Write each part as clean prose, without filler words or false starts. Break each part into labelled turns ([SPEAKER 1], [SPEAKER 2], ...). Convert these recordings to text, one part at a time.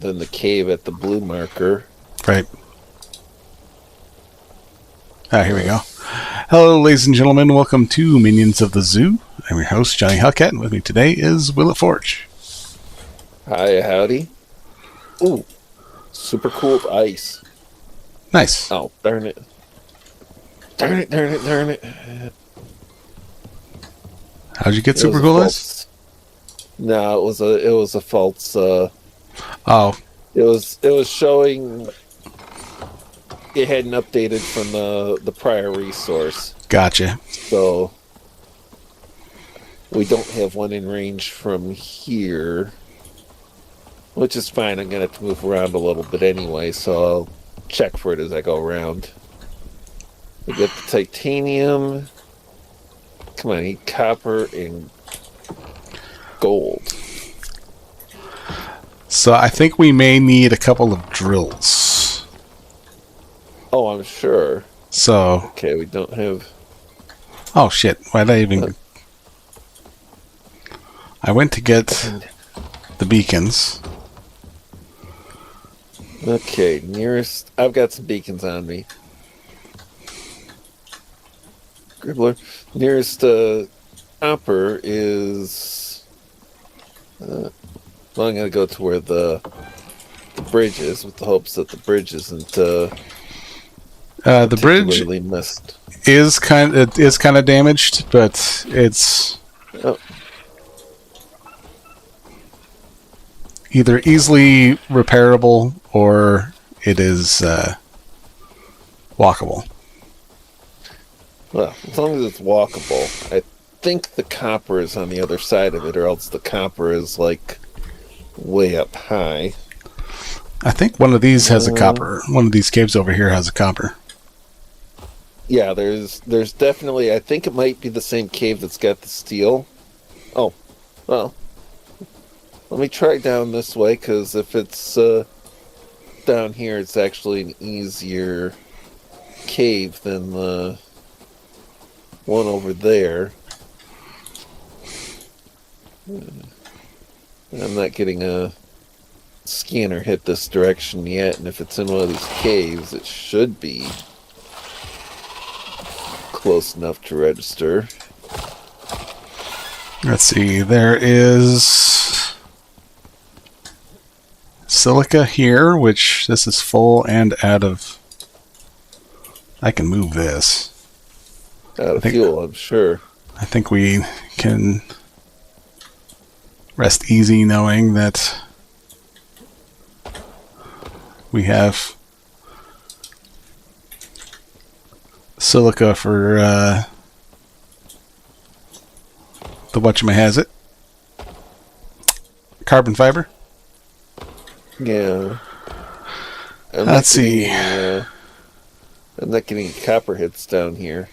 [SPEAKER 1] than the cave at the blue marker.
[SPEAKER 2] Right. Here we go. Hello, ladies and gentlemen. Welcome to Minions of the Zoo. I'm your host, Johnny Hellcat, and with me today is Will at Forge.
[SPEAKER 1] Hi, howdy. Ooh, super cool ice.
[SPEAKER 2] Nice.
[SPEAKER 1] Oh, darn it. Darn it.
[SPEAKER 2] How'd you get super cool ice?
[SPEAKER 1] No, it was a false.
[SPEAKER 2] Oh.
[SPEAKER 1] It was showing it hadn't updated from the prior resource.
[SPEAKER 2] Gotcha.
[SPEAKER 1] So we don't have one in range from here, which is fine. I'm gonna have to move around a little bit anyway, so I'll check for it as I go around. We get the titanium. Come on, I need copper and gold.
[SPEAKER 2] So I think we may need a couple of drills.
[SPEAKER 1] Oh, I'm sure.
[SPEAKER 2] So.
[SPEAKER 1] Okay, we don't have.
[SPEAKER 2] Oh shit! Why did I even? I went to get the beacons.
[SPEAKER 1] Okay, nearest. I've got some beacons on me. Gribbler. Nearest copper is. Well, I'm gonna go to where the bridge is, with the hopes that the bridge isn't.
[SPEAKER 2] The bridge
[SPEAKER 1] missed.
[SPEAKER 2] is kind of damaged, but it's either easily repairable or it is walkable.
[SPEAKER 1] Well, as long as it's walkable. I think the copper is on the other side of it, or else the copper is like way up high.
[SPEAKER 2] I think one of these has a copper. One of these caves over here has a copper.
[SPEAKER 1] Yeah, there's definitely. I think it might be the same cave that's got the steel. Oh, well. Let me try down this way, because if it's down here, it's actually an easier cave than the one over there. I'm not getting a scanner hit this direction yet, and if it's in one of these caves, it should be close enough to register.
[SPEAKER 2] Let's see, there is silica here, which this is full and out of. I can move this.
[SPEAKER 1] Out of fuel, I'm sure.
[SPEAKER 2] I think we can rest easy knowing that we have silica for the whatchamahazit. Carbon fiber.
[SPEAKER 1] Yeah.
[SPEAKER 2] Let's see.
[SPEAKER 1] I'm not getting copper hits down here.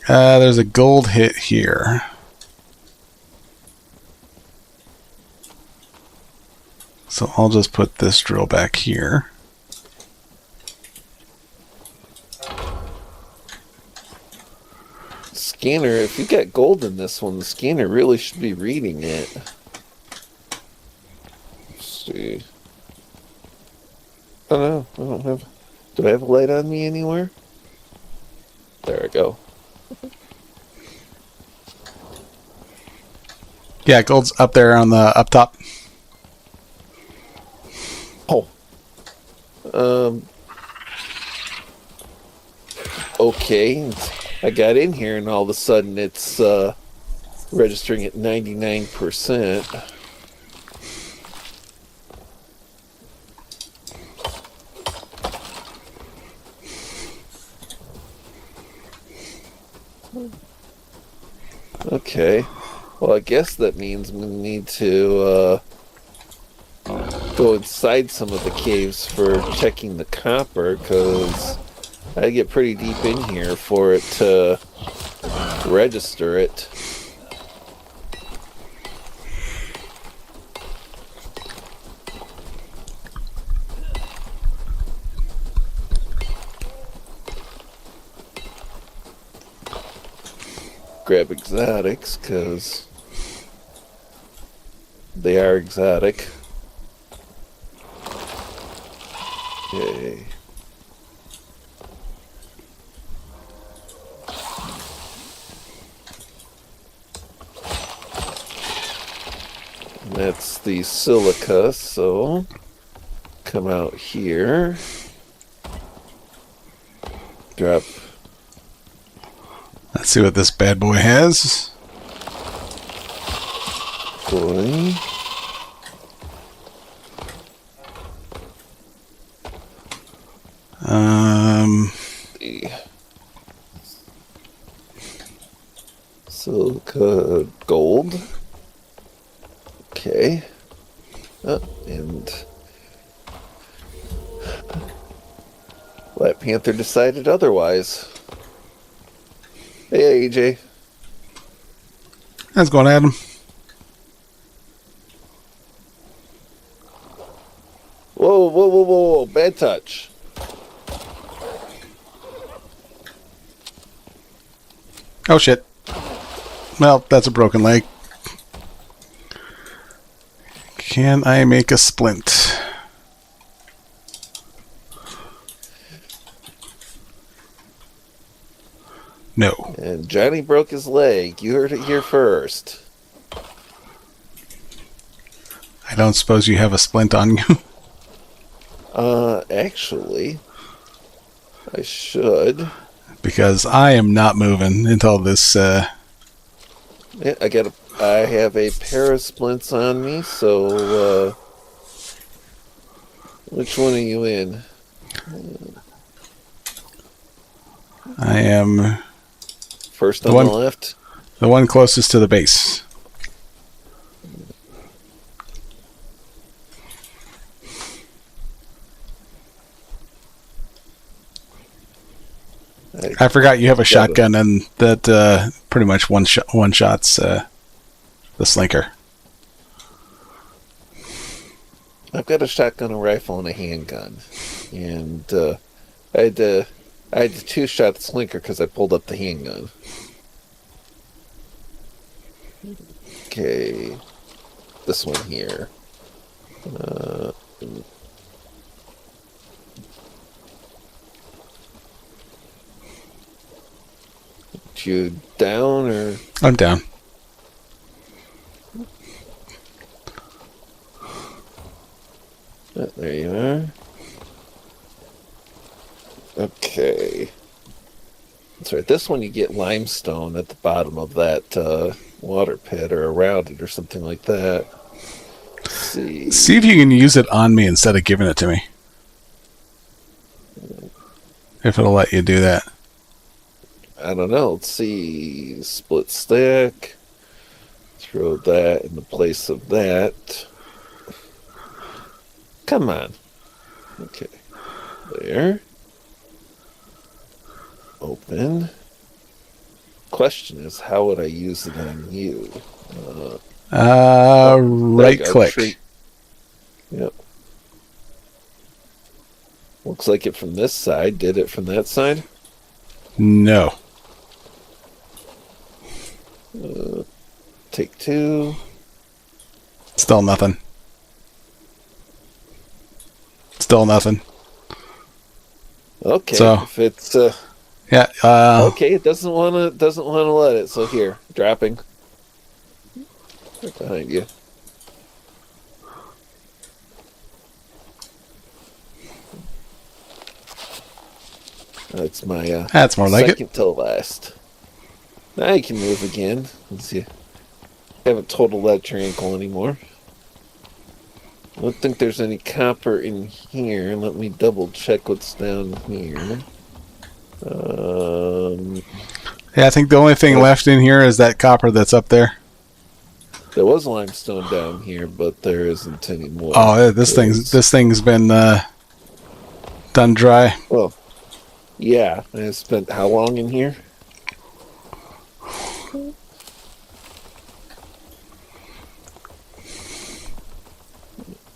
[SPEAKER 2] There's a gold hit here. So I'll just put this drill back here.
[SPEAKER 1] Scanner, if you got gold in this one, the scanner really should be reading it. Let's see. Oh no, I don't have. Do I have a light on me anywhere? There I go.
[SPEAKER 2] Yeah, gold's up there on the up top.
[SPEAKER 1] Oh. Okay. I got in here and all of a sudden it's registering at 99%. Okay. Well, I guess that means we need to go inside some of the caves for checking the copper, because I get pretty deep in here for it to register it. Grab exotics, because they are exotic. Okay. And that's the silica, so come out here. Drop.
[SPEAKER 2] Let's see what this bad boy has.
[SPEAKER 1] Boy. Silica gold. Okay. And Black Panther decided otherwise. Hey, AJ.
[SPEAKER 2] How's it going, Adam?
[SPEAKER 1] Whoa, whoa, whoa, whoa, bad touch.
[SPEAKER 2] Oh, shit. Well, that's a broken leg. Can I make a splint? No.
[SPEAKER 1] And Johnny broke his leg. You heard it here first.
[SPEAKER 2] I don't suppose you have a splint on you?
[SPEAKER 1] Actually, I should.
[SPEAKER 2] Because I am not moving until this,
[SPEAKER 1] Yeah, I have a pair of splints on me, so, which one are you in?
[SPEAKER 2] I am
[SPEAKER 1] First on the left?
[SPEAKER 2] the one closest to the base. I forgot you have a shotgun, and that pretty much one shots the slinker.
[SPEAKER 1] I've got a shotgun, a rifle, and a handgun, and I had to two-shot the slinker because I pulled up the handgun. Okay, this one here. You down or?
[SPEAKER 2] I'm down.
[SPEAKER 1] There you are. Okay. That's right. This one you get limestone at the bottom of that water pit or around it or something like that. Let's see.
[SPEAKER 2] See if you can use it on me instead of giving it to me. If it'll let you do that.
[SPEAKER 1] I don't know. Let's see. Split stack. Throw that in the place of that. Come on. Okay. There. Open. Question is, how would I use it on you?
[SPEAKER 2] Right click.
[SPEAKER 1] Yep. Looks like it from this side. Did it from that side?
[SPEAKER 2] No.
[SPEAKER 1] Take two.
[SPEAKER 2] Still nothing. Still nothing.
[SPEAKER 1] Okay.
[SPEAKER 2] So,
[SPEAKER 1] if it's
[SPEAKER 2] yeah.
[SPEAKER 1] okay, it doesn't want to let it. So here, dropping. Right behind you. That's my
[SPEAKER 2] That's more like it.
[SPEAKER 1] second to last. Now you can move again. Let's see. Haven't totaled that your ankle anymore. I don't think there's any copper in here. Let me double check what's down here.
[SPEAKER 2] Yeah, I think the only thing left in here is that copper that's up there.
[SPEAKER 1] There was limestone down here, but there isn't any more.
[SPEAKER 2] Oh, this thing's been done dry.
[SPEAKER 1] Well, yeah. I spent how long in here?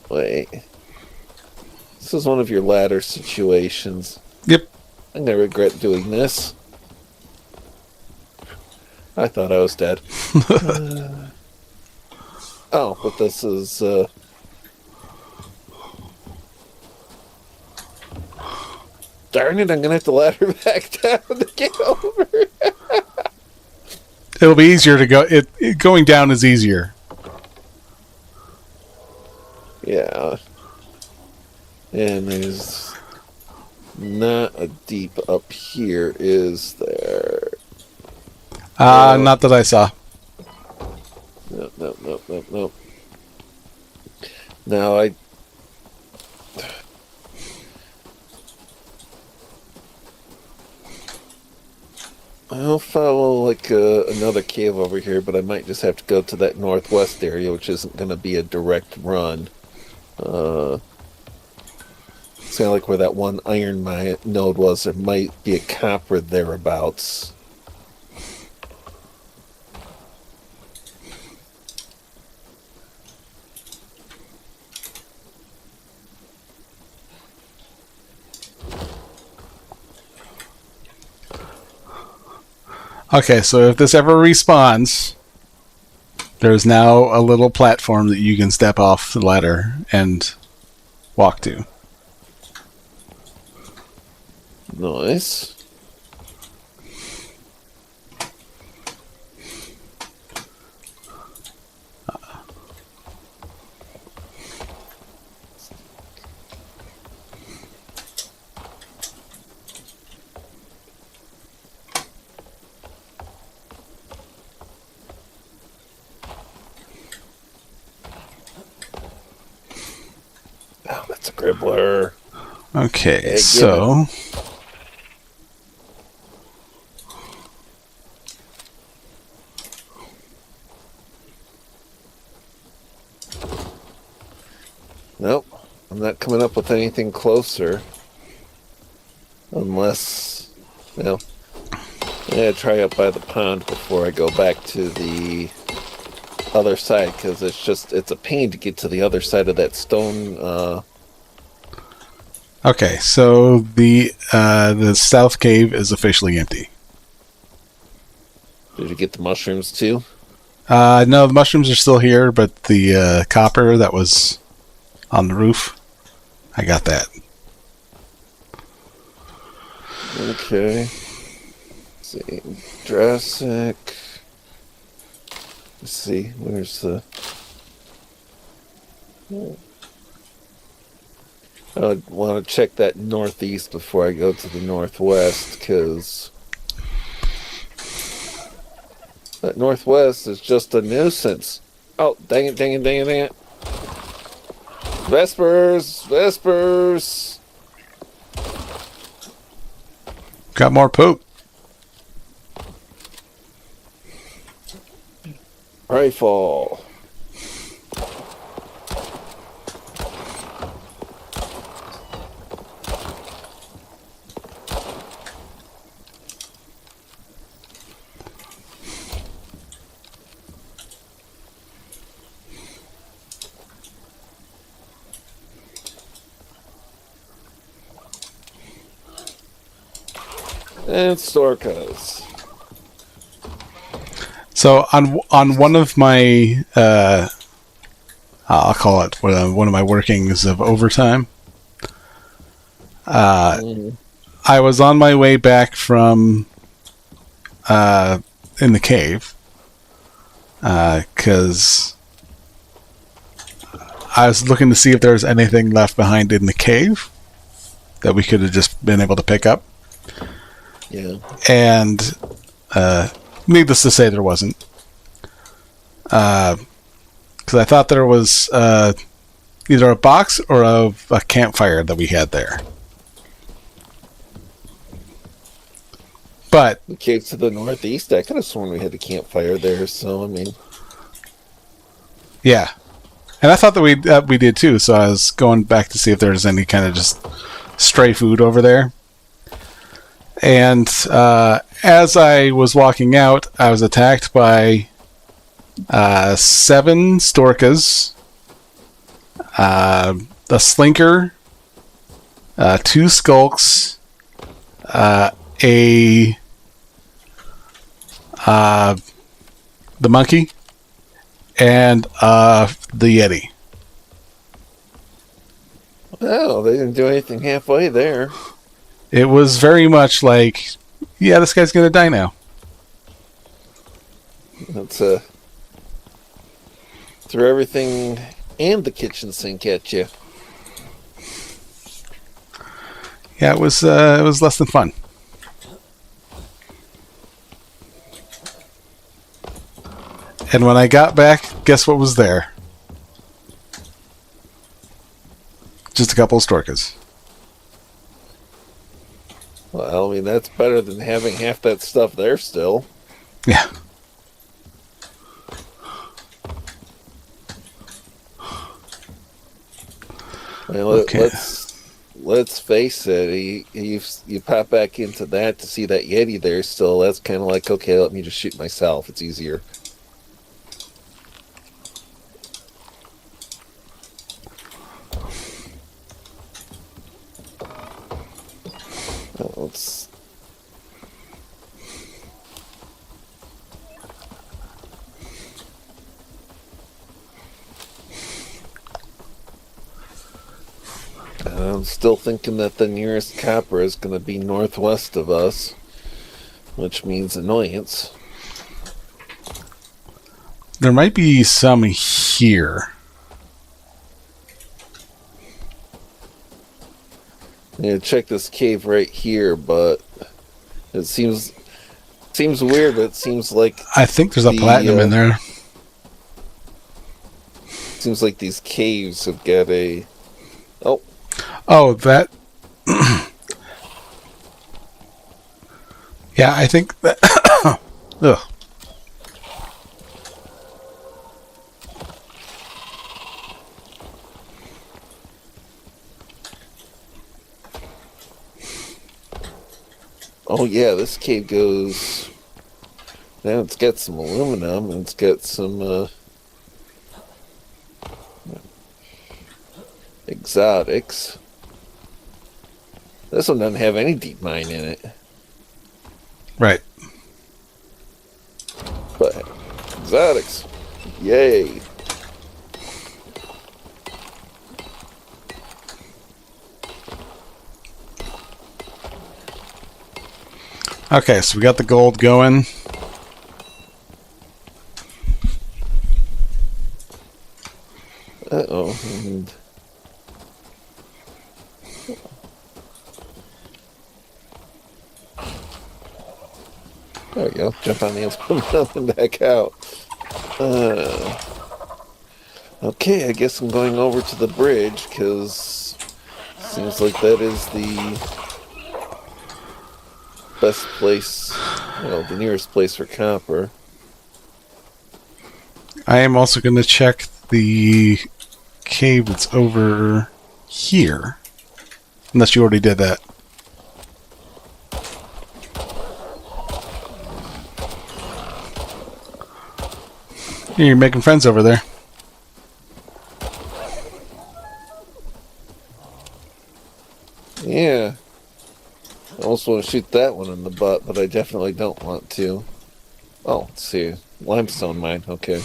[SPEAKER 1] Wait. This is one of your ladder situations.
[SPEAKER 2] Yep.
[SPEAKER 1] I'm gonna regret doing this. I thought I was dead. Oh, but this is Darn it, I'm gonna have to let her back down to get over.
[SPEAKER 2] It'll be easier to go. Going down is easier.
[SPEAKER 1] Yeah. And there's not a deep up here, is there?
[SPEAKER 2] Not that I saw.
[SPEAKER 1] Nope. Now I'll follow like another cave over here, but I might just have to go to that northwest area, which isn't going to be a direct run. It's kind of like where that one iron mine node was. There might be a copper thereabouts.
[SPEAKER 2] Okay, so if this ever respawns, there's now a little platform that you can step off the ladder and walk to.
[SPEAKER 1] Nice. Oh, that's a gribbler.
[SPEAKER 2] Okay,
[SPEAKER 1] Yeah,
[SPEAKER 2] so
[SPEAKER 1] Nope, I'm not coming up with anything closer. Unless, well, I gotta try up by the pond before I go back to the other side, because it's a pain to get to the other side of that stone.
[SPEAKER 2] okay, so the south cave is officially empty.
[SPEAKER 1] Did you get the mushrooms too?
[SPEAKER 2] No, the mushrooms are still here, but the copper that was on the roof, I got that.
[SPEAKER 1] Okay. Let's see, Jurassic. Let's see, where's the... I want to check that northeast before I go to the northwest, because that northwest is just a nuisance. Oh, dang it. Vespers!
[SPEAKER 2] Got more poop.
[SPEAKER 1] Rifle. And Storkas.
[SPEAKER 2] So on one of my I'll call it one of my workings of overtime. I was on my way back from in the cave because I was looking to see if there was anything left behind in the cave that we could have just been able to pick up.
[SPEAKER 1] Yeah.
[SPEAKER 2] And needless to say, there wasn't. Because I thought there was either a box or a campfire that we had there. But
[SPEAKER 1] The cave to the northeast, I could have sworn we had a campfire there, so I mean...
[SPEAKER 2] yeah. And I thought that we did too, so I was going back to see if there was any kind of just stray food over there. And as I was walking out, I was attacked by 7 storkas, a slinker, 2 skulks, the monkey, and the Yeti.
[SPEAKER 1] Oh, they didn't do anything halfway there.
[SPEAKER 2] It was very much like, yeah, this guy's going to die now.
[SPEAKER 1] That's threw everything and the kitchen sink at you.
[SPEAKER 2] Yeah, it was less than fun. And when I got back, guess what was there? Just a couple of Storkas.
[SPEAKER 1] Well, I mean, that's better than having half that stuff there still.
[SPEAKER 2] Yeah.
[SPEAKER 1] Well,
[SPEAKER 2] Okay.
[SPEAKER 1] let's face it. You pop back into that to see that Yeti there still. That's kind of like, okay, let me just shoot myself. It's easier. Let's. I'm still thinking that the nearest copper is going to be northwest of us, which means annoyance.
[SPEAKER 2] There might be some here.
[SPEAKER 1] Yeah, check this cave right here, but it seems weird. But it seems like
[SPEAKER 2] I think there's a platinum in there.
[SPEAKER 1] Seems like these caves have got a.
[SPEAKER 2] Oh, that. Yeah, I think that. Ugh.
[SPEAKER 1] Oh yeah, this cave goes. Now it's got some aluminum and it's got some exotics. This one doesn't have any deep mine in it.
[SPEAKER 2] Right.
[SPEAKER 1] But exotics. Yay.
[SPEAKER 2] Okay, so we got the gold going.
[SPEAKER 1] Uh-oh. And there we go. Jump on the inside and back out. Okay, I guess I'm going over to the bridge because seems like that is the best place, well, the nearest place for copper.
[SPEAKER 2] I am also going to check the cave that's over here. Unless you already did that. You're making friends over there.
[SPEAKER 1] Yeah. I almost want to shoot that one in the butt, but I definitely don't want to. Oh, let's see. Limestone mine, okay.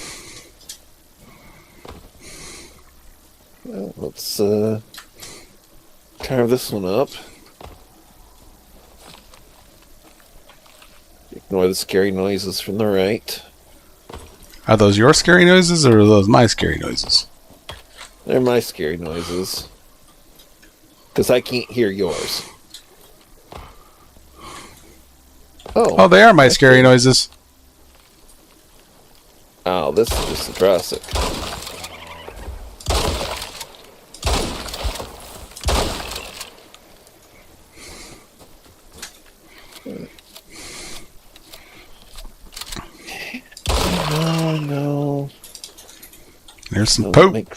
[SPEAKER 1] Well, let's carve this one up. Ignore the scary noises from the right.
[SPEAKER 2] Are those your scary noises or are those my scary noises?
[SPEAKER 1] They're my scary noises. Because I can't hear yours.
[SPEAKER 2] Oh, they are my scary noises.
[SPEAKER 1] Oh, this is just a Jurassic. No.
[SPEAKER 2] There's some poke.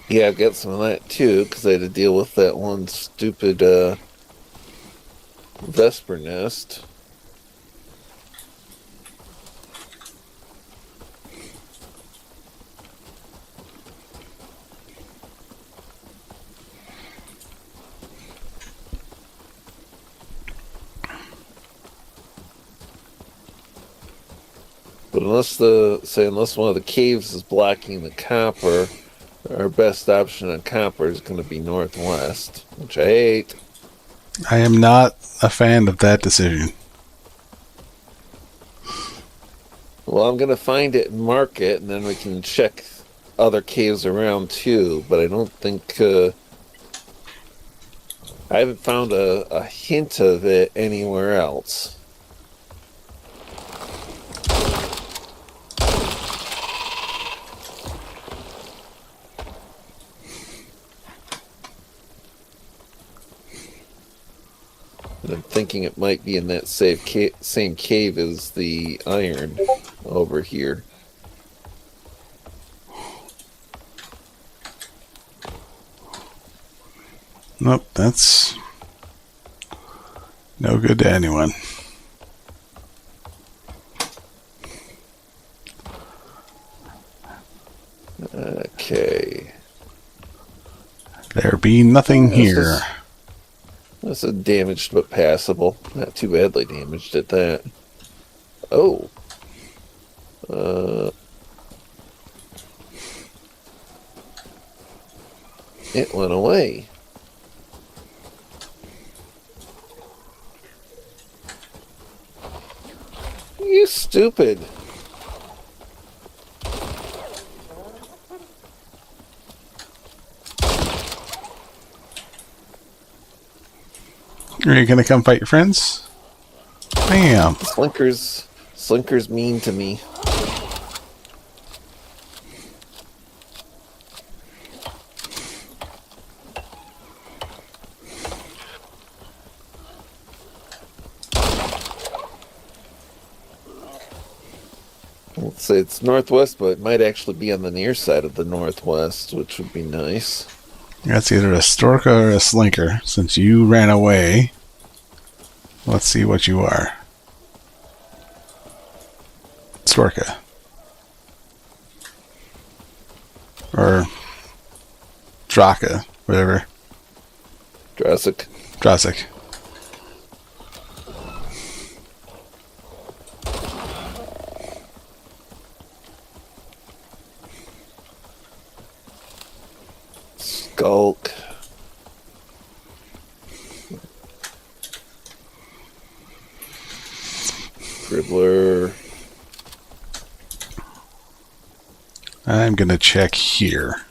[SPEAKER 1] Yeah, I've got some of that too, because I had to deal with that one stupid Vesper nest. But unless one of the caves is blocking the copper, Our best option on copper is going to be northwest, which I hate.
[SPEAKER 2] I am not a fan of that decision.
[SPEAKER 1] Well, I'm going to find it and mark it, and then we can check other caves around too, but I don't think... I haven't found a hint of it anywhere else. And I'm thinking it might be in that same cave as the iron over here.
[SPEAKER 2] Nope, that's no good to anyone.
[SPEAKER 1] Okay.
[SPEAKER 2] There be nothing here.
[SPEAKER 1] This is damaged but passable. Not too badly damaged at that. Oh. It went away. You stupid.
[SPEAKER 2] Are you gonna come fight your friends? Bam.
[SPEAKER 1] Slinker's mean to me. Let's say it's northwest, but it might actually be on the near side of the northwest, which would be nice.
[SPEAKER 2] That's either a Storka or a Slinker. Since you ran away, let's see what you are. Storka. Or Draka, whatever.
[SPEAKER 1] Jurassic.
[SPEAKER 2] Drasic.
[SPEAKER 1] Skulk. Dribbler.
[SPEAKER 2] I'm gonna check here.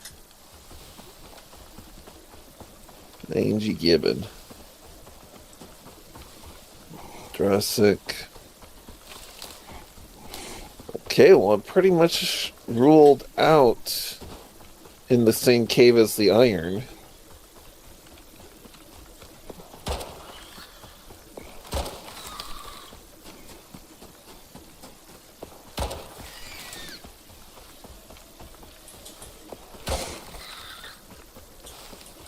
[SPEAKER 1] Angie Gibbon. Jurassic. Okay, well, I'm pretty much ruled out in the same cave as the iron.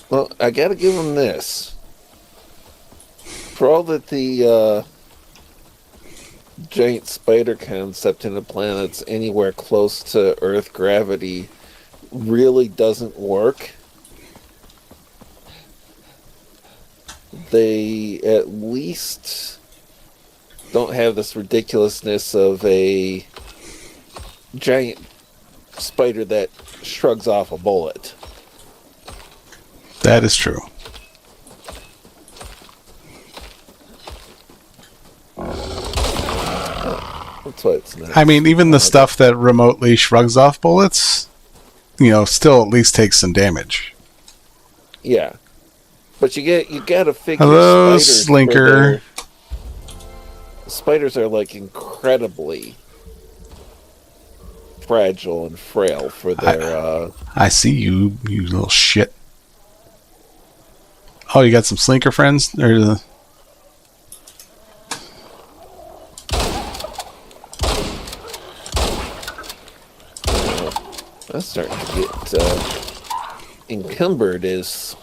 [SPEAKER 1] Well, I gotta give him this. For all that the giant spider concept in the planets anywhere close to Earth gravity really doesn't work, they at least don't have this ridiculousness of a giant spider that shrugs off a bullet.
[SPEAKER 2] That is true.
[SPEAKER 1] That's why it's not.
[SPEAKER 2] I mean, even the stuff that remotely shrugs off bullets, still at least takes some damage.
[SPEAKER 1] Yeah, but you gotta figure.
[SPEAKER 2] Hello,
[SPEAKER 1] spiders
[SPEAKER 2] Slinker.
[SPEAKER 1] Spiders are like incredibly fragile and frail for their.
[SPEAKER 2] I see you, you little shit. Oh, you got some Slinker friends? Or
[SPEAKER 1] That's starting to get encumbered. Is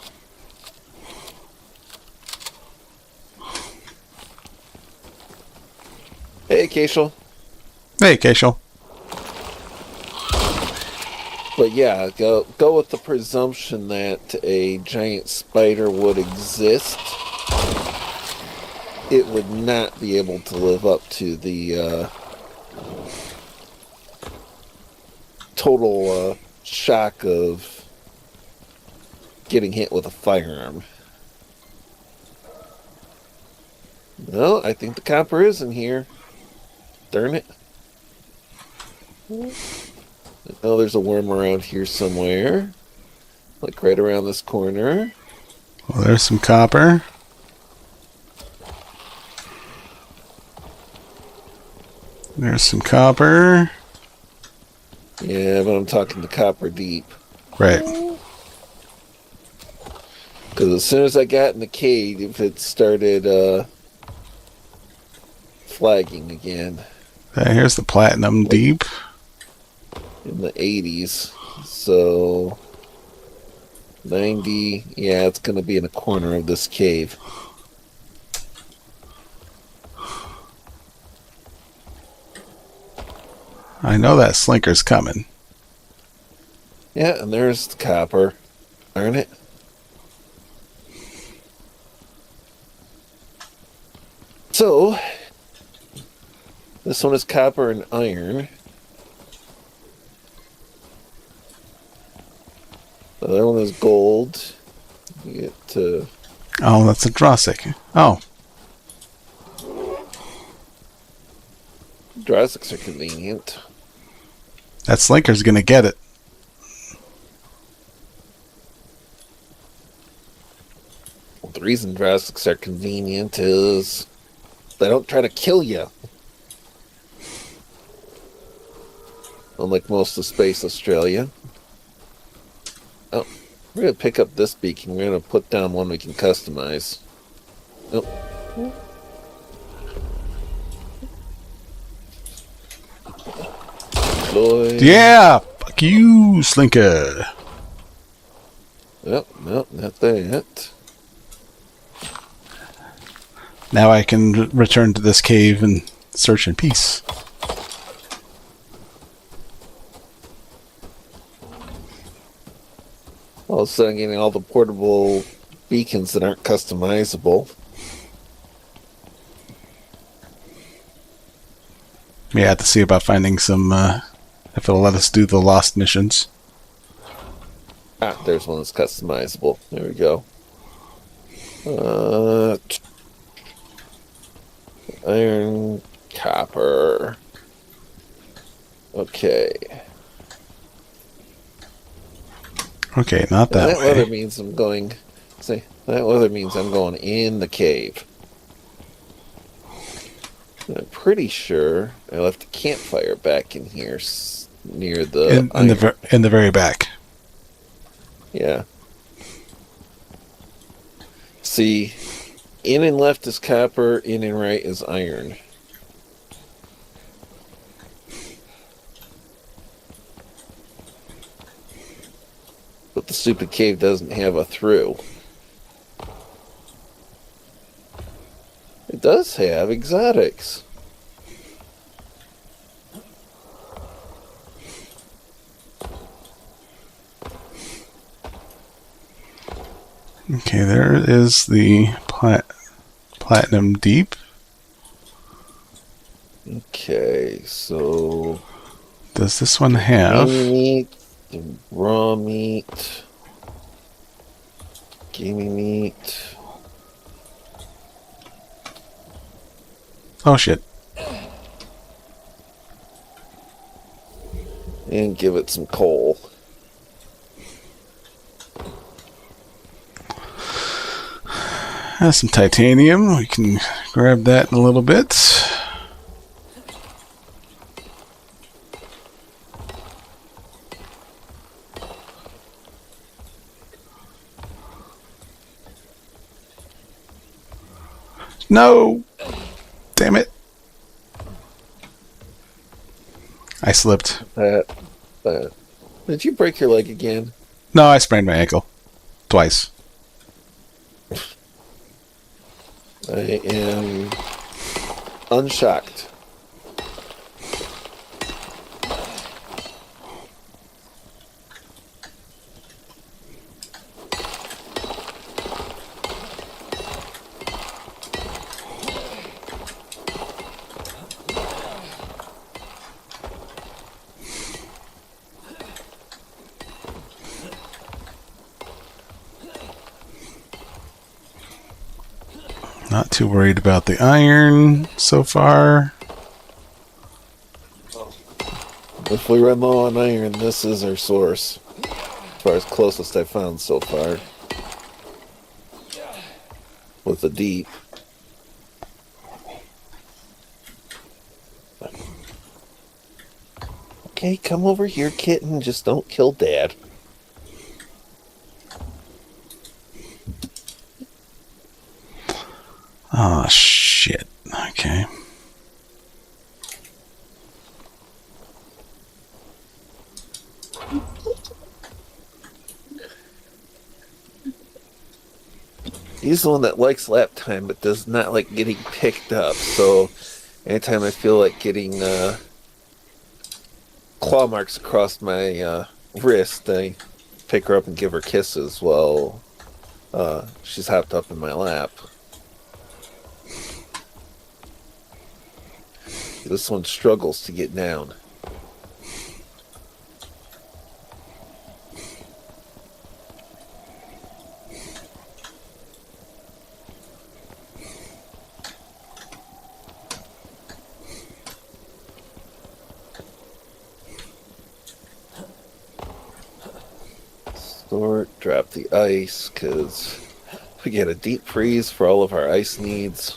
[SPEAKER 1] hey, Keishel.
[SPEAKER 2] Hey, Keishel.
[SPEAKER 1] But yeah, go with the presumption that a giant spider would exist. It would not be able to live up to the total shock of getting hit with a firearm. No, I think the copper is in here. Darn it. Oh, there's a worm around here somewhere. Like right around this corner.
[SPEAKER 2] Well, there's some copper. There's some copper.
[SPEAKER 1] Yeah, but I'm talking the copper deep.
[SPEAKER 2] Right.
[SPEAKER 1] Because as soon as I got in the cave, it started flagging again.
[SPEAKER 2] Here's the platinum deep.
[SPEAKER 1] In the 80s. So 90. Yeah, it's going to be in a corner of this cave.
[SPEAKER 2] I know that slinker's coming.
[SPEAKER 1] Yeah, and there's the copper. Darn it. So, this one is copper and iron. The other one is gold. You get to...
[SPEAKER 2] Oh, that's a Drossic. Oh.
[SPEAKER 1] Drossics are convenient.
[SPEAKER 2] That slinker's gonna get it.
[SPEAKER 1] Well, the reason Drossics are convenient is they don't try to kill you. Unlike most of Space Australia. Oh, we're going to pick up this beacon. We're going to put down one we can customize. Oh. Lloyd.
[SPEAKER 2] Yeah! Fuck you, slinker!
[SPEAKER 1] Oh, no, not that.
[SPEAKER 2] Now I can return to this cave and search in peace.
[SPEAKER 1] All of a sudden, getting all the portable beacons that aren't customizable.
[SPEAKER 2] Yeah, I have to see about finding some, if it'll let us do the lost missions.
[SPEAKER 1] Ah, there's one that's customizable. There we go. Iron, copper. Okay.
[SPEAKER 2] Okay, not that way.
[SPEAKER 1] weather means I'm going. See, that weather means I'm going in the cave. I'm pretty sure I left a campfire back in here near the
[SPEAKER 2] in the very back.
[SPEAKER 1] Yeah. See, in and left is copper, in and right is iron. But the stupid cave doesn't have a through. It does have exotics.
[SPEAKER 2] Okay, there is the platinum deep.
[SPEAKER 1] Okay, so
[SPEAKER 2] Does this one have...
[SPEAKER 1] meat, the raw meat, gaming meat.
[SPEAKER 2] Oh shit.
[SPEAKER 1] And give it some coal.
[SPEAKER 2] Has some titanium. We can grab that in a little bit. No! Damn it. I slipped.
[SPEAKER 1] That. Did you break your leg again?
[SPEAKER 2] No, I sprained my ankle. Twice.
[SPEAKER 1] I am unshocked.
[SPEAKER 2] Not too worried about the iron so far.
[SPEAKER 1] If we run low on iron, this is our source. As far as closest I've found so far. With the deep. Okay, come over here, kitten. Just don't kill Dad.
[SPEAKER 2] Oh, shit. Okay.
[SPEAKER 1] He's the one that likes lap time, but does not like getting picked up. So, anytime I feel like getting claw marks across my wrist, I pick her up and give her kisses while she's hopped up in my lap. This one struggles to get down. Drop the ice, because we get a deep freeze for all of our ice needs.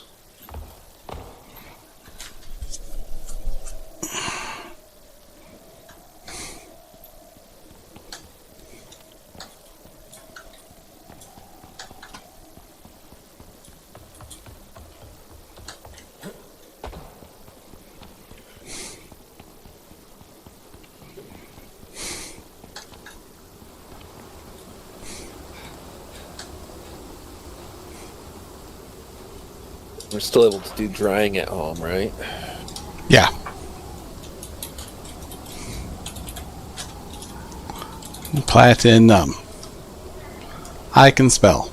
[SPEAKER 1] We're still able to do drying at home, right?
[SPEAKER 2] Yeah. Platinum. I can spell.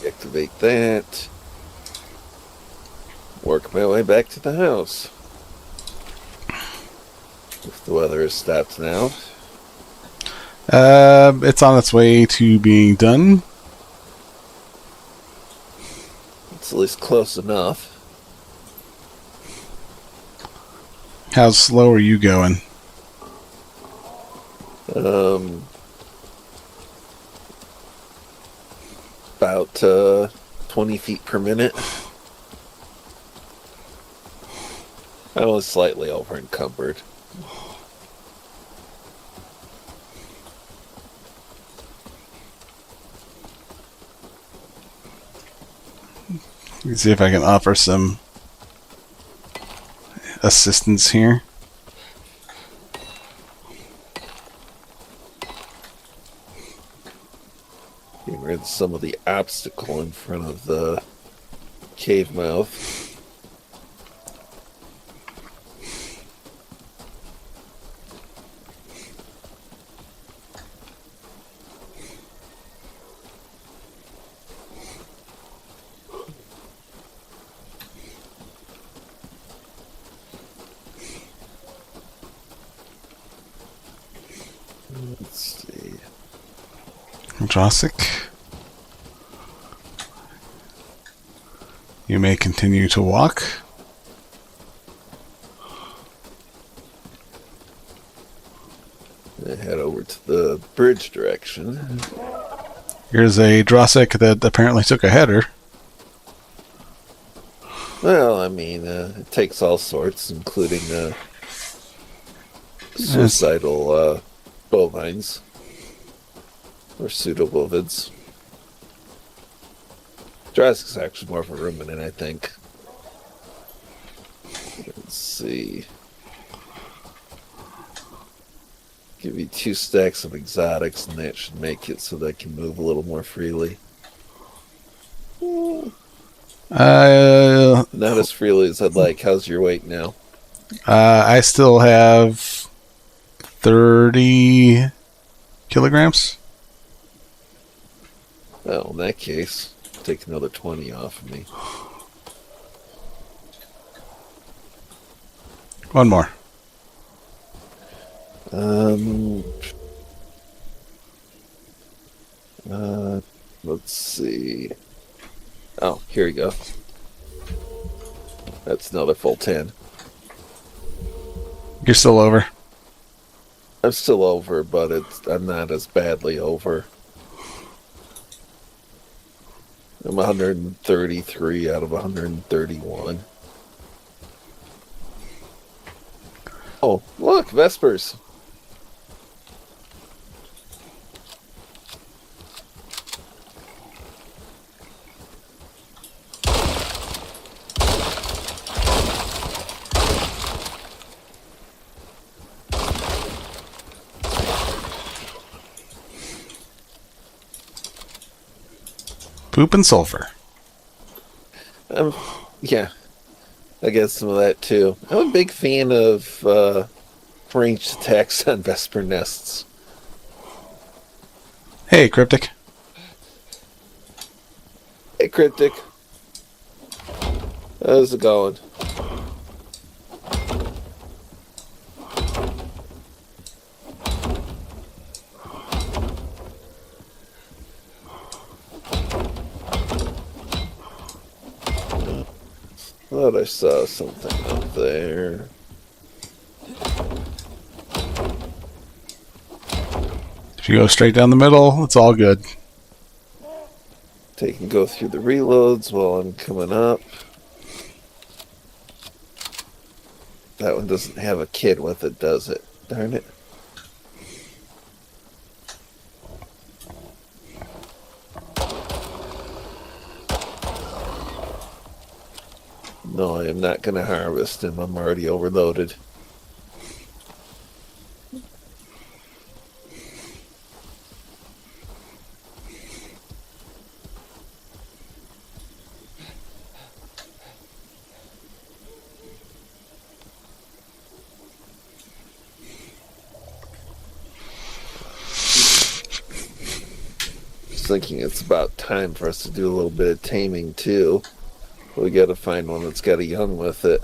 [SPEAKER 1] Activate that. Work my way back to the house. If the weather has stopped now.
[SPEAKER 2] It's on its way to being done.
[SPEAKER 1] It's at least close enough.
[SPEAKER 2] How slow are you going?
[SPEAKER 1] About 20 feet per minute. I was slightly over encumbered.
[SPEAKER 2] Let me see if I can offer some assistance here.
[SPEAKER 1] Getting rid of some of the obstacle in front of the cave mouth. Let's see.
[SPEAKER 2] Josic, you may continue to walk.
[SPEAKER 1] I head over to the bridge direction.
[SPEAKER 2] Here's a Drossic that apparently took a header.
[SPEAKER 1] Well, I mean, it takes all sorts, including suicidal bovines or pseudobovids. Jurassic's actually more of a ruminant, I think. Let's see. Give you 2 stacks of exotics, and that should make it so that I can move a little more freely. Not as freely as I'd like. How's your weight now?
[SPEAKER 2] I still have 30 kilograms.
[SPEAKER 1] Well, in that case, take another 20 off of me.
[SPEAKER 2] One more.
[SPEAKER 1] Let's see. Oh, here we go. That's another full 10.
[SPEAKER 2] You're still over.
[SPEAKER 1] I'm still over, but I'm not as badly over. I'm 133 out of 131. Oh, look, Vespers.
[SPEAKER 2] Poop and sulfur.
[SPEAKER 1] Yeah, I guess some of that too. I'm a big fan of ranged attacks on Vesper nests.
[SPEAKER 2] Hey, Cryptic.
[SPEAKER 1] Hey, Cryptic. How's it going? Thought I saw something up there.
[SPEAKER 2] If you go straight down the middle, it's all good.
[SPEAKER 1] Take and go through the reloads while I'm coming up. That one doesn't have a kid with it, does it? Darn it. No, I am not going to harvest him. I'm already overloaded. Thinking it's about time for us to do a little bit of taming too. We got to find one that's got a young with it.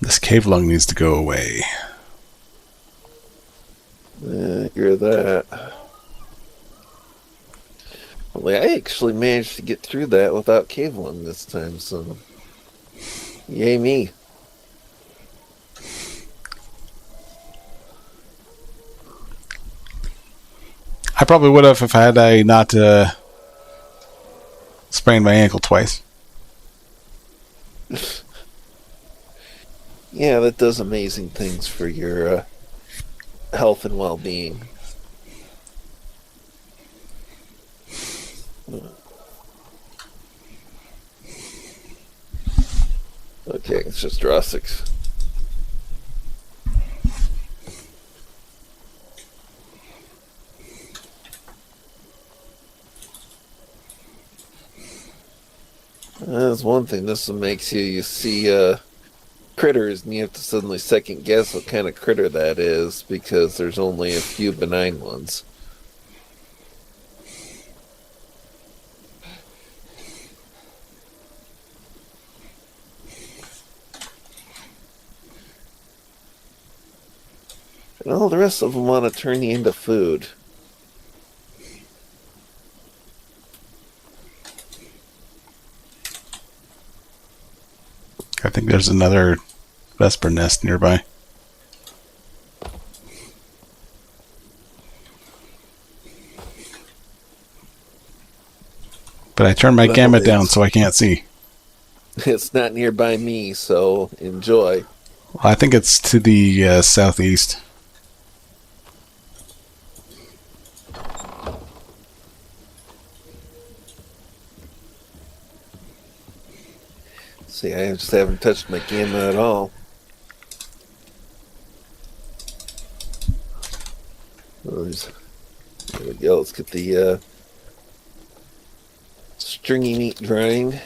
[SPEAKER 2] This cave lung needs to go away.
[SPEAKER 1] Hear that. Well, I actually managed to get through that without cave lung this time, so yay me.
[SPEAKER 2] I probably would have if I not sprained my ankle twice.
[SPEAKER 1] Yeah, that does amazing things for your health and well-being. Okay, it's just draw 6. That's one thing. This one makes you see critters, and you have to suddenly second guess what kind of critter that is because there's only a few benign ones. And all the rest of them want to turn you into food.
[SPEAKER 2] I think there's another Vesper nest nearby. But I turned my gamut down so I can't see.
[SPEAKER 1] It's not nearby me, so enjoy.
[SPEAKER 2] Well, I think it's to the southeast.
[SPEAKER 1] See, I just haven't touched my gamma at all. There's There we go. Let's get the stringy meat drying.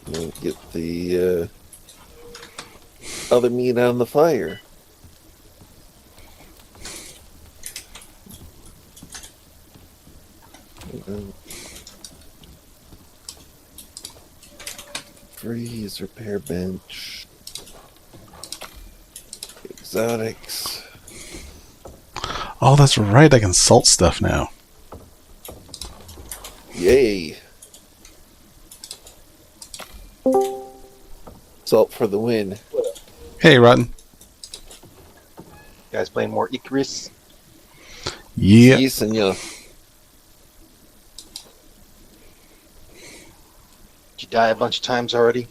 [SPEAKER 1] We'll get the other meat on the fire. Freeze, repair bench, exotics.
[SPEAKER 2] Oh, that's right. I can salt stuff now.
[SPEAKER 1] Yay. Salt for the win.
[SPEAKER 2] Hey, Rotten.
[SPEAKER 3] You guys playing more Icarus?
[SPEAKER 2] Yeah.
[SPEAKER 1] Yes, and yeah.
[SPEAKER 3] Did you die a bunch of times already?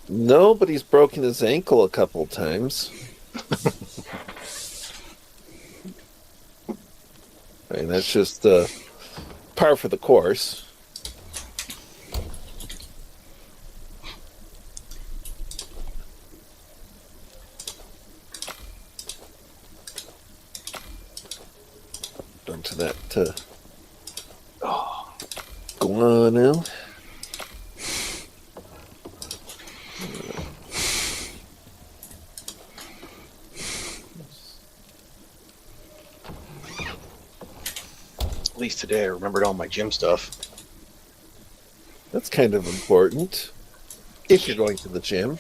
[SPEAKER 1] No, but he's broken his ankle a couple times. I mean, that's just par for the course. Onto that guano.
[SPEAKER 3] At least today I remembered all my gym stuff.
[SPEAKER 1] That's kind of important. If you're going to the gym.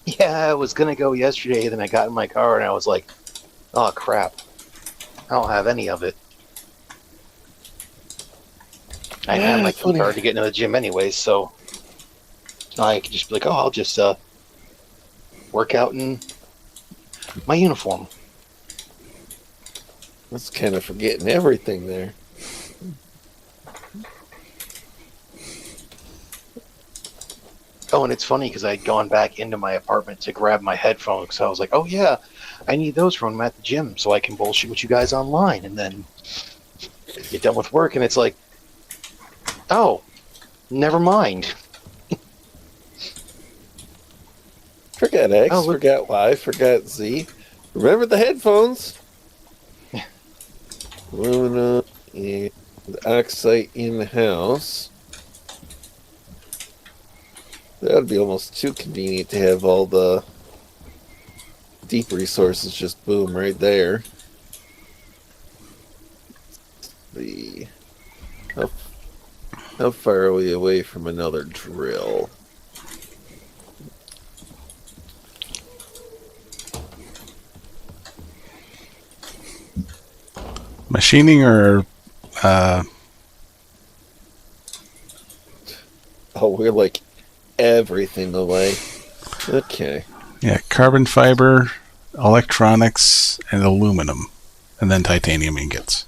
[SPEAKER 3] Yeah, I was going to go yesterday, then I got in my car and I was like, oh crap. I don't have any of it. I had my key card to get into the gym anyway, so I could just be like, oh, I'll just work out in my uniform.
[SPEAKER 1] That's kind of forgetting everything there.
[SPEAKER 3] Oh, and it's funny because I'd gone back into my apartment to grab my headphones. So I was like, oh, yeah, I need those when I'm at the gym so I can bullshit with you guys online. And then get done with work, and it's like, oh, never mind.
[SPEAKER 1] Forget X, forget Y, forget Z. Remember the headphones. Luna and Oxite in-house. That would be almost too convenient to have all the deep resources just boom right there. How far are we away from another drill?
[SPEAKER 2] Machining or...
[SPEAKER 1] Oh, we're like everything away. Okay.
[SPEAKER 2] Yeah, carbon fiber, electronics, and aluminum. And then titanium ingots.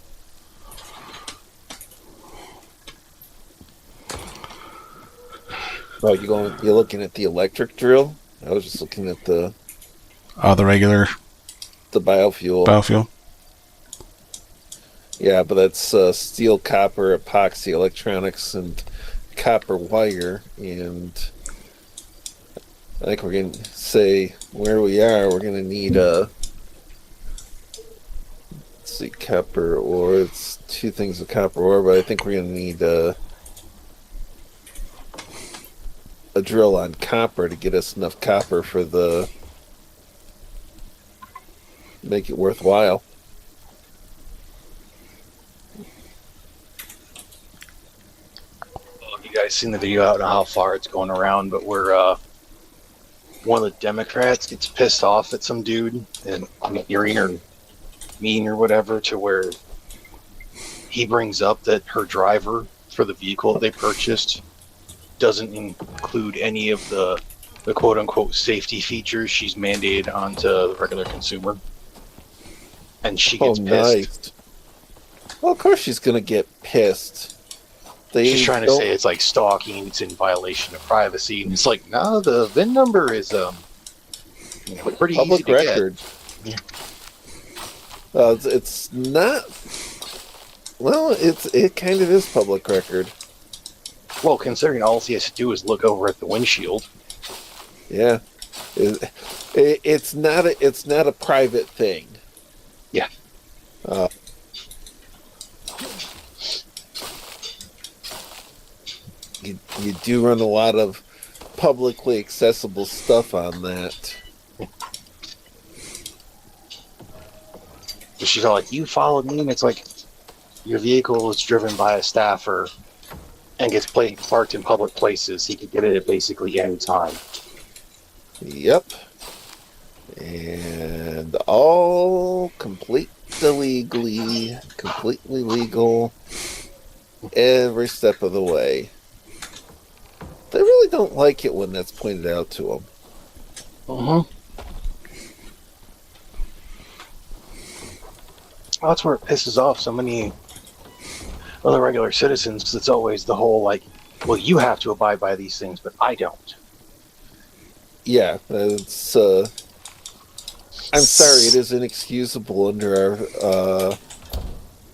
[SPEAKER 1] Oh, you're looking at the electric drill? I was just looking at the
[SPEAKER 2] The
[SPEAKER 1] biofuel.
[SPEAKER 2] biofuel.
[SPEAKER 1] Yeah, but that's steel, copper, epoxy, electronics, and copper wire. And I think we're going to say where we are, we're going to need let's see, copper ore. It's two things of copper ore, but I think we're going to need a drill on copper to get us enough copper for make it worthwhile.
[SPEAKER 3] You guys seen the video? I don't know how far it's going around, but where one of the Democrats gets pissed off at some dude and hearing or meeting or whatever, to where he brings up that her driver for the vehicle that they purchased doesn't include any of the quote-unquote safety features she's mandated onto the regular consumer. And she gets pissed.
[SPEAKER 1] Nice. Well, of course she's going to get pissed.
[SPEAKER 3] She's trying to say it's like stalking, it's in violation of privacy, and it's like, no, the VIN number is pretty
[SPEAKER 1] public
[SPEAKER 3] easy to
[SPEAKER 1] record.
[SPEAKER 3] get.
[SPEAKER 1] It's not. Well, it kind of is public record.
[SPEAKER 3] Well, considering all he has to do is look over at the windshield.
[SPEAKER 1] Yeah. It's not a private thing.
[SPEAKER 3] Yeah.
[SPEAKER 1] You do run a lot of publicly accessible stuff on that.
[SPEAKER 3] She's all like, "You followed me," and it's like your vehicle is driven by a staffer and gets parked in public places. He could get it at basically any time.
[SPEAKER 1] Yep. And all completely legal every step of the way. They really don't like it when that's pointed out to them.
[SPEAKER 3] Mm-hmm. Well, that's where it pisses off so many other regular citizens. It's always the whole like, well, you have to abide by these things, but I don't.
[SPEAKER 1] Yeah, it's. I'm sorry, it is inexcusable under our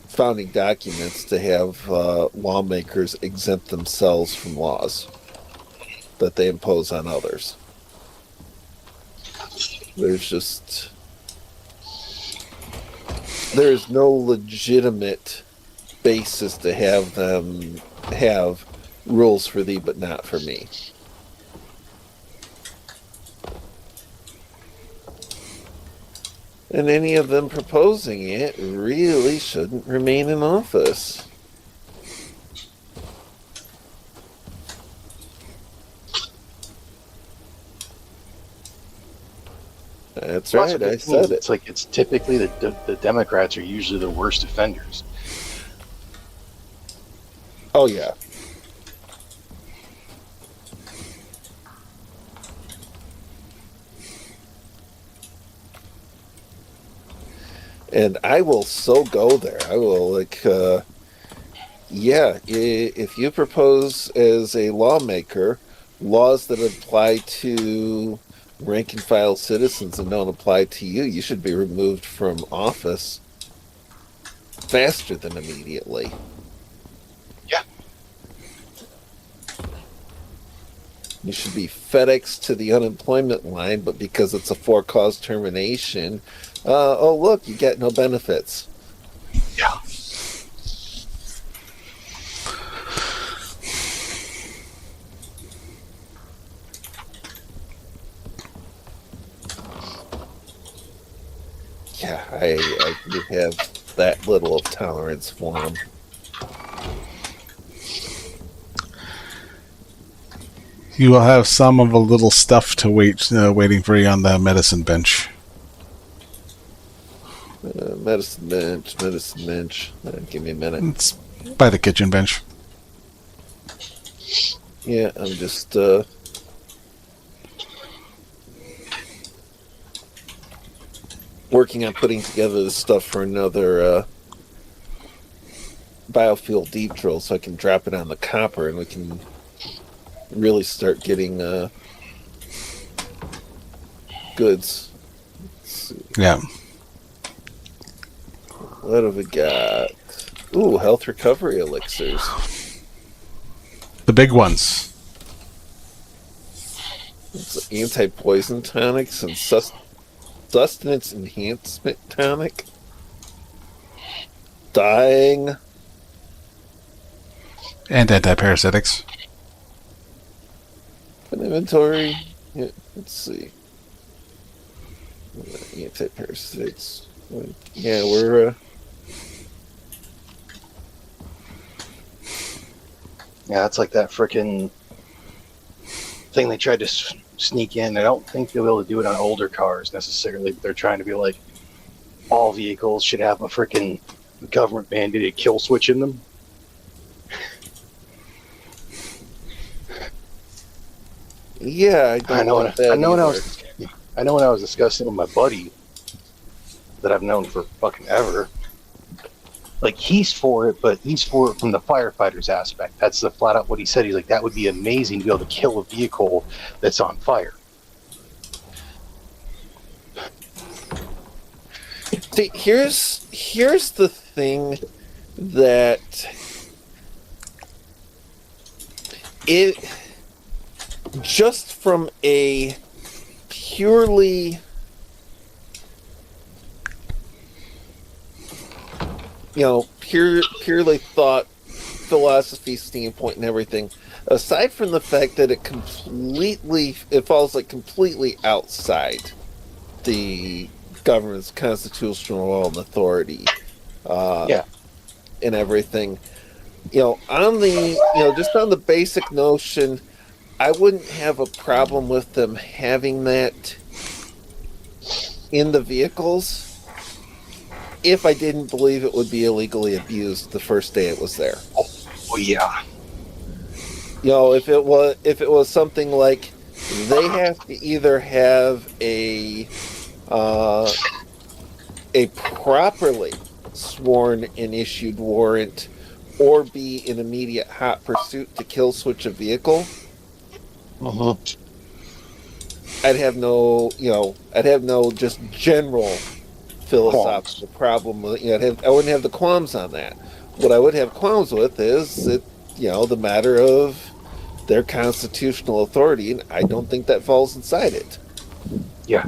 [SPEAKER 1] founding documents to have lawmakers exempt themselves from laws that they impose on others. There's no legitimate basis to have them have rules for thee but not for me. And any of them proposing it really shouldn't remain in office. That's right, I said it.
[SPEAKER 3] It's like it's typically the Democrats are usually the worst offenders.
[SPEAKER 1] Oh, yeah. And I will so go there. I will, if you propose as a lawmaker laws that apply to rank and file citizens and don't apply to you, you should be removed from office faster than immediately.
[SPEAKER 3] Yeah.
[SPEAKER 1] You should be FedExed to the unemployment line, but because it's a for-cause termination, oh, look, you get no benefits.
[SPEAKER 3] Yeah.
[SPEAKER 1] Yeah, I do have that little of tolerance for them.
[SPEAKER 2] You will have some of a little stuff to waiting for you on the medicine bench.
[SPEAKER 1] Medicine bench. Give me a minute.
[SPEAKER 2] It's by the kitchen bench.
[SPEAKER 1] Yeah, I'm just working on putting together the stuff for another biofuel deep drill so I can drop it on the copper and we can really start getting goods.
[SPEAKER 2] Yeah.
[SPEAKER 1] What have we got? Ooh, health recovery elixirs.
[SPEAKER 2] The big ones.
[SPEAKER 1] It's anti-poison tonics and sustenance enhancement tonic. Dying.
[SPEAKER 2] And anti-parasitics.
[SPEAKER 1] An inventory. Yeah, let's see. Anti-parasitics. Yeah, we're
[SPEAKER 3] Yeah, it's like that frickin' thing they tried to sneak in. I don't think they'll be able to do it on older cars necessarily, but they're trying to be like, all vehicles should have a frickin' government mandated kill switch in them.
[SPEAKER 1] yeah, I know
[SPEAKER 3] when I was discussing with my buddy that I've known for fucking ever. Like, he's for it, but he's for it from the firefighters aspect. That's the flat out what he said. He's like, that would be amazing to be able to kill a vehicle that's on fire.
[SPEAKER 1] See, here's the thing that it just from a purely, purely thought philosophy standpoint and everything, aside from the fact that it falls like completely outside the government's constitutional role and authority, and everything, on the, just on the basic notion, I wouldn't have a problem with them having that in the vehicles if I didn't believe it would be illegally abused the first day it was there.
[SPEAKER 3] Oh yeah.
[SPEAKER 1] If it was something like they have to either have a properly sworn and issued warrant or be in immediate hot pursuit to kill switch a vehicle, I'd have no just general philosophical problem with it. I wouldn't have the qualms on that. What I would have qualms with is the matter of their constitutional authority, and I don't think that falls inside it.
[SPEAKER 3] Yeah.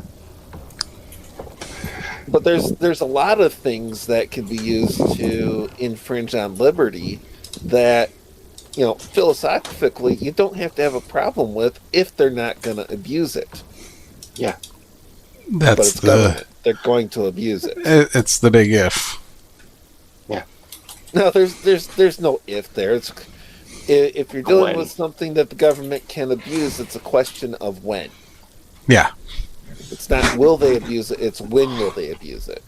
[SPEAKER 1] But there's a lot of things that can be used to infringe on liberty that, philosophically, you don't have to have a problem with if they're not going to abuse it.
[SPEAKER 3] Yeah.
[SPEAKER 1] But it's government. They're going to abuse it.
[SPEAKER 2] It's the big if.
[SPEAKER 3] Yeah.
[SPEAKER 1] No, there's no if there. If you're dealing with something that the government can abuse, it's a question of when.
[SPEAKER 2] Yeah.
[SPEAKER 1] It's not will they abuse it, it's when will they abuse it.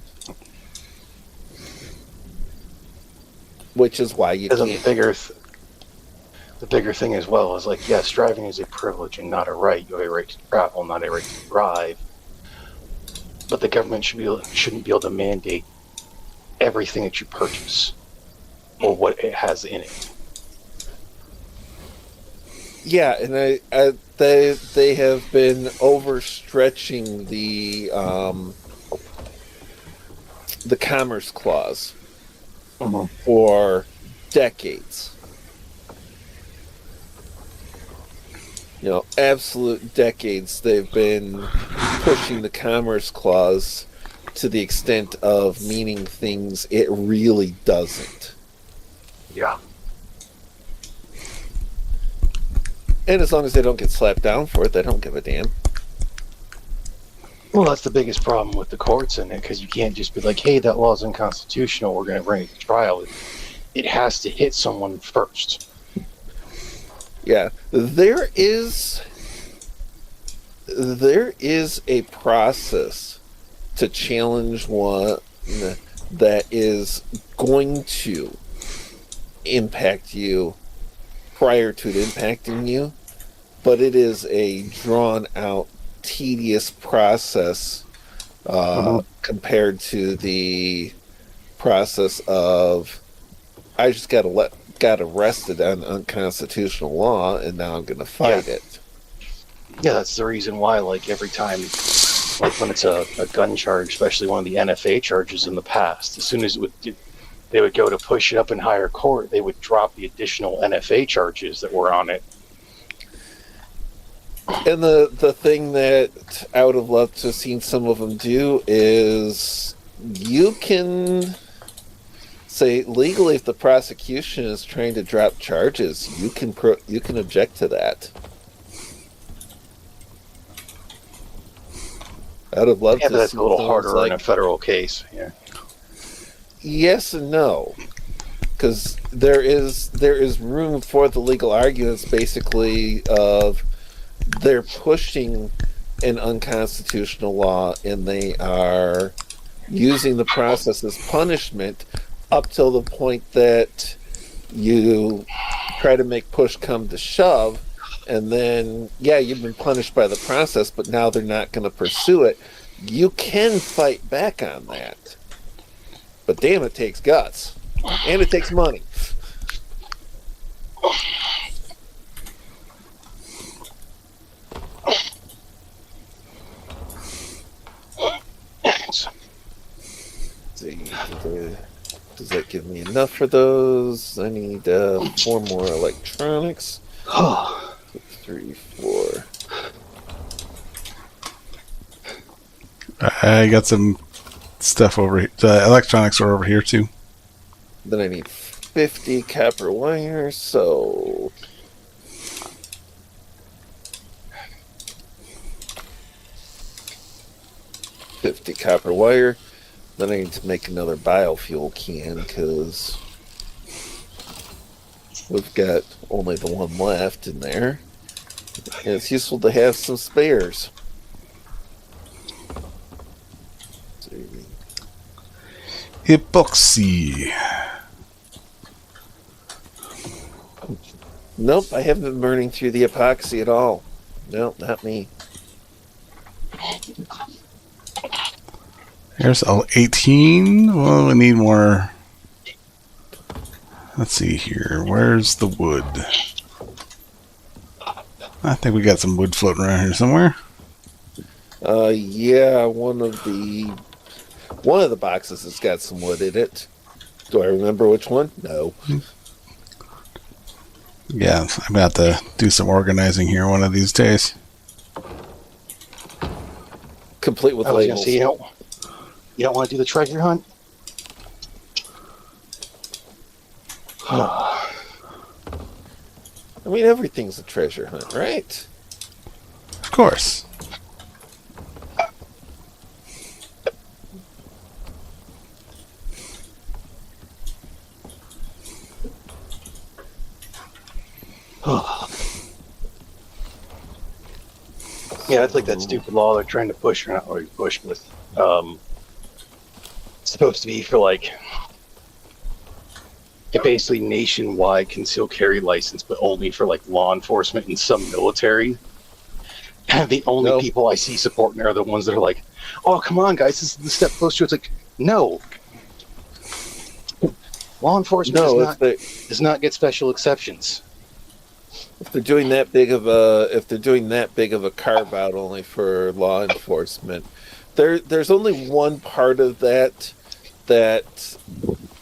[SPEAKER 1] Which is why you can't.
[SPEAKER 3] The bigger thing as well is like, yes, driving is a privilege and not a right. You have a right to travel, not a right to drive. But the government shouldn't be able to mandate everything that you purchase or what it has in it.
[SPEAKER 1] Yeah, and they have been overstretching the Commerce Clause for decades. Absolute decades. They've been pushing the Commerce Clause to the extent of meaning things it really doesn't.
[SPEAKER 3] Yeah.
[SPEAKER 1] And as long as they don't get slapped down for it, they don't give a damn.
[SPEAKER 3] Well, that's the biggest problem with the courts in it, because you can't just be like, hey, that law's unconstitutional, we're going to bring it to trial. It has to hit someone first.
[SPEAKER 1] Yeah. There is a process to challenge one that is going to impact you prior to it impacting you, but it is a drawn-out, tedious process compared to the process of I just got arrested on unconstitutional law, and now I'm going to fight it.
[SPEAKER 3] Yeah, that's the reason why, like, every time, like, when it's a gun charge, especially one of the NFA charges in the past, as soon as they would go to push it up in higher court, they would drop the additional NFA charges that were on it.
[SPEAKER 1] And the thing that I would have loved to have seen some of them do is you can say legally, if the prosecution is trying to drop charges, you can object to that. I would have loved to see
[SPEAKER 3] that's a little harder
[SPEAKER 1] like,
[SPEAKER 3] in a federal case. Yeah.
[SPEAKER 1] Yes and no, because there is room for the legal arguments, basically of they're pushing an unconstitutional law and they are using the process as punishment up till the point that you try to make push come to shove, and then you've been punished by the process, but now they're not going to pursue it. You can fight back on that, but damn, it takes guts and it takes money. Does that give me enough for those? I need 4 more electronics. 6, 3, 4.
[SPEAKER 2] I got some stuff over here. The electronics are over here too.
[SPEAKER 1] Then I need 50 copper wire, so... $50 copper wire. Then I need to make another biofuel can, because we've got only the one left in there. And it's useful to have some spares.
[SPEAKER 2] Epoxy.
[SPEAKER 1] Nope, I haven't been burning through the epoxy at all. Nope, not me.
[SPEAKER 2] Here's 18. Well, we need more. Let's see here. Where's the wood? I think we got some wood floating around here somewhere.
[SPEAKER 1] Yeah, one of the boxes has got some wood in it. Do I remember which one? No.
[SPEAKER 2] Yeah, I'm about to do some organizing here one of these days.
[SPEAKER 1] Complete with
[SPEAKER 3] I was gonna
[SPEAKER 1] labels.
[SPEAKER 3] say, you don't want to do the treasure hunt?
[SPEAKER 1] I mean, everything's a treasure hunt, right?
[SPEAKER 2] Of course.
[SPEAKER 3] Yeah, it's like that stupid law they're trying to push, or not really push, but it's supposed to be for like a basically nationwide concealed carry license, but only for like law enforcement and some military. And the only people I see supporting it are the ones that are like, "Oh, come on, guys, this is the step closer." It's like, no, law enforcement does not get special exceptions.
[SPEAKER 1] If they're doing that big of a carve out only for law enforcement, there's only one part of that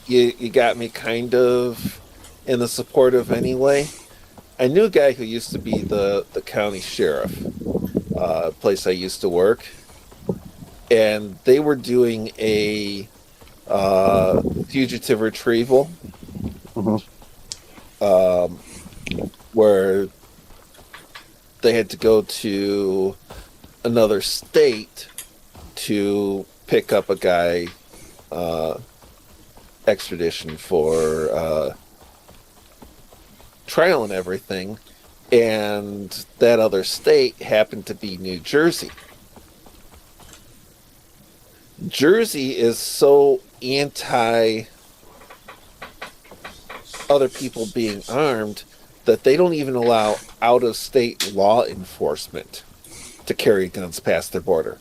[SPEAKER 1] you got me kind of in the support of anyway. I knew a guy who used to be the county sheriff, place I used to work, and they were doing a fugitive retrieval. Where they had to go to another state to pick up a guy, extradition for trial and everything, and that other state happened to be New Jersey. Jersey is so anti other people being armed that they don't even allow out-of-state law enforcement to carry guns past their border.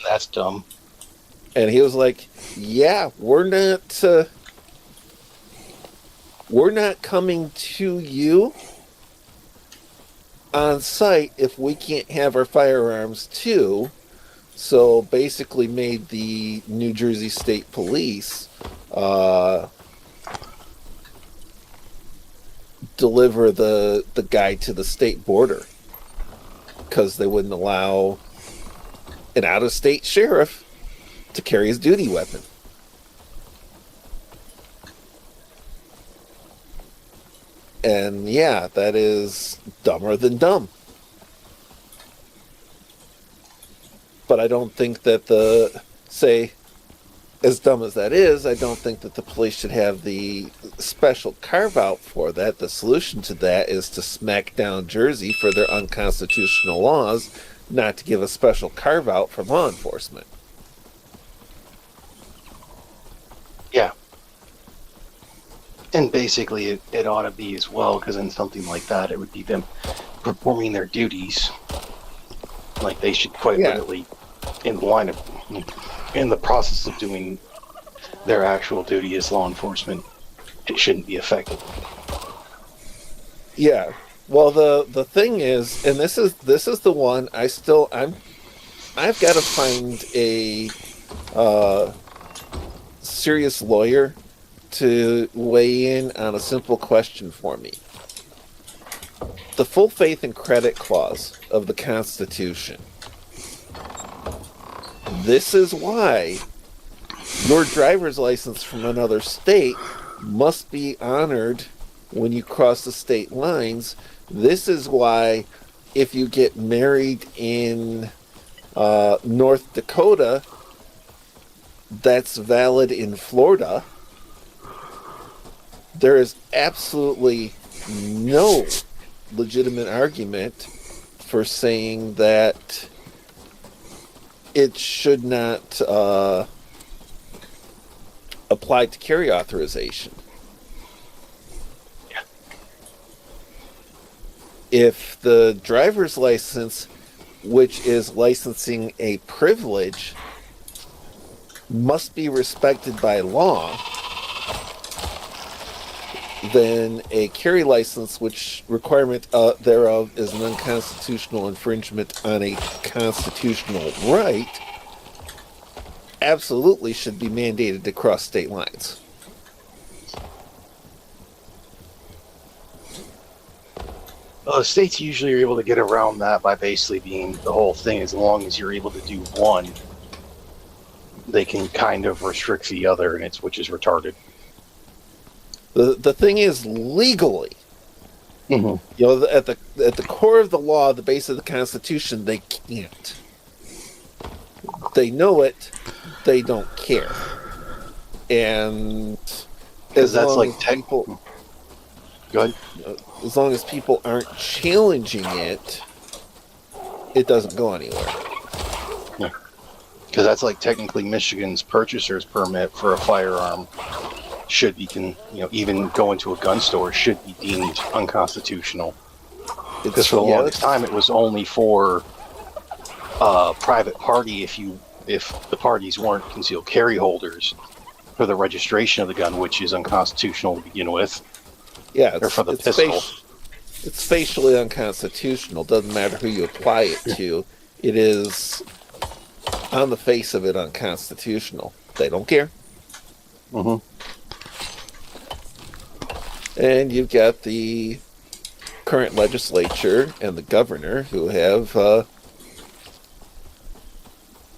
[SPEAKER 3] That's dumb.
[SPEAKER 1] And he was like, "Yeah, we're not coming to you on site if we can't have our firearms too." So basically, made the New Jersey State Police deliver the guy to the state border because they wouldn't allow an out-of-state sheriff to carry his duty weapon. And yeah, that is dumber than dumb. But I don't think that as dumb as that is, I don't think that the police should have the special carve-out for that. The solution to that is to smack down Jersey for their unconstitutional laws, not to give a special carve-out for law enforcement.
[SPEAKER 3] Yeah. And basically, it ought to be as well, because in something like that, it would be them performing their duties. Like, they should quite literally, in the process of doing their actual duty as law enforcement, it shouldn't be affected.
[SPEAKER 1] Yeah. Well, the thing is, and this is the one I've got to find a serious lawyer to weigh in on a simple question for me. The full faith and credit clause of the Constitution This is why your driver's license from another state must be honored when you cross the state lines. This is why if you get married in North Dakota, that's valid in Florida. There is absolutely no legitimate argument for saying that it should not apply to carry authorization.
[SPEAKER 3] Yeah.
[SPEAKER 1] If the driver's license, which is licensing a privilege, must be respected by law, then a carry license, which requirement thereof is an unconstitutional infringement on a constitutional right, absolutely should be mandated to cross state lines.
[SPEAKER 3] States usually are able to get around that by basically being the whole thing. As long as you're able to do one, they can kind of restrict the other, and which is retarded.
[SPEAKER 1] The thing is, legally,
[SPEAKER 3] Mm-hmm.
[SPEAKER 1] you know, at the core of the law, the base of the Constitution, they can't. They know it. They don't care. And
[SPEAKER 3] Because that's like
[SPEAKER 1] people,
[SPEAKER 3] good.
[SPEAKER 1] as long as people aren't challenging it, it doesn't go anywhere.
[SPEAKER 3] Because that's like technically Michigan's purchaser's permit for a firearm should be, even go into a gun store should be deemed unconstitutional. Because for the longest time, it was only for private party if the parties weren't concealed carry holders for the registration of the gun, which is unconstitutional to begin with.
[SPEAKER 1] Yeah,
[SPEAKER 3] or for the pistol.
[SPEAKER 1] It's facially unconstitutional. Doesn't matter who you apply it to. It is on the face of it unconstitutional. They don't care.
[SPEAKER 3] Mm-hmm.
[SPEAKER 1] And you've got the current legislature and the governor who have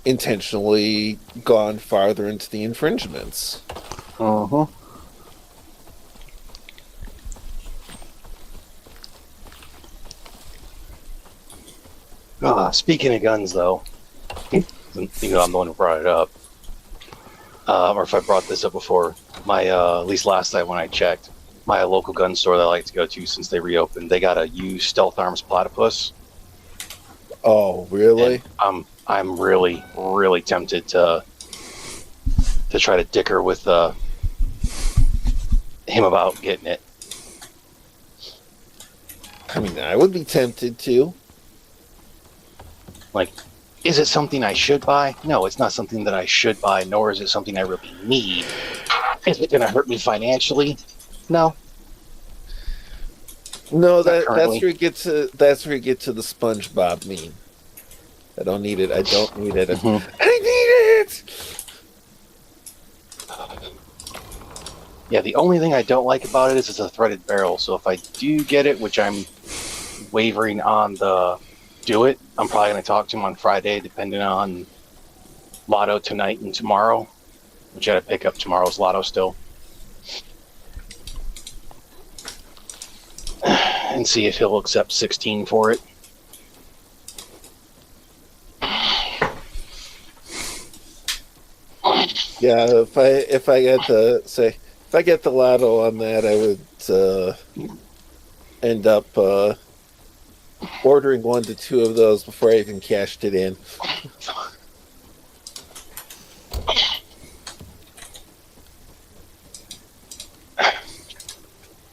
[SPEAKER 1] intentionally gone farther into the infringements.
[SPEAKER 3] Uh-huh. Speaking of guns, though, I'm the one who brought it up. Or if I brought this up before, at least last time when I checked, my local gun store that I like to go to since they reopened, they got a used Stealth Arms Platypus.
[SPEAKER 1] Oh, really?
[SPEAKER 3] And I'm really, really tempted to try to dicker with him about getting it.
[SPEAKER 1] I mean, I would be tempted to.
[SPEAKER 3] Like, is it something I should buy? No, it's not something that I should buy, nor is it something I really need. Is it going to hurt me financially? No.
[SPEAKER 1] No, that's where you get to. That's where you get to the SpongeBob meme. I don't need it. I don't need it.
[SPEAKER 3] Mm-hmm.
[SPEAKER 1] I need it.
[SPEAKER 3] Yeah, the only thing I don't like about it is it's a threaded barrel. So if I do get it, which I'm wavering on do it, I'm probably going to talk to him on Friday, depending on Lotto tonight and tomorrow, which I got to pick up tomorrow's Lotto still. And see if he'll accept 16 for it.
[SPEAKER 1] Yeah, if I get the Lotto on that, I would end up ordering 1 to 2 of those before I even cashed it in.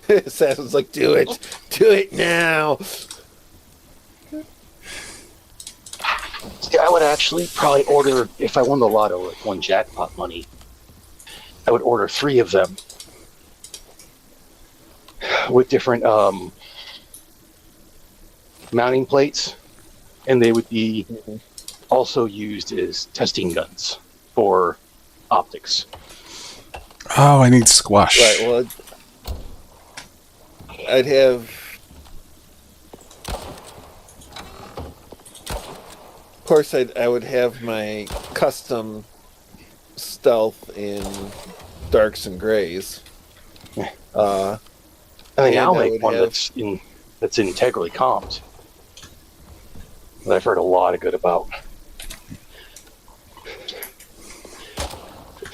[SPEAKER 1] Assassin's like, do it now.
[SPEAKER 3] See, I would actually probably order, if I won the Lotto, like won jackpot money, I would order 3 of them with different mounting plates, and they would be also used as testing guns for optics.
[SPEAKER 2] Oh, I need squash.
[SPEAKER 1] Right, well, I'd have... Of course, I would have my custom stealth in darks and grays.
[SPEAKER 3] I think I'll make one
[SPEAKER 1] have...
[SPEAKER 3] that's integrally comped. That I've heard a lot of good about.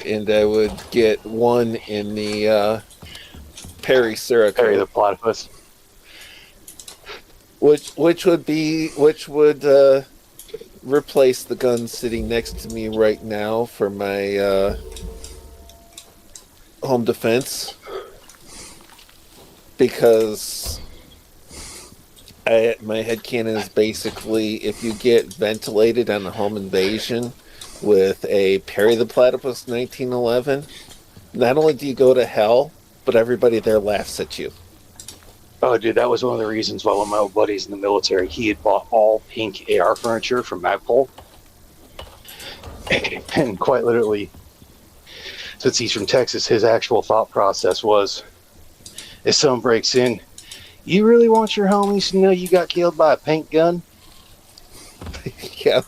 [SPEAKER 1] And I would get one in the Perry Cerakote.
[SPEAKER 3] Perry the Platypus.
[SPEAKER 1] Which would replace the gun sitting next to me right now for my home defense, because my headcanon is basically, if you get ventilated on a home invasion with a Perry the Platypus 1911, not only do you go to hell, but everybody there laughs at you.
[SPEAKER 3] Oh, dude, that was one of the reasons why one of my old buddies in the military, he had bought all pink AR furniture from Magpul. And quite literally, since he's from Texas, his actual thought process was, if someone breaks in, you really want your homies to know you got killed by a pink gun?
[SPEAKER 1] Yeah.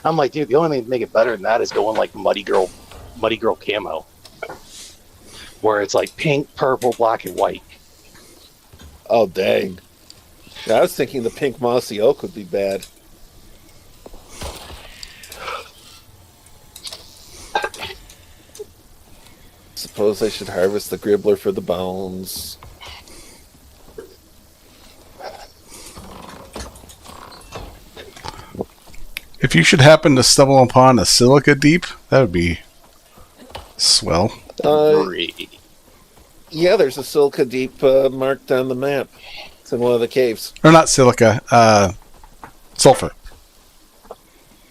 [SPEAKER 3] I'm like, dude, the only thing to make it better than that is going like Muddy Girl camo, where it's like pink, purple, black, and white.
[SPEAKER 1] Oh, dang. I was thinking the pink mossy oak would be bad. Suppose I should harvest the gribbler for the bones.
[SPEAKER 2] If you should happen to stumble upon a silica deep, that would be swell.
[SPEAKER 1] Yeah, there's a silica deep marked on the map. It's in one of the caves.
[SPEAKER 2] Or not silica, sulfur.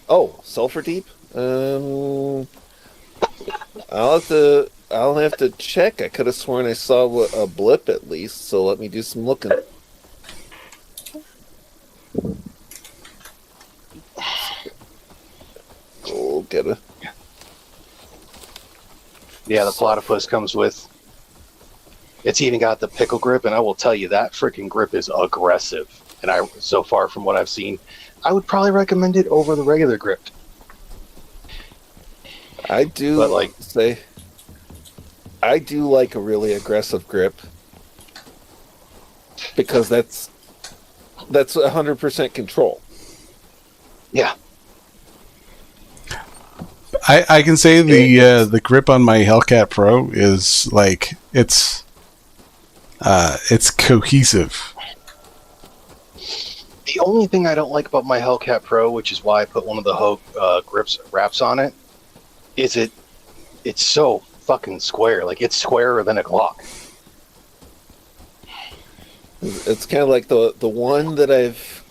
[SPEAKER 1] Oh, sulfur deep? I'll have to check. I could have sworn I saw a blip at least, so let me do some looking. Oh, get it.
[SPEAKER 3] Yeah, the platypus comes with. It's even got the pickle grip, and I will tell you that freaking grip is aggressive. And so far from what I've seen, I would probably recommend it over the regular grip.
[SPEAKER 1] I do like a really aggressive grip, because that's 100% control.
[SPEAKER 3] Yeah.
[SPEAKER 2] I can say the grip on my Hellcat Pro is like it's cohesive.
[SPEAKER 3] The only thing I don't like about my Hellcat Pro, which is why I put one of the Hogue wraps on it, is it's so fucking square. Like, it's squarer than a Glock.
[SPEAKER 1] It's kind of like the one that I've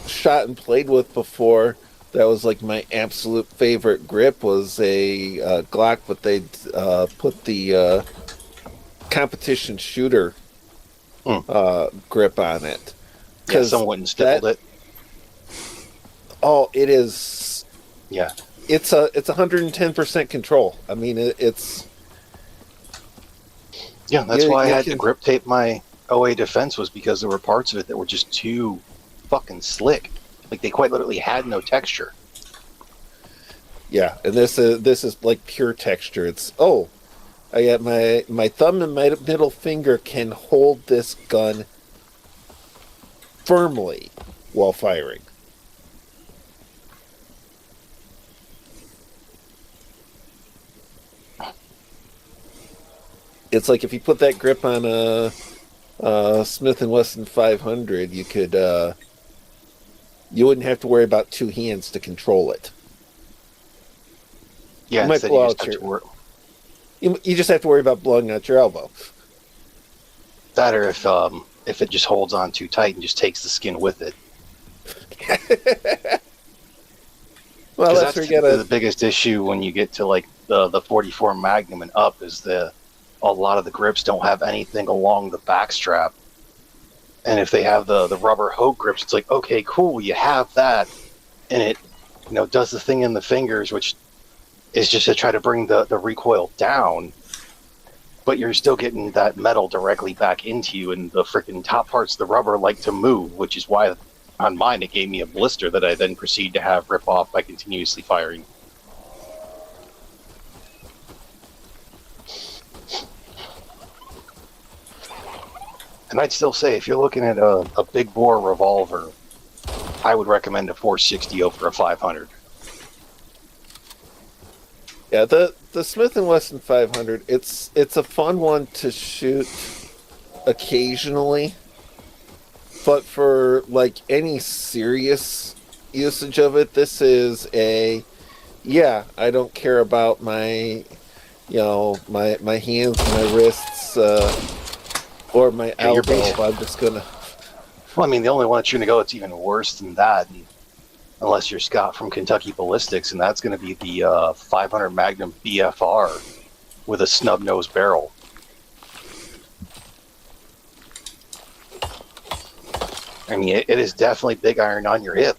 [SPEAKER 1] shot and played with before. That was like my absolute favorite grip, was a Glock, but they put the competition shooter grip on it.
[SPEAKER 3] Yeah, someone went and stippled it.
[SPEAKER 1] Oh, it is.
[SPEAKER 3] Yeah,
[SPEAKER 1] it's 110% control. I mean, it's.
[SPEAKER 3] Yeah, that's why I had to grip tape my OA defense, was because there were parts of it that were just too fucking slick. Like, they quite literally had no texture.
[SPEAKER 1] Yeah, and this is like pure texture. It's I got my thumb and my middle finger can hold this gun firmly while firing. It's like if you put that grip on a Smith & Wesson 500, you could you wouldn't have to worry about two hands to control it.
[SPEAKER 3] Yeah,
[SPEAKER 1] you just have to worry about blowing out your elbow.
[SPEAKER 3] That, or if it just holds on too tight and just takes the skin with it.
[SPEAKER 1] Well,
[SPEAKER 3] that's the biggest issue when you get to like the 44 Magnum and up, is a lot of the grips don't have anything along the back strap. And if they have the rubber Hogue grips, it's like, okay, cool, you have that, and it does the thing in the fingers, which is just to try to bring the recoil down, but you're still getting that metal directly back into you, and the freaking top parts of the rubber like to move, which is why On mine, it gave me a blister that I then proceeded to have rip off by continuously firing. And I'd still say, if you're looking at a big bore revolver, I would recommend a 460 over a 500.
[SPEAKER 1] Yeah, the Smith & Wesson 500, it's a fun one to shoot occasionally, but for like any serious usage of it, this is I don't care about my my hands, my wrists, or my elbow. I'm just gonna.
[SPEAKER 3] Well, I mean, the only one that's going to go that's even worse than that, unless you're Scott from Kentucky Ballistics, and that's going to be the 500 Magnum BFR with a snub-nosed barrel. I mean, it is definitely big iron on your hip.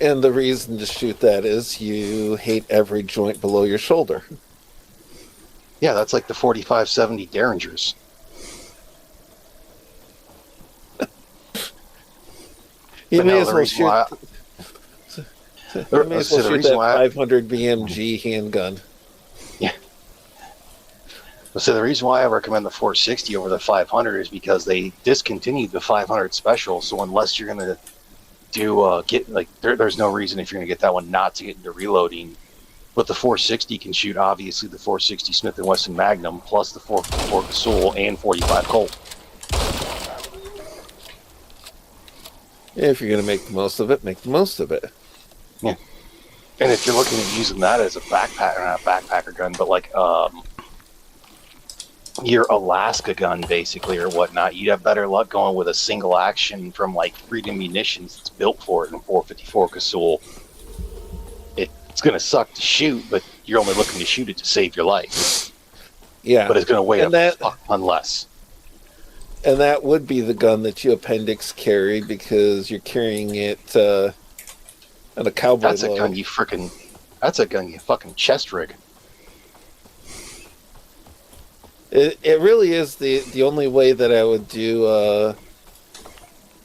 [SPEAKER 1] And the reason to shoot that is you hate every joint below your shoulder.
[SPEAKER 3] Yeah, that's like the 4570 Derringers.
[SPEAKER 1] You may as well shoot. You may as well shoot that 500 BMG handgun.
[SPEAKER 3] Yeah. So the reason why I recommend the 460 over the 500 is because they discontinued the 500 special. So unless you're gonna do there's no reason if you're gonna get that one not to get into reloading. But the 460 can shoot obviously the 460 Smith & Wesson Magnum plus the 454 Casull and 45 Colt.
[SPEAKER 1] If you're going to make the most of it, make the most of it.
[SPEAKER 3] Yeah. And if you're looking at using that as a backpack, or not backpacker gun, but like your Alaska gun, basically, or whatnot, you'd have better luck going with a single action from like Freedom Munitions that's built for it in 454 Casull. It's going to suck to shoot, but you're only looking to shoot it to save your life.
[SPEAKER 1] Yeah.
[SPEAKER 3] But it's going to weigh a ton less.
[SPEAKER 1] And that would be the gun that you appendix carry because you're carrying it on a cowboy
[SPEAKER 3] That's
[SPEAKER 1] load.
[SPEAKER 3] That's a gun you fucking chest rig.
[SPEAKER 1] It really is the only way that I would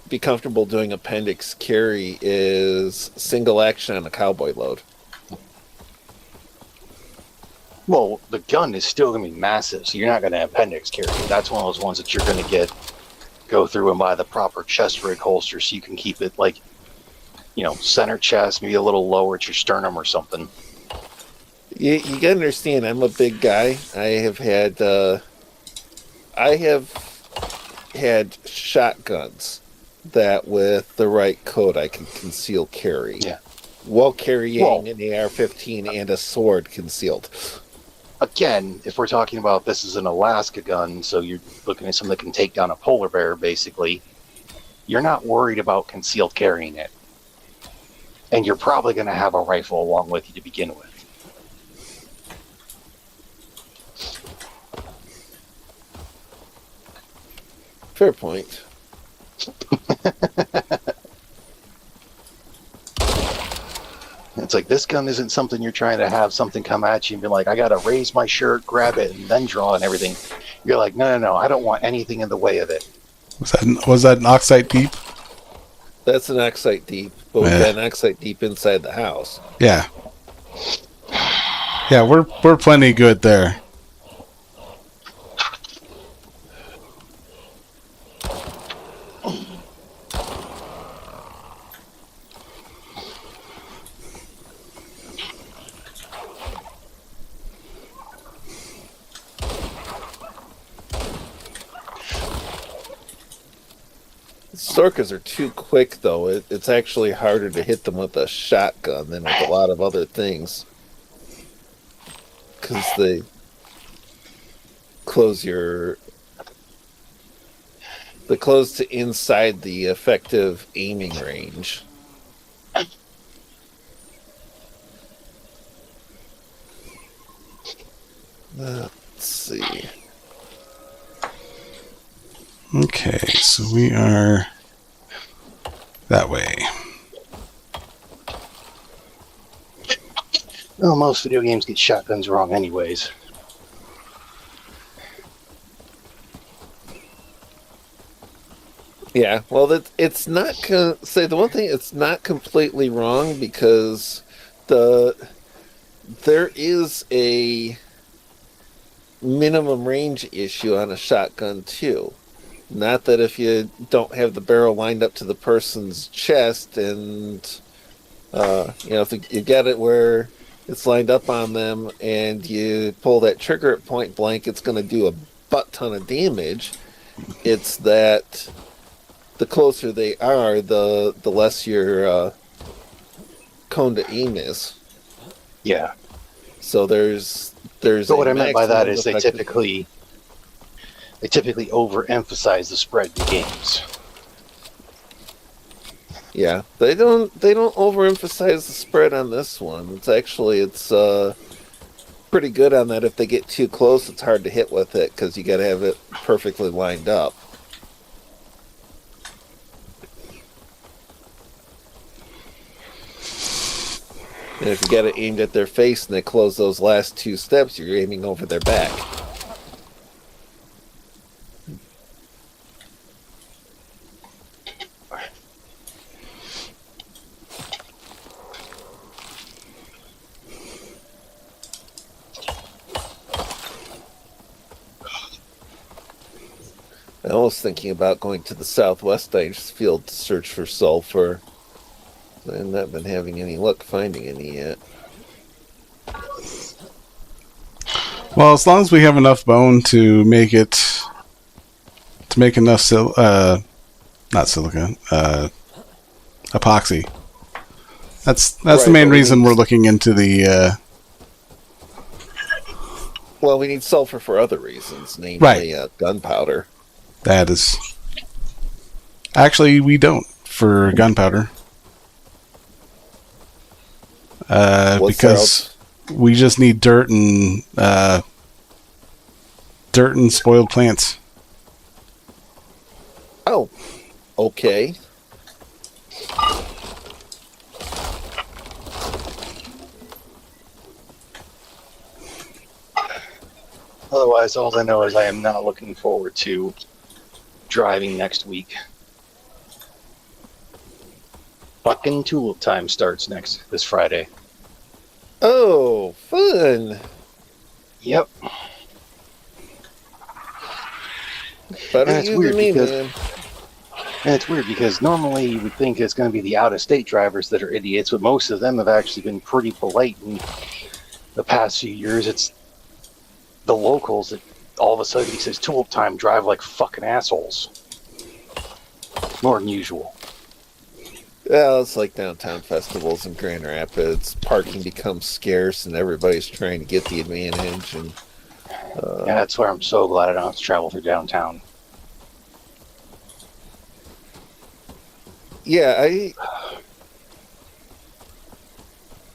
[SPEAKER 1] be comfortable doing appendix carry is single action on a cowboy load.
[SPEAKER 3] Well, the gun is still going to be massive, so you're not going to appendix carry. That's one of those ones that you're going to go through and buy the proper chest rig holster so you can keep it like, center chest, maybe a little lower at your sternum or something.
[SPEAKER 1] You got to understand, I'm a big guy. I have had shotguns that with the right code I can conceal carry.
[SPEAKER 3] Yeah.
[SPEAKER 1] While carrying an AR-15 and a sword concealed.
[SPEAKER 3] Again, if we're talking about this is an Alaska gun, so you're looking at something that can take down a polar bear, basically, you're not worried about concealed carrying it. And you're probably going to have a rifle along with you to begin with.
[SPEAKER 1] Fair point.
[SPEAKER 3] It's like, this gun isn't something you're trying to have something come at you and be like, I got to raise my shirt, grab it, and then draw and everything. You're like, no, I don't want anything in the way of it.
[SPEAKER 2] Was that an Oxite Deep?
[SPEAKER 1] That's an Oxite Deep, but we've got an Oxite Deep inside the house.
[SPEAKER 2] Yeah. Yeah, we're plenty good there.
[SPEAKER 1] Storkas are too quick, though. It's actually harder to hit them with a shotgun than with a lot of other things. Because they close to inside the effective aiming range. Let's see.
[SPEAKER 2] Okay, so we are that way.
[SPEAKER 3] Well, most video games get shotguns wrong anyways.
[SPEAKER 1] Yeah, well, it's not say the one thing, it's not completely wrong because the there is a minimum range issue on a shotgun too. Not that if you don't have the barrel lined up to the person's chest, and if you get it where it's lined up on them, and you pull that trigger at point blank, it's going to do a butt ton of damage. It's that the closer they are, the less your cone to aim is.
[SPEAKER 3] Yeah.
[SPEAKER 1] So there's.
[SPEAKER 3] But what I meant by that is they typically overemphasize the spread in games.
[SPEAKER 1] Yeah, they don't overemphasize the spread on this one. It's pretty good on that. If they get too close, it's hard to hit with it because you got to have it perfectly lined up. And if you get it aimed at their face and they close those last two steps, you're aiming over their back. I was thinking about going to the Southwest Ice Field to search for sulfur. I've not been having any luck finding any yet.
[SPEAKER 2] Well, as long as we have enough bone to make enough not silica, epoxy. That's right, the main reason we're looking into the.
[SPEAKER 1] Well, we need sulfur for other reasons, namely gunpowder.
[SPEAKER 2] That is. Actually, we don't for gunpowder. Because we just need dirt and spoiled plants.
[SPEAKER 1] Oh, okay.
[SPEAKER 3] Otherwise, all I know is I am not looking forward to driving next week. Fucking tulip time starts this Friday.
[SPEAKER 1] Oh, fun!
[SPEAKER 3] Yep.
[SPEAKER 1] Better it's weird
[SPEAKER 3] because normally you would think it's going to be the out-of-state drivers that are idiots, but most of them have actually been pretty polite in the past few years. It's the locals that all of a sudden he says tulip time drive like fucking assholes. More than usual.
[SPEAKER 1] Well, it's like downtown festivals in Grand Rapids. Parking becomes scarce, and everybody's trying to get the advantage. And
[SPEAKER 3] yeah, that's why I'm so glad I don't have to travel through downtown.
[SPEAKER 1] Yeah,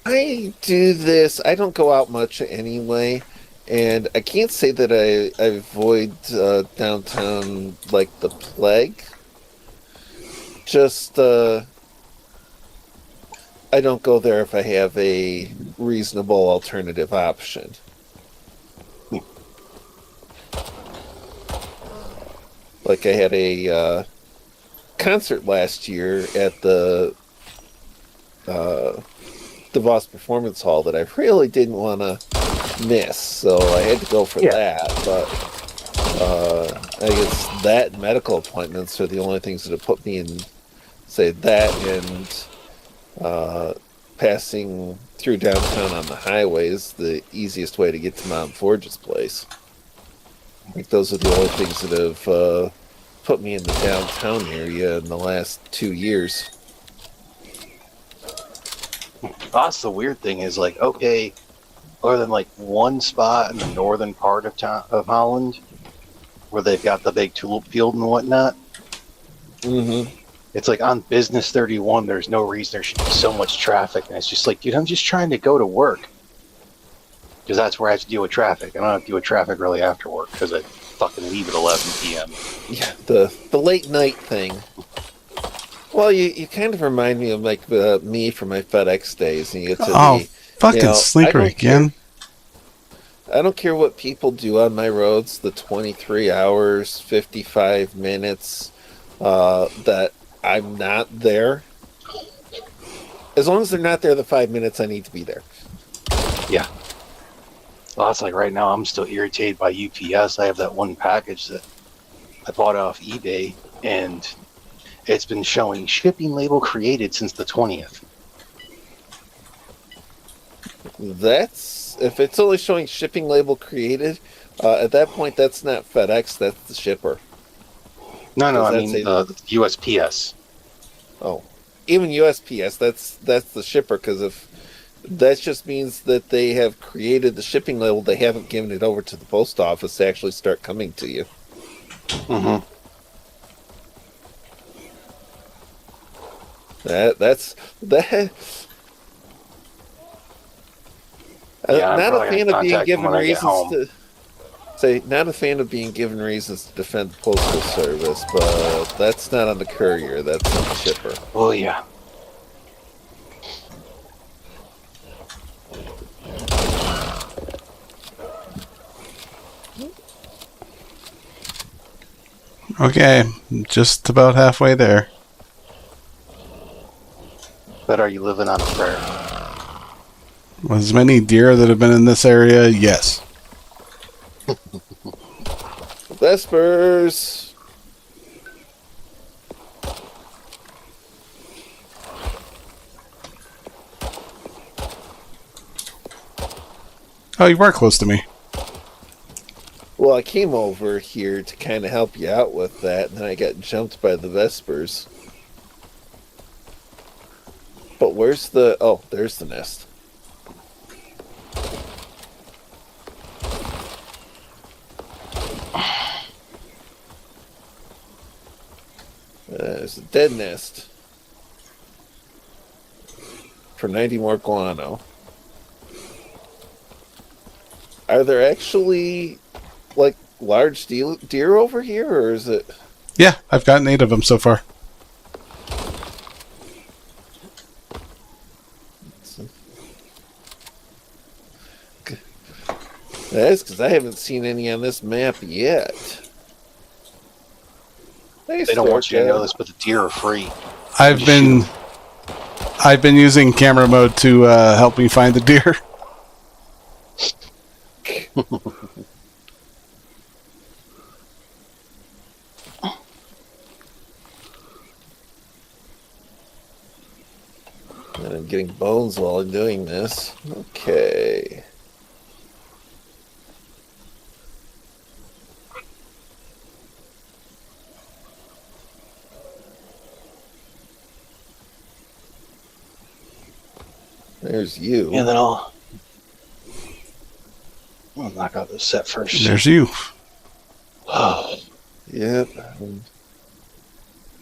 [SPEAKER 1] I do this. I don't go out much anyway, and I can't say that I avoid downtown like the plague. Just I don't go there if I have a reasonable alternative option. Like I had a concert last year at the DeVos Performance Hall that I really didn't want to miss, so I had to go for that. But I guess that and medical appointments are the only things that have put me in, say, that and passing through downtown on the highway is the easiest way to get to Mom Forge's place. I think those are the only things that have put me in the downtown area in the last 2 years.
[SPEAKER 3] That's the weird thing is, like, okay, other than like one spot in the northern part of Holland where they've got the big tulip field and whatnot, it's like on Business 31, there's no reason there should be so much traffic. And it's just like, dude, I'm just trying to go to work. Because that's where I have to deal with traffic. I don't have to deal with traffic really after work because I fucking leave at 11 p.m.
[SPEAKER 1] Yeah, the late night thing. Well, you kind of remind me of like me from my FedEx days. And you get to
[SPEAKER 2] fucking sleeper again.
[SPEAKER 1] I don't care what people do on my roads, the 23 hours, 55 minutes, that I'm not there. As long as they're not there the 5 minutes I need to be there.
[SPEAKER 3] Yeah. Well, it's like right now I'm still irritated by UPS. I have that one package that I bought off eBay, and it's been showing shipping label created since the 20th.
[SPEAKER 1] That's if it's only showing shipping label created. At that point, that's not FedEx. That's the shipper.
[SPEAKER 3] No,
[SPEAKER 1] Does
[SPEAKER 3] I
[SPEAKER 1] that
[SPEAKER 3] mean
[SPEAKER 1] say-
[SPEAKER 3] USPS.
[SPEAKER 1] Oh, even USPS. That's the shipper, because if that just means that they have created the shipping label, they haven't given it over to the post office to actually start coming to you.
[SPEAKER 3] Mm-hmm.
[SPEAKER 1] That's that.
[SPEAKER 3] Yeah, I'm
[SPEAKER 1] Not a
[SPEAKER 3] probably
[SPEAKER 1] fan
[SPEAKER 3] gonna
[SPEAKER 1] of being
[SPEAKER 3] contact them
[SPEAKER 1] given
[SPEAKER 3] when I get
[SPEAKER 1] reasons
[SPEAKER 3] home.
[SPEAKER 1] to say. Not a fan of being given reasons to defend the postal service, but that's not on the courier. That's on the shipper.
[SPEAKER 3] Oh yeah.
[SPEAKER 2] Okay, just about halfway there.
[SPEAKER 3] But are you living on a prayer?
[SPEAKER 2] With as many deer that have been in this area, yes.
[SPEAKER 1] Vespers.
[SPEAKER 2] Oh, you were close to me.
[SPEAKER 1] Well, I came over here to kind of help you out with that, and then I got jumped by the Vespers. But where's the... Oh, there's the nest. There's a dead nest. For 90 more guano. Are there actually, like, large deer over here, or is it...
[SPEAKER 2] Yeah, I've gotten 8 of them so far.
[SPEAKER 1] That's because I haven't seen any on this map yet.
[SPEAKER 3] They don't want you to know this, but the deer are free.
[SPEAKER 2] I've been using camera mode to help me find the deer.
[SPEAKER 1] And I'm getting bones while I'm doing this. Okay. There's you.
[SPEAKER 3] And then I'll knock out this set first.
[SPEAKER 2] There's you.
[SPEAKER 1] Yep.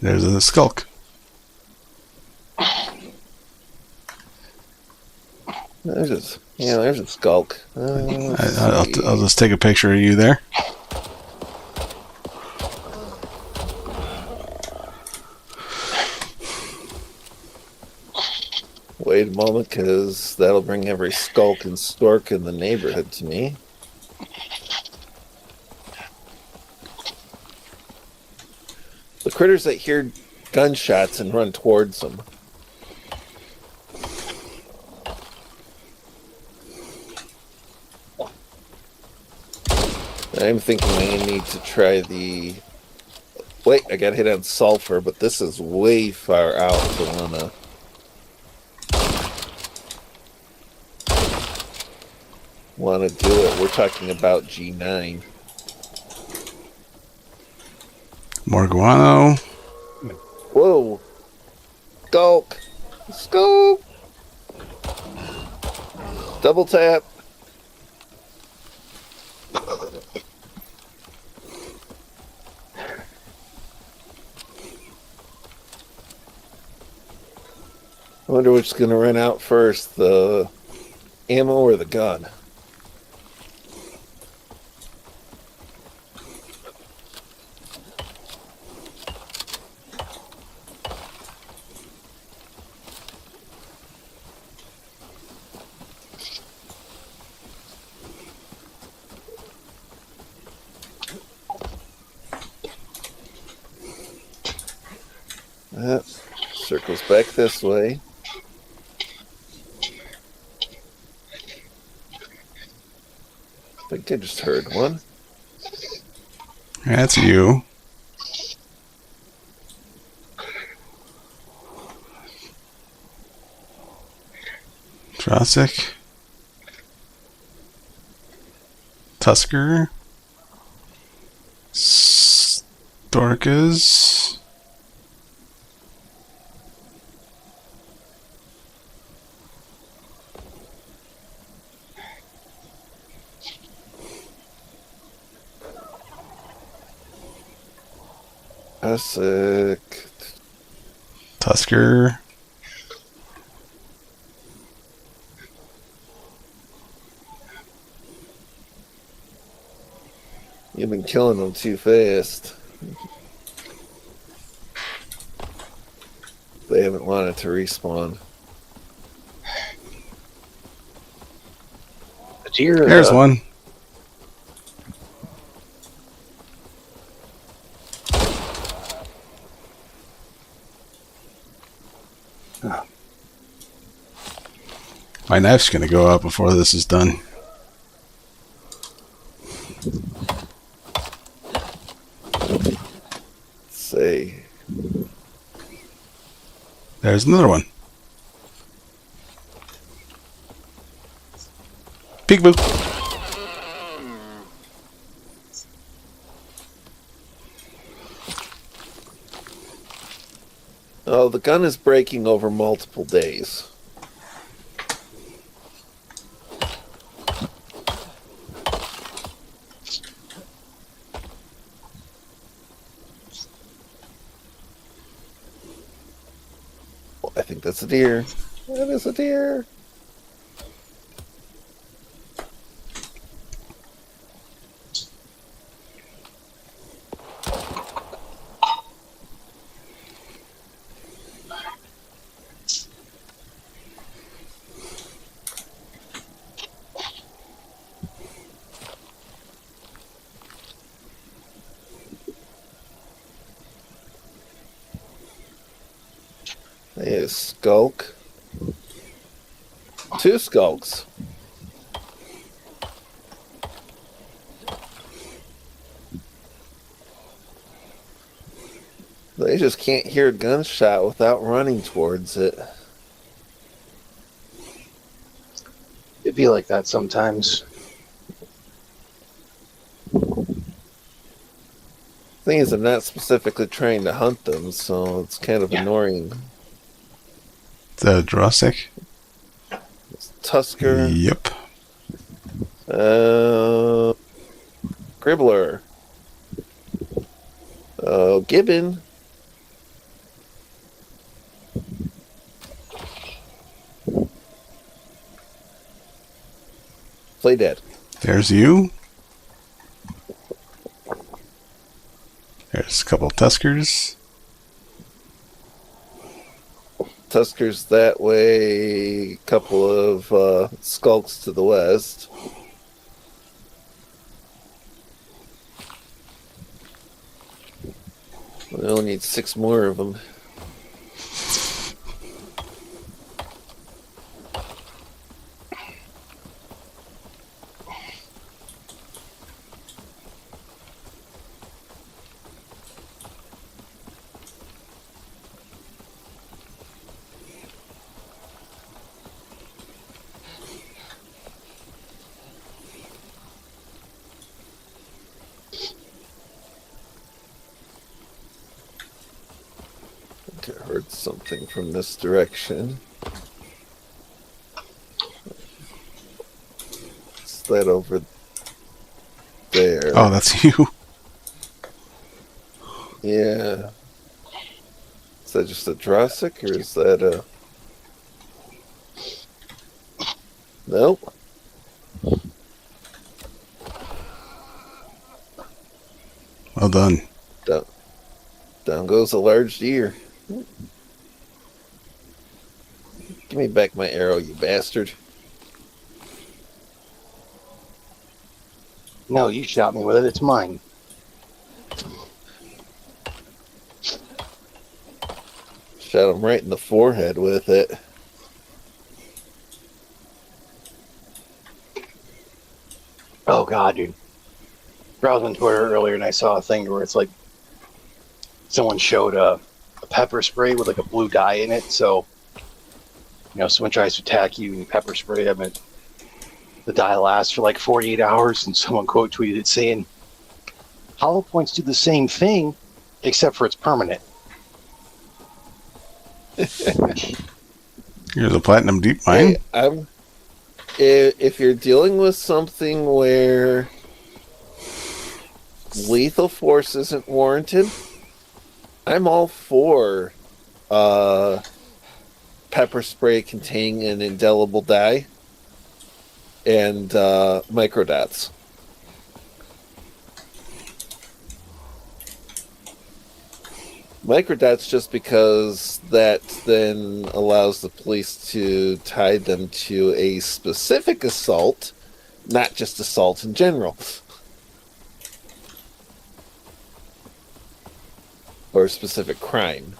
[SPEAKER 2] There's a skulk.
[SPEAKER 1] There's a skulk.
[SPEAKER 2] I'll just take a picture of you there.
[SPEAKER 1] Wait a moment, because that'll bring every skulk and stork in the neighborhood to me. The critters that hear gunshots and run towards them. I'm thinking I need to try the... Wait, I got hit on sulfur, but this is way far out to wanna... want to do it. We're talking about G9.
[SPEAKER 2] More guano.
[SPEAKER 1] Whoa! Skulk! Skulk! Double tap. I wonder which is going to run out first, the ammo or the gun. Circles back this way. I think I just heard one.
[SPEAKER 2] That's you. Jurassic. Tusker. Storkas.
[SPEAKER 1] Jurassic.
[SPEAKER 2] Tusker.
[SPEAKER 1] You've been killing them too fast. They haven't wanted to respawn.
[SPEAKER 2] There's one. My knife's gonna go out before this is done.
[SPEAKER 1] Say.
[SPEAKER 2] There's another one. Peekaboo.
[SPEAKER 1] Oh, the gun is breaking over multiple days. I think that's a deer. That is a deer. A skulk. 2 skulks. They just can't hear a gunshot without running towards it.
[SPEAKER 3] It'd be like that sometimes.
[SPEAKER 1] Thing is, I'm not specifically trying to hunt them, so it's kind of annoying.
[SPEAKER 2] The Jurassic.
[SPEAKER 1] Tusker.
[SPEAKER 2] Yep.
[SPEAKER 1] Gribbler. Gibbon. Play dead.
[SPEAKER 2] There's you. There's a couple of Tuskers.
[SPEAKER 1] Tuskers that way, couple of skulks to the west. We only need 6 more of them. I heard something from this direction. It's that over there.
[SPEAKER 2] Oh, that's you.
[SPEAKER 1] Yeah. Is that just a Jurassic, or is that a... Nope.
[SPEAKER 2] Well done.
[SPEAKER 1] Down goes a large deer. Give me back my arrow, you bastard.
[SPEAKER 3] No, you shot me with it. It's mine.
[SPEAKER 1] Shot him right in the forehead with it.
[SPEAKER 3] Oh god, dude. Browsing on Twitter earlier and I saw a thing where it's like someone showed a pepper spray with like a blue dye in it. So, someone tries to attack you and you pepper spray them and the dye lasts for like 48 hours. And someone quote tweeted it saying, hollow points do the same thing, except for it's permanent.
[SPEAKER 2] Here's a platinum deep mine.
[SPEAKER 1] Hey, if you're dealing with something where lethal force isn't warranted, I'm all for pepper spray containing an indelible dye and microdots. Microdots just because that then allows the police to tie them to a specific assault, not just assault in general. Or a specific crime.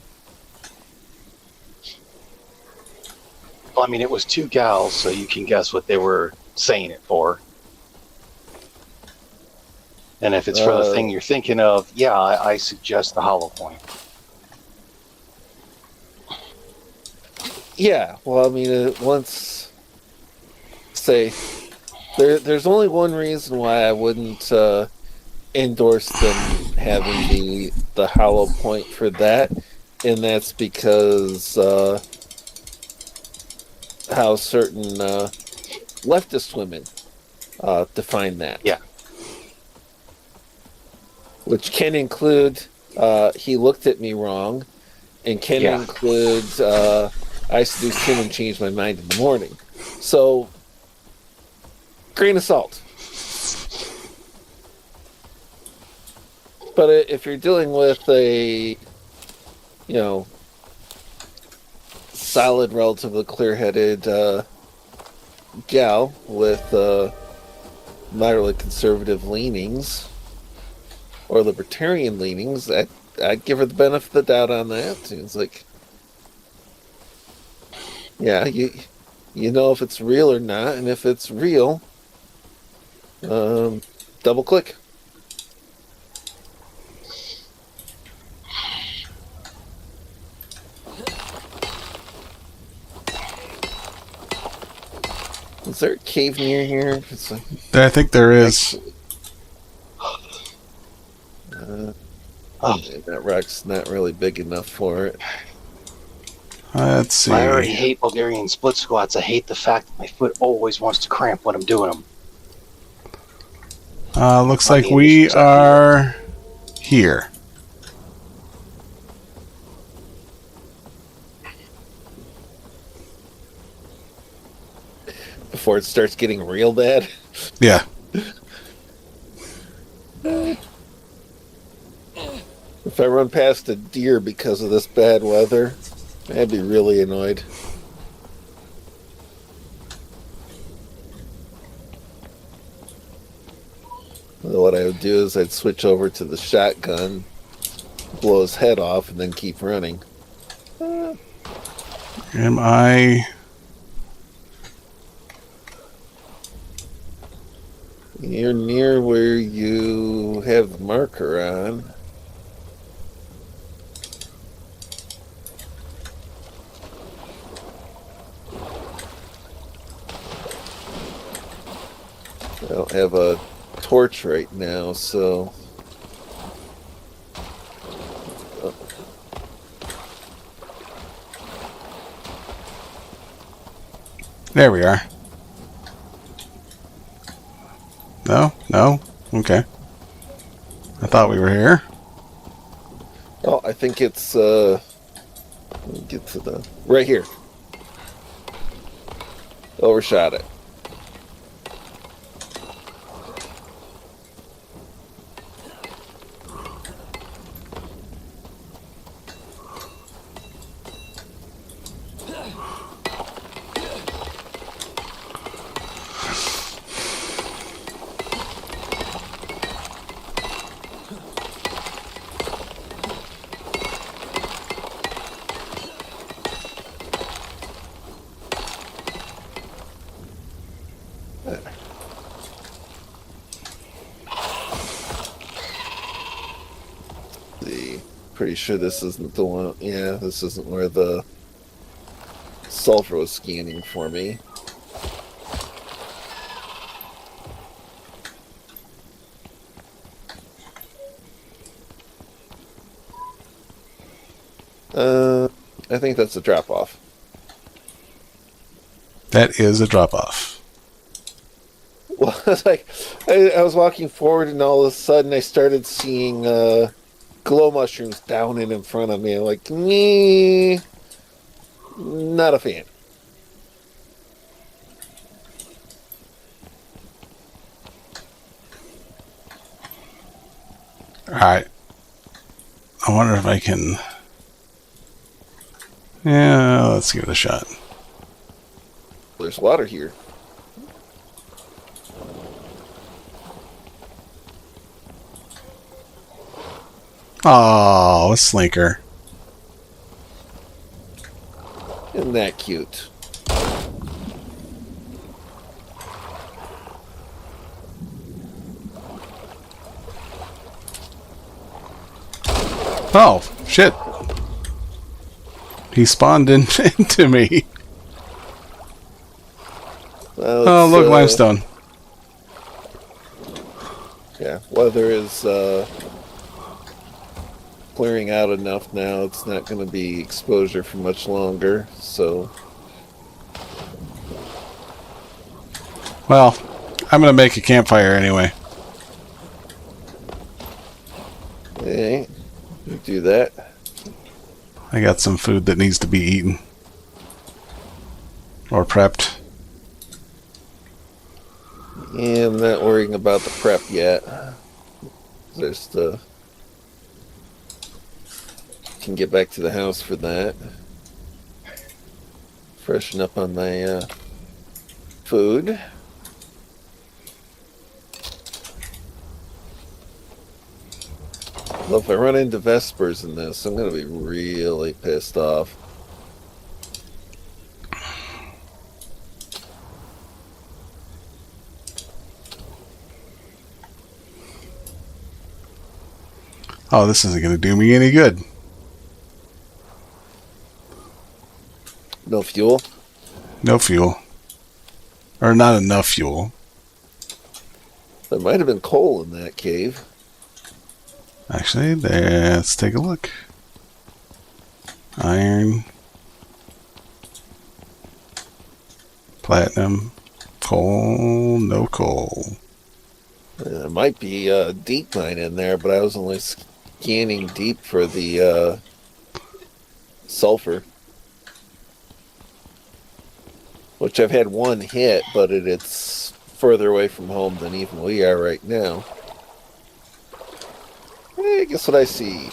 [SPEAKER 3] Well, I mean, it was two gals, so you can guess what they were saying it for. And if it's for the thing you're thinking of, yeah, I suggest the hollow point.
[SPEAKER 1] Yeah, well, I mean, there's only one reason why I wouldn't endorse them having the hollow point for that, and that's because how certain leftist women define that.
[SPEAKER 3] Yeah.
[SPEAKER 1] Which can include he looked at me wrong, and can include I seduced him and changed my mind in the morning. So, grain of salt. But if you're dealing with a, solid, relatively clear-headed gal with moderately conservative leanings or libertarian leanings, I'd give her the benefit of the doubt on that. It's like, yeah, you know if it's real or not, and if it's real, double click. Is there a cave near here? It's like,
[SPEAKER 2] I think there is.
[SPEAKER 1] That rock's not really big enough for it.
[SPEAKER 2] Let's see.
[SPEAKER 3] I already hate Bulgarian split squats. I hate the fact that my foot always wants to cramp when I'm doing them.
[SPEAKER 2] Looks like we are here.
[SPEAKER 1] Before it starts getting real bad.
[SPEAKER 2] Yeah.
[SPEAKER 1] If I run past a deer because of this bad weather, I'd be really annoyed. What I would do is I'd switch over to the shotgun, blow his head off, and then keep running.
[SPEAKER 2] Am I...
[SPEAKER 1] You're near where you have the marker on. I don't have a torch right now, so...
[SPEAKER 2] There we are. No? No? Okay. I thought we were here.
[SPEAKER 1] Oh, I think it's, let me get to the... Right here. Overshot it. pretty sure this isn't the one. Yeah, this isn't where the sulfur was scanning for me. I think that's a drop-off.
[SPEAKER 2] That is a drop-off.
[SPEAKER 1] Well, it's like I was walking forward, and all of a sudden I started seeing glow mushrooms down and in front of me. I'm like, me, not a fan.
[SPEAKER 2] Alright. I wonder if I can... Yeah, let's give it a shot.
[SPEAKER 1] There's water here.
[SPEAKER 2] Oh, a slinker.
[SPEAKER 1] Isn't that cute?
[SPEAKER 2] Oh, shit. He spawned into me.
[SPEAKER 1] Well,
[SPEAKER 2] Oh, look, limestone.
[SPEAKER 1] Yeah, weather is clearing out enough now. It's not going to be exposure for much longer, so...
[SPEAKER 2] Well, I'm going to make a campfire anyway.
[SPEAKER 1] Hey, you do that.
[SPEAKER 2] I got some food that needs to be eaten. Or prepped.
[SPEAKER 1] Yeah, I'm not worrying about the prep yet. There's the... Can get back to the house for that. Freshen up on my food. Well, if I run into Vespers in this, I'm going to be really pissed off.
[SPEAKER 2] Oh, this isn't going to do me any good.
[SPEAKER 1] No fuel?
[SPEAKER 2] No fuel. Or not enough fuel.
[SPEAKER 1] There might have been coal in that cave.
[SPEAKER 2] Actually, let's take a look. Iron. Platinum. Coal. No coal.
[SPEAKER 1] There might be a deep mine in there, but I was only scanning deep for the sulfur. Which I've had one hit, but it's further away from home than even we are right now. Hey, guess what I see?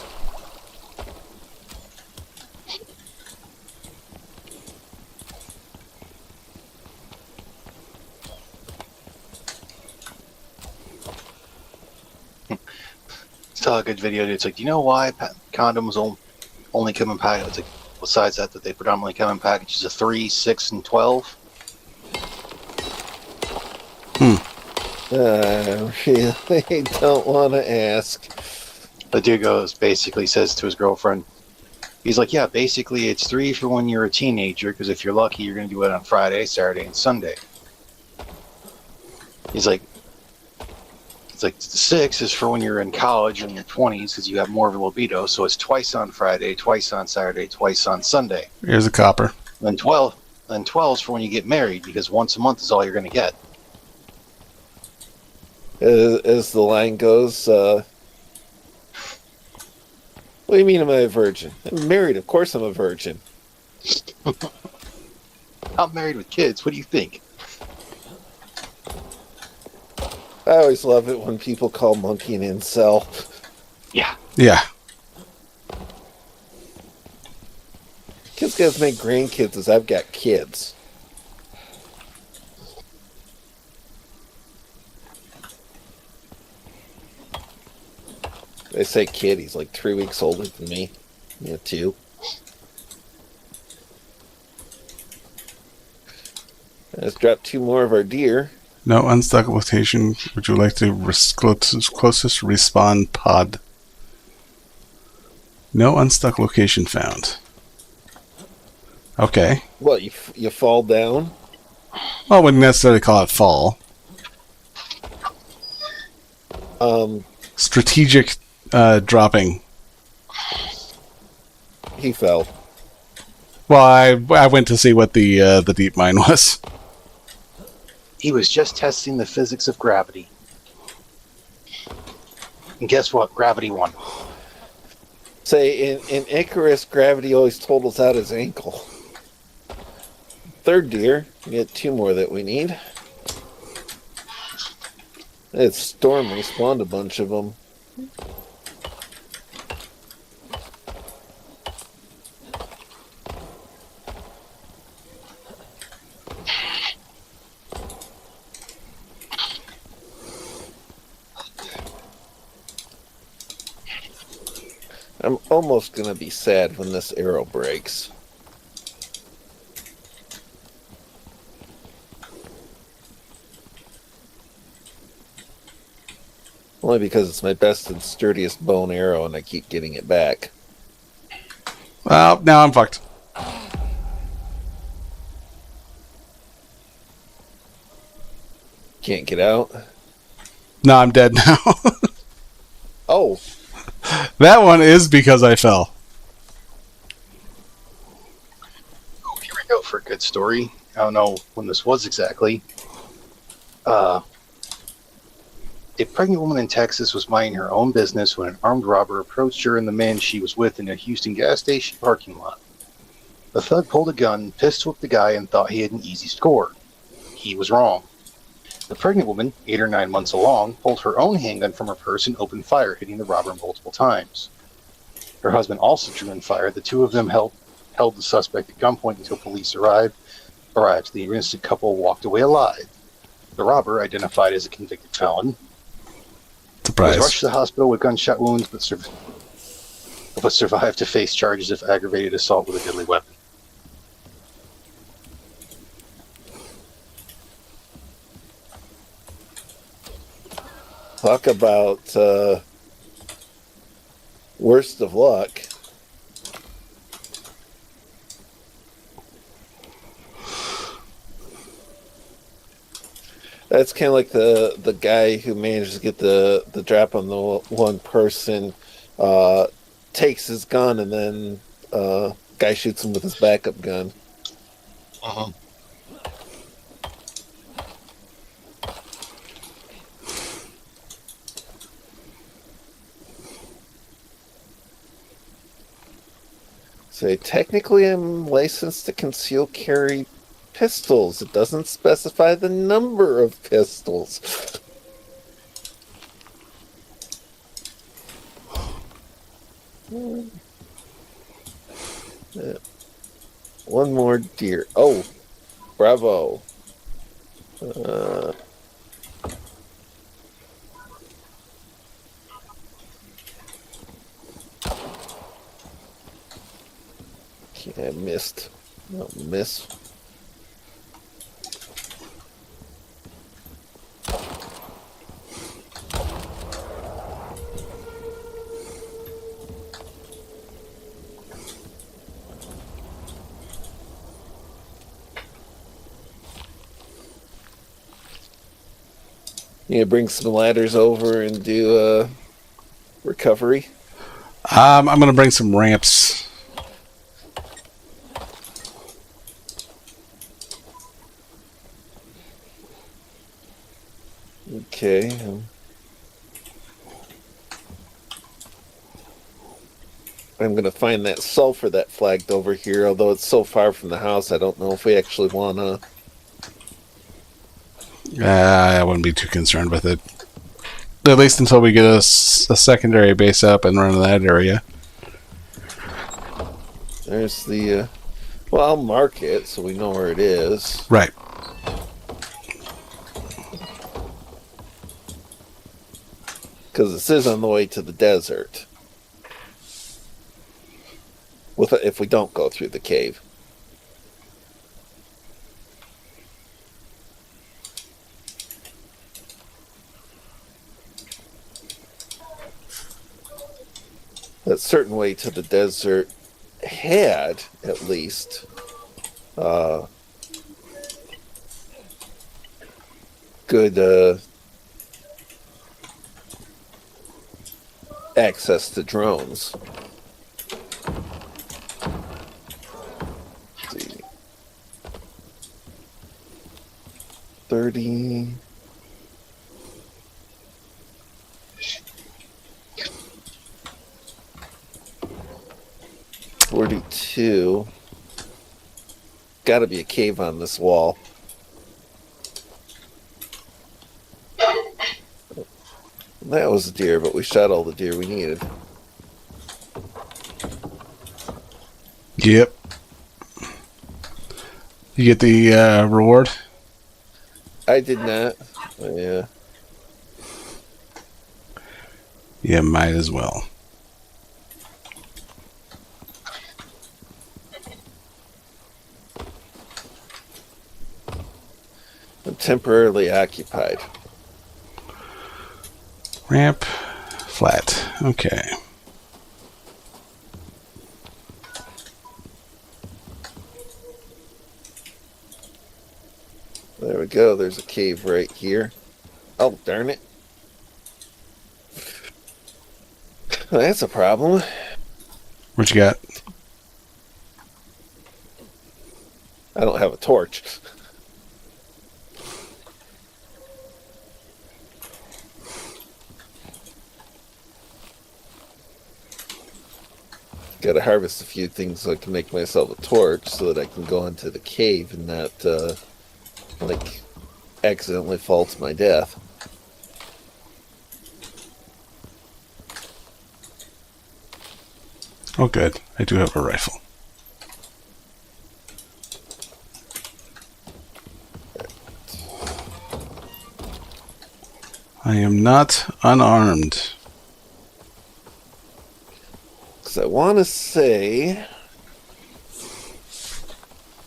[SPEAKER 3] Saw a good video. Dude. It's like, do you know why condoms only come in packages? It's like, besides that they predominantly come in packages of 3, 6, and 12.
[SPEAKER 1] I really don't want to ask.
[SPEAKER 3] The dude basically says to his girlfriend, he's like, yeah, basically it's 3 for when you're a teenager, because if you're lucky, you're going to do it on Friday, Saturday, and Sunday. He's like, it's like 6 is for when you're in college or in your 20s, because you have more of a libido, so it's twice on Friday, twice on Saturday, twice on Sunday.
[SPEAKER 2] Here's a copper.
[SPEAKER 3] And 12 is for when you get married, because once a month is all you're going to get.
[SPEAKER 1] As the line goes, what do you mean am I a virgin? I'm married, of course I'm a virgin.
[SPEAKER 3] I'm married with kids, what do you think?
[SPEAKER 1] I always love it when people call Monkey an incel.
[SPEAKER 3] Yeah.
[SPEAKER 2] Yeah.
[SPEAKER 1] Kids guys make grandkids as I've got kids. I say kid, he's like 3 weeks older than me. Yeah, 2. Let's drop 2 more of our deer.
[SPEAKER 2] No unstuck location. Would you like to closest respawn pod? No unstuck location found. Okay.
[SPEAKER 1] What, you fall down?
[SPEAKER 2] Well, I wouldn't necessarily call it fall. Strategic dropping.
[SPEAKER 1] He fell.
[SPEAKER 2] Well, I went to see what the deep mine was.
[SPEAKER 3] He was just testing the physics of gravity. And guess what? Gravity won.
[SPEAKER 1] Say, in Icarus, gravity always totals out his ankle. Third deer. We get 2 more that we need. It's Storm. We spawned a bunch of them. I'm almost going to be sad when this arrow breaks. Only because it's my best and sturdiest bow and arrow and I keep getting it back.
[SPEAKER 2] Well, now I'm fucked.
[SPEAKER 1] Can't get out.
[SPEAKER 2] No, I'm dead now.
[SPEAKER 1] Oh,
[SPEAKER 2] That one is because I fell.
[SPEAKER 3] Oh, here we go for a good story. I don't know when this was exactly. A pregnant woman in Texas was minding her own business when an armed robber approached her and the man she was with in a Houston gas station parking lot. The thug pulled a gun, pistol-whipped the guy, and thought he had an easy score. He was wrong. The pregnant woman, 8 or 9 months along, pulled her own handgun from her purse and opened fire, hitting the robber multiple times. Her husband also drew and fired. The two of them held the suspect at gunpoint until police arrived. The innocent couple walked away alive. The robber, identified as a convicted felon,
[SPEAKER 2] Surprise.
[SPEAKER 3] was rushed to the hospital with gunshot wounds, but survived to face charges of aggravated assault with a deadly weapon.
[SPEAKER 1] talk about worst of luck. That's kind of like the guy who managed to get the drop on the one person, takes his gun, and then guy shoots him with his backup gun.
[SPEAKER 3] Uh-huh.
[SPEAKER 1] So technically I'm licensed to conceal carry pistols. It doesn't specify the number of pistols. One more deer. Oh, bravo. I missed. No, miss. You gonna bring some ladders over and do recovery?
[SPEAKER 2] I'm going to bring some ramps.
[SPEAKER 1] Okay. I'm going to find that sulfur that flagged over here, although it's so far from the house, I don't know if we actually want to...
[SPEAKER 2] I wouldn't be too concerned with it. At least until we get a secondary base up and run in that area.
[SPEAKER 1] There's the... well, I'll mark it so we know where it is.
[SPEAKER 2] Right.
[SPEAKER 1] Because this is on the way to the desert. If we don't go through the cave. that certain way to the desert had, at least, good access to drones. Let's see. 30. $42. Got to be a cave on this wall. That was a deer, but we shot all the deer we needed.
[SPEAKER 2] Yep. You get the reward?
[SPEAKER 1] I did not. Yeah.
[SPEAKER 2] Yeah, might as well.
[SPEAKER 1] I'm temporarily occupied.
[SPEAKER 2] Ramp flat. Okay.
[SPEAKER 1] There we go. There's a cave right here. Oh, darn it. That's a problem.
[SPEAKER 2] What you got?
[SPEAKER 1] I don't have a torch. Got to harvest a few things so I can make myself a torch so that I can go into the cave and not, like, accidentally fall to my death.
[SPEAKER 2] Oh, good. I do have a rifle. I am not unarmed.
[SPEAKER 1] Because I want to say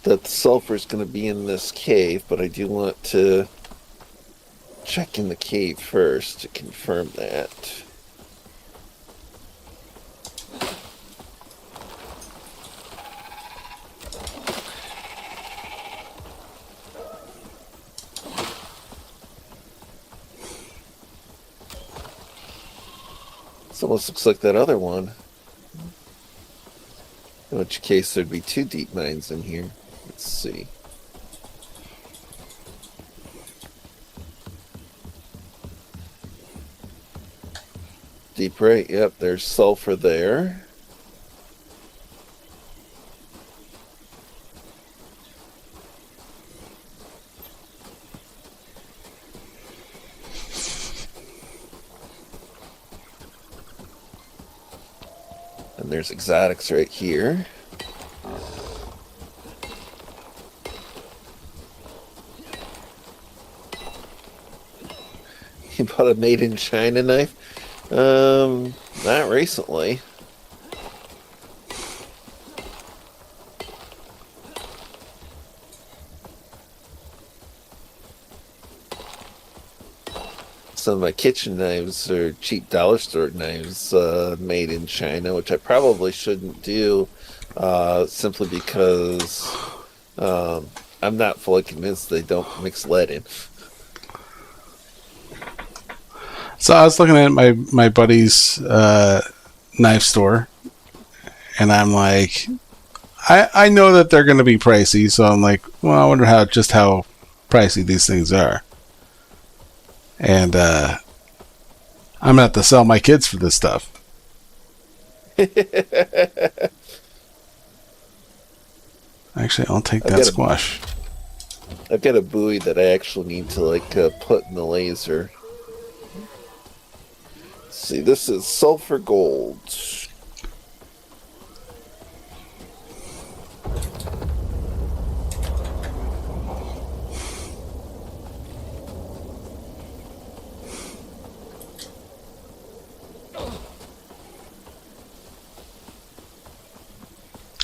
[SPEAKER 1] that the sulfur is going to be in this cave, but I do want to check in the cave first to confirm that. This almost looks like that other one. In which case there'd be 2 deep mines in here. Let's see. Deep right, yep, there's sulfur there. And there's exotics right here. You bought a made in China knife? Not recently. Some of my kitchen knives are cheap dollar store knives made in China, which I probably shouldn't do simply because I'm not fully convinced they don't mix lead in.
[SPEAKER 2] So I was looking at my buddy's knife store, and I'm like, I know that they're going to be pricey, so I'm like, well, I wonder how pricey these things are. And I'm going to have to sell my kids for this stuff. Actually, I'll take that squash.
[SPEAKER 1] I've got a buoy that I actually need to put in the laser. Let's see, this is sulfur gold.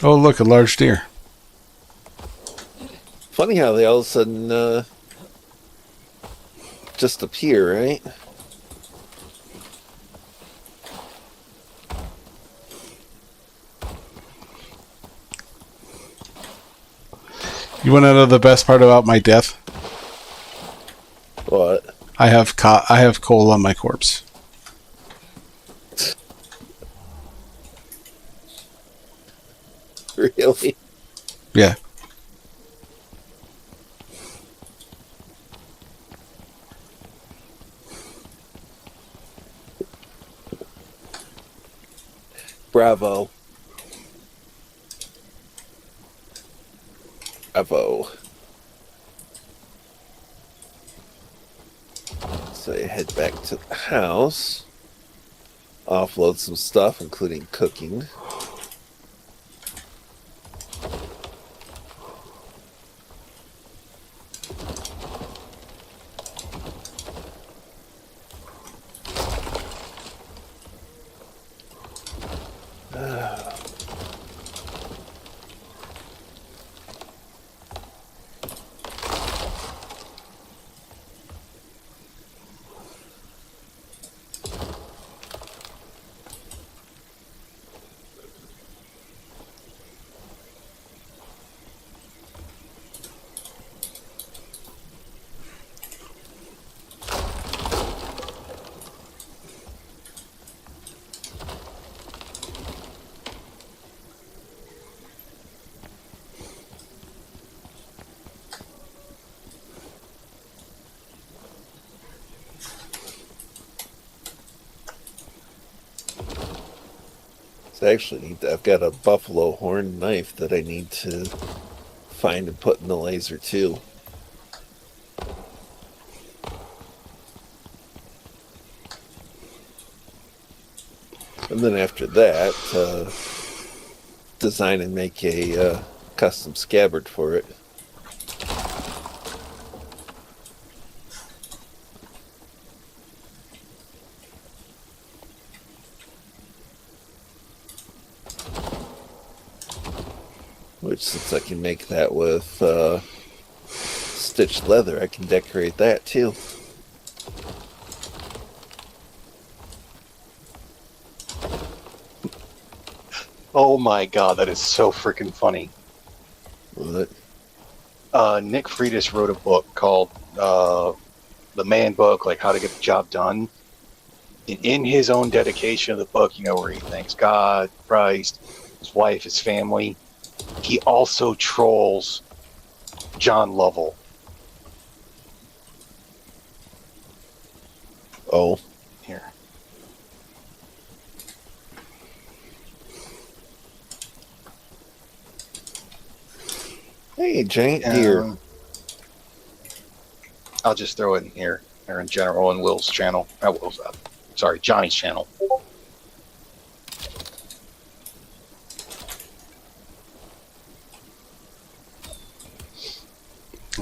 [SPEAKER 2] Oh, look, a large deer.
[SPEAKER 1] Funny how they all of a sudden just appear, right?
[SPEAKER 2] You want to know the best part about my death?
[SPEAKER 1] What?
[SPEAKER 2] I have coal on my corpse.
[SPEAKER 1] Really?
[SPEAKER 2] Yeah.
[SPEAKER 1] Bravo. Bravo. So I head back to the house. Offload some stuff, including cooking. Actually, I've got a buffalo horn knife that I need to find and put in the laser too. And then after that, design and make a custom scabbard for it. Which, since I can make that with stitched leather, I can decorate that too.
[SPEAKER 3] Oh my god, that is so freaking funny.
[SPEAKER 1] What?
[SPEAKER 3] Nick Freitas wrote a book called The Man Book, like How to Get the Job Done. And in his own dedication of the book, where he thanks God, Christ, his wife, his family, he also trolls John Lovell.
[SPEAKER 1] Oh.
[SPEAKER 3] Here.
[SPEAKER 1] Hey, giant deer.
[SPEAKER 3] I'll just throw it in here, or in general, in Will's channel. Johnny's channel.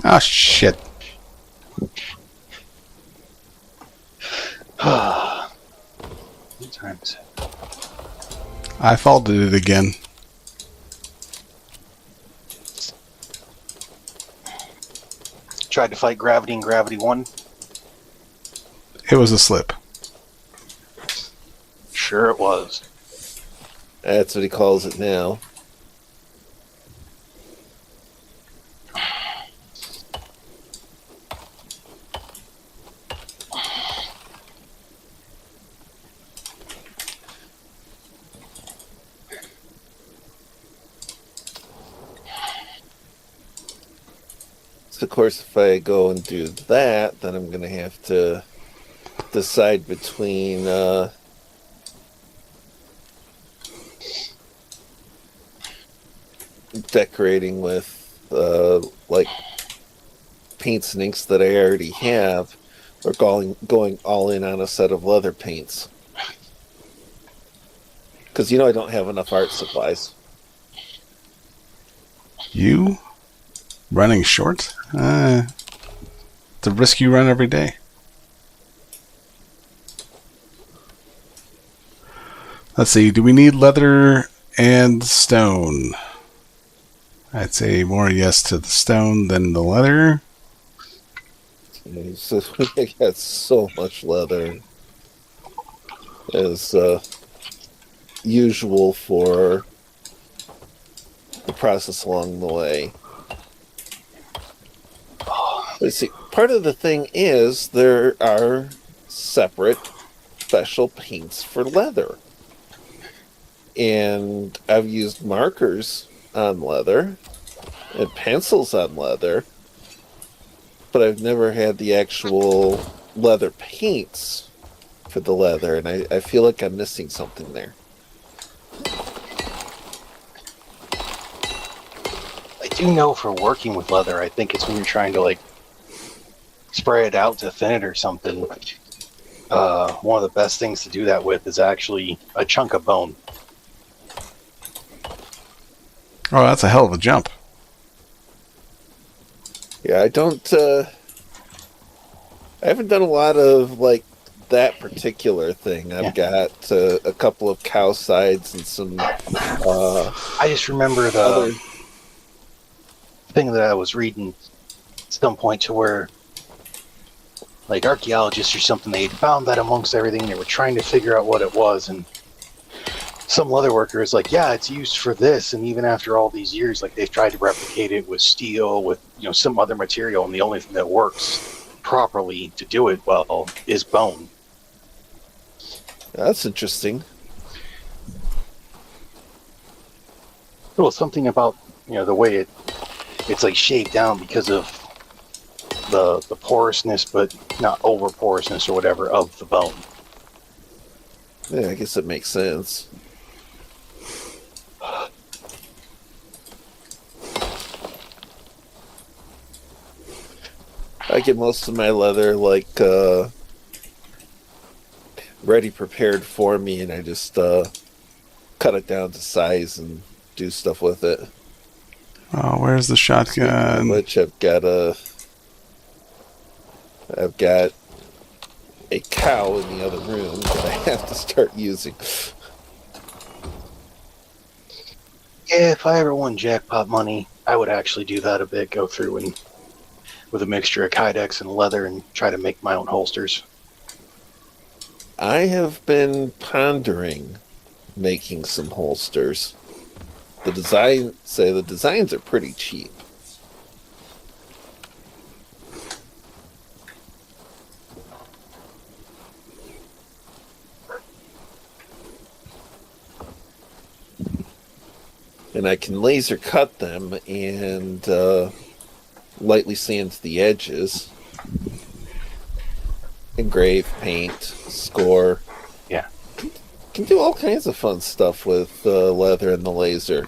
[SPEAKER 2] Ah, shit.
[SPEAKER 3] What time is it?
[SPEAKER 2] I faulted it again.
[SPEAKER 3] Tried to fight gravity and gravity won.
[SPEAKER 2] It was a slip.
[SPEAKER 3] Sure it was.
[SPEAKER 1] That's what he calls it now. So of course, if I go and do that, then I'm going to have to decide between decorating with like paints and inks that I already have, or going all in on a set of leather paints. Because I don't have enough art supplies.
[SPEAKER 2] You? Running short? It's a risk you run every day. Let's see, do we need leather and stone? I'd say more yes to the stone than the leather.
[SPEAKER 1] So we got so much leather, as usual for the process along the way. But see, part of the thing is there are separate special paints for leather. And I've used markers on leather and pencils on leather, but I've never had the actual leather paints for the leather, and I feel like I'm missing something there.
[SPEAKER 3] I do know for working with leather, I think it's when you're trying to like spray it out to thin it or something. One of the best things to do that with is actually a chunk of bone.
[SPEAKER 2] Oh, that's a hell of a jump.
[SPEAKER 1] Yeah, I haven't done a lot of like that particular thing. I've got a couple of cow sides and some.
[SPEAKER 3] I just remember the
[SPEAKER 1] other
[SPEAKER 3] thing that I was reading at some point to where, like, archaeologists or something, they found that amongst everything, they were trying to figure out what it was, and some leather worker is like, yeah, it's used for this, and even after all these years, like, they've tried to replicate it with steel, with, you know, some other material, and the only thing that works properly to do it well is bone.
[SPEAKER 1] That's interesting.
[SPEAKER 3] Well, something about, you know, the way it's like shaved down because of the porousness, but not over porousness or whatever of the bone.
[SPEAKER 1] Yeah, I guess it makes sense. I get most of my leather like ready prepared for me, and I just cut it down to size and do stuff with it.
[SPEAKER 2] Oh, where's the shotgun?
[SPEAKER 1] Which I've got a cow in the other room that I have to start using.
[SPEAKER 3] Yeah, if I ever won jackpot money, I would actually do that a bit, go through and with a mixture of kydex and leather and try to make my own holsters.
[SPEAKER 1] I have been pondering making some holsters. The designs are pretty cheap. And I can laser cut them and lightly sand the edges. Engrave, paint, score.
[SPEAKER 3] Yeah.
[SPEAKER 1] Can do all kinds of fun stuff with leather and the laser.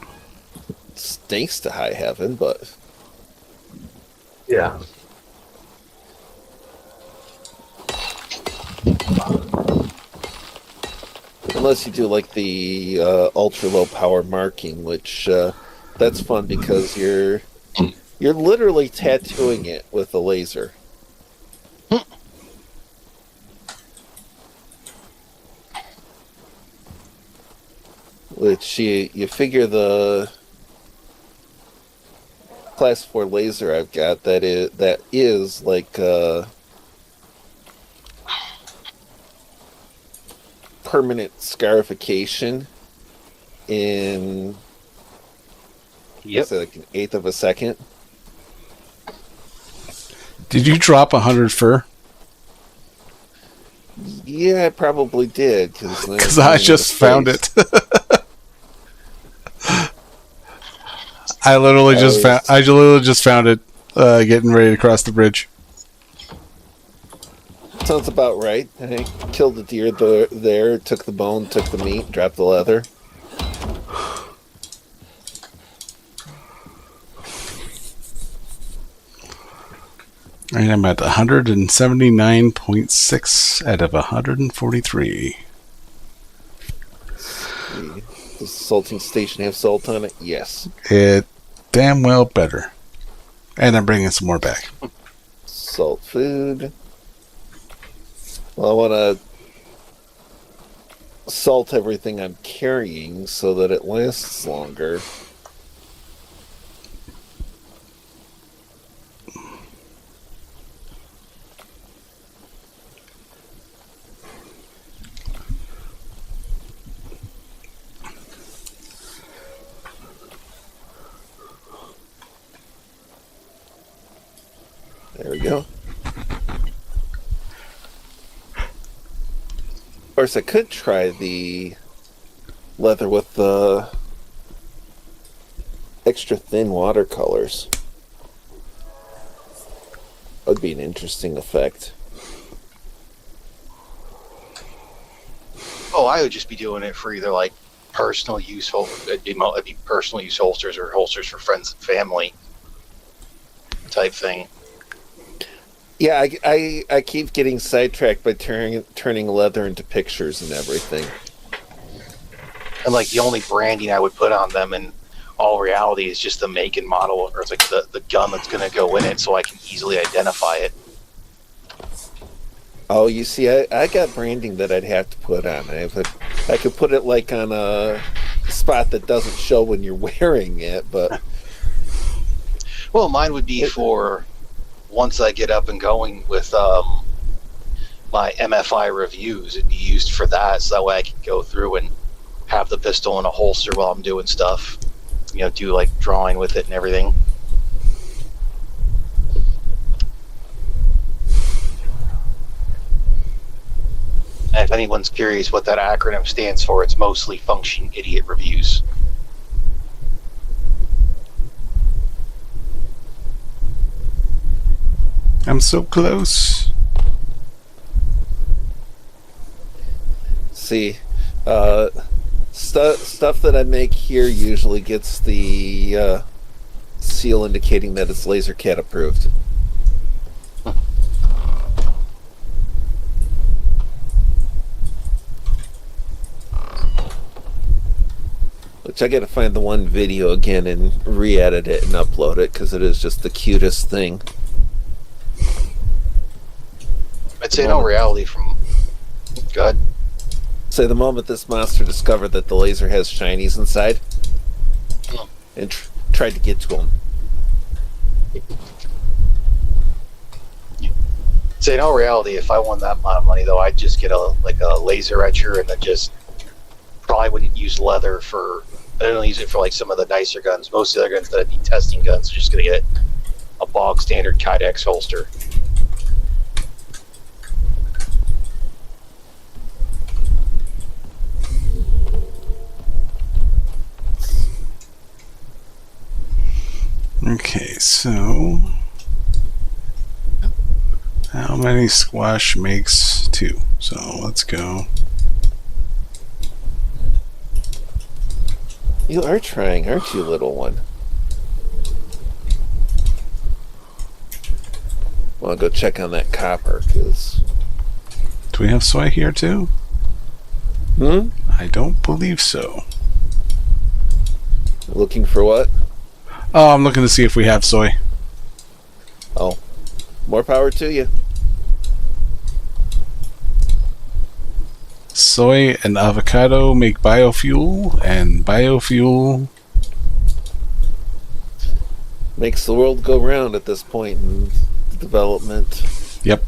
[SPEAKER 1] It stinks to high heaven, but
[SPEAKER 3] yeah.
[SPEAKER 1] Unless you do like the ultra low power marking, which that's fun because you're literally tattooing it with a laser. Which you figure the class 4 laser I've got that is like permanent scarification in say like an eighth of a second.
[SPEAKER 2] Did you drop 100 fur?
[SPEAKER 1] Yeah, I probably did
[SPEAKER 2] because I just found it. I literally just found it getting ready to cross the bridge.
[SPEAKER 1] Sounds about right. I killed the deer there, took the bone, took the meat, dropped the leather.
[SPEAKER 2] And I'm at 179.6 out of 143.
[SPEAKER 1] Does the salting station have salt on it? Yes.
[SPEAKER 2] It damn well better. And I'm bringing some more back.
[SPEAKER 1] Salt food. Well, I want to salt everything I'm carrying so that it lasts longer. There we go. Of course, I could try the leather with the extra thin watercolors. That would be an interesting effect.
[SPEAKER 3] Oh, I would just be doing it for either like personal use, it'd be personal use holsters or holsters for friends and family type thing.
[SPEAKER 1] Yeah, I keep getting sidetracked by turning leather into pictures and everything.
[SPEAKER 3] And like the only branding I would put on them in all reality is just the make and model, or it's like the gun that's going to go in it, so I can easily identify it.
[SPEAKER 1] Oh, you see, I got branding that I'd have to put on. I could put it like on a spot that doesn't show when you're wearing it, but...
[SPEAKER 3] Well, mine would be for once I get up and going with my MFI reviews. It'd be used for that, so that way I can go through and have the pistol in a holster while I'm doing stuff. You know, do like drawing with it and everything. And if anyone's curious what that acronym stands for, it's mostly Function Idiot Reviews.
[SPEAKER 2] I'm so close.
[SPEAKER 1] See, stuff that I make here usually gets the seal indicating that it's LaserCat approved. Which I gotta find the one video again and re-edit it and upload it, because it is just the cutest thing.
[SPEAKER 3] I'd say in all reality from... Go ahead.
[SPEAKER 1] Say the moment this monster discovered that the laser has shinies inside and tried to get to him.
[SPEAKER 3] Say in all reality, if I won that amount of money, though, I'd just get a laser etcher and then just probably wouldn't use leather for... I don't use it for like some of the nicer guns. Most of the other guns that I'd be testing guns are just going to get a bog standard Kydex holster.
[SPEAKER 2] Okay, so how many squash makes 2? So let's go.
[SPEAKER 1] You are trying, aren't you, little one? Well, I'll go check on that copper, because...
[SPEAKER 2] Do we have soy here too?
[SPEAKER 1] Hmm?
[SPEAKER 2] I don't believe so.
[SPEAKER 1] Looking for what?
[SPEAKER 2] Oh, I'm looking to see if we have soy.
[SPEAKER 1] Oh, more power to you.
[SPEAKER 2] Soy and avocado make biofuel, and biofuel
[SPEAKER 1] Makes the world go round at this point in development.
[SPEAKER 2] Yep.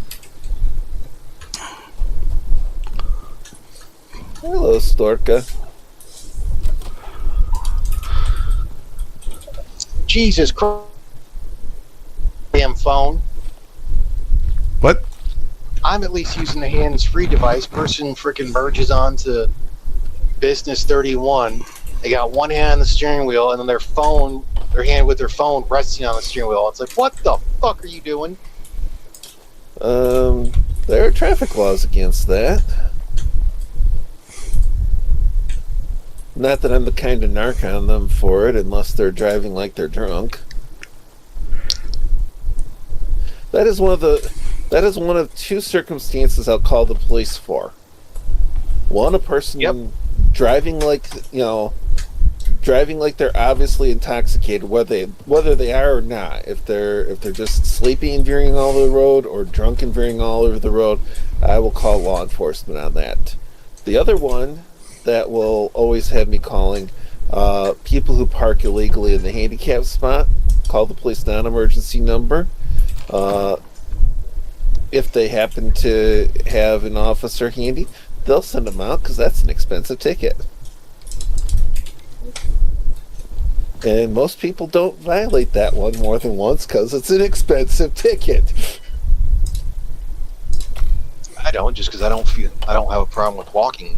[SPEAKER 1] Hello, Storka.
[SPEAKER 3] Jesus Christ. Damn phone.
[SPEAKER 2] What?
[SPEAKER 3] I'm at least using the hands-free device. Person freaking merges onto Business 31. They got one hand on the steering wheel, and then their hand with their phone resting on the steering wheel. It's like, what the fuck are you doing?
[SPEAKER 1] There are traffic laws against that. Not that I'm the kind to narc on them for it, unless they're driving like they're drunk. That is one of 2 circumstances I'll call the police for. One, a person driving like they're obviously intoxicated, whether they are or not. If they're just sleepy and veering all over the road, or drunk and veering all over the road, I will call law enforcement on that. The other one that will always have me calling people who park illegally in the handicap spot. Call the police non-emergency number. If they happen to have an officer handy, they'll send them out, because that's an expensive ticket. And most people don't violate that one more than once because it's an expensive ticket.
[SPEAKER 3] I don't, just because I don't have a problem with walking.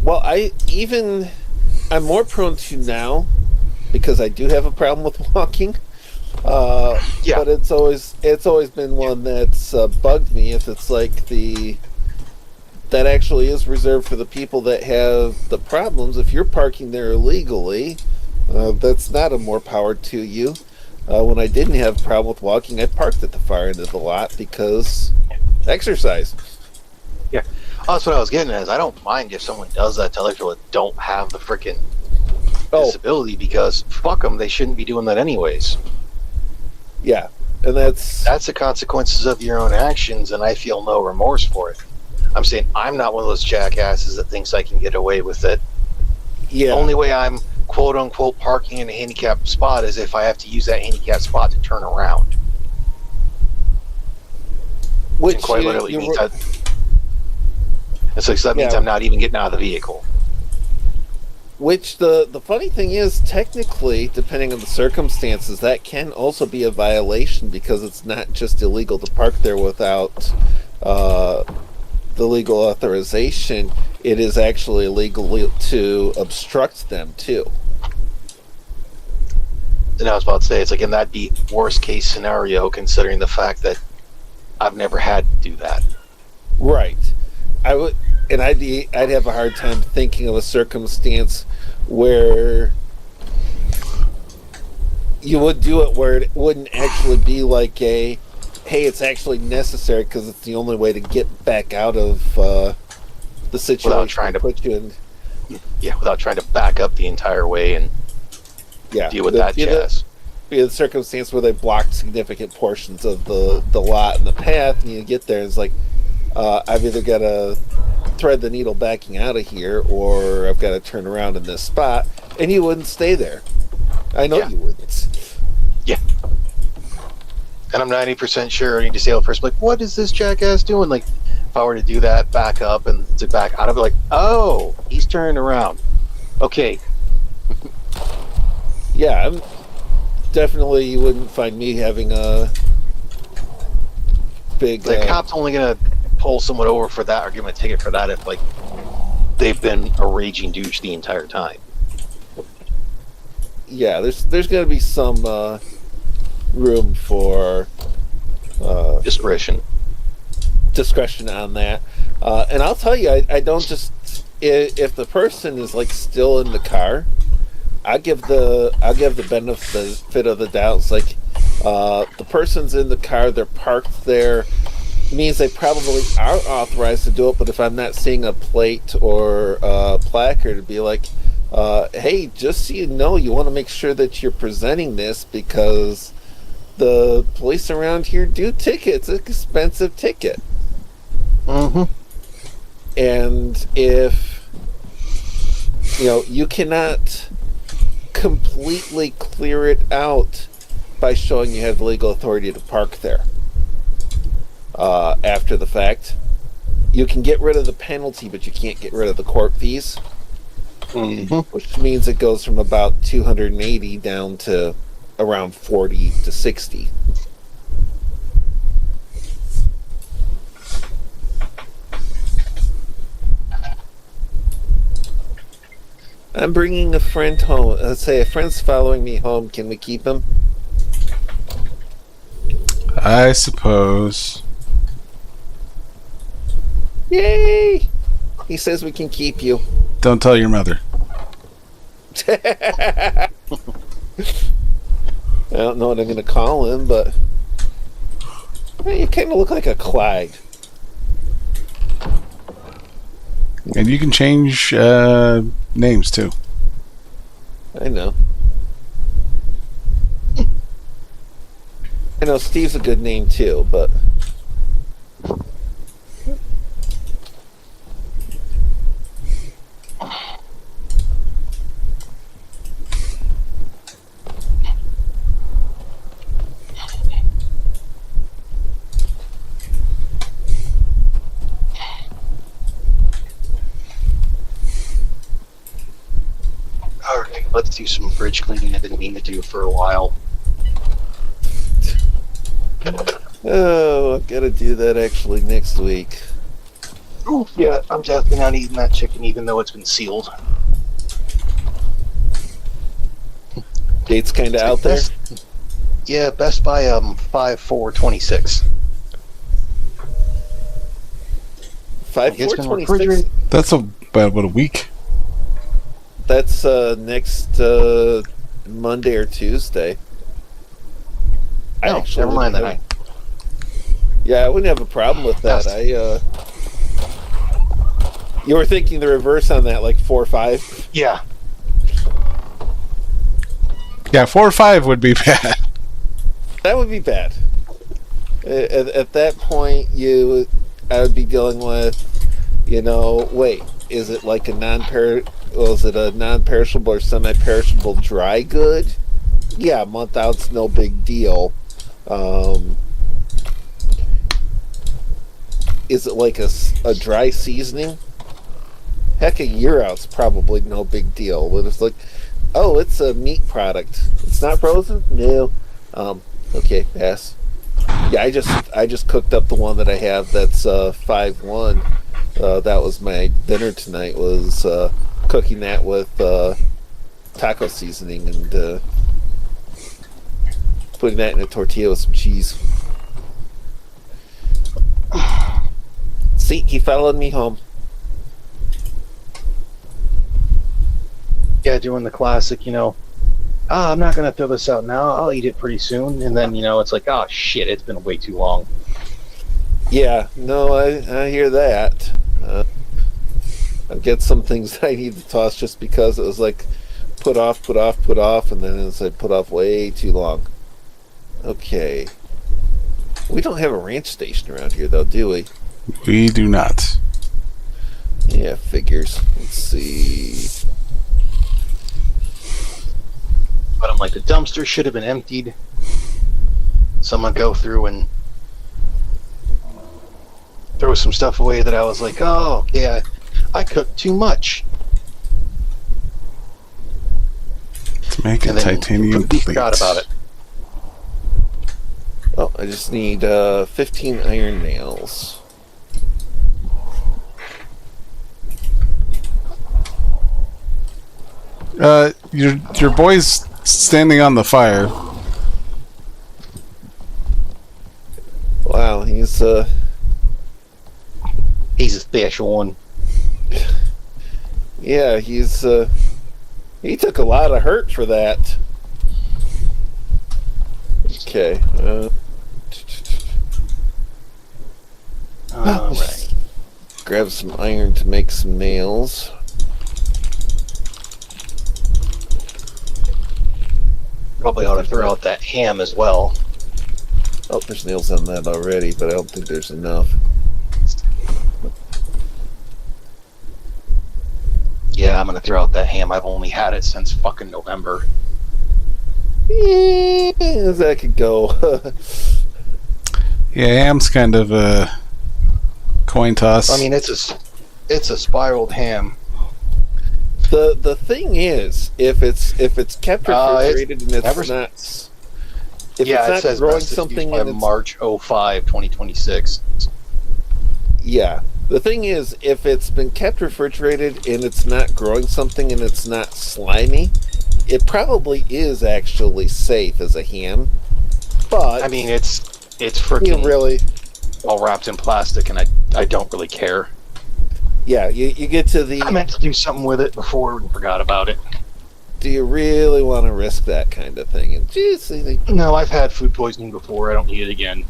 [SPEAKER 1] Well, I'm more prone to now because I do have a problem with walking.
[SPEAKER 3] Yeah.
[SPEAKER 1] But it's always been one that's bugged me. If it's like that actually is reserved for the people that have the problems. If you're parking there illegally, that's not a more power to you. When I didn't have a problem with walking, I parked at the far end of the lot because exercise.
[SPEAKER 3] Yeah. Oh, that's what I was getting at. Is I don't mind if someone does that to other people that don't have the freaking disability, because fuck them, they shouldn't be doing that anyways.
[SPEAKER 1] Yeah, and that's
[SPEAKER 3] the consequences of your own actions, and I feel no remorse for it. I'm saying I'm not one of those jackasses that thinks I can get away with it.
[SPEAKER 1] Yeah.
[SPEAKER 3] The only way I'm quote unquote parking in a handicapped spot is if I have to use that handicapped spot to turn around.
[SPEAKER 1] Which
[SPEAKER 3] and quite literally means that. And so that means I'm not even getting out of the vehicle.
[SPEAKER 1] Which the funny thing is, technically, depending on the circumstances, that can also be a violation because it's not just illegal to park there without the legal authorization. It is actually illegal to obstruct them too.
[SPEAKER 3] And I was about to say, it's like, and that'd be worst case scenario considering the fact that I've never had to do that.
[SPEAKER 1] Right. I'd have a hard time thinking of a circumstance where you would do it where it wouldn't actually be like hey, it's actually necessary because it's the only way to get back out of the situation.
[SPEAKER 3] Without trying to
[SPEAKER 1] put you in.
[SPEAKER 3] Yeah, without trying to back up the entire way and deal with that jazz.
[SPEAKER 1] Be the circumstance where they blocked significant portions of the lot and the path, and you get there and it's like, I've either got to thread the needle backing out of here or I've got to turn around in this spot, and you wouldn't stay there. I know you wouldn't.
[SPEAKER 3] Yeah. And I'm 90% sure any disabled person like, what is this jackass doing? Like, if I were to do that, back up and to back out, I'd be like, oh, he's turning around. Okay.
[SPEAKER 1] Yeah, definitely you wouldn't find me having a big...
[SPEAKER 3] The cop's only going to pull someone over for that or give them a ticket for that if, like, they've been a raging douche the entire time.
[SPEAKER 1] Yeah, there's going to be some room for
[SPEAKER 3] discretion
[SPEAKER 1] on that. And I'll tell you, I don't just... If the person is, like, still in the car, I'll give the benefit of the doubt. It's like the person's in the car, they're parked there, means they probably are authorized to do it. But if I'm not seeing a plate or a placard, to be like, hey, just so you know, you want to make sure that you're presenting this because the police around here do tickets. It's an expensive ticket.
[SPEAKER 3] Mm-hmm.
[SPEAKER 1] And if you cannot completely clear it out by showing you have the legal authority to park there after the fact. You can get rid of the penalty, but you can't get rid of the court fees.
[SPEAKER 3] Mm-hmm.
[SPEAKER 1] Which means it goes from about $280 down to around $40 to $60. I'm bringing a friend home. Let's say a friend's following me home. Can we keep him?
[SPEAKER 2] I suppose.
[SPEAKER 1] Yay! He says we can keep you.
[SPEAKER 2] Don't tell your mother.
[SPEAKER 1] I don't know what I'm going to call him, but you kind of look like a Clyde.
[SPEAKER 2] And you can change names too.
[SPEAKER 1] I know. I know Steve's a good name too, but
[SPEAKER 3] Let's do some fridge cleaning I've been meaning to do for a while.
[SPEAKER 1] Oh, I've got to do that actually next week.
[SPEAKER 3] Ooh, yeah, I'm definitely not eating that chicken even though it's been sealed.
[SPEAKER 1] Date's kind of out there.
[SPEAKER 3] Yeah, Best Buy 5/4/26.
[SPEAKER 1] 5/4/26.
[SPEAKER 2] That's about a week.
[SPEAKER 1] That's next Monday or Tuesday.
[SPEAKER 3] No, never mind that.
[SPEAKER 1] Yeah, I wouldn't have a problem with that. You were thinking the reverse on that, like 4 or 5?
[SPEAKER 3] Yeah.
[SPEAKER 2] Yeah, 4 or 5 would be bad.
[SPEAKER 1] That would be bad. At that point, I would be going with, wait, is it like a is it a non-perishable or semi-perishable dry good? Yeah, a month out's no big deal. Is it like a dry seasoning? Heck, a year out's probably no big deal. But it's like, oh, it's a meat product. It's not frozen? No. Okay, pass. Yeah, I just cooked up the one that I have that's 5/1. That was my dinner tonight, was cooking that with taco seasoning and putting that in a tortilla with some cheese. See, he followed me home.
[SPEAKER 3] Yeah, doing the classic, I'm not going to throw this out now. I'll eat it pretty soon. And then, it's like, oh, shit, it's been way too long.
[SPEAKER 1] Yeah, no, I hear that. I've got some things that I need to toss just because it was like put off, and then it's like put off way too long. Okay. We don't have a ranch station around here, though, do we?
[SPEAKER 2] We do not.
[SPEAKER 1] Yeah, figures. Let's see.
[SPEAKER 3] But I'm like, the dumpster should have been emptied. Someone go through and throw some stuff away that I was like, oh, yeah, I cooked too much.
[SPEAKER 2] To make a titanium plate.
[SPEAKER 3] Forgot about it.
[SPEAKER 1] Oh, I just need 15 iron nails.
[SPEAKER 2] Your boy's standing on the fire.
[SPEAKER 1] Wow, he's
[SPEAKER 3] a special one.
[SPEAKER 1] Yeah, he took a lot of hurt for that. Okay.
[SPEAKER 3] Alright.
[SPEAKER 1] Grab some iron to make some nails.
[SPEAKER 3] Probably ought to throw out that ham as well.
[SPEAKER 1] Oh, there's nails on that already, but I don't think there's enough.
[SPEAKER 3] Yeah, I'm gonna throw out that ham. I've only had it since fucking November.
[SPEAKER 1] Yeah, that could go.
[SPEAKER 2] Yeah, ham's kind of a coin toss.
[SPEAKER 3] I mean, it's a spiraled ham.
[SPEAKER 1] The thing is, if it's kept refrigerated and it's not, if
[SPEAKER 3] yeah,
[SPEAKER 1] it's not growing something
[SPEAKER 3] by March 05, 2026.
[SPEAKER 1] Yeah, the thing is, if it's been kept refrigerated and it's not growing something and it's not slimy, it probably is actually safe as a ham. But
[SPEAKER 3] I mean, it's freaking
[SPEAKER 1] really
[SPEAKER 3] all wrapped in plastic, and I don't really care.
[SPEAKER 1] Yeah, you get to the...
[SPEAKER 3] I meant to do something with it before and forgot about it.
[SPEAKER 1] Do you really want to risk that kind of thing? And geez,
[SPEAKER 3] no, I've had food poisoning before. I don't need it again.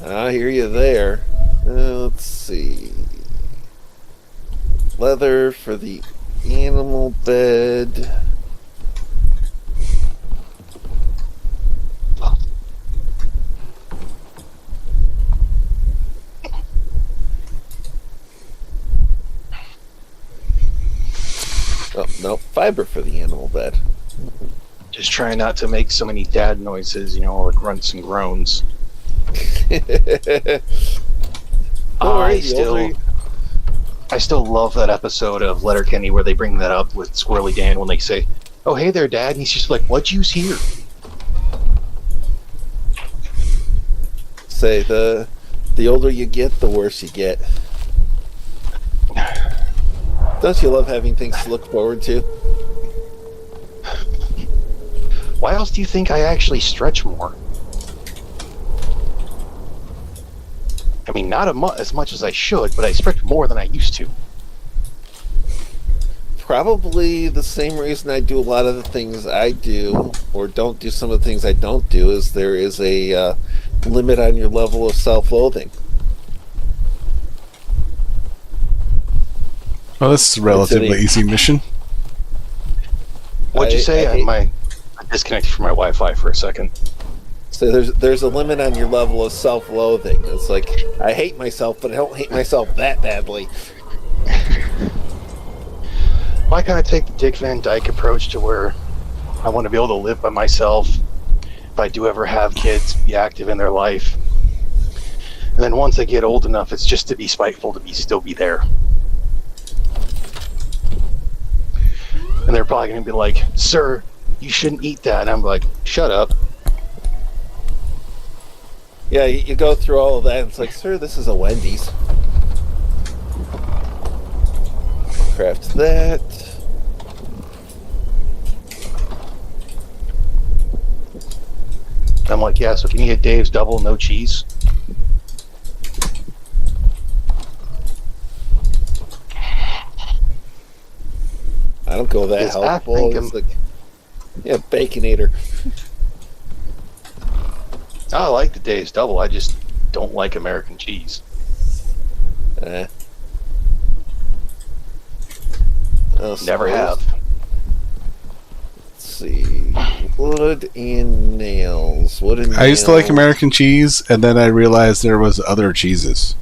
[SPEAKER 1] I hear you there. Let's see. Leather for the animal bed. Oh, no, fiber for the animal bed.
[SPEAKER 3] Just trying not to make so many dad noises, like grunts and groans. I still love that episode of Letterkenny where they bring that up with Squirrely Dan when they say, "Oh, hey there, Dad," and he's just like, "What you's here?"
[SPEAKER 1] Say the older you get, the worse you get. Don't you love having things to look forward to?
[SPEAKER 3] Why else do you think I actually stretch more? I mean, not as much as I should, but I stretch more than I used to.
[SPEAKER 1] Probably the same reason I do a lot of the things I do, or don't do some of the things I don't do, is there is a limit on your level of self-loathing.
[SPEAKER 2] Well, this is a relatively easy mission.
[SPEAKER 3] What'd you say? I disconnected from my Wi-Fi for a second.
[SPEAKER 1] So there's a limit on your level of self-loathing. It's like, I hate myself, but I don't hate myself that badly.
[SPEAKER 3] I kind of take the Dick Van Dyke approach to where I want to be able to live by myself. If I do ever have kids, be active in their life. And then once I get old enough, it's just to be spiteful, to still be there. And they're probably going to be like, "Sir, you shouldn't eat that." And I'm like, "Shut up."
[SPEAKER 1] Yeah, you go through all of that, and it's like, "Sir, this is a Wendy's." Craft that.
[SPEAKER 3] I'm like, "Yeah, so can you get Dave's double, no cheese?"
[SPEAKER 1] I don't go that
[SPEAKER 3] Yes, I
[SPEAKER 1] helpful.
[SPEAKER 3] think
[SPEAKER 1] It's like, yeah, Baconator.
[SPEAKER 3] I like the Dave's double, I just don't like American cheese.
[SPEAKER 1] Oh,
[SPEAKER 3] Never have.
[SPEAKER 1] Let's see. Wood and nails. Wood and
[SPEAKER 2] I used to like
[SPEAKER 1] nails.
[SPEAKER 2] American cheese, and then I realized there was other cheeses.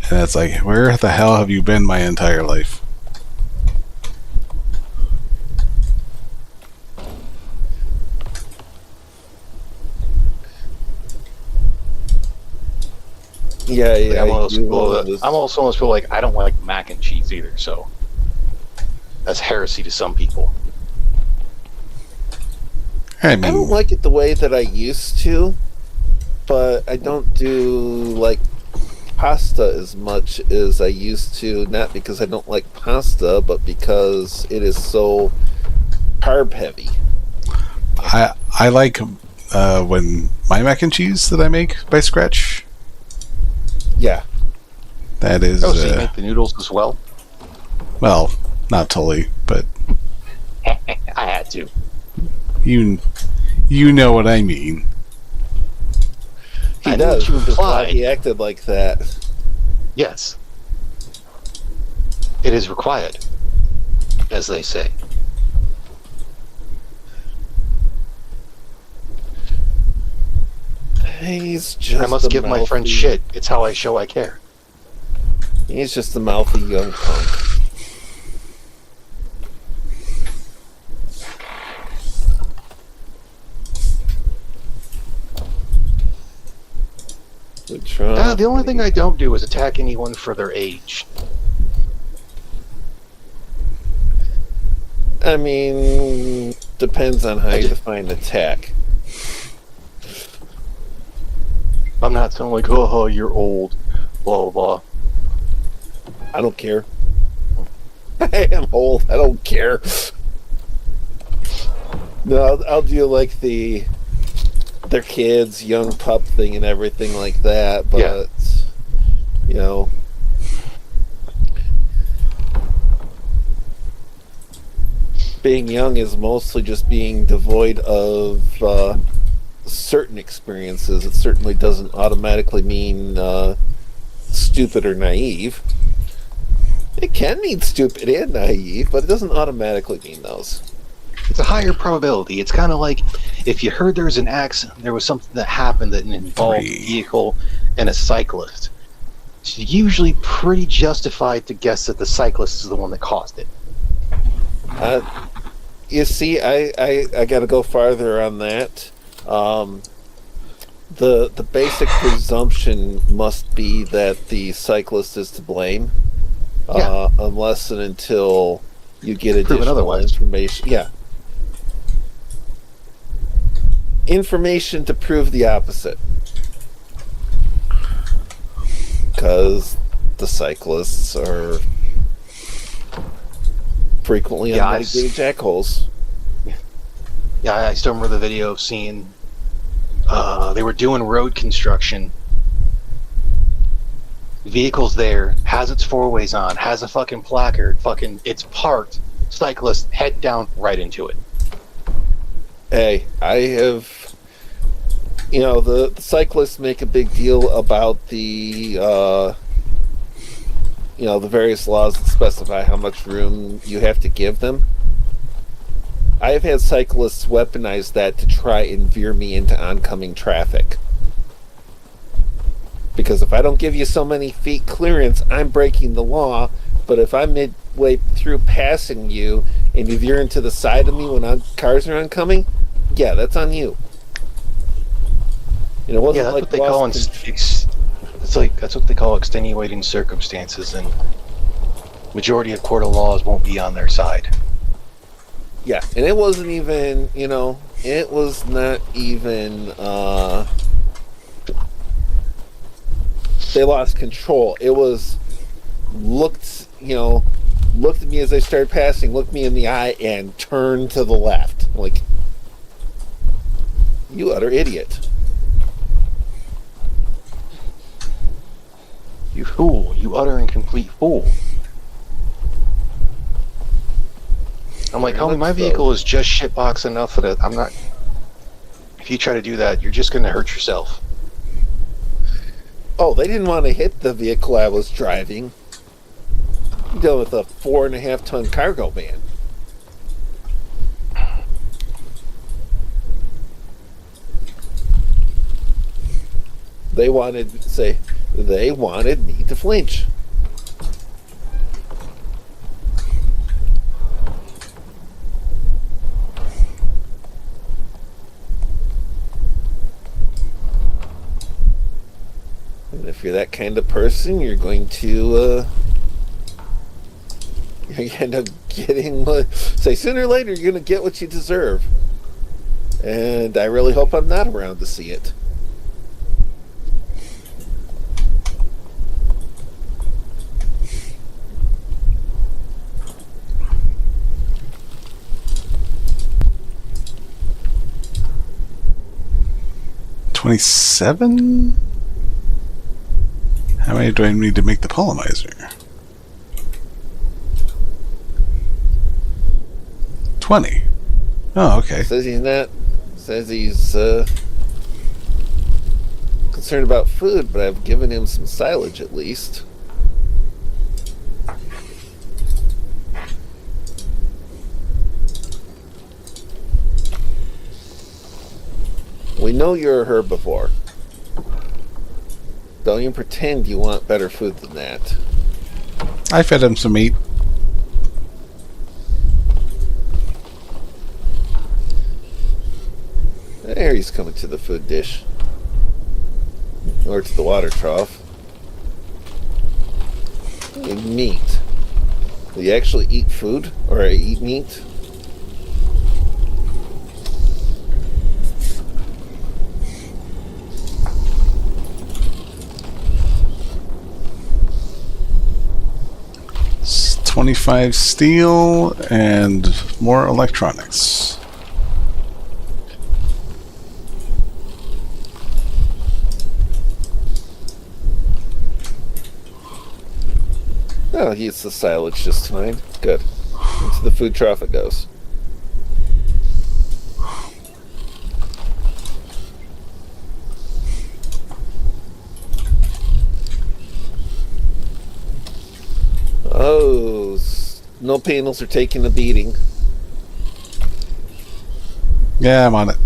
[SPEAKER 2] And it's like, where the hell have you been my entire life?
[SPEAKER 1] Yeah, yeah.
[SPEAKER 3] I'm also
[SPEAKER 1] you
[SPEAKER 3] one
[SPEAKER 1] love
[SPEAKER 3] of
[SPEAKER 1] this.
[SPEAKER 3] I'm also one of those people like I don't like mac and cheese either, so that's heresy to some people.
[SPEAKER 2] I
[SPEAKER 1] I don't
[SPEAKER 2] mean,
[SPEAKER 1] like it the way that I used to, but I don't do like pasta as much as I used to. Not because I don't like pasta, but because it is so carb heavy.
[SPEAKER 2] I like when my mac and cheese that I make by scratch.
[SPEAKER 1] Yeah,
[SPEAKER 2] That is,
[SPEAKER 3] Oh, so you make the noodles as well?
[SPEAKER 2] well, not totally, but
[SPEAKER 3] I had to.
[SPEAKER 2] you know what I mean.
[SPEAKER 1] he
[SPEAKER 3] I know
[SPEAKER 1] does.
[SPEAKER 3] what you
[SPEAKER 1] That's why
[SPEAKER 3] implied.
[SPEAKER 1] he acted like that.
[SPEAKER 3] Yes. It is required, as they say.
[SPEAKER 1] He's just.
[SPEAKER 3] I must
[SPEAKER 1] a
[SPEAKER 3] give my friend
[SPEAKER 1] mouthy-
[SPEAKER 3] shit. It's how I show I care.
[SPEAKER 1] He's just a mouthy young punk. Good try.
[SPEAKER 3] The only thing I don't do is attack anyone for their age.
[SPEAKER 1] I mean, depends on how you define attack.
[SPEAKER 3] I'm not saying like, "Oh, you're old," blah, blah, blah.
[SPEAKER 1] I don't care. I am old. I don't care. No, I'll do like their kids, young pup thing and everything like that, but,
[SPEAKER 3] Yeah.
[SPEAKER 1] you know. Being young is mostly just being devoid of certain experiences. It certainly doesn't automatically mean stupid or naive. It can mean stupid and naive, but it doesn't automatically mean those.
[SPEAKER 3] It's a higher probability. It's kind of like if you heard there was an accident, there was something that happened that involved a vehicle and a cyclist. It's usually pretty justified to guess that the cyclist is the one that caused it.
[SPEAKER 1] You see, I got to go farther on that. The basic presumption must be that the cyclist is to blame, unless and until you get additional information. Yeah, information to prove the opposite, because the cyclists are frequently unmitigated jackholes.
[SPEAKER 3] Yeah, I still remember the video of seeing they were doing road construction. Vehicles there, has its four ways on, has a fucking placard, fucking it's parked, cyclists head down right into it.
[SPEAKER 1] Hey, I have, the cyclists make a big deal about the the various laws that specify how much room you have to give them. I have had cyclists weaponize that to try and veer me into oncoming traffic. Because if I don't give you so many feet clearance, I'm breaking the law. But if I'm midway through passing you and you veer into the side of me when cars are oncoming, yeah, that's on you. It wasn't
[SPEAKER 3] that's
[SPEAKER 1] like
[SPEAKER 3] what they call that's what they call extenuating circumstances, and majority of court of laws won't be on their side.
[SPEAKER 1] Yeah, and it wasn't even, it was not even, they lost control. It was, looked at me as I started passing, looked me in the eye, and turned to the left. Like, you utter idiot.
[SPEAKER 3] You fool. You utter and complete fool. I'm like, homie, my vehicle is just shitbox enough that I'm not... If you try to do that, you're just going to hurt yourself.
[SPEAKER 1] Oh, they didn't want to hit the vehicle I was driving. I'm dealing with a 4.5-ton cargo van. They wanted me to flinch. And if you're that kind of person, you're going to end up getting, say, sooner or later, you're going to get what you deserve. And I really hope I'm not around to see it.
[SPEAKER 2] $27? How many do I need to make the polymizer? 20. Oh, okay.
[SPEAKER 1] Says he's concerned about food, but I've given him some silage at least. We know you're a herbivore. Don't even pretend you want better food than that.
[SPEAKER 2] I fed him some meat.
[SPEAKER 1] There he's coming to the food dish. Or to the water trough. Hey, meat. Do you actually eat food? Or eat meat?
[SPEAKER 2] It's 25 steel and more electronics.
[SPEAKER 1] Oh, he eats the silage just fine. Good. Into the food trough it goes. Oh, no panels are taking a beating.
[SPEAKER 2] Yeah, I'm on it.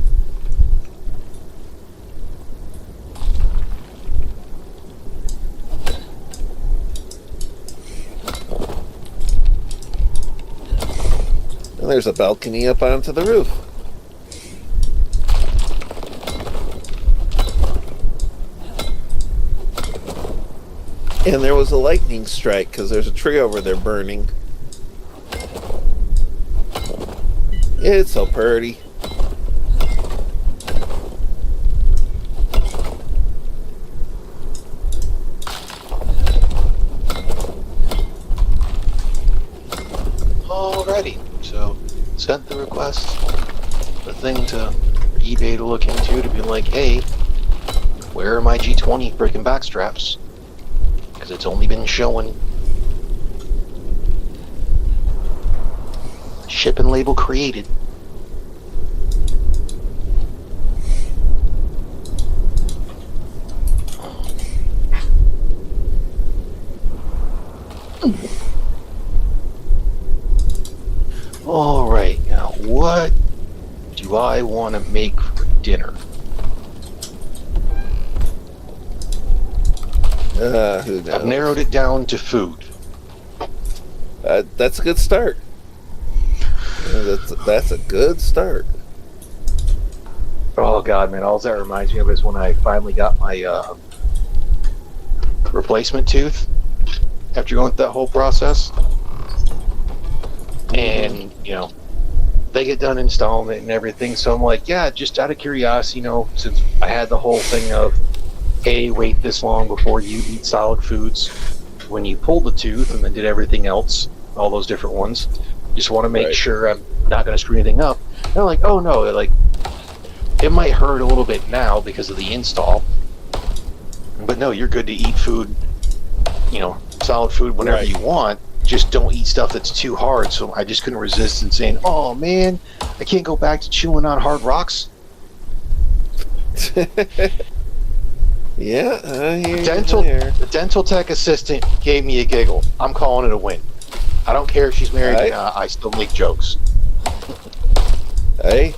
[SPEAKER 1] And there's a balcony up onto the roof. And there was a lightning strike because there's a tree over there burning. It's so pretty.
[SPEAKER 3] Alrighty, so sent the request, the thing to eBay to look into to be like, hey, where are my G20 freaking backstraps? Because it's only been showing ship and label created. Alright, now what do I want to make for dinner?
[SPEAKER 1] Who knows?
[SPEAKER 3] I've narrowed it down to food.
[SPEAKER 1] That's a good start. That's a good start.
[SPEAKER 3] Oh god, man, all that reminds me of is when I finally got my replacement tooth after going through that whole process. And, you know, they get done installing it and everything, so I'm like, yeah, just out of curiosity, you know, since I had the whole thing of, hey, wait this long before you eat solid foods when you pull the tooth and then did everything else, all those different ones. Just want to make sure I'm not going to screw anything up. And they're like, oh no, they're like, it might hurt a little bit now because of the install, but no, you're good to eat food, you know, solid food whenever you want. Just don't eat stuff that's too hard. So I just couldn't resist and saying, oh man, I can't go back to chewing on hard rocks.
[SPEAKER 1] Yeah,
[SPEAKER 3] The dental tech assistant gave me a giggle. I'm calling it a win. I don't care if she's married. I still make jokes.
[SPEAKER 1] Hey,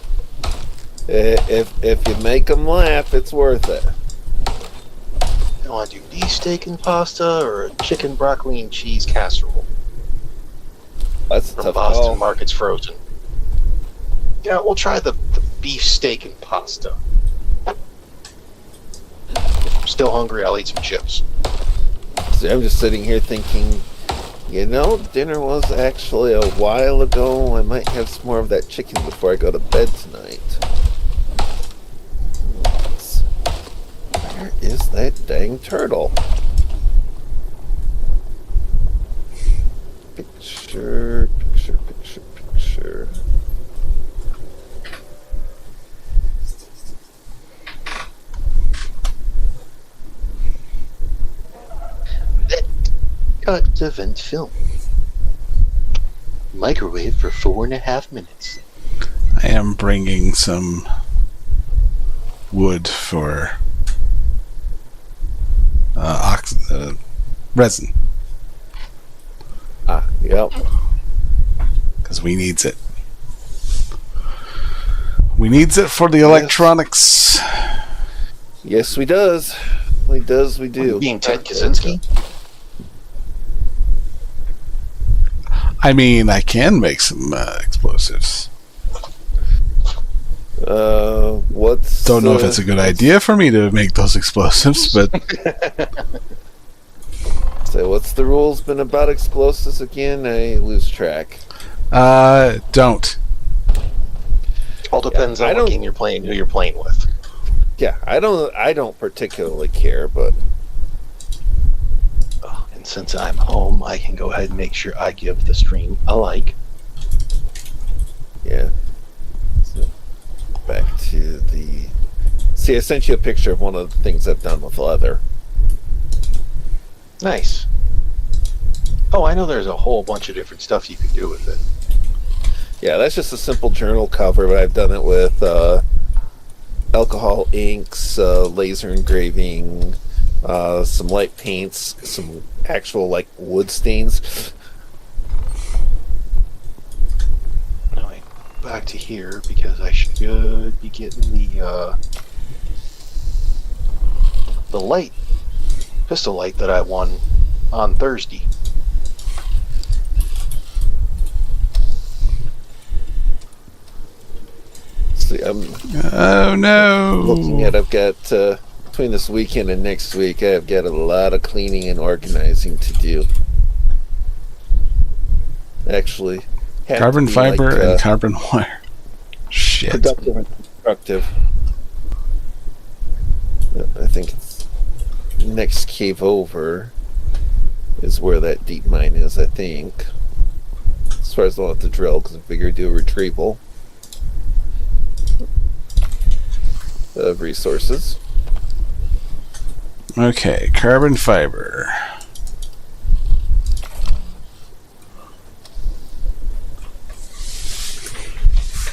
[SPEAKER 1] if you make them laugh, it's worth it.
[SPEAKER 3] You want to do beef steak and pasta or a chicken broccoli and cheese casserole?
[SPEAKER 1] That's a
[SPEAKER 3] From
[SPEAKER 1] tough
[SPEAKER 3] Boston
[SPEAKER 1] call.
[SPEAKER 3] Market's Frozen. Yeah, we'll try the beef steak and pasta. If I'm still hungry, I'll eat some chips.
[SPEAKER 1] See, I'm just sitting here thinking, you know, dinner was actually a while ago. I might have some more of that chicken before I go to bed tonight. Where is that dang turtle? Picture.
[SPEAKER 3] Cut to vent film. Microwave for 4.5 minutes.
[SPEAKER 2] I am bringing some wood for resin.
[SPEAKER 1] Yep.
[SPEAKER 2] Because we needs it. We needs it for the electronics.
[SPEAKER 1] Yes, we does. We do.
[SPEAKER 3] Being Ted Kaczynski?
[SPEAKER 2] I mean, I can make some explosives. Don't know if it's a good idea for me to make those explosives, but
[SPEAKER 1] so what's the rules been about explosives again? I lose track.
[SPEAKER 2] don't.
[SPEAKER 3] All depends on what game you're playing, who you're playing with.
[SPEAKER 1] Yeah, I don't particularly care, but
[SPEAKER 3] And since I'm home, I can go ahead and make sure I give the stream a like.
[SPEAKER 1] yeah. So, back to the. See, I sent you a picture of one of the things I've done with leather.
[SPEAKER 3] Nice. Oh, I know there's a whole bunch of different stuff you can do with it.
[SPEAKER 1] Yeah, that's just a simple journal cover, but I've done it with alcohol inks, laser engraving, some light paints, some actual like wood stains.
[SPEAKER 3] Anyway, back to here because I should be getting the light, pistol light that I won on Thursday.
[SPEAKER 1] See, I'm
[SPEAKER 2] Oh no!
[SPEAKER 1] looking at. I've got between this weekend and next week, I've got a lot of cleaning and organizing to do. Actually,
[SPEAKER 2] Carbon fiber and carbon wire. Shit.
[SPEAKER 1] Productive and constructive. I think it's next cave over is where that deep mine is, I think. As far as I want to drill, because I figure do a retrieval of resources.
[SPEAKER 2] Okay, carbon fiber.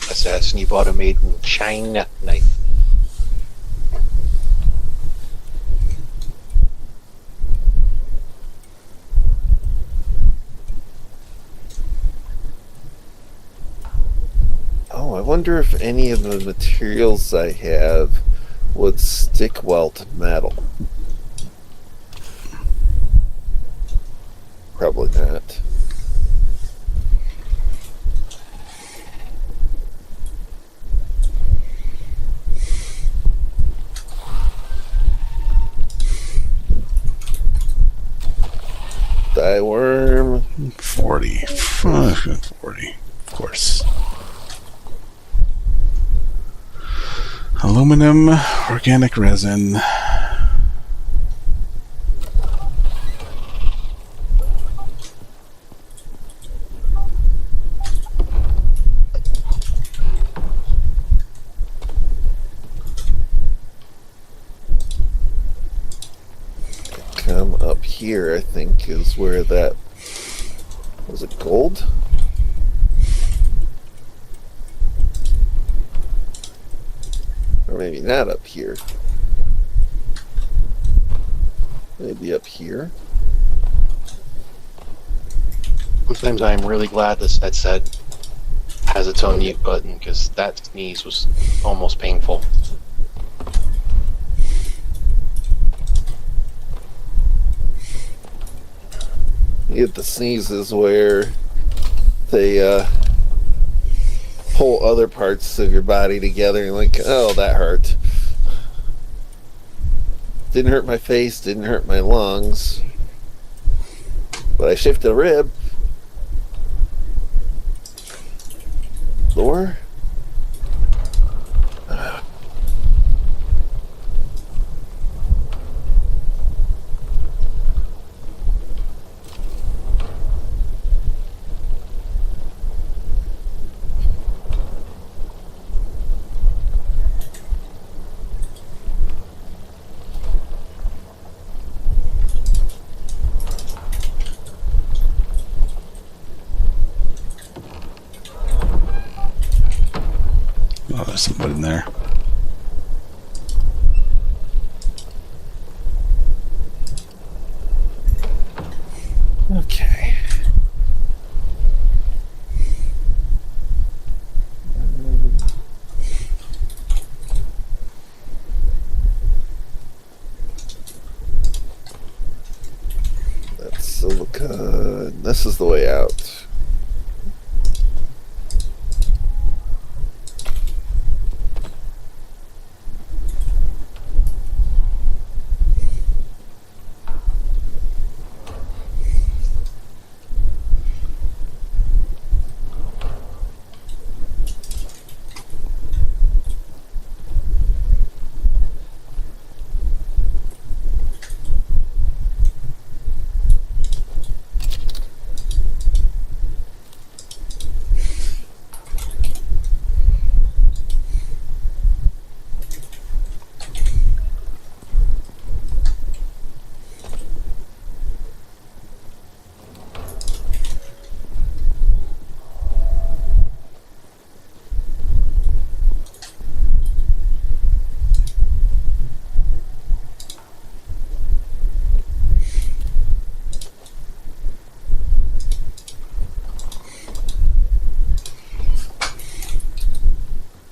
[SPEAKER 3] Assassin, you bought a made in China knife.
[SPEAKER 1] Oh, I wonder if any of the materials I have would stick well to metal. Probably not. Die worm.
[SPEAKER 2] 40. 40. Of course. Aluminum, organic resin.
[SPEAKER 1] Come up here, I think, is where that... Was it gold? Or maybe not up here. Maybe up here.
[SPEAKER 3] Sometimes I'm really glad this headset has its own mute button, because that sneeze was almost painful.
[SPEAKER 1] You get the sneezes where they pull other parts of your body together and like, oh, that hurt. Didn't hurt my face, didn't hurt my lungs, but I shifted a rib. Lore?
[SPEAKER 2] Oh, there's somebody in there.
[SPEAKER 1] Okay. That's silica. This is the way out.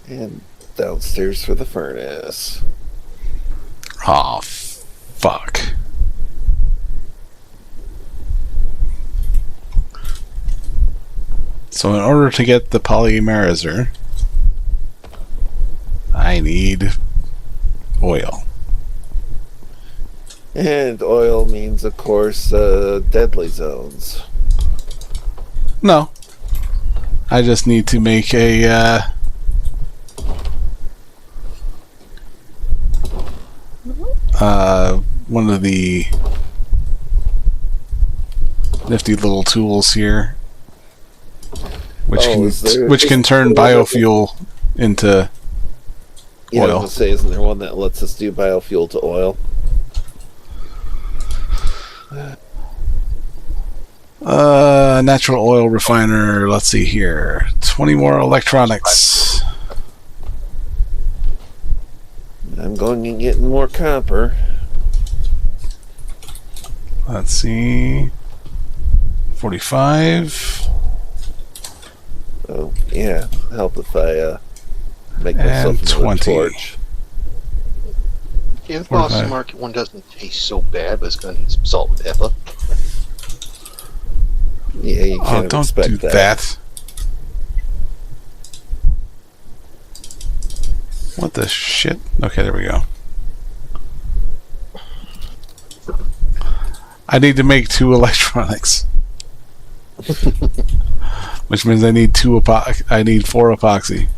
[SPEAKER 1] And downstairs for the furnace.
[SPEAKER 2] Oh, fuck. So in order to get the polymerizer, I need oil.
[SPEAKER 1] And oil means, of course, deadly zones.
[SPEAKER 2] No. I just need to make a one of the nifty little tools here, which can turn biofuel into
[SPEAKER 1] Yeah, I was
[SPEAKER 2] oil.
[SPEAKER 1] gonna say, isn't there one that lets us do biofuel to oil?
[SPEAKER 2] Natural oil refiner. Let's see here. 20 more electronics.
[SPEAKER 1] I'm going and getting more copper.
[SPEAKER 2] Let's see. 45.
[SPEAKER 1] Oh, yeah. Help if I make
[SPEAKER 2] And
[SPEAKER 1] myself another
[SPEAKER 2] 20.
[SPEAKER 1] torch.
[SPEAKER 3] Yeah, the Boston Market one doesn't taste so bad, but it's going to need some salt and pepper.
[SPEAKER 1] Yeah, you
[SPEAKER 2] Oh,
[SPEAKER 1] can't
[SPEAKER 2] don't
[SPEAKER 1] expect
[SPEAKER 2] do that. What the shit? Okay, there we go. I need to make 2 electronics. Which means I need 4 epoxy.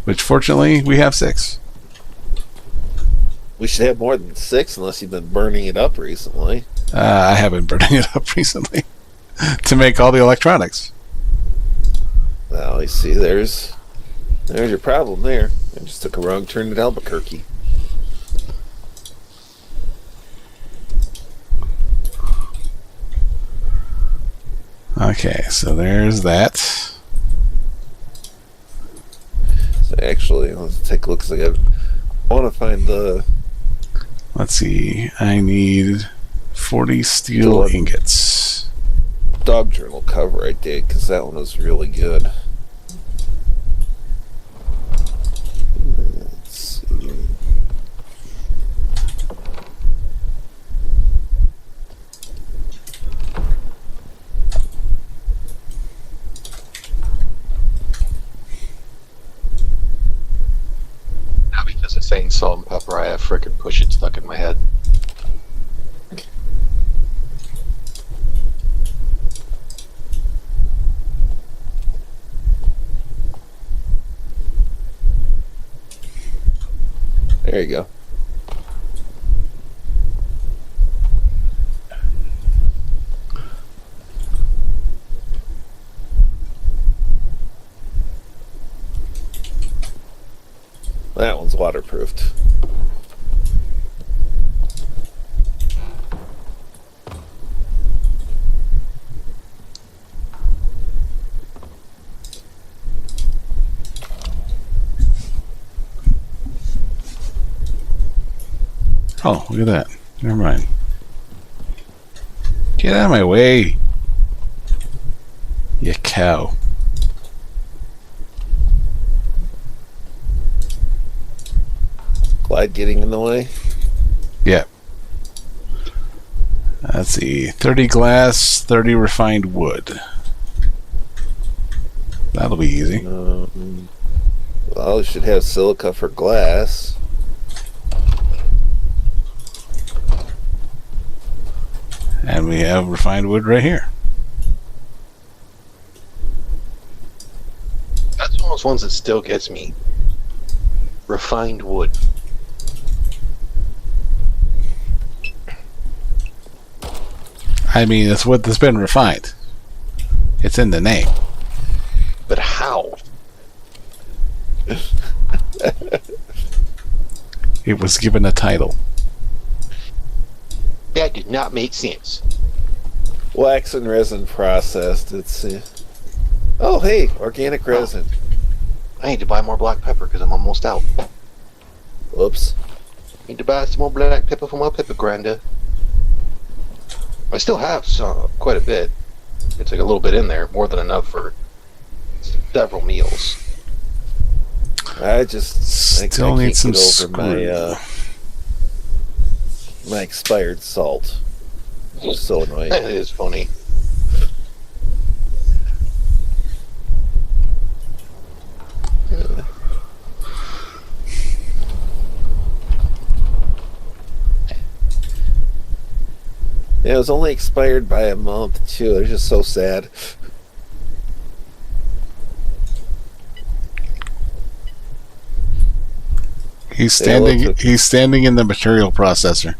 [SPEAKER 2] Which fortunately we have 6.
[SPEAKER 1] We should have more than 6 unless you've been burning it up recently.
[SPEAKER 2] I have been burning it up recently to make all the electronics.
[SPEAKER 1] Well, you see, there's your problem there. I just took a wrong turn at Albuquerque.
[SPEAKER 2] Okay, so there's that.
[SPEAKER 1] So actually, let's take a look. Cause I want to find the.
[SPEAKER 2] Let's see. I need 40 steel ingots.
[SPEAKER 1] Dog journal cover I did, because that one was really good. Let's see.
[SPEAKER 3] Now, because it's saying salt and pepper, I have frickin' push it stuck in my head.
[SPEAKER 1] There you go. That one's waterproofed.
[SPEAKER 2] Oh, look at that. Never mind. Get out of my way. You cow.
[SPEAKER 1] Glide getting in the way.
[SPEAKER 2] Yeah. Let's see. 30 glass, 30 refined wood. That'll be easy.
[SPEAKER 1] Well, you should have silica for glass.
[SPEAKER 2] And we have refined wood right here.
[SPEAKER 3] That's one of those ones that still gets me. Refined wood.
[SPEAKER 2] I mean, it's wood that's been refined. It's in the name.
[SPEAKER 3] But how?
[SPEAKER 2] It was given a title.
[SPEAKER 3] That did not make sense.
[SPEAKER 1] Wax and resin processed. It's. Oh, hey, organic resin.
[SPEAKER 3] I need to buy more black pepper because I'm almost out.
[SPEAKER 1] Whoops.
[SPEAKER 3] Need to buy some more black pepper for my pepper grinder. I still have some, quite a bit. It's like a little bit in there, more than enough for several meals.
[SPEAKER 1] I
[SPEAKER 2] Still need some
[SPEAKER 1] over my expired salt. It's so annoying.
[SPEAKER 3] That is funny.
[SPEAKER 1] it was only expired by a month too. They're just so sad.
[SPEAKER 2] He's standing. He's standing in the material processor.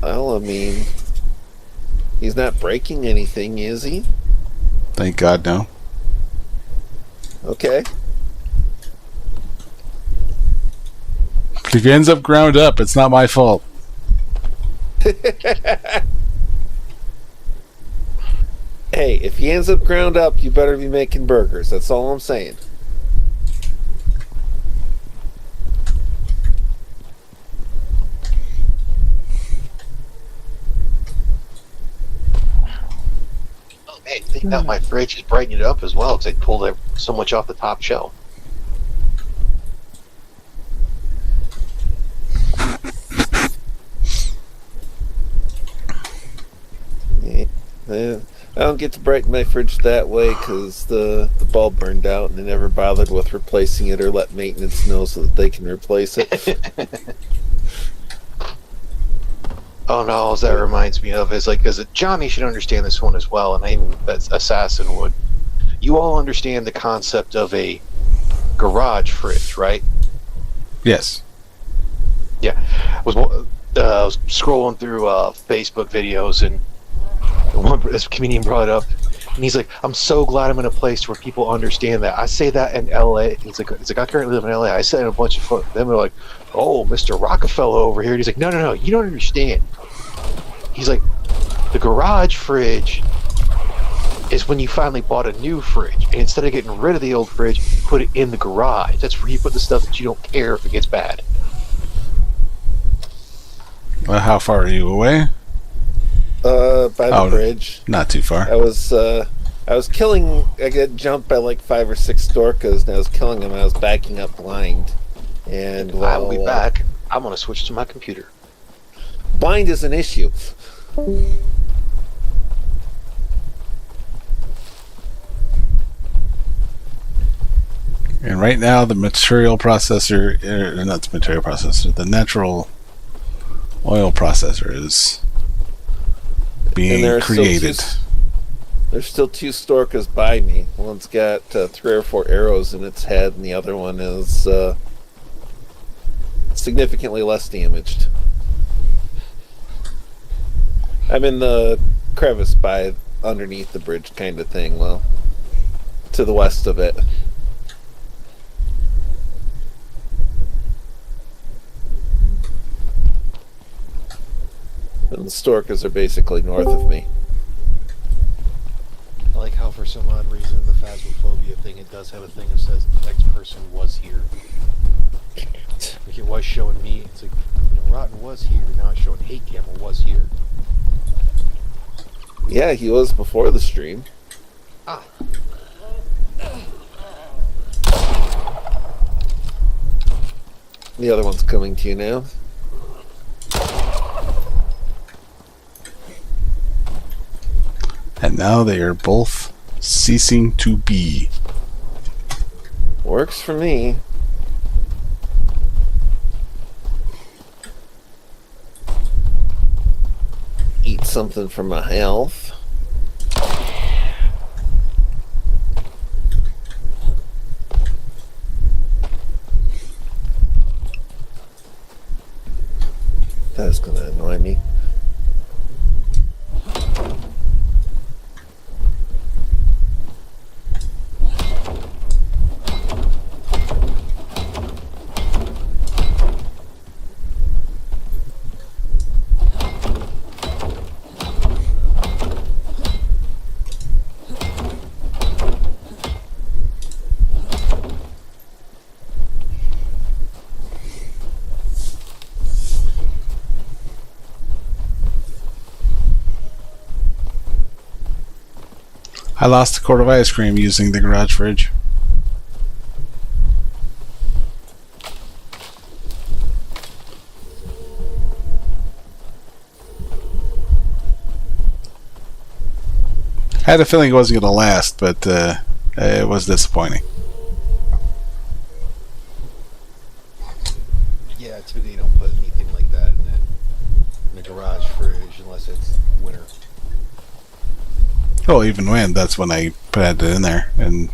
[SPEAKER 1] Well, I mean, he's not breaking anything, is he?
[SPEAKER 2] Thank God, no.
[SPEAKER 1] Okay.
[SPEAKER 2] If he ends up ground up, it's not my fault.
[SPEAKER 1] Hey, if he ends up ground up, you better be making burgers. That's all I'm saying.
[SPEAKER 3] Oh, man, I think that my fridge is brightening it up as well because I pulled so much off the top shelf.
[SPEAKER 1] Yeah. I don't get to brighten my fridge that way because the bulb burned out and they never bothered with replacing it or let maintenance know so that they can replace it.
[SPEAKER 3] Oh no, all that reminds me of is like, because Johnny should understand this one as well, and I even that Assassin would. You all understand the concept of a garage fridge, right?
[SPEAKER 2] Yes.
[SPEAKER 3] Yeah. I was scrolling through Facebook videos, and this comedian brought it up, and he's like, "I'm so glad I'm in a place where people understand that." I say that in LA. It's like I currently live in LA. I say it in a bunch of them. They're like, "Oh, Mr. Rockefeller over here." And he's like, "No, you don't understand." He's like, "The garage fridge is when you finally bought a new fridge, and instead of getting rid of the old fridge, you put it in the garage. That's where you put the stuff that you don't care if it gets bad."
[SPEAKER 2] Well, how far are you away?
[SPEAKER 1] By the bridge.
[SPEAKER 2] Not too far.
[SPEAKER 1] I was killing. I got jumped by like 5 or 6 storkas, and I was killing them. I was backing up blind, and
[SPEAKER 3] I will be back. I'm gonna switch to my computer.
[SPEAKER 1] Blind is an issue.
[SPEAKER 2] And right now, the material processor, not the material processor, the natural oil processor is being created.
[SPEAKER 1] There's still 2 storkas by me. One's got 3 or 4 arrows in its head, and the other one is significantly less damaged. I'm in the crevice by underneath the bridge kind of thing, well, to the west of it. And the storkas are basically north of me.
[SPEAKER 4] I like how for some odd reason the phasmophobia thing, it does have a thing that says the X person was here. Like it was showing me, it's like, Rotten was here, now it's showing Hate Camel was here.
[SPEAKER 1] Yeah, he was before the stream.
[SPEAKER 4] Ah.
[SPEAKER 1] The other one's coming to you now.
[SPEAKER 2] And now they are both ceasing to be.
[SPEAKER 1] Works for me. Eat something for my health. That's gonna annoy me.
[SPEAKER 2] I lost a quart of ice cream using the garage fridge. I had a feeling it wasn't going to last, but it was disappointing.
[SPEAKER 4] Yeah, typically you don't unless it's winter.
[SPEAKER 2] Oh, even when, that's when I put it in there. And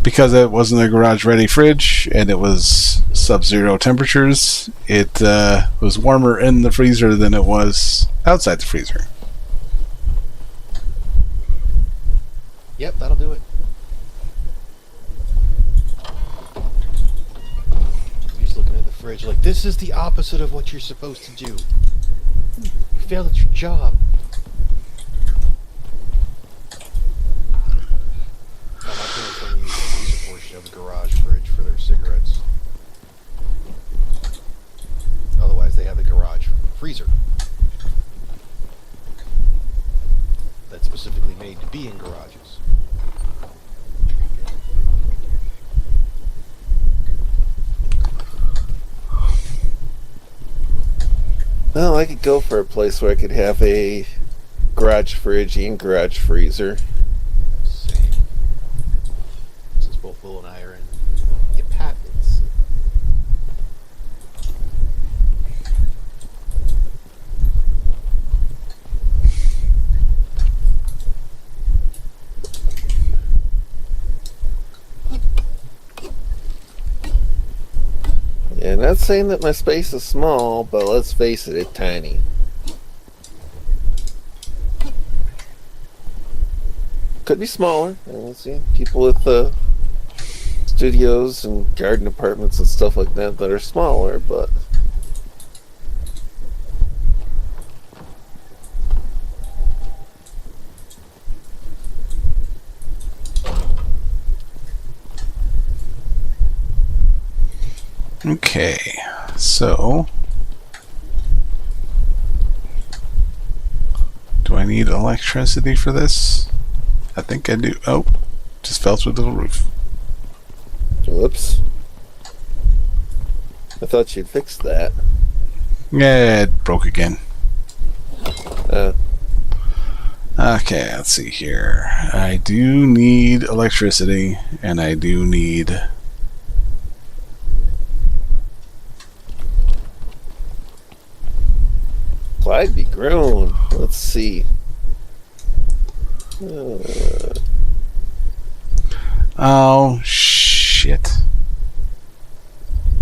[SPEAKER 2] because it wasn't a garage-ready fridge, and it was sub-zero temperatures, it was warmer in the freezer than it was outside the freezer.
[SPEAKER 4] Yep, that'll do it. You're just looking at the fridge like, this is the opposite of what you're supposed to do. You failed at your job. My parents only use the freezer portion of the garage fridge for their cigarettes. Otherwise, they have a garage freezer that's specifically made to be in garages.
[SPEAKER 1] Well, I could go for a place where I could have a garage fridge and garage freezer.
[SPEAKER 4] Same. Since both Will and I are in apartments.
[SPEAKER 1] Yeah, not saying that my space is small, but let's face it, it's tiny. Could be smaller. We'll see. People with studios and garden apartments and stuff like that that are smaller, but
[SPEAKER 2] Okay, so do I need electricity for this? I think I do. Oh, just fell through the roof.
[SPEAKER 1] whoops. I thought you'd fixed that.
[SPEAKER 2] Yeah, it broke again.
[SPEAKER 1] Uh,
[SPEAKER 2] Okay, let's see here. I do need electricity, and I do need...
[SPEAKER 1] Clyde be grown. Let's see.
[SPEAKER 2] Oh, shit.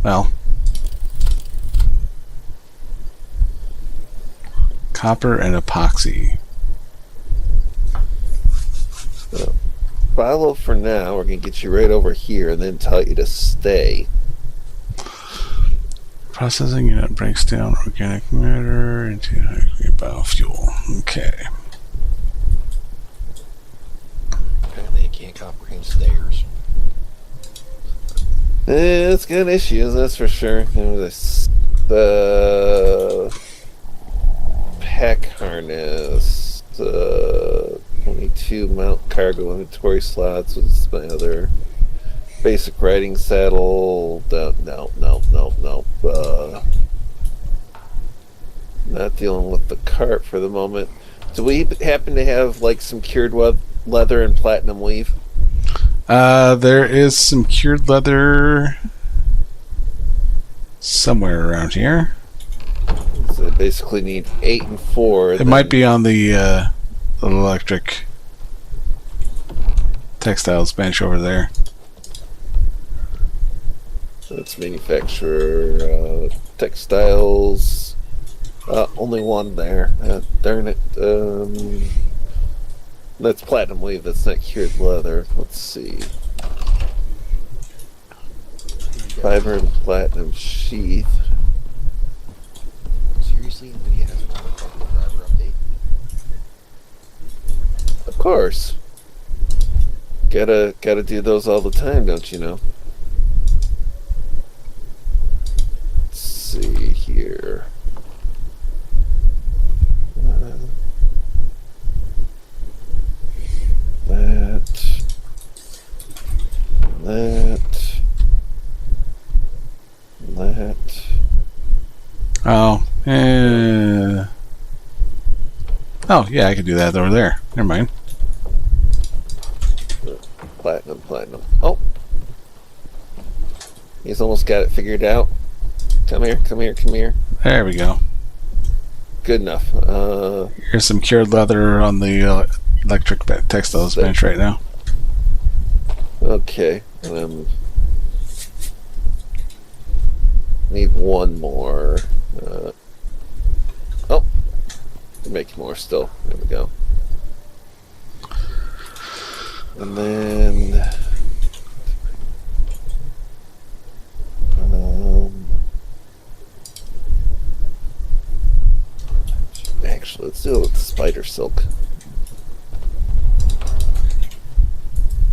[SPEAKER 2] Well. Copper and epoxy.
[SPEAKER 1] Follow for now. We're going to get you right over here and then tell you to stay.
[SPEAKER 2] Processing unit breaks down organic matter into biofuel. Okay.
[SPEAKER 4] Apparently, I can't comprehend stairs.
[SPEAKER 1] It's got issues, that's for sure. The pack harness, 22 mount cargo inventory slots was my other basic riding saddle. No. Not dealing with the cart for the moment. Do we happen to have like some cured leather and platinum weave?
[SPEAKER 2] There is some cured leather somewhere around here.
[SPEAKER 1] So I basically need 8 and 4.
[SPEAKER 2] It might be on the electric textiles bench over there.
[SPEAKER 1] Let's manufacture textiles. Only one there. Darn it. That's platinum weave. That's not cured leather. Let's see. Fiber and platinum sheath.
[SPEAKER 4] Seriously, NVIDIA has another fucking driver update?
[SPEAKER 1] Of course. Gotta do those all the time, don't you know? Let's see here. That.
[SPEAKER 2] Oh, oh yeah, I could do that over there. Never mind.
[SPEAKER 1] Platinum. Oh, he's almost got it figured out. Come here.
[SPEAKER 2] There we go.
[SPEAKER 1] Good enough.
[SPEAKER 2] Here's some cured leather on the electric textiles bench right now.
[SPEAKER 1] Okay. Need one more. Oh, making more still. There we go. And then actually, let's do it with the spider silk.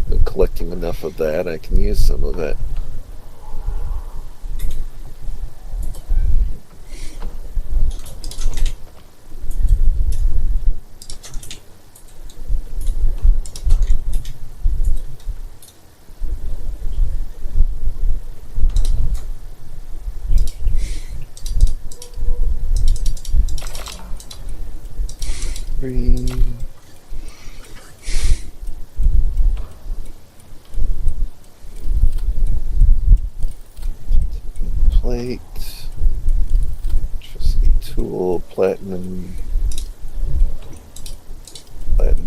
[SPEAKER 1] I'm collecting enough of that. I can use some of that. Plate, electricity tool, platinum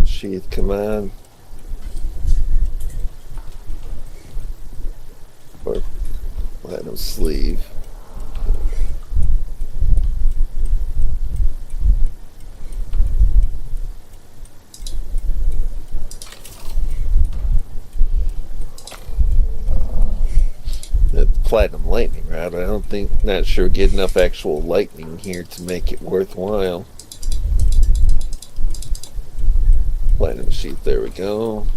[SPEAKER 1] sheath, come on. Or platinum sleeve. Platinum lightning rod. I don't think, not sure, get enough actual lightning here to make it worthwhile. Platinum sheath, there we go.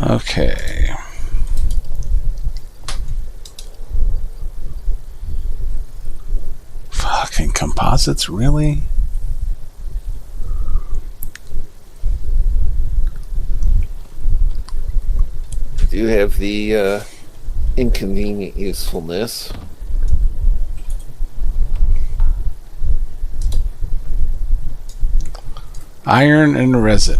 [SPEAKER 2] Okay. Fucking composites, really?
[SPEAKER 1] Do have the inconvenient usefulness.
[SPEAKER 2] Iron and resin.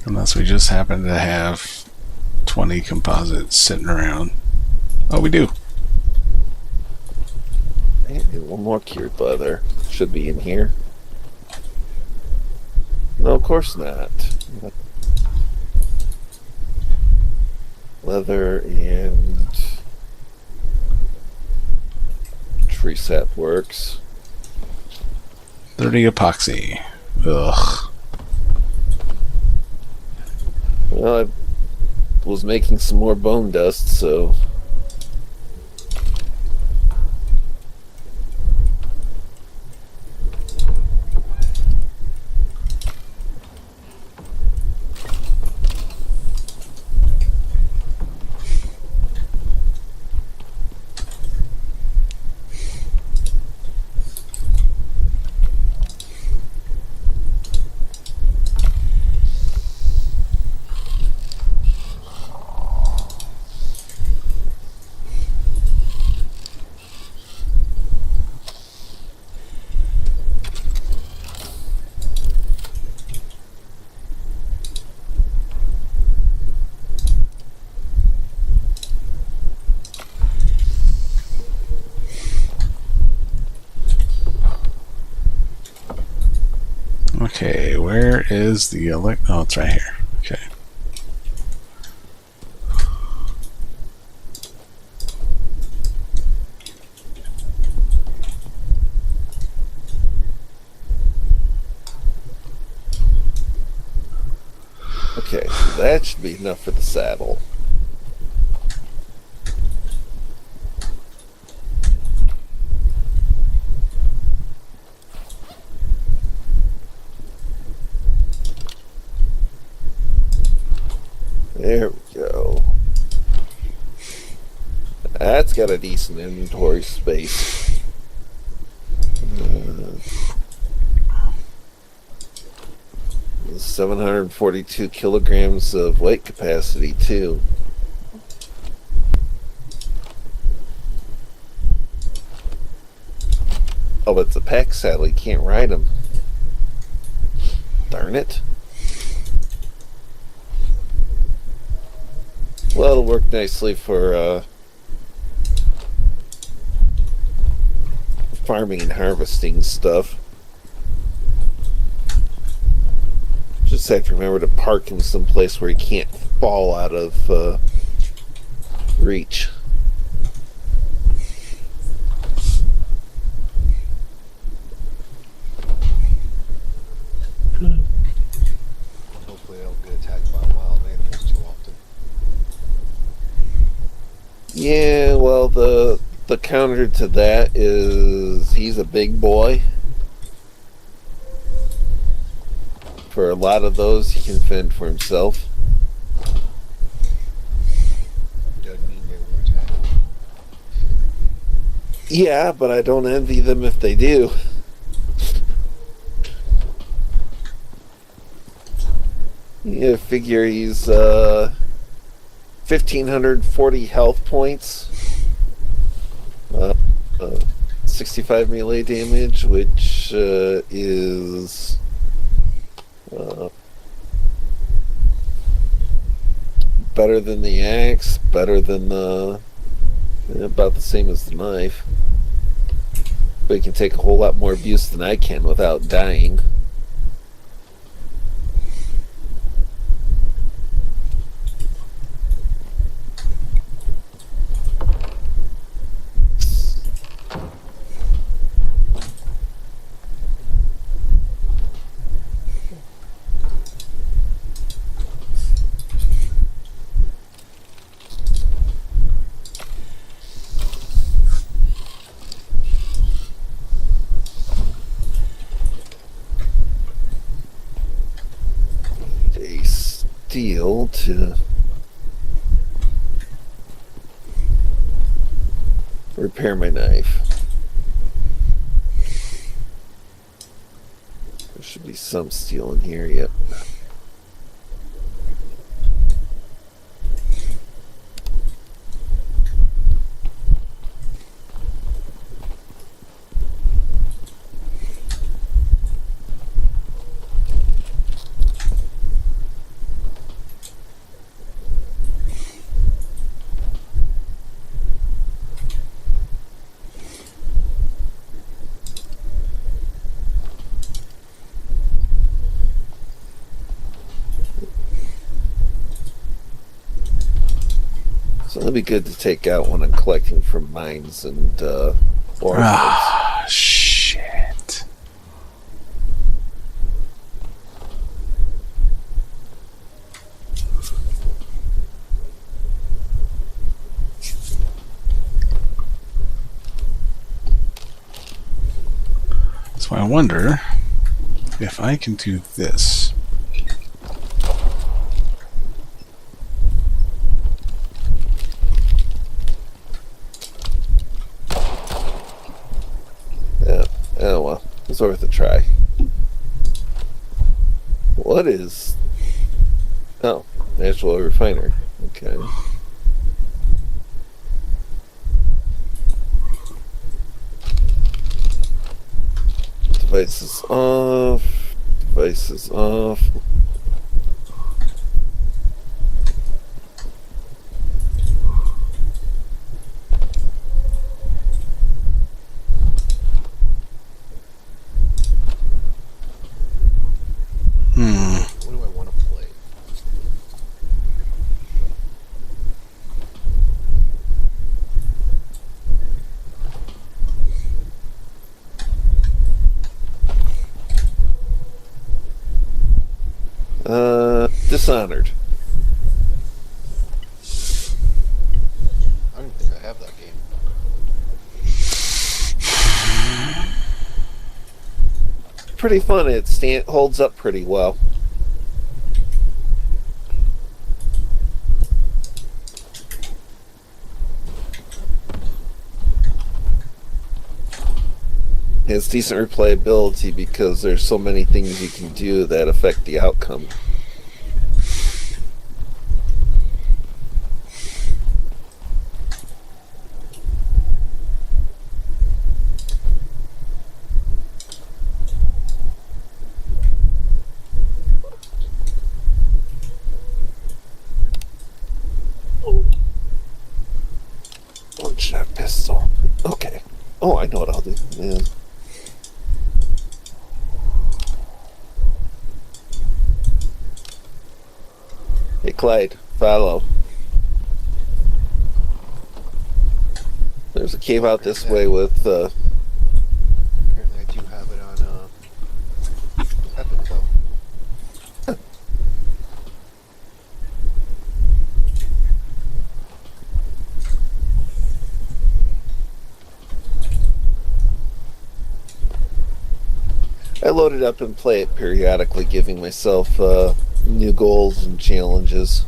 [SPEAKER 2] Unless we just happen to have 20 composites sitting around. Oh, we do.
[SPEAKER 1] One more cured leather. Should be in here. No, of course not. Leather and tree sap works.
[SPEAKER 2] 30 epoxy. Ugh.
[SPEAKER 1] Well, I was making some more bone dust, so...
[SPEAKER 2] Okay, where is the oh, it's right here. Okay.
[SPEAKER 1] Okay, so that should be enough for the saddle. There we go. That's got a decent inventory space. 742 kilograms of weight capacity, too. Oh, but it's a pack saddle. You can't ride them. Darn it. Well, it'll work nicely for farming and harvesting stuff. Just have to remember to park him someplace where he can't fall out of reach.
[SPEAKER 4] Hopefully I don't get attacked by wild animals too often.
[SPEAKER 1] Yeah, well, the counter to that is he's a big boy. For a lot of those, he can fend for himself.
[SPEAKER 4] Doesn't mean they won't attack.
[SPEAKER 1] Yeah, but I don't envy them if they do. Yeah, figure he's 1,540 health points. 65 melee damage, which is better than the axe, better than the about the same as the knife. But he can take a whole lot more abuse than I can without dying. Steel to repair my knife. There should be some steel in here, yep. So that'll be good to take out when I'm collecting from mines and ore mines.
[SPEAKER 2] Ah, shit. So I wonder if I can do this.
[SPEAKER 1] Oh well, it's worth a try. What is... Oh, natural refiner. Okay. Devices off. Devices off.
[SPEAKER 4] What do I want to play?
[SPEAKER 1] Dishonored.
[SPEAKER 4] I don't think I have that game.
[SPEAKER 1] Pretty fun. It holds up pretty well. It has decent replayability because there's so many things you can do that affect the outcome. One-shot pistol. Okay. Oh, I know what I'll do. Yeah. Hey, Clyde, follow. There's a cave out this way with,
[SPEAKER 4] Apparently I do have it on, Epic, though.
[SPEAKER 1] I load it up and play it periodically, giving myself, new goals and challenges.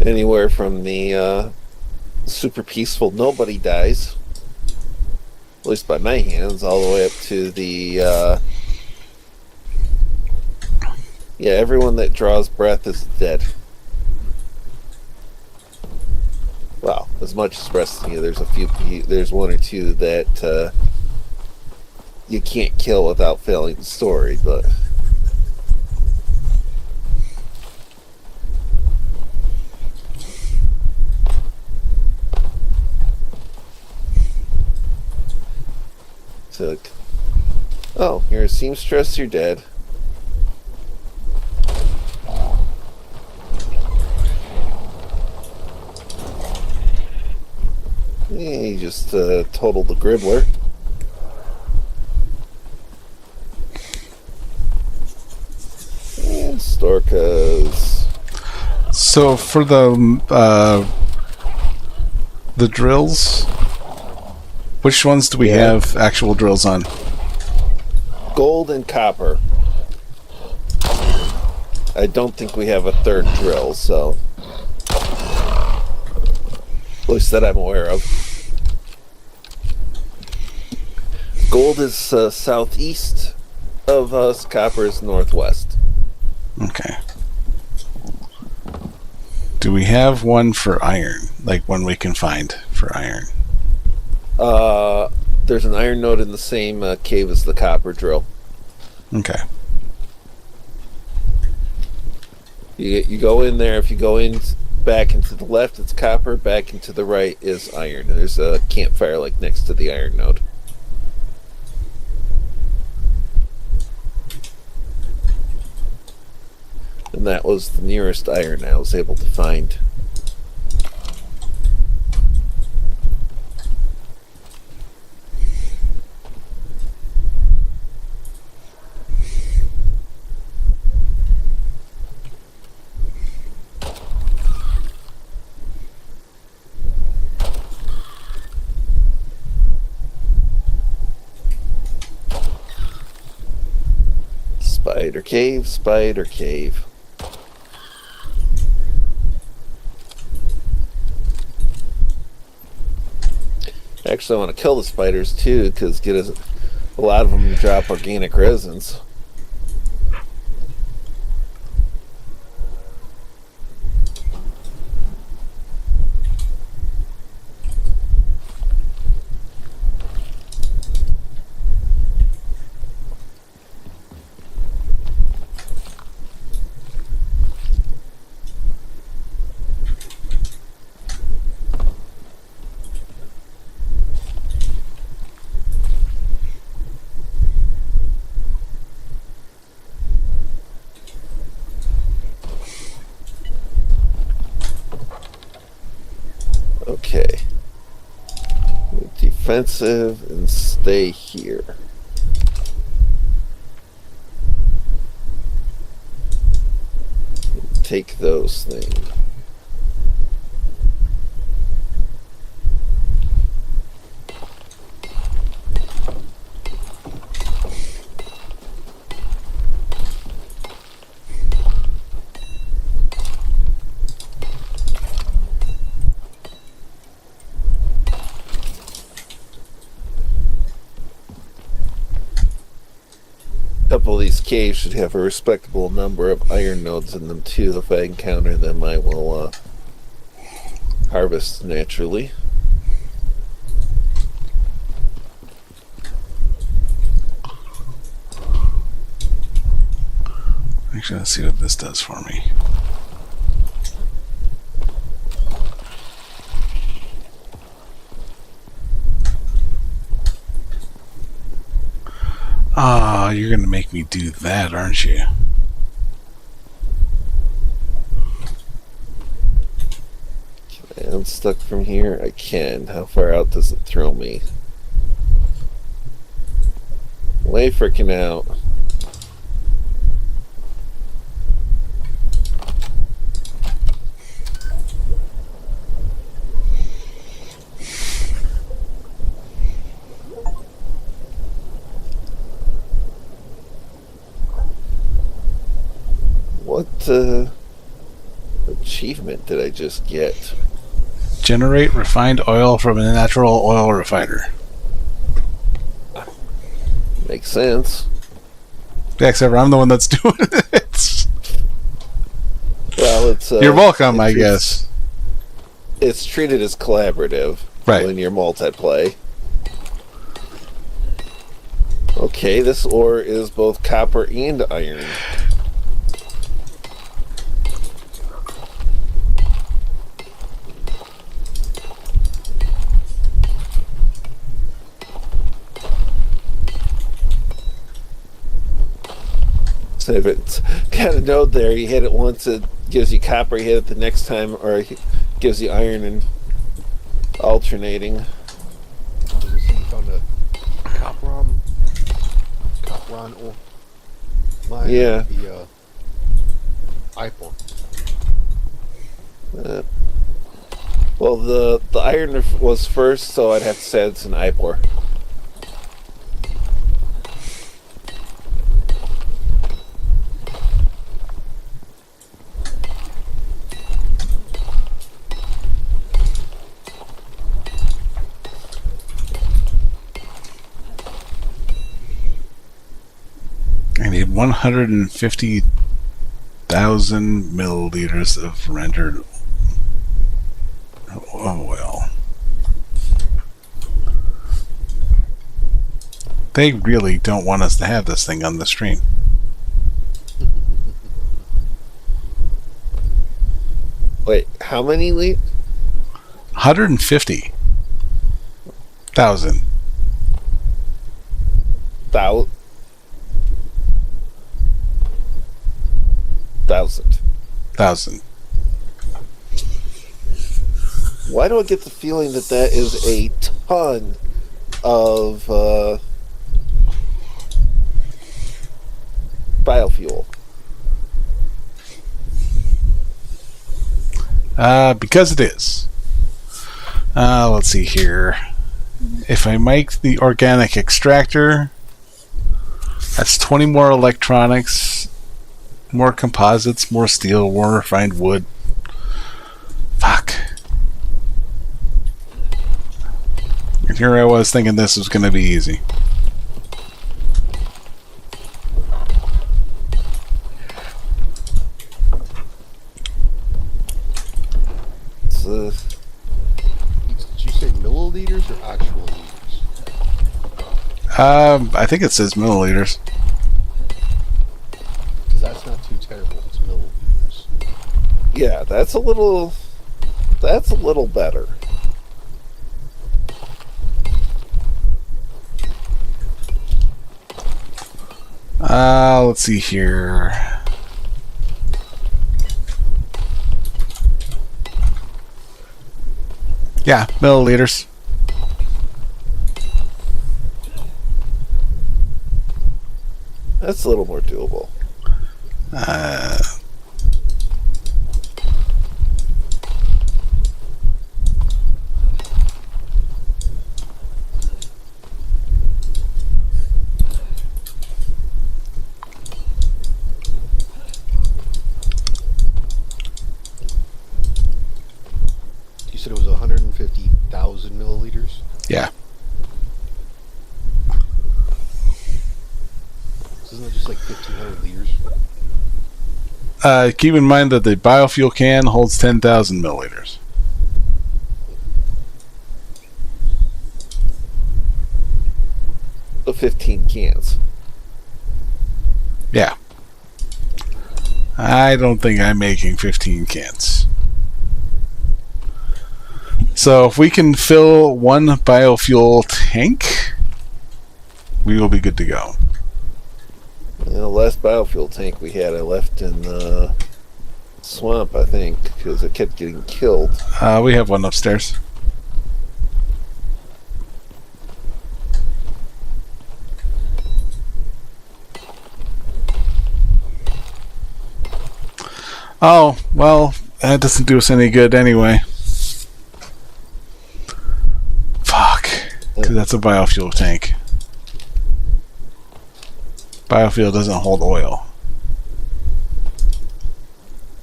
[SPEAKER 1] Anywhere from the super peaceful nobody dies, at least by my hands, all the way up to the yeah, everyone that draws breath is dead. Well, as much as the rest of you, there's one or two that you can't kill without failing the story, but oh, you're a seamstress, you're dead. He just totaled the Gribbler. And Storkas.
[SPEAKER 2] So for the drills, which ones do we have actual drills on?
[SPEAKER 1] Gold and copper. I don't think we have a third drill, so at least that I'm aware of. Gold is southeast of us, copper is northwest.
[SPEAKER 2] Okay. Do we have one for iron? Like one we can find for iron?
[SPEAKER 1] There's an iron node in the same cave as the copper drill.
[SPEAKER 2] Okay.
[SPEAKER 1] You go in there. If you go in back into the left, it's copper. Back into the right is iron. There's a campfire like next to the iron node. And that was the nearest iron I was able to find. Spider cave, spider cave. Actually, I want to kill the spiders too, because a lot of them drop organic resins. defensive and stay here. Take those things. A couple of these caves should have a respectable number of iron nodes in them too. If I encounter them, I will harvest naturally.
[SPEAKER 2] Actually, let's see what this does for me. Ah, you're gonna make me do that, aren't you?
[SPEAKER 1] Can I unstuck from here? I can. How far out does it throw me? Way freaking out. What achievement did I just get?
[SPEAKER 2] Generate refined oil from a natural oil refiner.
[SPEAKER 1] Makes sense.
[SPEAKER 2] Yeah, except for I'm the one that's doing it.
[SPEAKER 1] Well, it's
[SPEAKER 2] You're welcome, I guess.
[SPEAKER 1] It's treated as collaborative
[SPEAKER 2] Right.
[SPEAKER 1] when you're multiplay. Okay, this ore is both copper and iron. So if it's got a node there, you hit it once, it gives you copper, you hit it the next time, or it gives you iron and alternating.
[SPEAKER 4] You found a copperon ore mine.
[SPEAKER 1] Yeah.
[SPEAKER 4] The iPhone.
[SPEAKER 1] Well, the iron was first, so I'd have to say it's an Ipor.
[SPEAKER 2] I need 150,000 milliliters of rendered oil. They really don't want us to have this thing on the stream.
[SPEAKER 1] Wait, how many liters?
[SPEAKER 2] 150,000. Thousand.
[SPEAKER 1] Why do I get the feeling that that is a ton of biofuel?
[SPEAKER 2] Because it is. Let's see here. If I make the organic extractor, that's 20 more electronics, more composites, more steel, more refined wood. Fuck. And here I was thinking this was going to be easy.
[SPEAKER 1] It's,
[SPEAKER 4] Did you say milliliters or actual liters?
[SPEAKER 2] I think it says milliliters.
[SPEAKER 4] Because that's not too terrible. It's milliliters.
[SPEAKER 1] yeah, that's a little better.
[SPEAKER 2] Let's see here. Yeah, milliliters.
[SPEAKER 1] That's a little more doable.
[SPEAKER 4] You said it was 150,000 milliliters?
[SPEAKER 2] Yeah.
[SPEAKER 4] So isn't that just like 1,500 liters?
[SPEAKER 2] Keep in mind that the biofuel can holds 10,000 milliliters.
[SPEAKER 1] So 15 cans.
[SPEAKER 2] Yeah. I don't think I'm making 15 cans. So if we can fill one biofuel tank, we will be good to go.
[SPEAKER 1] The last biofuel tank we had, I left in the swamp, I think, because it kept getting killed.
[SPEAKER 2] We have one upstairs. Oh, well, that doesn't do us any good anyway. Fuck. 'Cause that's a biofuel tank. Biofuel doesn't hold oil.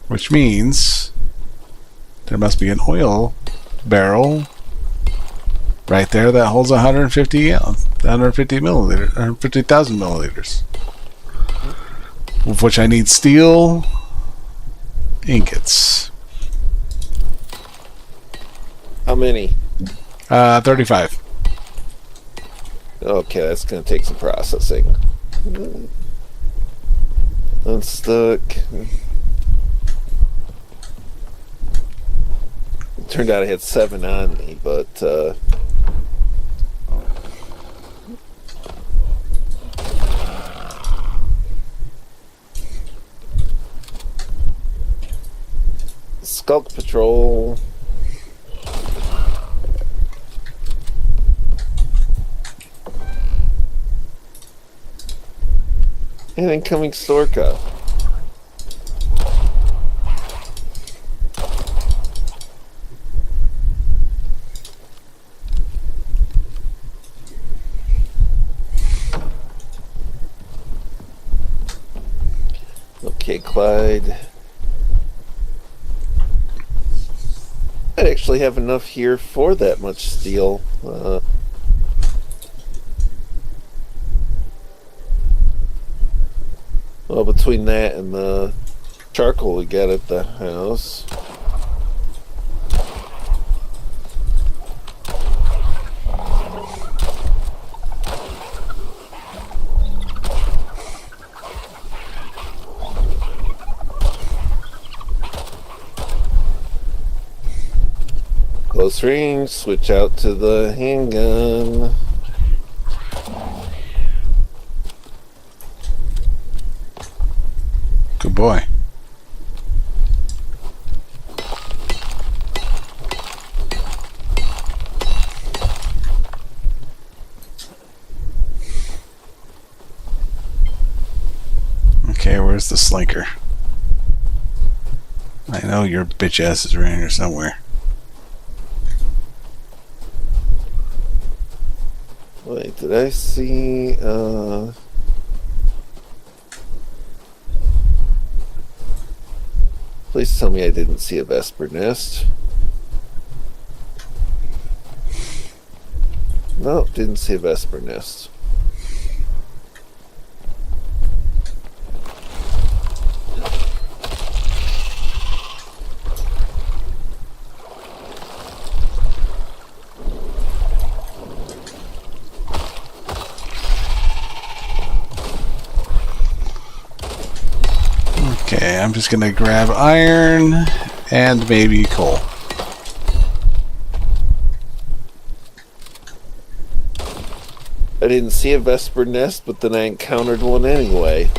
[SPEAKER 2] Which means there must be an oil barrel right there that holds 150 milliliters, 150,000 milliliters. Of which I need steel ingots.
[SPEAKER 1] How many?
[SPEAKER 2] 35.
[SPEAKER 1] Okay, that's going to take some processing. Unstuck. It turned out I had 7 on me, but Skulk Patrol. And incoming Storka. Okay, Clyde. I'd actually have enough here for that much steel. Well, between that and the charcoal we got at the house. Close range, switch out to the handgun.
[SPEAKER 2] Good boy. Okay, where's the slinker? I know your bitch ass is around here somewhere.
[SPEAKER 1] Wait, did I see, please tell me I didn't see a Vesper nest. No, didn't see a Vesper nest.
[SPEAKER 2] Okay, I'm just gonna grab iron and maybe coal.
[SPEAKER 1] I didn't see a Vesper nest, but then I encountered one anyway.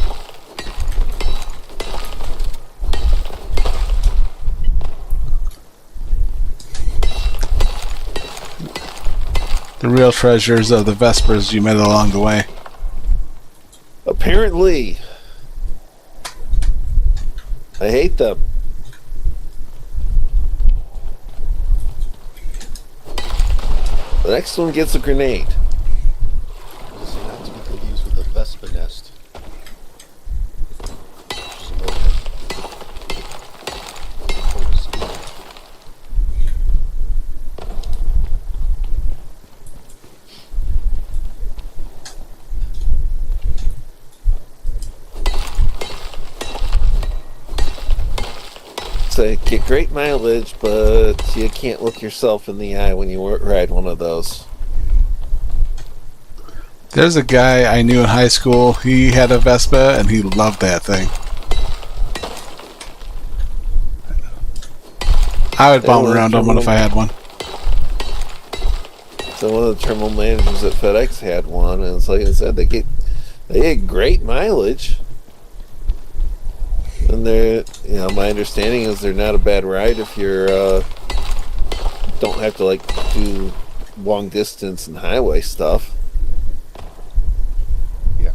[SPEAKER 2] The real treasures of the Vespers you met along the way.
[SPEAKER 1] Apparently. I hate them. The next one gets a grenade.
[SPEAKER 4] This is not to be confused with a Vespa nest. Which is a moped. Full speed.
[SPEAKER 1] So get great mileage, but you can't look yourself in the eye when you ride one of those.
[SPEAKER 2] There's a guy I knew in high school. He had a Vespa, and he loved that thing. I would bomb around on one if I had one.
[SPEAKER 1] So one of the terminal managers at FedEx had one, and it's like I said, they get great mileage. And they're, my understanding is they're not a bad ride if you're don't have to like do long distance and highway stuff.
[SPEAKER 4] Yeah.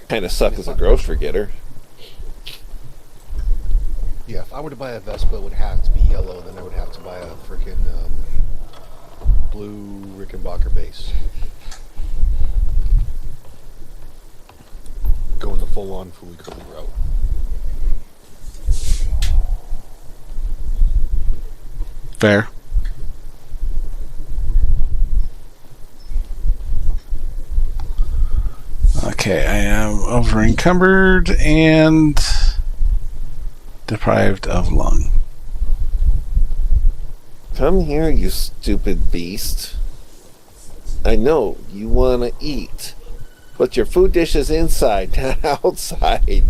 [SPEAKER 1] Kind of suck as a grocery getter.
[SPEAKER 4] Yeah, if I were to buy a Vespa, it would have to be yellow, then I would have to buy a freaking blue Rickenbacker base. Going the full-on Fooey Curly route.
[SPEAKER 2] Fair. Okay, I am over encumbered and deprived of lung.
[SPEAKER 1] Come here, you stupid beast. I know you want to eat, but your food dish is inside, not outside.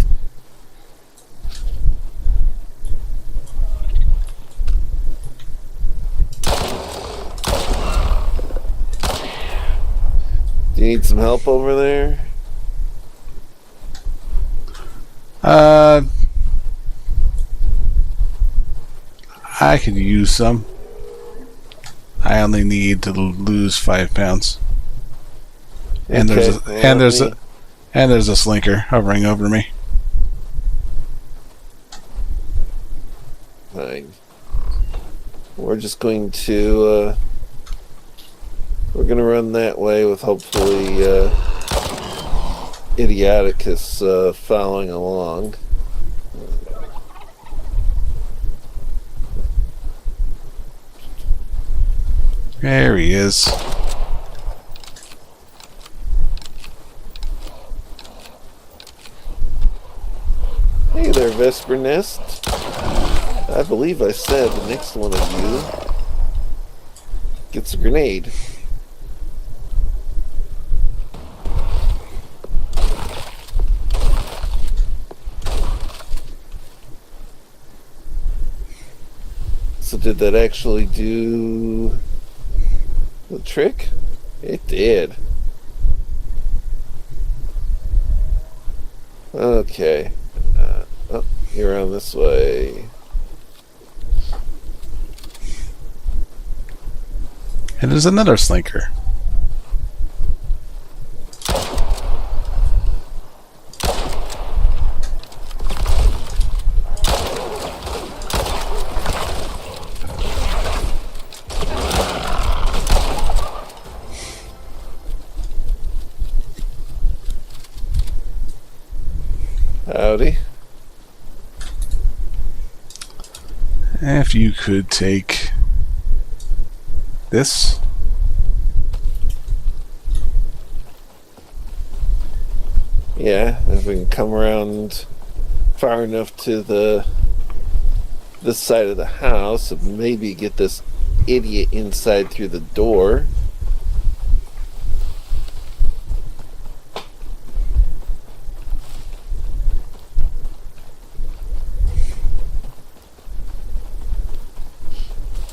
[SPEAKER 1] Do you need some help over there?
[SPEAKER 2] I could use some. I only need to lose 5 pounds. And
[SPEAKER 1] Okay,
[SPEAKER 2] there's a slinker hovering over me.
[SPEAKER 1] Fine. We're just going to we're gonna run that way with hopefully Idioticus following along.
[SPEAKER 2] There he is.
[SPEAKER 1] Hey there, Vesper Nest. I believe I said the next one of you gets a grenade. So did that actually do the trick? It did. Okay. Oh, you're on this way.
[SPEAKER 2] And there's another slinker.
[SPEAKER 1] Howdy.
[SPEAKER 2] If you could take this.
[SPEAKER 1] Yeah, if we can come around far enough to this side of the house and maybe get this idiot inside through the door.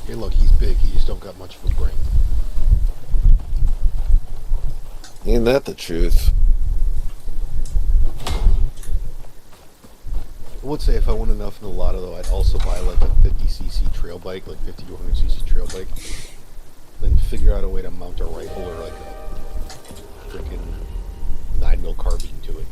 [SPEAKER 4] Hey, look, he's big. He just don't got much of a brain.
[SPEAKER 1] Ain't that the truth?
[SPEAKER 4] I would say if I won enough in the lotto, though, I'd also buy like a 50cc trail bike, like 50 to 100cc trail bike. Then figure out a way to mount a rifle or like a freaking 9mm carbine to it.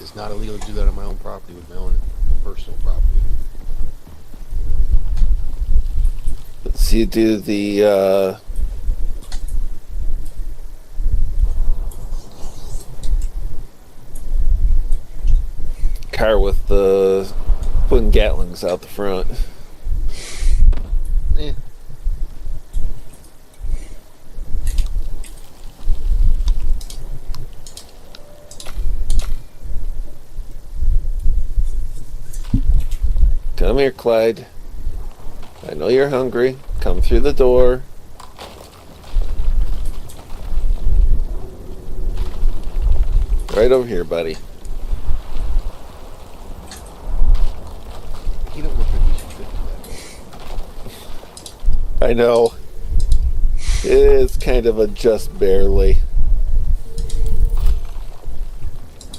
[SPEAKER 4] It's not illegal to do that on my own property with my own personal property.
[SPEAKER 1] So you do the car with the putting Gatlings out the front.
[SPEAKER 4] Eh.
[SPEAKER 1] Come here, Clyde. I know you're hungry. Come through the door. Right over here, buddy.
[SPEAKER 4] You don't look like you should fit in that.
[SPEAKER 1] I know. It's kind of a just barely.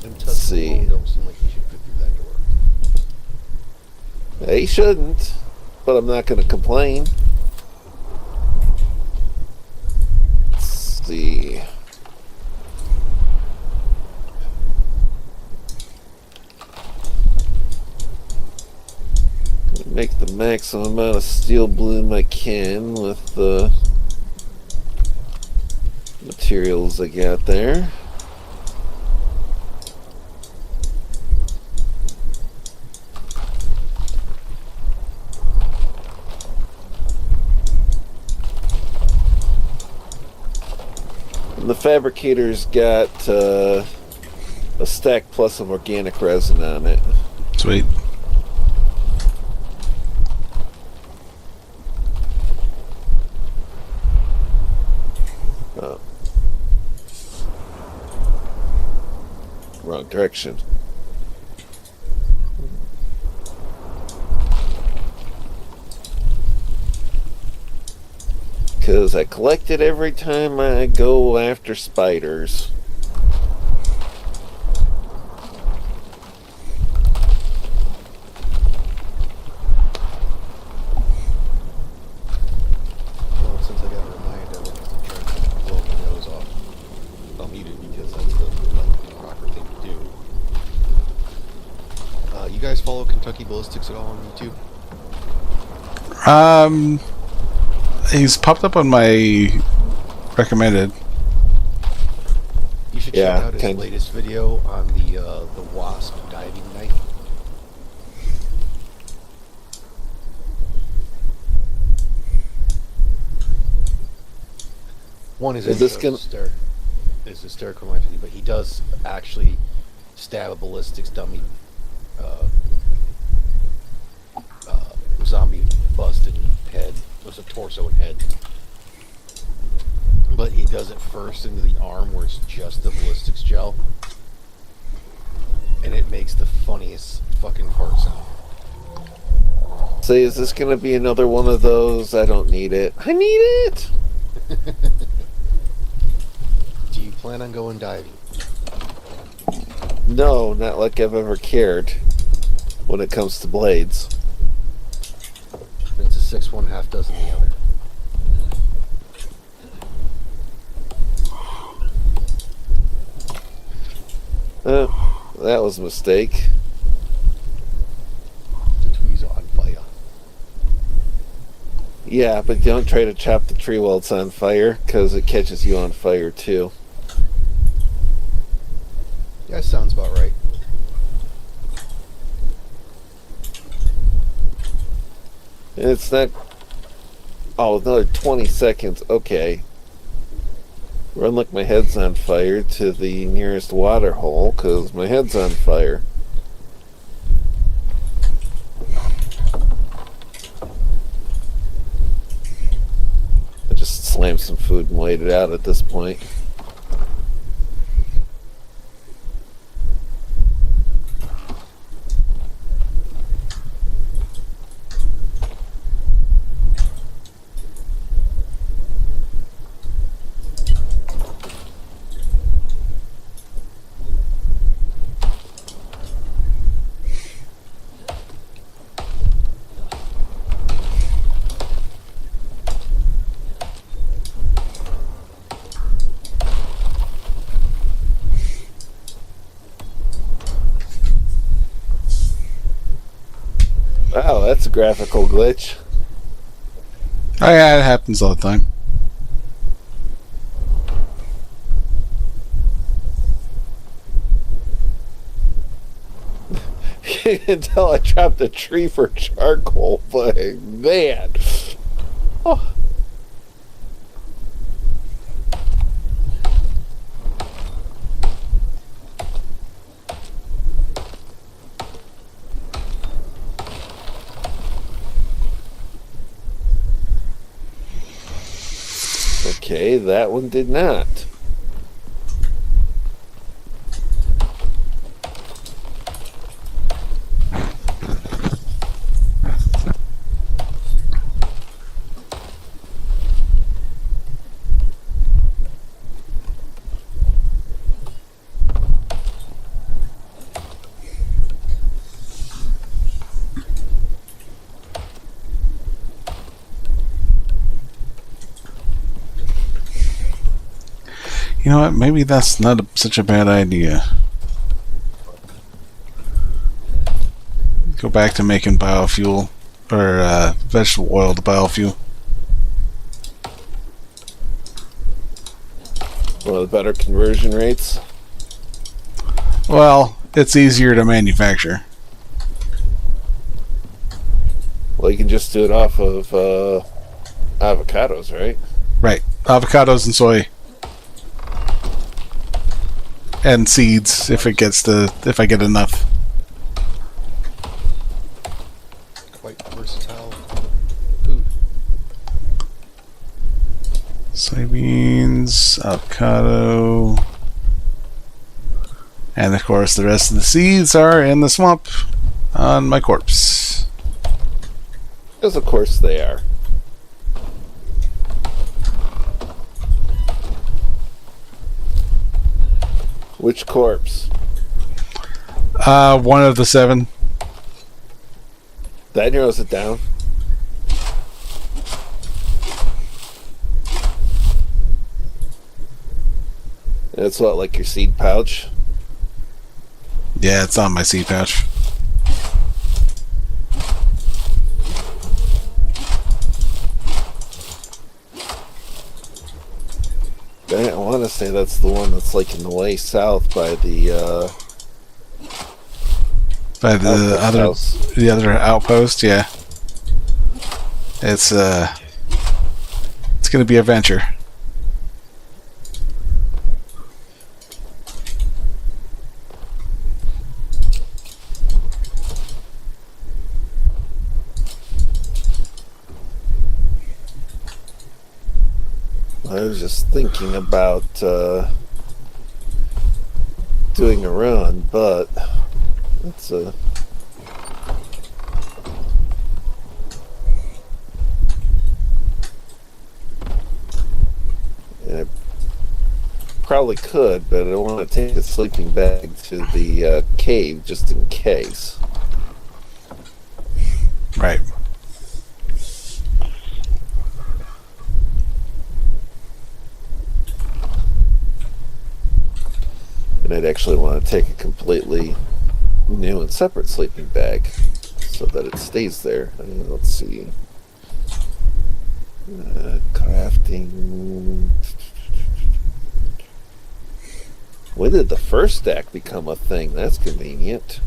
[SPEAKER 4] Them
[SPEAKER 1] Let's
[SPEAKER 4] tusks
[SPEAKER 1] see.
[SPEAKER 4] alone don't seem like you should fit through that door.
[SPEAKER 1] He shouldn't, but I'm not going to complain. Let's see. Make the maximum amount of steel bloom I can with the materials I got there. And the fabricator's got a stack plus of organic resin on it.
[SPEAKER 2] Sweet.
[SPEAKER 1] Oh. Wrong direction. Because I collect it every time I go after spiders.
[SPEAKER 4] Well, since I got a reminder, I'm just trying to blow my nose off. I'll need it because that's the proper thing to do. You guys follow Kentucky Ballistics at all on YouTube?
[SPEAKER 2] He's popped up on my recommended.
[SPEAKER 4] You should
[SPEAKER 1] Yeah,
[SPEAKER 4] check out his
[SPEAKER 1] kind-
[SPEAKER 4] latest video on the wasp diving knife. One is
[SPEAKER 1] Is this gonna-
[SPEAKER 4] is hysterical, but he does actually stab a ballistics dummy zombie bust in head. It was a torso and head. But he does it first into the arm where it's just the ballistics gel. And it makes the funniest fucking fart sound.
[SPEAKER 1] Say, is this going to be another one of those? I don't need it. I need it!
[SPEAKER 4] Do you plan on going diving?
[SPEAKER 1] No, not like I've ever cared when it comes to blades.
[SPEAKER 4] It's a 6-1, half dozen the other.
[SPEAKER 1] That was a mistake.
[SPEAKER 4] The trees are on fire.
[SPEAKER 1] Yeah, but don't try to chop the tree while it's on fire, because it catches you on fire too.
[SPEAKER 4] Yeah, sounds about right.
[SPEAKER 1] And it's not... Oh, another 20 seconds. Okay. Run like my head's on fire to the nearest water hole, because my head's on fire. I just slammed some food and laid it out at this point. Wow, that's a graphical glitch.
[SPEAKER 2] Oh yeah, it happens all the time.
[SPEAKER 1] You can tell I dropped a tree for charcoal, but man. Oh. Okay, that one did not.
[SPEAKER 2] You know what? Maybe that's not such a bad idea. Go back to making biofuel, or vegetable oil to biofuel.
[SPEAKER 1] One of the better conversion rates.
[SPEAKER 2] Well, it's easier to manufacture.
[SPEAKER 1] Well, you can just do it off of avocados, right?
[SPEAKER 2] Right. Avocados and soy. And seeds, if I get enough.
[SPEAKER 4] Quite versatile food.
[SPEAKER 2] Soybeans, avocado, and of course the rest of the seeds are in the swamp on my corpse.
[SPEAKER 1] Because of course they are. Which corpse?
[SPEAKER 2] One of the 7.
[SPEAKER 1] That narrows it down. It's what, like your seed pouch?
[SPEAKER 2] Yeah, it's on my seed pouch.
[SPEAKER 1] I want to say that's the one that's like in the way south by the
[SPEAKER 2] other outpost. Yeah, it's gonna be a venture.
[SPEAKER 1] I was just thinking about doing a run, but it's a I probably could, but I don't want to take a sleeping bag to the cave just in case.
[SPEAKER 2] Right.
[SPEAKER 1] And I'd actually want to take a completely new and separate sleeping bag so that it stays there. Let's see. Crafting. When did the first stack become a thing? That's convenient.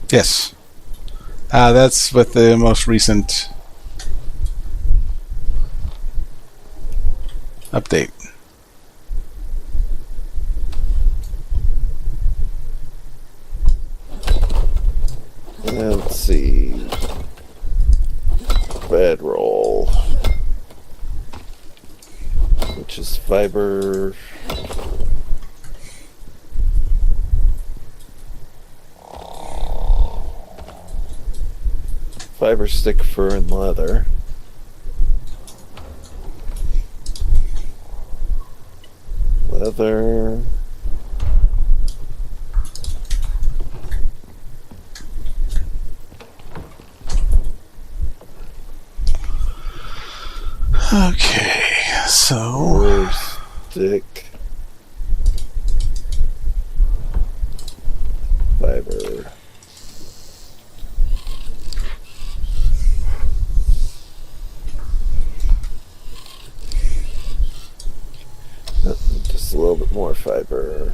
[SPEAKER 2] Yes. That's with the most recent update.
[SPEAKER 1] Let's see. Bedroll. Which is fiber. Fiber, stick, fur, and leather. Leather.
[SPEAKER 2] Okay, so
[SPEAKER 1] Fur, stick. Fiber. little bit more fiber.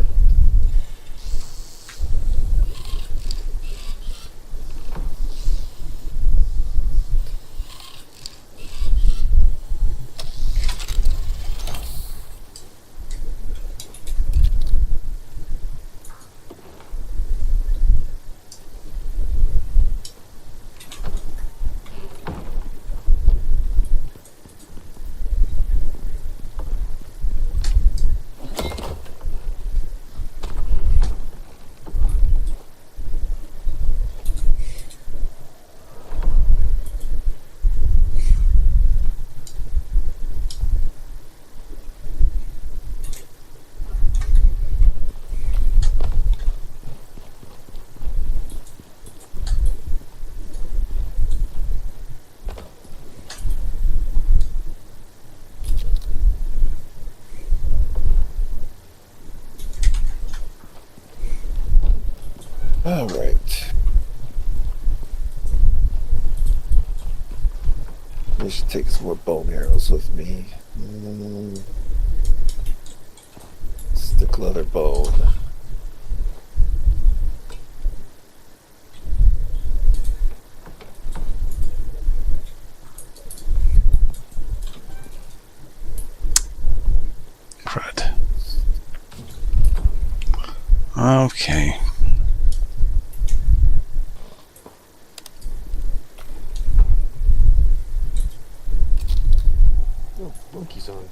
[SPEAKER 1] All right. I should take some more bone arrows with me. Stick leather bone.
[SPEAKER 2] Crud. Okay.
[SPEAKER 4] Oh, monkey's on.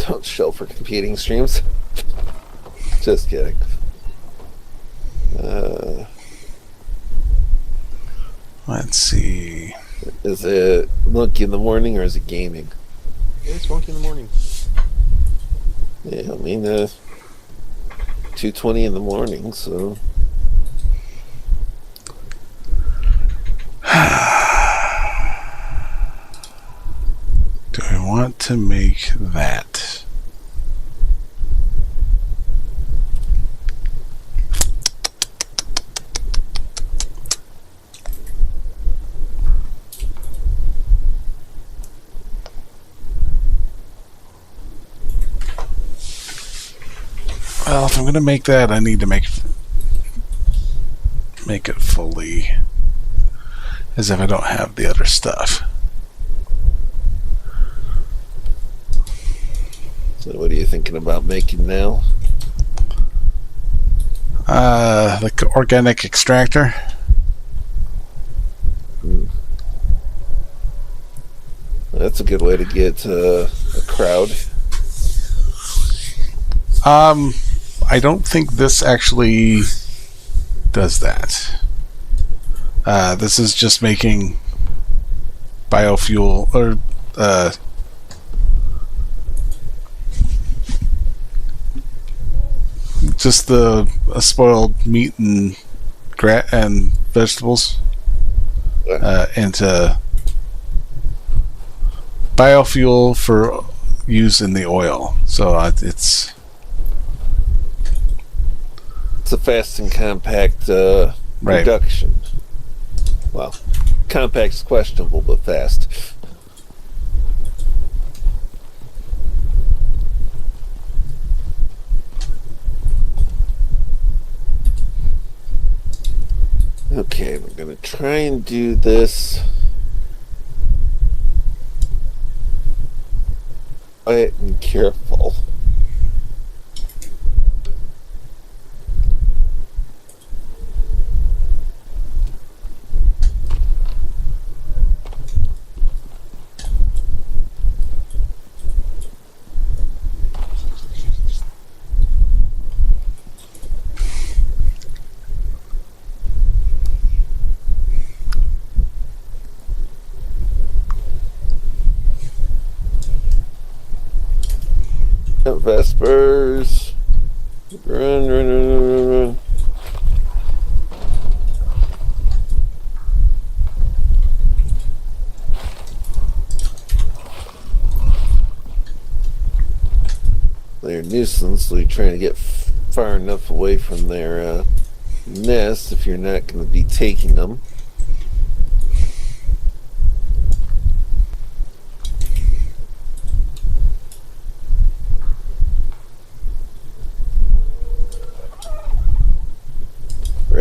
[SPEAKER 1] Don't show for competing streams. Just kidding.
[SPEAKER 2] Let's see.
[SPEAKER 1] Is it monkey in the morning or is it gaming?
[SPEAKER 4] Yeah, it's monkey in the morning.
[SPEAKER 1] Yeah, I mean, 2:20 in the morning, so.
[SPEAKER 2] Do I want to make that? Well, if I'm going to make that, I need to make it fully, as if I don't have the other stuff.
[SPEAKER 1] So what are you thinking about making now?
[SPEAKER 2] The organic extractor.
[SPEAKER 1] That's a good way to get a crowd.
[SPEAKER 2] I don't think this actually does that. This is just making biofuel, or just the spoiled meat and vegetables into biofuel for use in the oil. So it's
[SPEAKER 1] a fast and compact
[SPEAKER 2] right.
[SPEAKER 1] reduction. Well, compact's questionable, but fast. Okay, we're going to try and do this quiet and careful. Vespers. Run. They're a nuisance, so you're trying to get far enough away from their nest if you're not going to be taking them.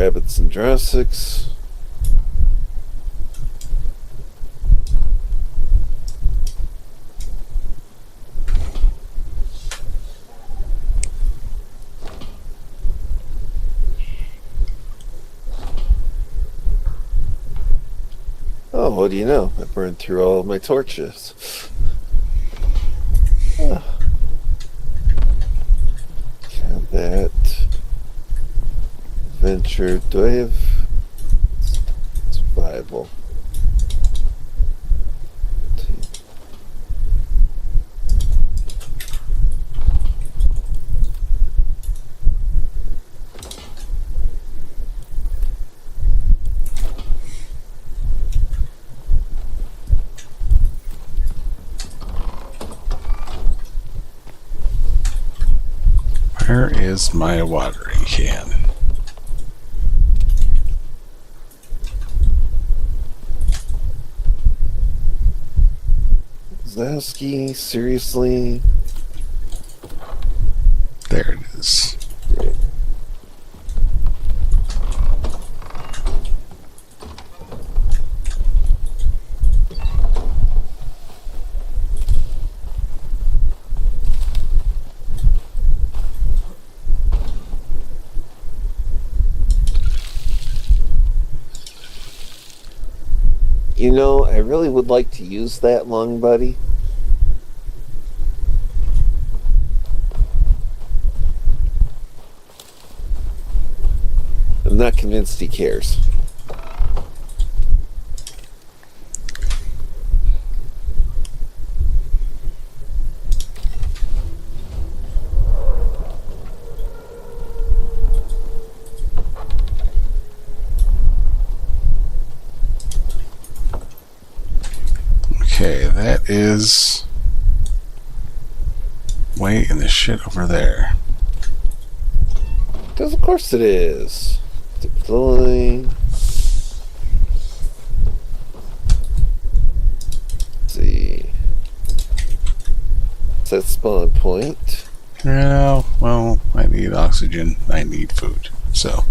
[SPEAKER 1] rabbits and Jurassics. Oh, what do you know? I burned through all of my torches. Combat. Adventure. Do I have survival?
[SPEAKER 2] Where is my watering can?
[SPEAKER 1] Zowski, seriously?
[SPEAKER 2] There it is.
[SPEAKER 1] Great. You know, I really would like to use that lung buddy. I'm not convinced he cares.
[SPEAKER 2] Okay, that is way in the shit over there.
[SPEAKER 1] Because of course it is. Deploy. Let's see. Set spawn point.
[SPEAKER 2] Yeah, well, I need oxygen. I need food. So,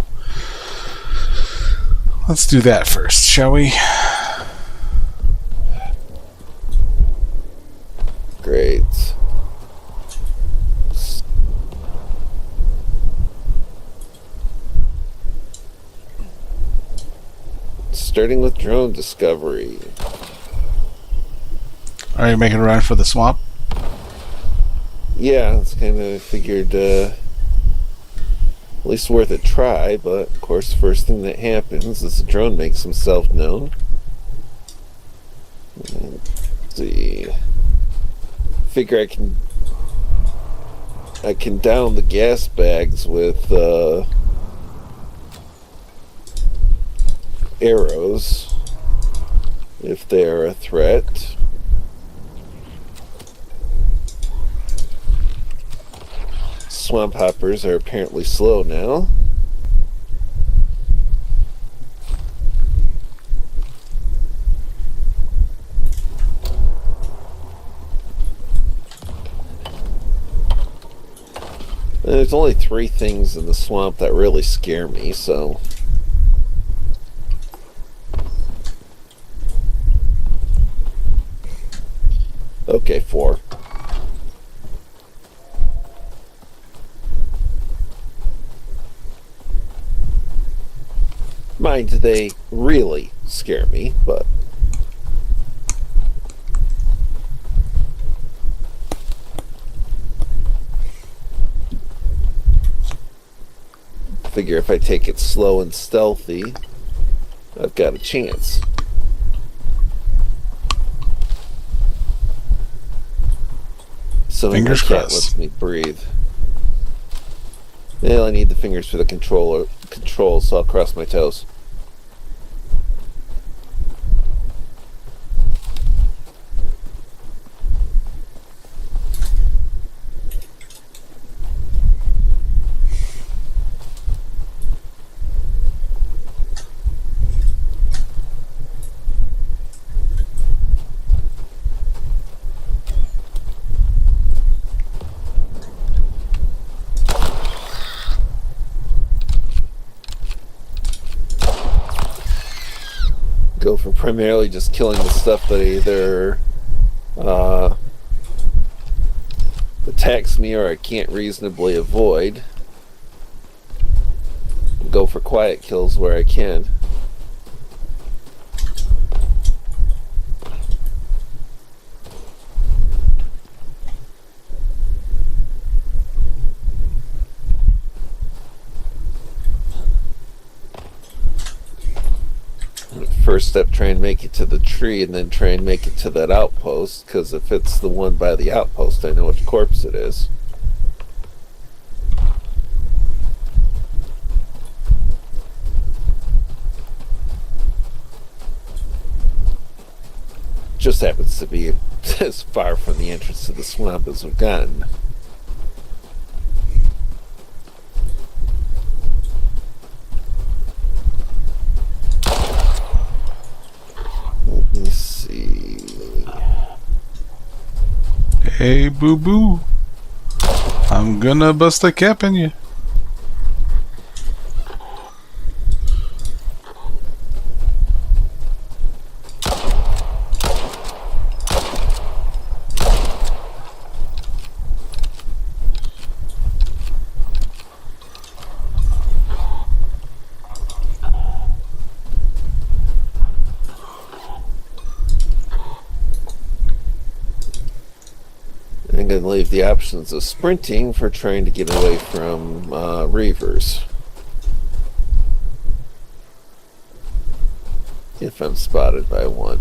[SPEAKER 2] let's do that first, shall we?
[SPEAKER 1] Great. Starting with drone discovery.
[SPEAKER 2] Are you making a run for the swamp?
[SPEAKER 1] Yeah, it's kind of figured at least worth a try, but of course the first thing that happens is the drone makes himself known. Let's see. Figure I can down the gas bags with arrows if they are a threat. Swamp hoppers are apparently slow now. There's only 3 things in the swamp that really scare me, so... Okay, 4. Mind they really scare me, but... Figure if I take it slow and stealthy, I've got a chance. So my
[SPEAKER 2] Fingers
[SPEAKER 1] cat
[SPEAKER 2] crossed.
[SPEAKER 1] lets me breathe. Well, I need the fingers for the control, so I'll cross my toes. go for primarily just killing the stuff that either attacks me or I can't reasonably avoid. Go for quiet kills where I can. First step, try and make it to the tree, and then try and make it to that outpost, because if it's the one by the outpost, I know which corpse it is. Just happens to be as far from the entrance to the swamp as we've gotten. Let me see.
[SPEAKER 2] Hey, boo-boo. I'm gonna bust a cap in you.
[SPEAKER 1] I'm going to leave the options of sprinting for trying to get away from reavers. If I'm spotted by one.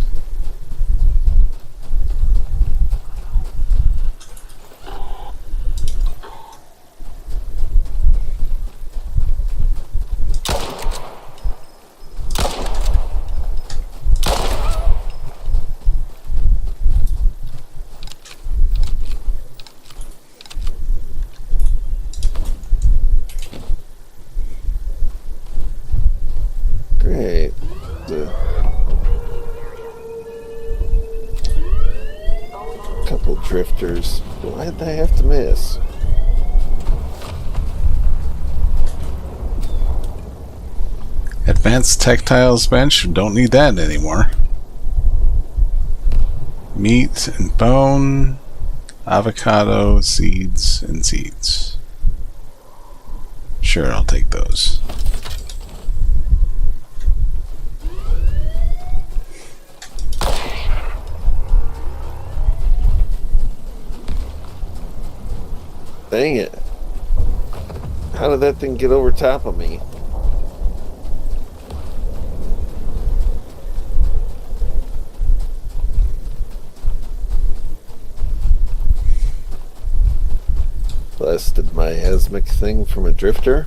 [SPEAKER 1] Great. Couple drifters. Why did I have to miss?
[SPEAKER 2] Advanced textiles bench, don't need that anymore. Meat and bone, avocado, seeds, and seeds. Sure, I'll take those.
[SPEAKER 1] Dang it. How did that thing get over top of me? Blasted my asmic thing from a drifter.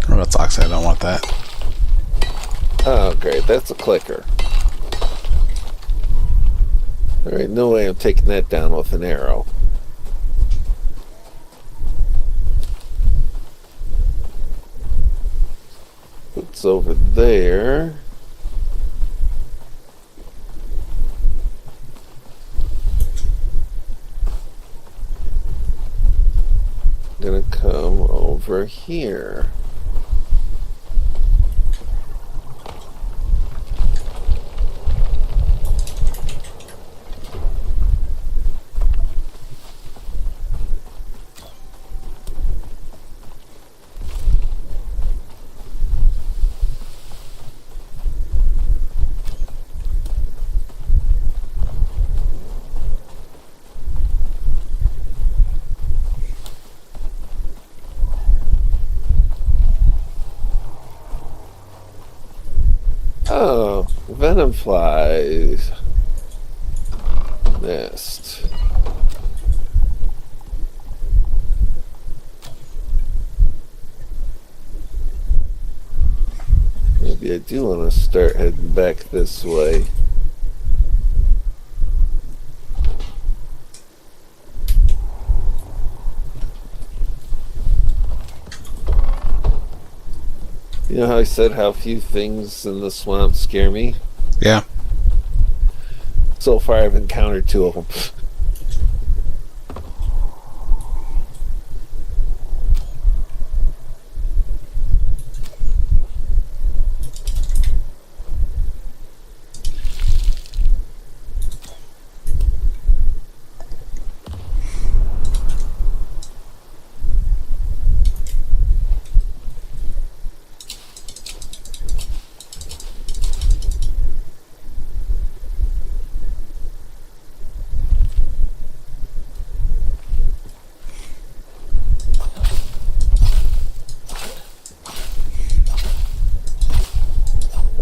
[SPEAKER 2] What about oxide? I don't want that.
[SPEAKER 1] Oh, great. That's a clicker. Alright, no way I'm taking that down with an arrow. It's over there. Gonna come over here. venom flies. Nest. Maybe I do want to start heading back this way. You know how I said how few things in the swamp scare me?
[SPEAKER 2] Yeah.
[SPEAKER 1] So far I've encountered 2 of them.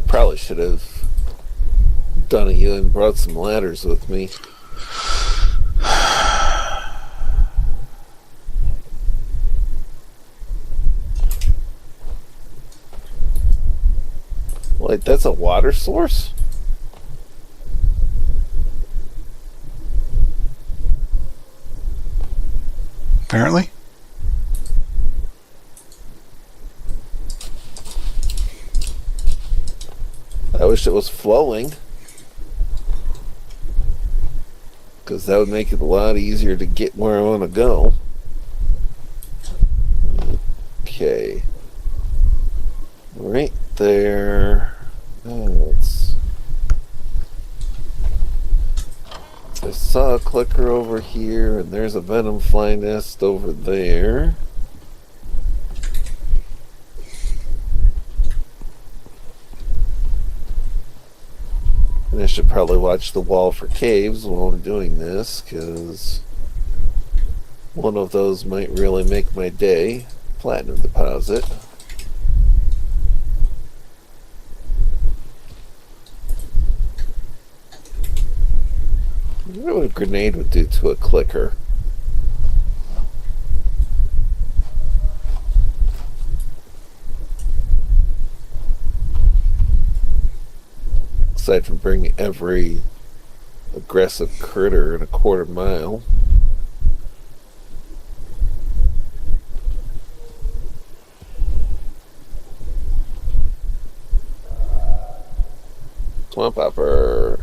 [SPEAKER 1] Probably should have done it and brought some ladders with me. Wait, that's a water source?
[SPEAKER 2] Apparently.
[SPEAKER 1] I wish it was flowing, because that would make it a lot easier to get where I want to go. Okay. Right there. I saw a clicker over here, and there's a venom fly nest over there. And I should probably watch the wall for caves while I'm doing this, because one of those might really make my day. Platinum deposit. I wonder what a grenade would do to a clicker. Aside from bringing every aggressive critter in a quarter mile. Swamp hopper.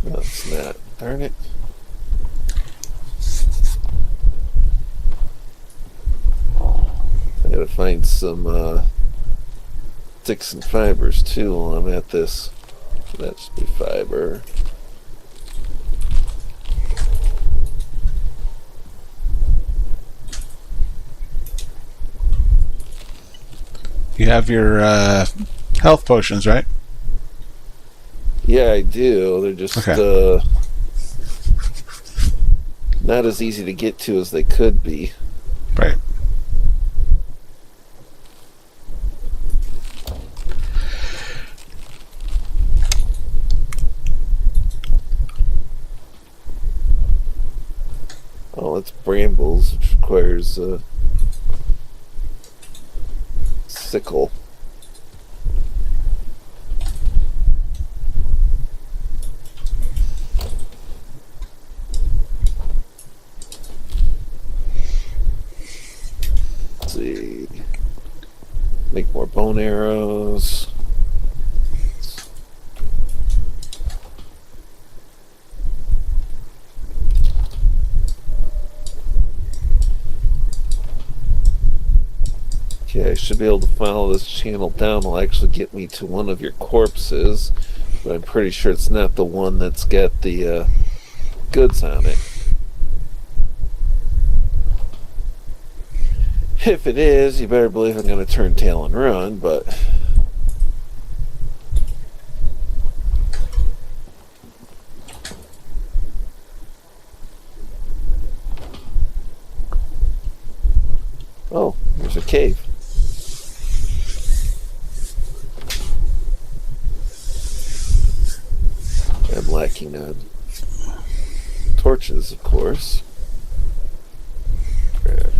[SPEAKER 1] That's not. Darn it. I gotta find some sticks and fibers too while I'm at this. That should be fiber.
[SPEAKER 2] You have your health potions, right?
[SPEAKER 1] Yeah, I do. They're just
[SPEAKER 2] Okay.
[SPEAKER 1] Not as easy to get to as they could be.
[SPEAKER 2] Right.
[SPEAKER 1] Oh, it's brambles, which requires a sickle. Let's see. Make more bone arrows. Okay, I should be able to follow this channel down. It'll actually get me to one of your corpses, but I'm pretty sure it's not the one that's got the goods on it. If it is, you better believe I'm going to turn tail and run, but... Oh, there's a cave. I'm lacking on torches, of course. Craft.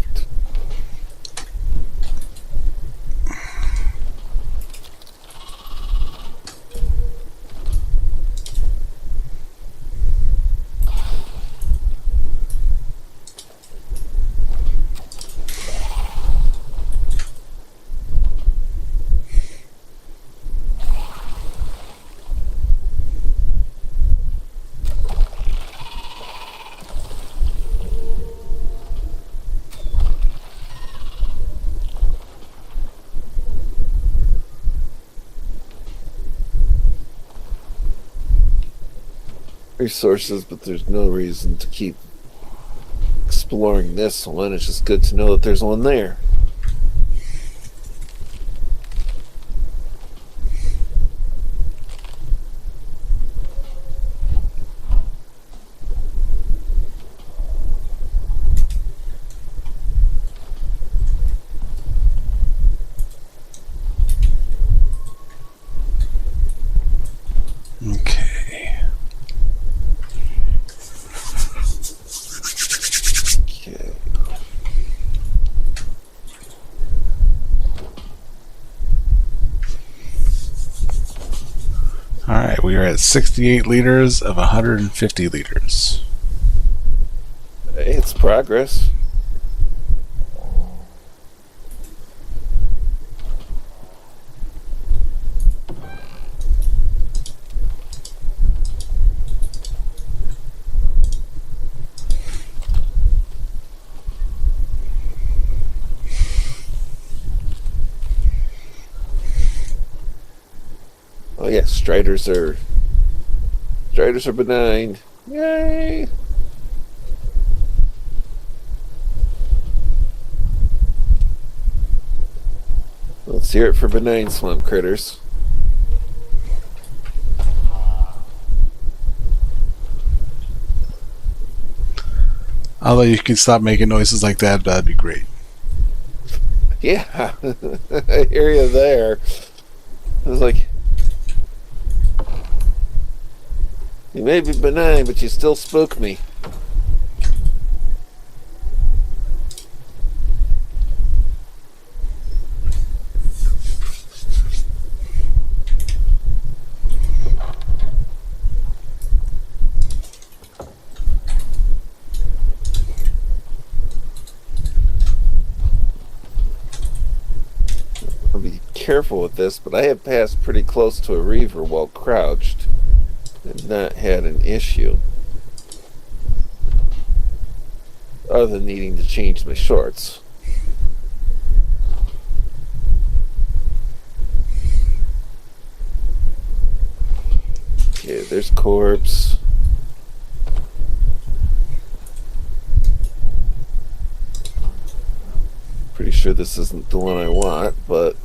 [SPEAKER 1] Resources, but there's no reason to keep exploring this one. It's just good to know that there's one there.
[SPEAKER 2] Okay.
[SPEAKER 1] Okay.
[SPEAKER 2] Alright, we are at 68 liters of 150 liters.
[SPEAKER 1] Hey, it's progress. Oh yeah, striders are benign. Yay! Let's hear it for benign swamp critters.
[SPEAKER 2] Although you can stop making noises like that, that'd be great.
[SPEAKER 1] Yeah, I hear you there. I was like, you may be benign, but you still spook me. I'll be careful with this, but I have passed pretty close to a reaver while crouched and not had an issue. Other than needing to change my shorts. Okay, there's corpse. Pretty sure this isn't the one I want, but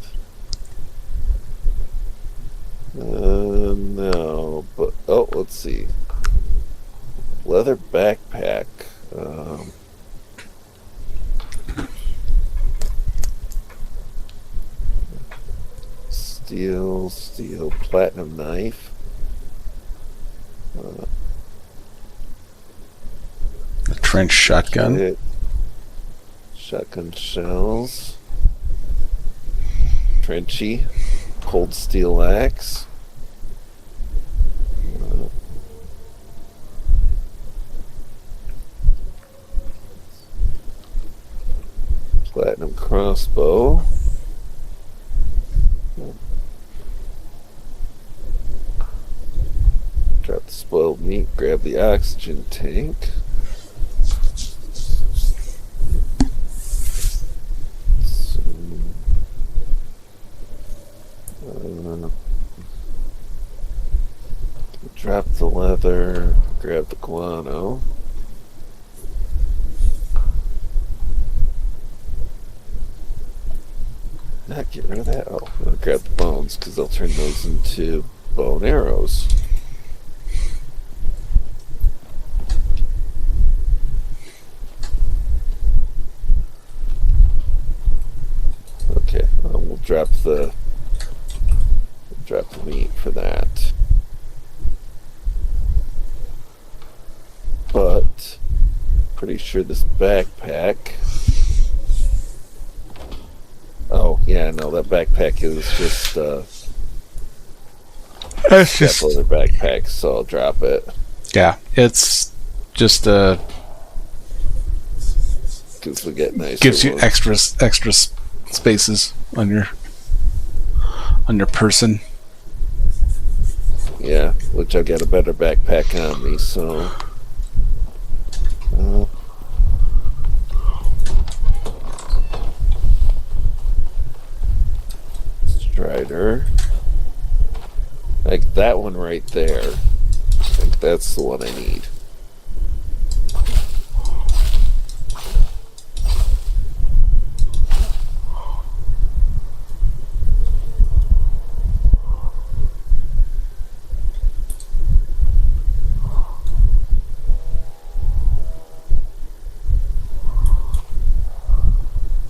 [SPEAKER 1] no. But oh, let's see. Leather backpack. Steel, platinum knife.
[SPEAKER 2] A trench shotgun.
[SPEAKER 1] Shotgun shells. Trenchy. Cold steel axe. Platinum crossbow. Drop the spoiled meat, grab the oxygen tank. the leather, grab the guano. Not get rid of that. Oh, I'm gonna grab the bones because I'll turn those into bow and arrows. Okay, we'll drop the meat for that. But pretty sure this backpack. Oh yeah, no, that backpack is just
[SPEAKER 2] It's just
[SPEAKER 1] other backpack, so I'll drop it.
[SPEAKER 2] yeah, it's just
[SPEAKER 1] Because we get nice.
[SPEAKER 2] gives you extra spaces on your person.
[SPEAKER 1] Yeah, which I'll get a better backpack on me, so. Strider. Like that one right there. I think that's the one I need.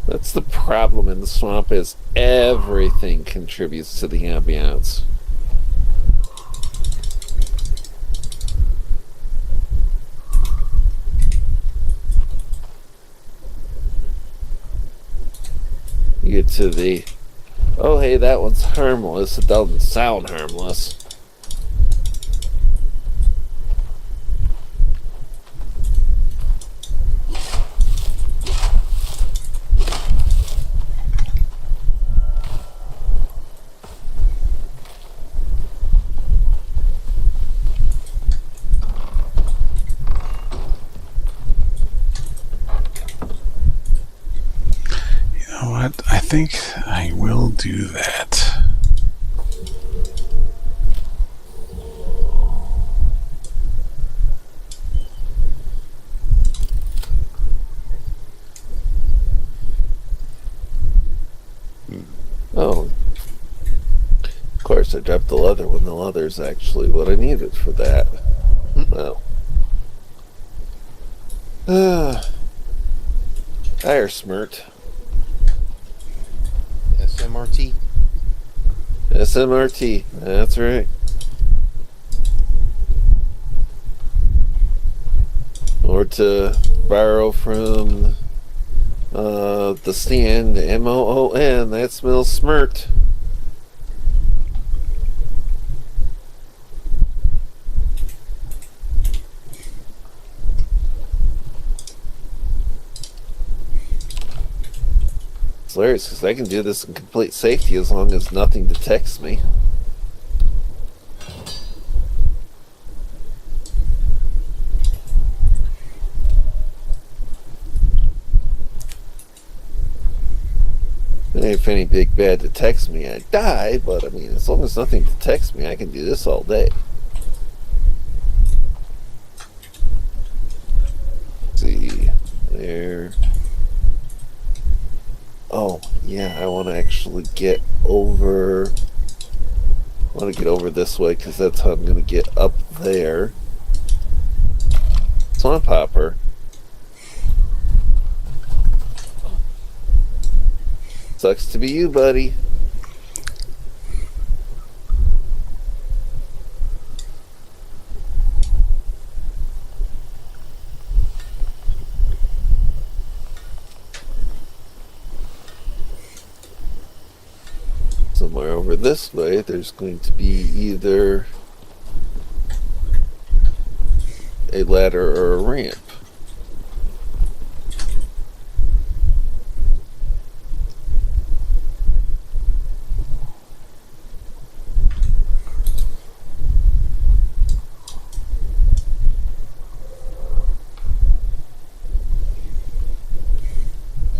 [SPEAKER 1] That's the problem in the swamp is everything contributes to the ambiance. You get to the, oh hey, that one's harmless. It doesn't sound harmless.
[SPEAKER 2] I think I will do that.
[SPEAKER 1] Oh. Of course, I dropped the leather when the leather's actually what I needed for that. Well. Higher smirt.
[SPEAKER 4] SMRT.
[SPEAKER 1] SMRT, that's right. Or to borrow from the stand, MOON, that smells smirt. It's hilarious because I can do this in complete safety as long as nothing detects me. And if any big bad detects me, I die, but I mean, as long as nothing detects me, I can do this all day. Let's see, there. Oh, yeah, I want to actually get over... I want to get over this way, because that's how I'm going to get up there. Swamp Hopper. Sucks to be you, buddy. Somewhere over this way, there's going to be either a ladder or a ramp.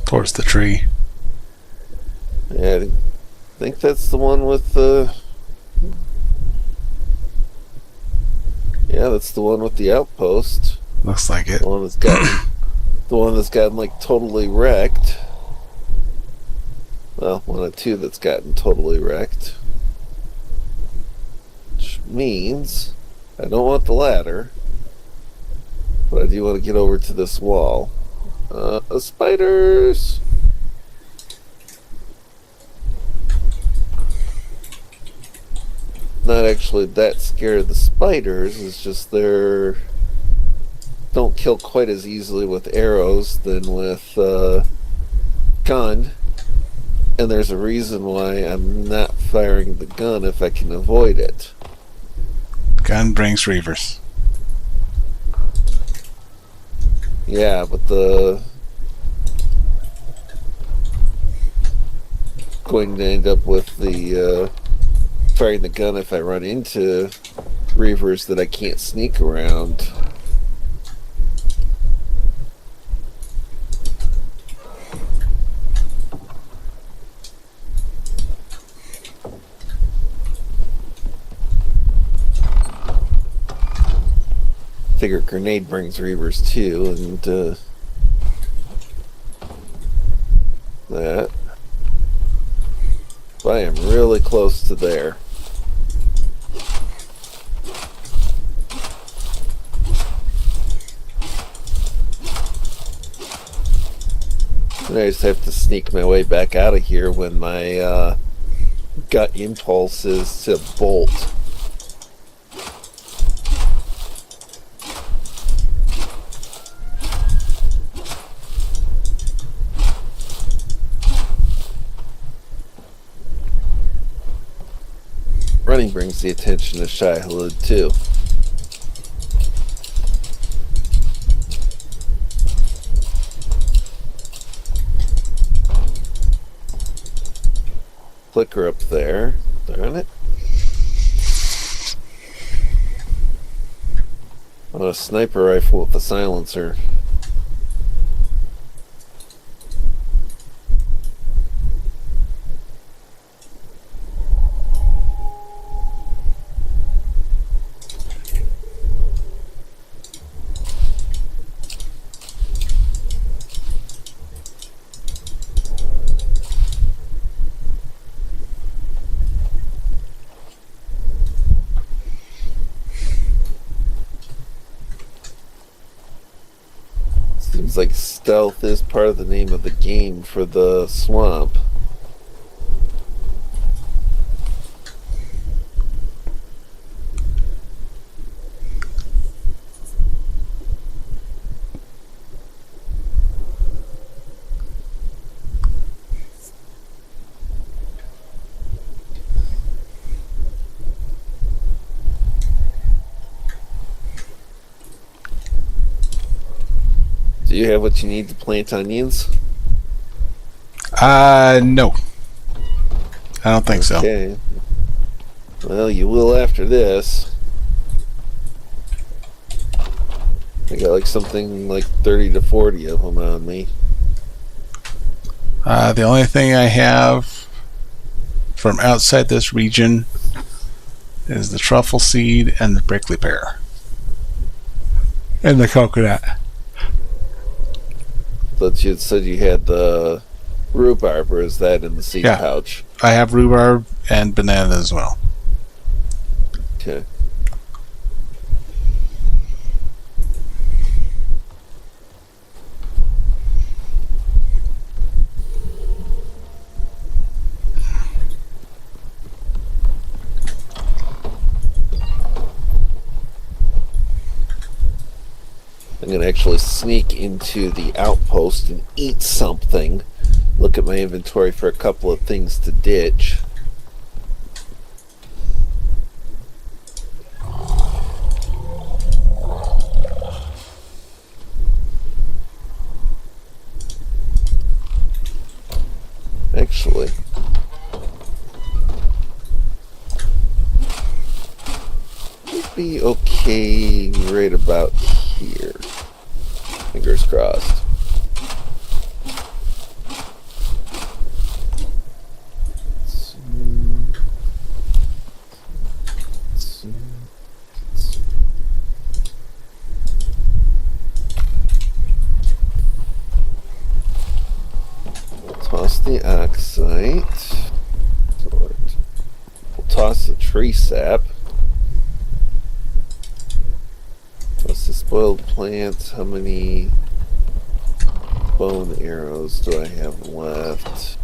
[SPEAKER 2] Towards the tree.
[SPEAKER 1] Yeah, I think that's the one with the... Yeah, that's the one with the outpost.
[SPEAKER 2] Looks like it.
[SPEAKER 1] The one that's gotten like totally wrecked. Well, one of two that's gotten totally wrecked. Which means I don't want the ladder, but I do want to get over to this wall. Spiders! Not actually that scared of the spiders, it's just they're don't kill quite as easily with arrows than with gun. And there's a reason why I'm not firing the gun if I can avoid it.
[SPEAKER 2] Gun brings reavers.
[SPEAKER 1] Yeah, but the going to end up with the firing the gun if I run into reavers that I can't sneak around. Figure grenade brings reavers too, and that. But I am really close to there. And I just have to sneak my way back out of here when my gut impulse is to bolt. Running brings the attention of Shai Halud too. Clicker up there. Darn it. Oh, a sniper rifle with a silencer. Seems like stealth is part of the name of the game for the swamp. Do you have what you need to plant onions?
[SPEAKER 2] No. I don't think so.
[SPEAKER 1] Okay. Well, you will after this. I got like something like 30 to 40 of them on me.
[SPEAKER 2] The only thing I have from outside this region is the truffle seed and the prickly pear. And the coconut.
[SPEAKER 1] But you said you had the rhubarb, or is that in the seed
[SPEAKER 2] Yeah.
[SPEAKER 1] pouch?
[SPEAKER 2] I have rhubarb and banana as well.
[SPEAKER 1] Okay. I'm going to actually sneak into the outpost and eat something. Look at my inventory for a couple of things to ditch. Actually, it'd be okay right about here. Fingers crossed. the oxite. We'll toss the tree sap. Toss the spoiled plants. How many bone arrows do I have left?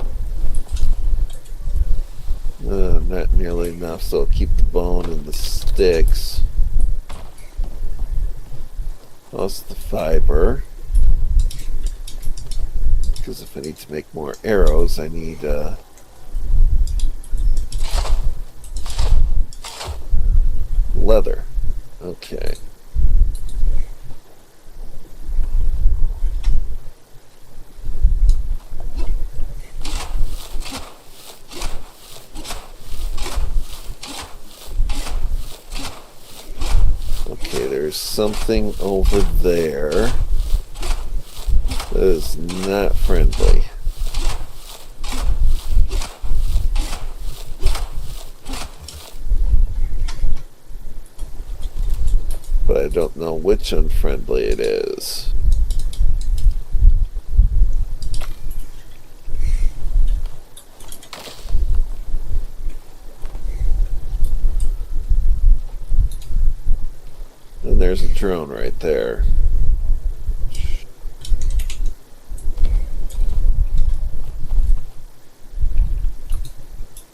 [SPEAKER 1] Not nearly enough, so I'll keep the bone and the sticks. Toss the fiber. Because if I need to make more arrows, I need leather. Okay. Okay, there's something over there that is not friendly. But I don't know which unfriendly it is. And there's a drone right there.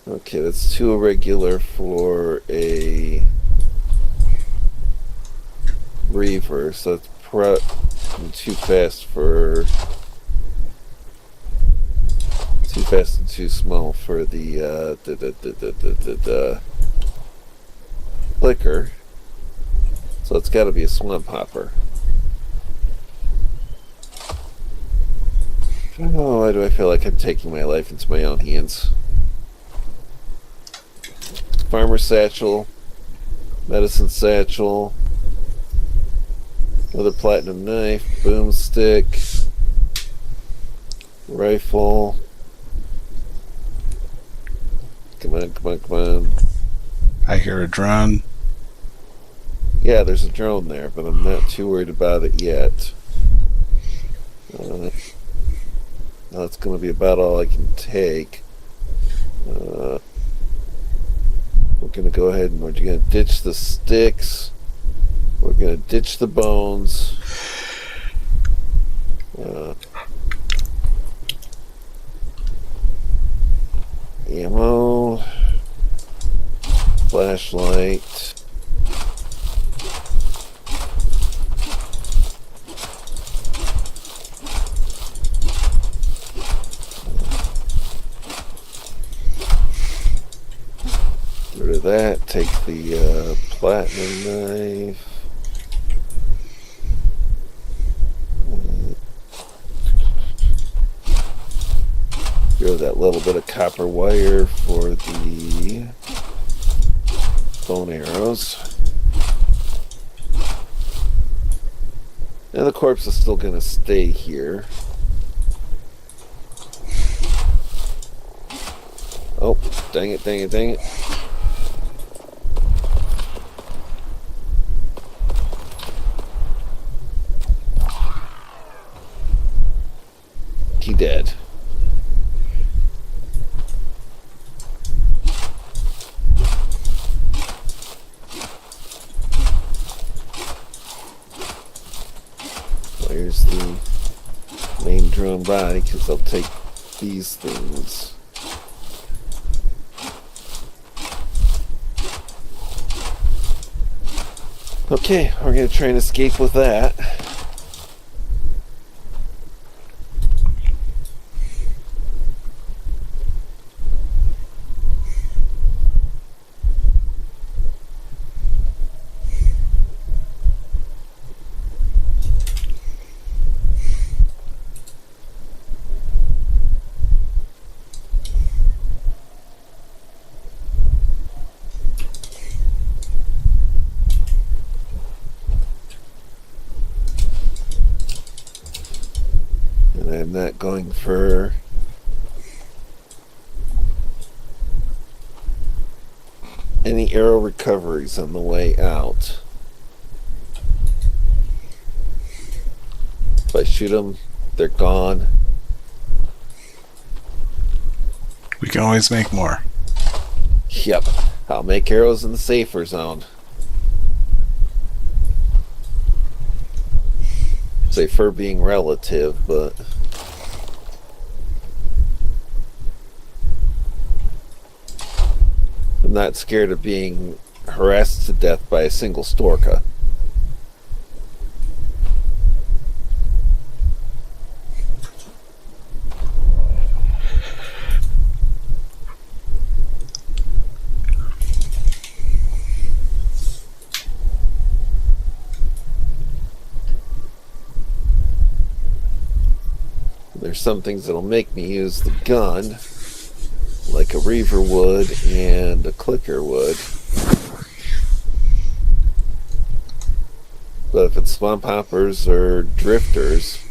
[SPEAKER 1] Okay, that's too irregular for a Reaver, so it's too fast and too small for the clicker. So it's got to be a swamp hopper. Oh, why do I feel like I'm taking my life into my own hands? Farmer satchel, medicine satchel, another platinum knife, boomstick, rifle. Come on, come on, come on.
[SPEAKER 2] I hear a drone.
[SPEAKER 1] Yeah, there's a drone there, but I'm not too worried about it yet. That's going to be about all I can take. We're going to go ahead and we're going to ditch the sticks. We're going to ditch the bones. Ammo. Flashlight. Get rid of that. Take the platinum knife. Get rid of that little bit of copper wire for the bone arrows. And the corpse is still going to stay here. Oh, dang it, dang it, dang it. He dead. Here's the main drone body, because I'll take these things. Okay, we're going to try and escape with that. I'm not going for any arrow recoveries on the way out. If I shoot them, they're gone.
[SPEAKER 2] always make more.
[SPEAKER 1] Yep. I'll make arrows in the safer zone. Safer being relative, but... I'm not scared of being harassed to death by a single Storka. There's some things that'll make me use the gun, like a Reaver would and a Clicker would. But if it's Swamp Hoppers or Drifters,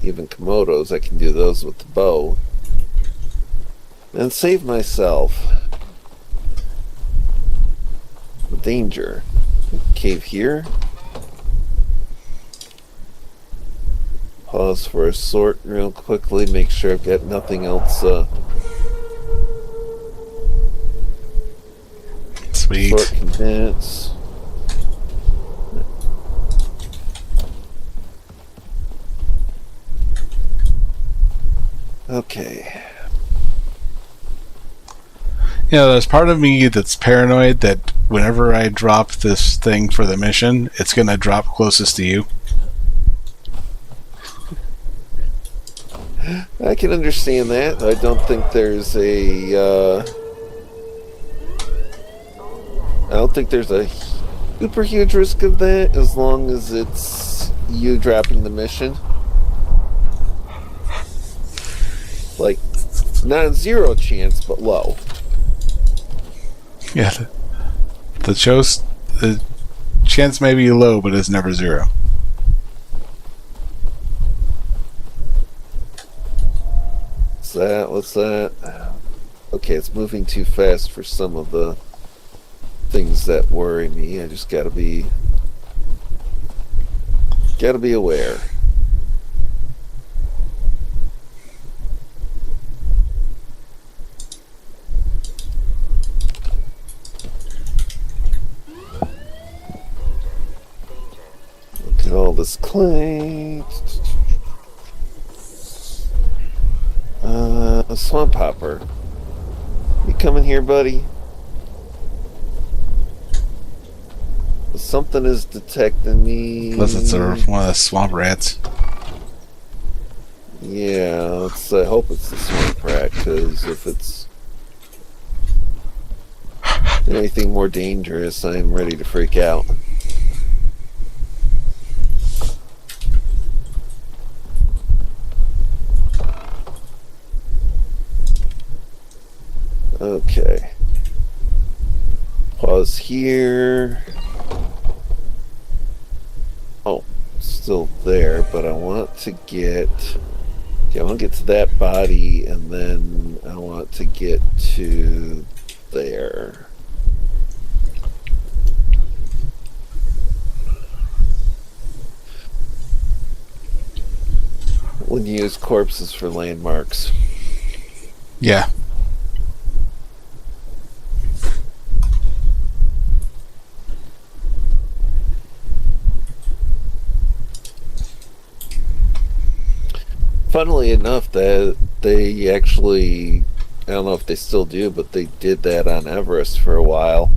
[SPEAKER 1] even Komodos, I can do those with the bow. And save myself the danger. Cave here. Pause for a sort real quickly, make sure I've got nothing else
[SPEAKER 2] Sweet.
[SPEAKER 1] sort condense. Okay.
[SPEAKER 2] You know, there's part of me that's paranoid that whenever I drop this thing for the mission, it's going to drop closest to you.
[SPEAKER 1] I can understand that. I don't think there's a I don't think there's a super huge risk of that as long as it's you dropping the mission. Like, not a zero chance, but low.
[SPEAKER 2] Yeah, the chance may be low, but it's never zero.
[SPEAKER 1] What's that? Okay, it's moving too fast for some of the things that worry me. I just gotta be aware. Look at all this clay. A swamp hopper. You coming here, buddy? Something is detecting me.
[SPEAKER 2] Unless it's one of the swamp rats.
[SPEAKER 1] Yeah, I hope it's the swamp rat, because if it's anything more dangerous, I'm ready to freak out. Okay. Pause here. Oh, still there, but I want to get... Okay, I want to get to that body, and then I want to get to there. When you use corpses for landmarks.
[SPEAKER 2] Yeah.
[SPEAKER 1] Funnily enough, that they actually, I don't know if they still do, but they did that on Everest for a while.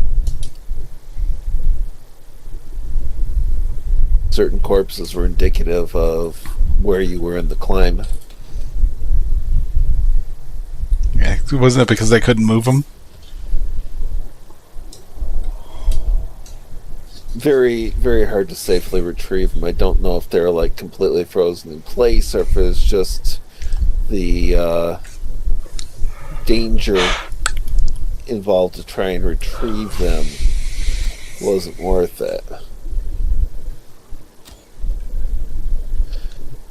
[SPEAKER 1] Certain corpses were indicative of where you were in the climb.
[SPEAKER 2] Yeah, wasn't it because they couldn't move them?
[SPEAKER 1] Very, very hard to safely retrieve them. I don't know if they're like completely frozen in place or if it's just the danger involved to try and retrieve them wasn't worth it.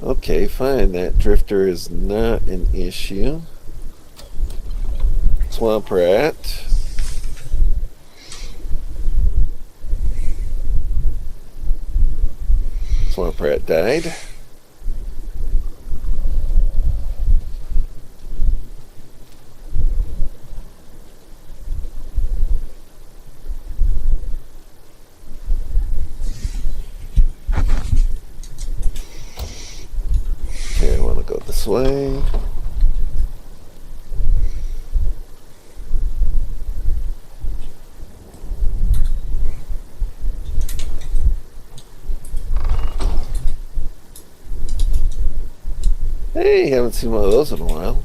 [SPEAKER 1] Okay, fine. That drifter is not an issue. Swamp rat. Swamp rat died. this way. Hey, haven't seen one of those in a while.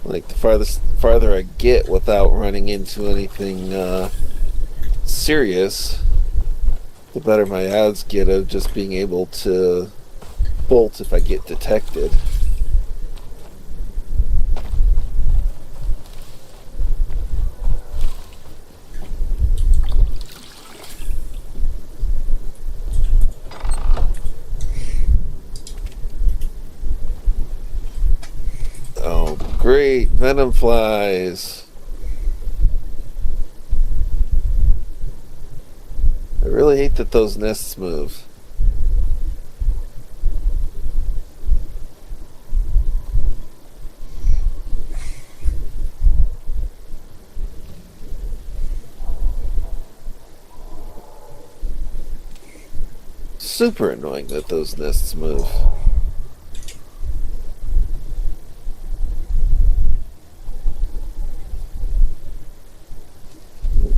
[SPEAKER 1] Like, the farther I get without running into anything serious, the better my odds get of just being able to bolt if I get detected. Oh, great, venom flies. I really hate that those nests move. Super annoying that those nests move.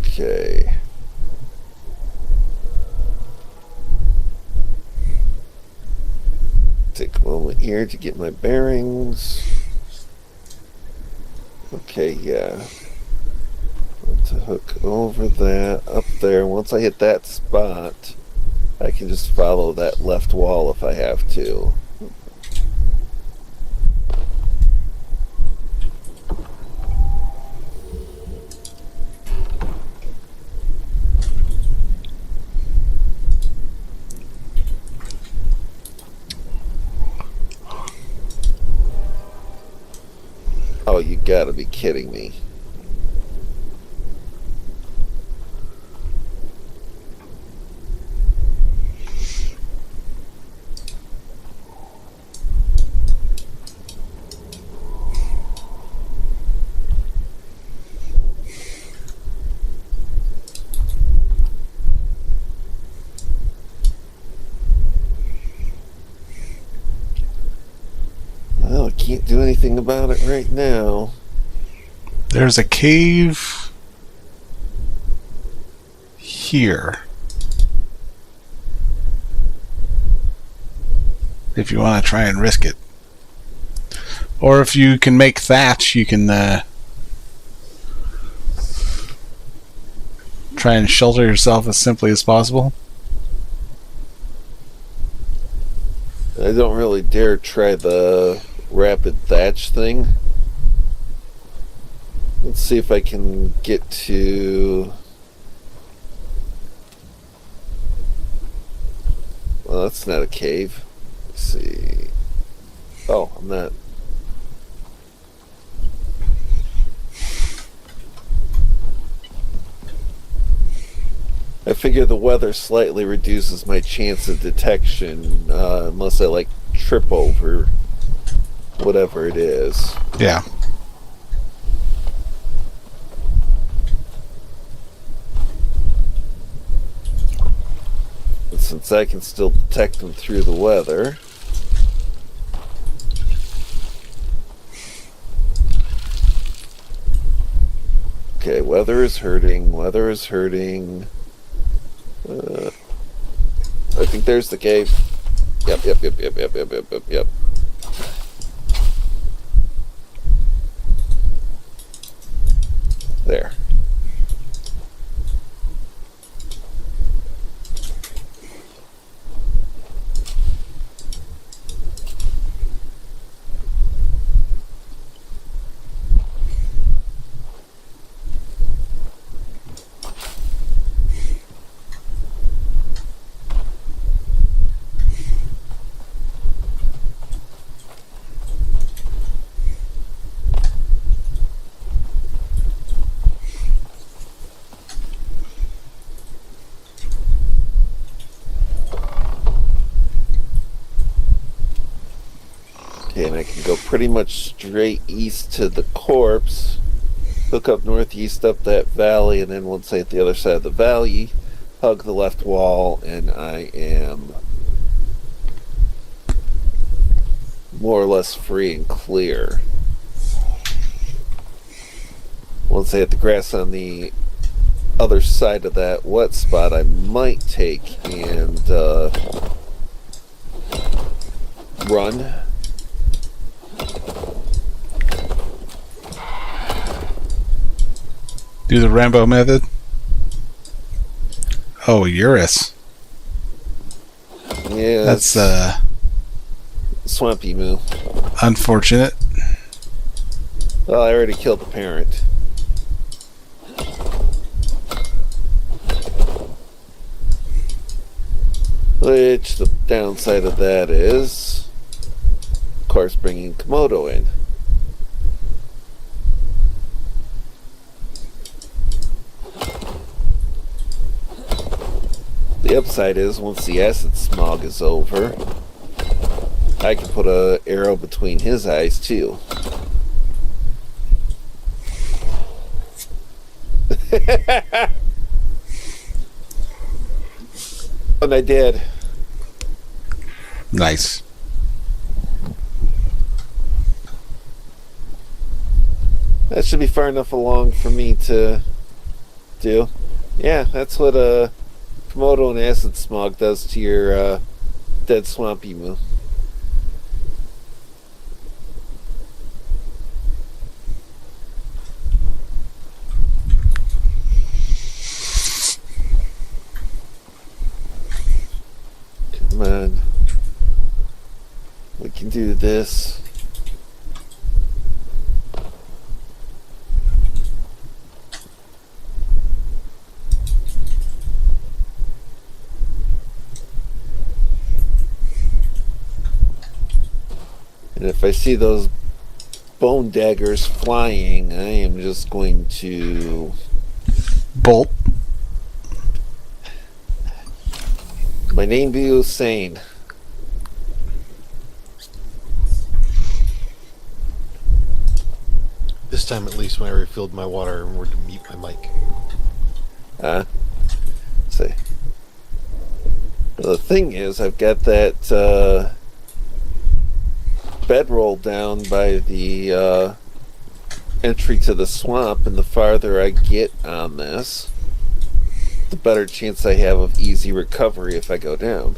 [SPEAKER 1] Okay. Take a moment here to get my bearings. Okay, yeah. To hook over that up there. Once I hit that spot, I can just follow that left wall if I have to. Oh, you gotta be kidding me. Well, I can't do anything about it right now.
[SPEAKER 2] There's a cave here. If you want to try and risk it. Or if you can make thatch, you can try and shelter yourself as simply as possible.
[SPEAKER 1] I don't really dare try the rapid thatch thing. Let's see if I can get to... Well, that's not a cave. Let's see. Oh, I'm not... I figure the weather slightly reduces my chance of detection, unless I, like, trip over whatever it is.
[SPEAKER 2] Yeah.
[SPEAKER 1] But since I can still detect them through the weather... Okay, weather is hurting, weather is hurting... I think there's the cave. Yep. There. go pretty much straight east to the corpse, hook up northeast up that valley, and then once I hit the other side of the valley, hug the left wall, and I am more or less free and clear. Once I hit the grass on the other side of that wet spot, I might take and run.
[SPEAKER 2] Do the Rambo method. Oh, Eurus.
[SPEAKER 1] Yeah,
[SPEAKER 2] That's
[SPEAKER 1] swampy moo.
[SPEAKER 2] unfortunate.
[SPEAKER 1] Well, I already killed the parent. Which the downside of that is, of course, bringing Komodo in. The upside is, once the acid smog is over, I can put an arrow between his eyes too. And I did.
[SPEAKER 2] Nice.
[SPEAKER 1] That should be far enough along for me to do. Yeah, that's what Komodo and acid smog does to your dead swampy moo. Come on. We can do this. And if I see those bone daggers flying, I am just going to
[SPEAKER 2] Bolt.
[SPEAKER 1] my name be Usain.
[SPEAKER 4] This time, at least, when I refilled my water, I remembered to mute my mic.
[SPEAKER 1] See. The thing is, I've got that bedroll down by the entry to the swamp, and the farther I get on this, the better chance I have of easy recovery if I go down.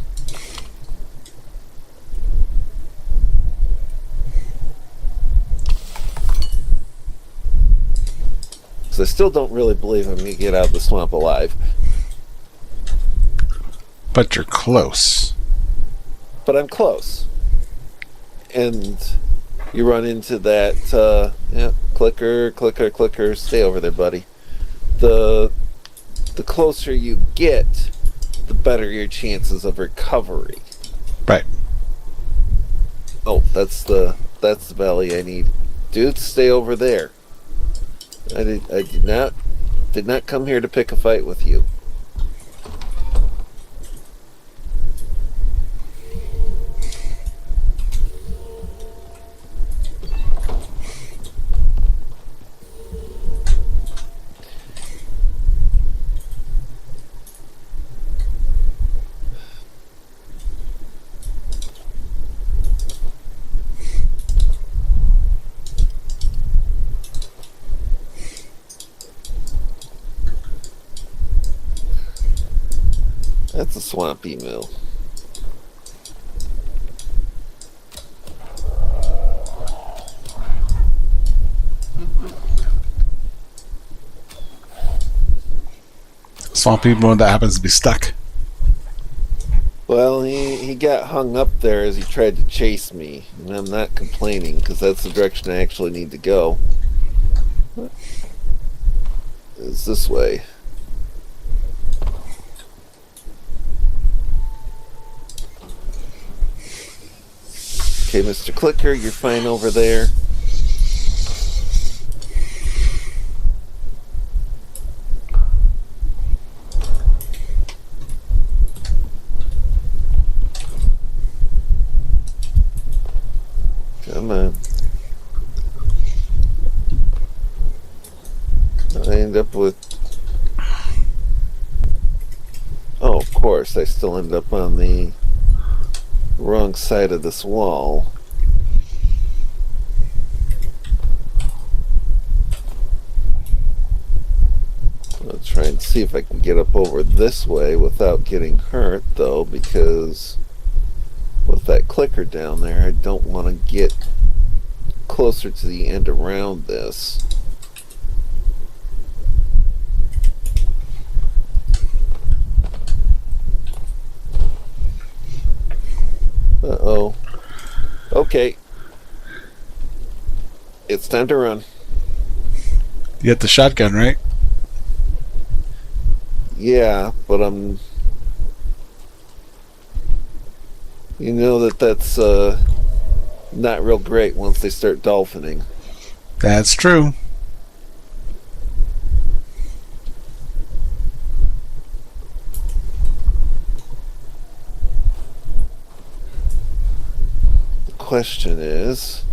[SPEAKER 1] So I still don't really believe I'm going to get out of the swamp alive.
[SPEAKER 2] But you're close.
[SPEAKER 1] But I'm close. And you run into that, clicker, stay over there, buddy. The closer you get, the better your chances of recovery.
[SPEAKER 2] Right.
[SPEAKER 1] Oh, that's the valley I need. Dude, stay over there. I did not come here to pick a fight with you. That's a swampy mill.
[SPEAKER 2] Swampy one that happens to be stuck.
[SPEAKER 1] Well, he got hung up there as he tried to chase me, and I'm not complaining because that's the direction I actually need to go. It's this way. Okay, Mr. Clicker, you're fine over there. Come on. end up with... Oh, of course, I still end up on the wrong side of this wall. I'll try and see if I can get up over this way without getting hurt, though, because with that clicker down there, I don't want to get closer to the end around this. Uh-oh. Okay. It's time to run.
[SPEAKER 2] You got the shotgun, right?
[SPEAKER 1] Yeah, but I'm... You know that's not real great once they start dolphining.
[SPEAKER 2] That's true.
[SPEAKER 1] The question is,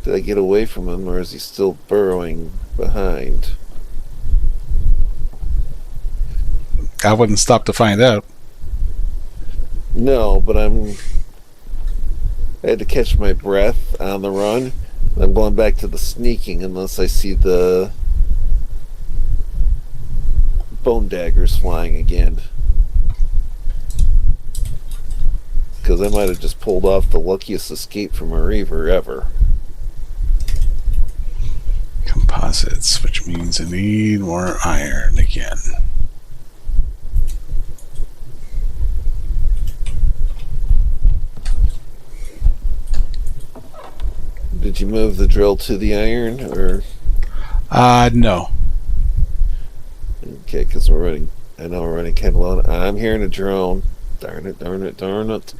[SPEAKER 1] did I get away from him, or is he still burrowing behind?
[SPEAKER 2] I wouldn't stop to find out.
[SPEAKER 1] No, but I had to catch my breath on the run. I'm going back to the sneaking unless I see the bone daggers flying again. Because I might have just pulled off the luckiest escape from a reaver ever.
[SPEAKER 2] Composites, which means I need more iron again.
[SPEAKER 1] Did you move the drill to the iron, or?
[SPEAKER 2] No.
[SPEAKER 1] Okay, because we're running. I know we're running kind of low. I'm hearing a drone. Darn it! Darn it! Darn it!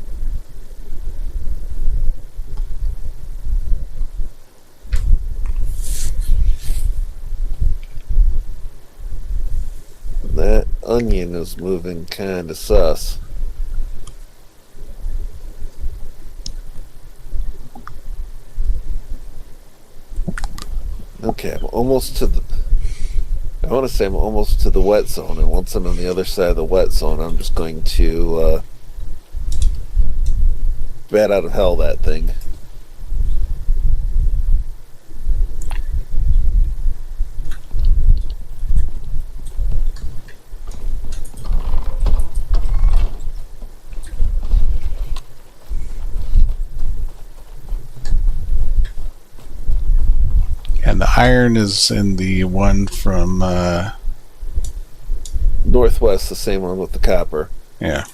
[SPEAKER 1] That onion is moving kind of sus. Okay, I'm almost to the... I want to say I'm almost to the wet zone, and once I'm on the other side of the wet zone, I'm just going to bat out of hell that thing.
[SPEAKER 2] And the iron is in the one from...
[SPEAKER 1] Northwest, the same one with the copper.
[SPEAKER 2] Yeah.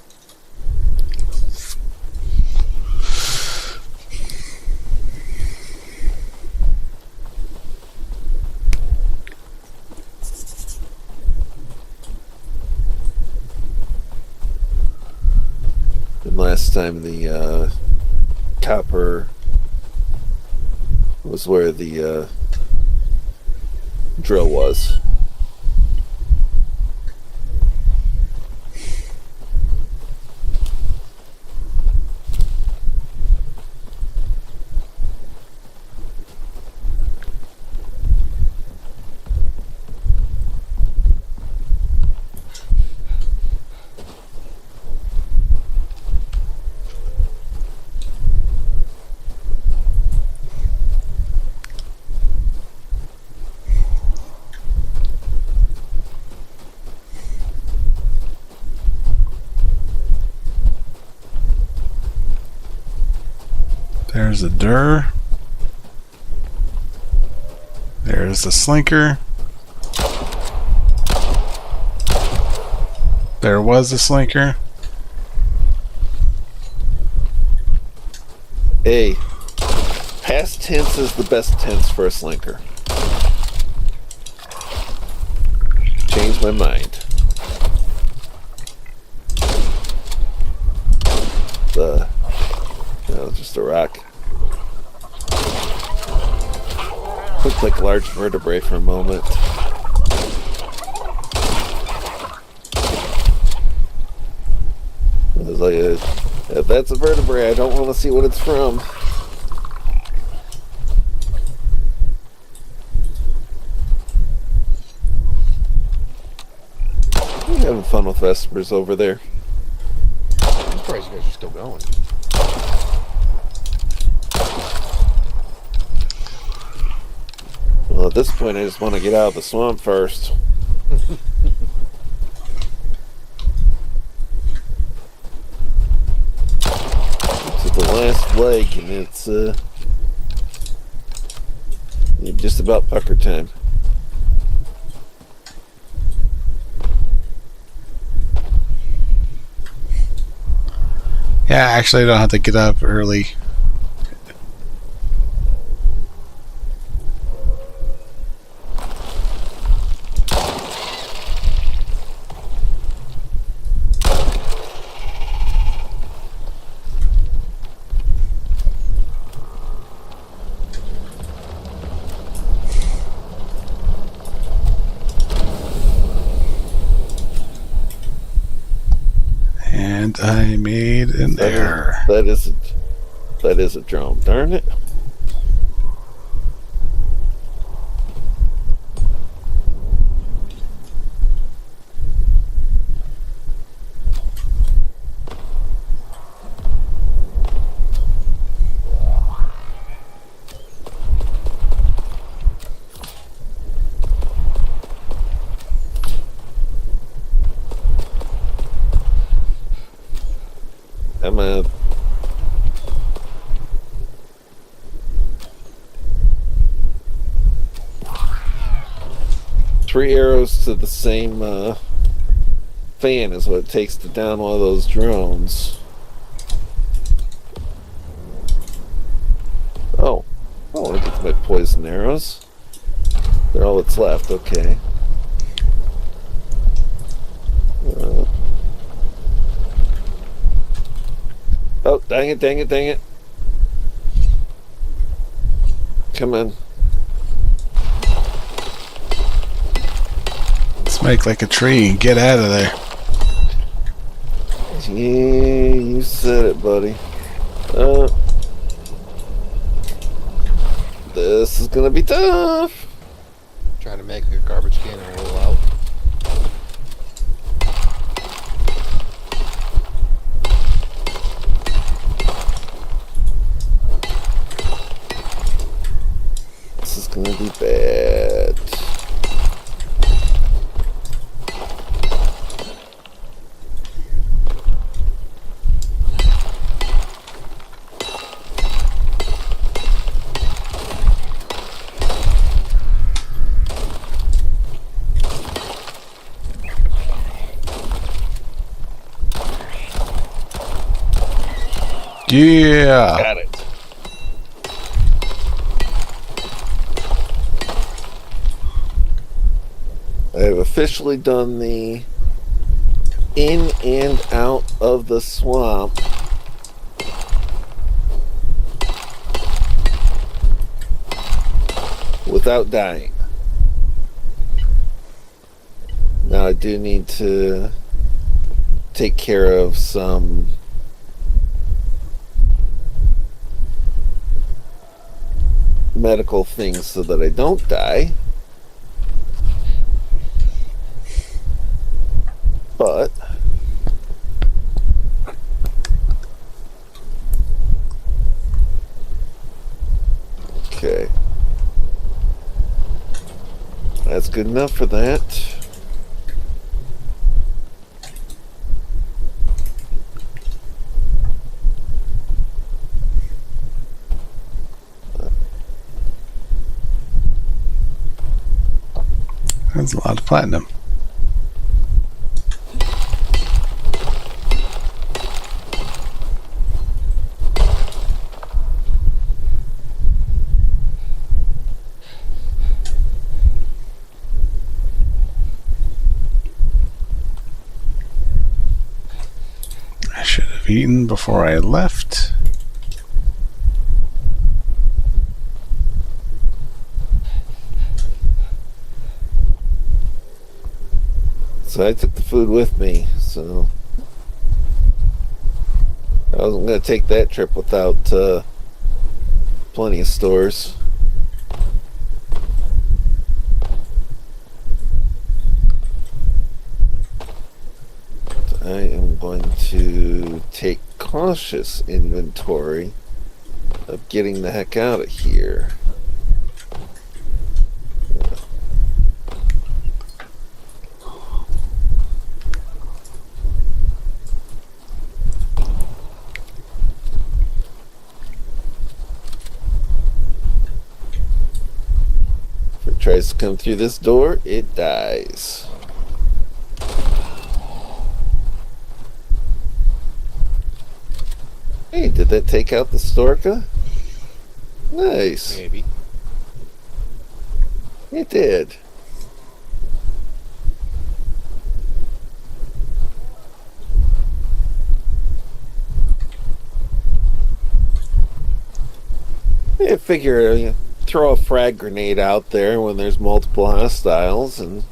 [SPEAKER 1] And last time the copper was where the drill was.
[SPEAKER 2] There's the THUR. There's the slinker. There was a slinker.
[SPEAKER 1] Hey, past tense is the best tense for a slinker. Changed my mind. Just a rock. Looked like a large vertebrae for a moment. I was like, if that's a vertebrae, I don't want to see what it's from. having fun with Vespers over there.
[SPEAKER 4] I'm surprised you guys are still going.
[SPEAKER 1] Well, at this point, I just want to get out of the swamp first. To the last leg, and it's just about pucker time.
[SPEAKER 2] Yeah, actually, I don't have to get up early. And I made an error.
[SPEAKER 1] That is a drone. Darn it. I'm a 3 arrows to the same fan is what it takes to down one of those drones. Oh, I want to get to my poison arrows. They're all that's left. Okay. Oh, dang it, dang it, dang it. Come on.
[SPEAKER 2] Let's make like a tree and get out of there.
[SPEAKER 1] Yeah, you said it, buddy. This is gonna be tough.
[SPEAKER 4] Trying to make a garbage can and roll out.
[SPEAKER 1] This is gonna be bad.
[SPEAKER 2] Yeah.
[SPEAKER 1] Got it. I have officially done the in and out of the swamp without dying. Now I do need to take care of some medical things so that I don't die. But okay, that's good enough for that.
[SPEAKER 2] That's a lot of platinum. I should have eaten before I left.
[SPEAKER 1] So I took the food with me, so I wasn't going to take that trip without plenty of stores. to take cautious inventory of getting the heck out of here. If it tries to come through this door, it dies. Hey, did that take out the Storka? Nice.
[SPEAKER 4] Maybe.
[SPEAKER 1] It did. I figure you throw a frag grenade out there when there's multiple hostiles and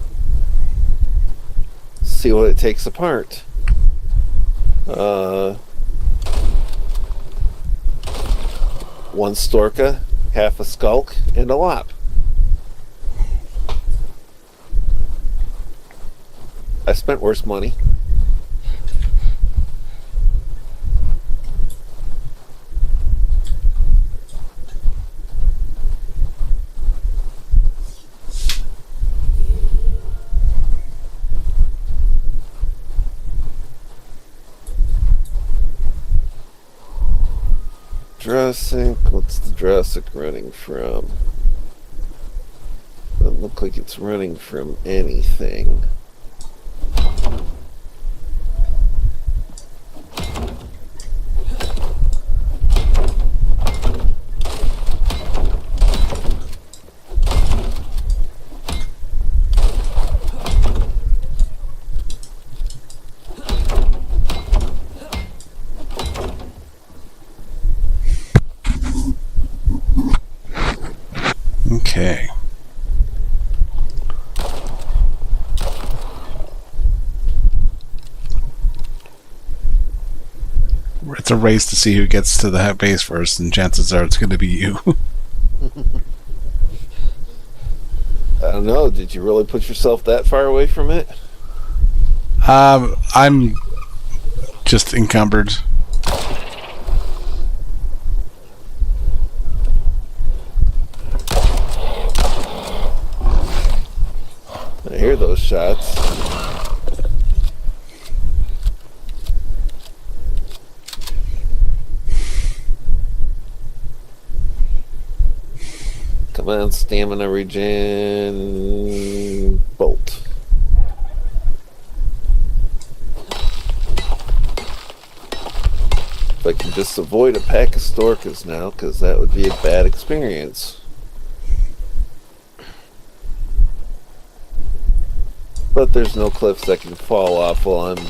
[SPEAKER 1] see what it takes apart. One Storka, half a Skulk, and a Lop. I spent worse money. Jurassic, what's the Jurassic running from? Doesn't look like it's running from anything.
[SPEAKER 2] Okay. It's a race to see who gets to the base first, and chances are it's going to be you.
[SPEAKER 1] I don't know, did you really put yourself that far away from it?
[SPEAKER 2] I'm just encumbered.
[SPEAKER 1] I hear those shots. Come on, stamina regen. Bolt. If I can just avoid a pack of Storkas now, because that would be a bad experience. But there's no cliffs that can fall off while I'm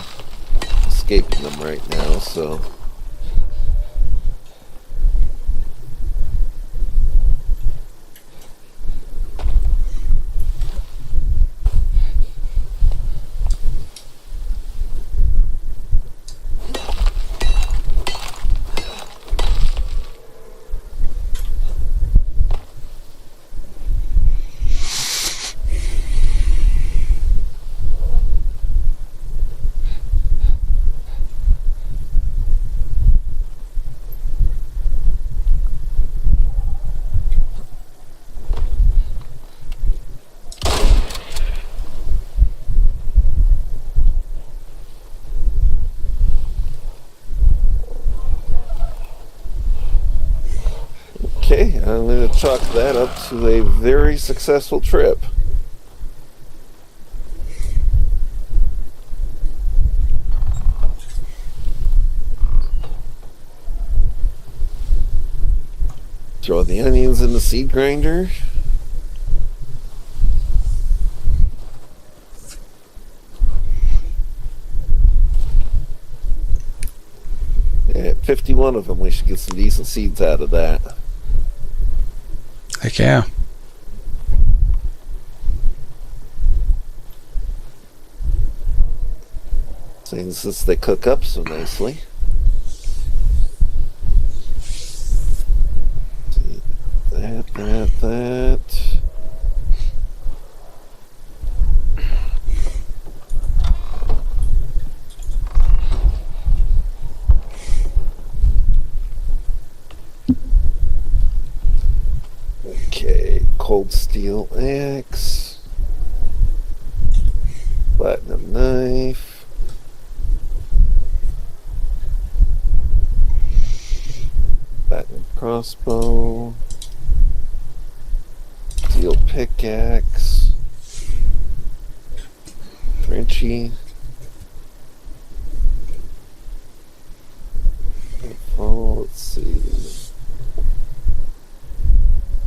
[SPEAKER 1] escaping them right now, so... Okay, I'm going to chalk that up to a very successful trip. Throw the onions in the seed grinder. At 51 of them, we should get some decent seeds out of that.
[SPEAKER 2] Heck yeah.
[SPEAKER 1] Since they cook up so nicely. That. gold steel axe, platinum knife, platinum crossbow, steel pickaxe, Frenchy. Oh, let's see.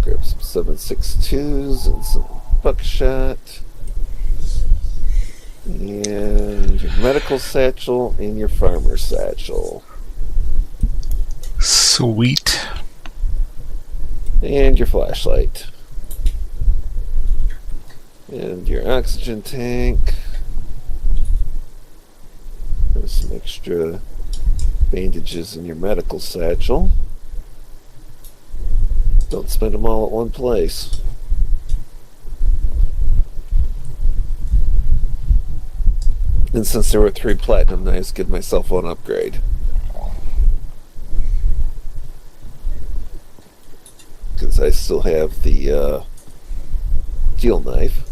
[SPEAKER 1] Grab some 7.62s and some buckshot. And your medical satchel and your farmer satchel.
[SPEAKER 2] Sweet.
[SPEAKER 1] And your flashlight. And your oxygen tank. There's some extra bandages in your medical satchel. Don't spend them all at one place. And since there were 3 platinum knives, give myself one upgrade. Because I still have the steel knife.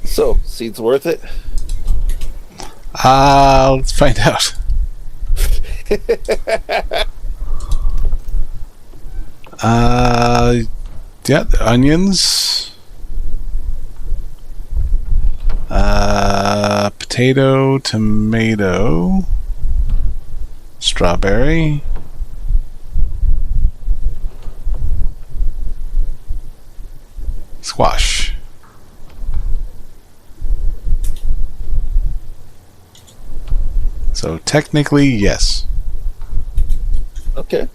[SPEAKER 1] So, seeds worth it?
[SPEAKER 2] Let's find out. Yeah, the onions. Potato, tomato, strawberry. Squash. So technically, yes.
[SPEAKER 1] Okay.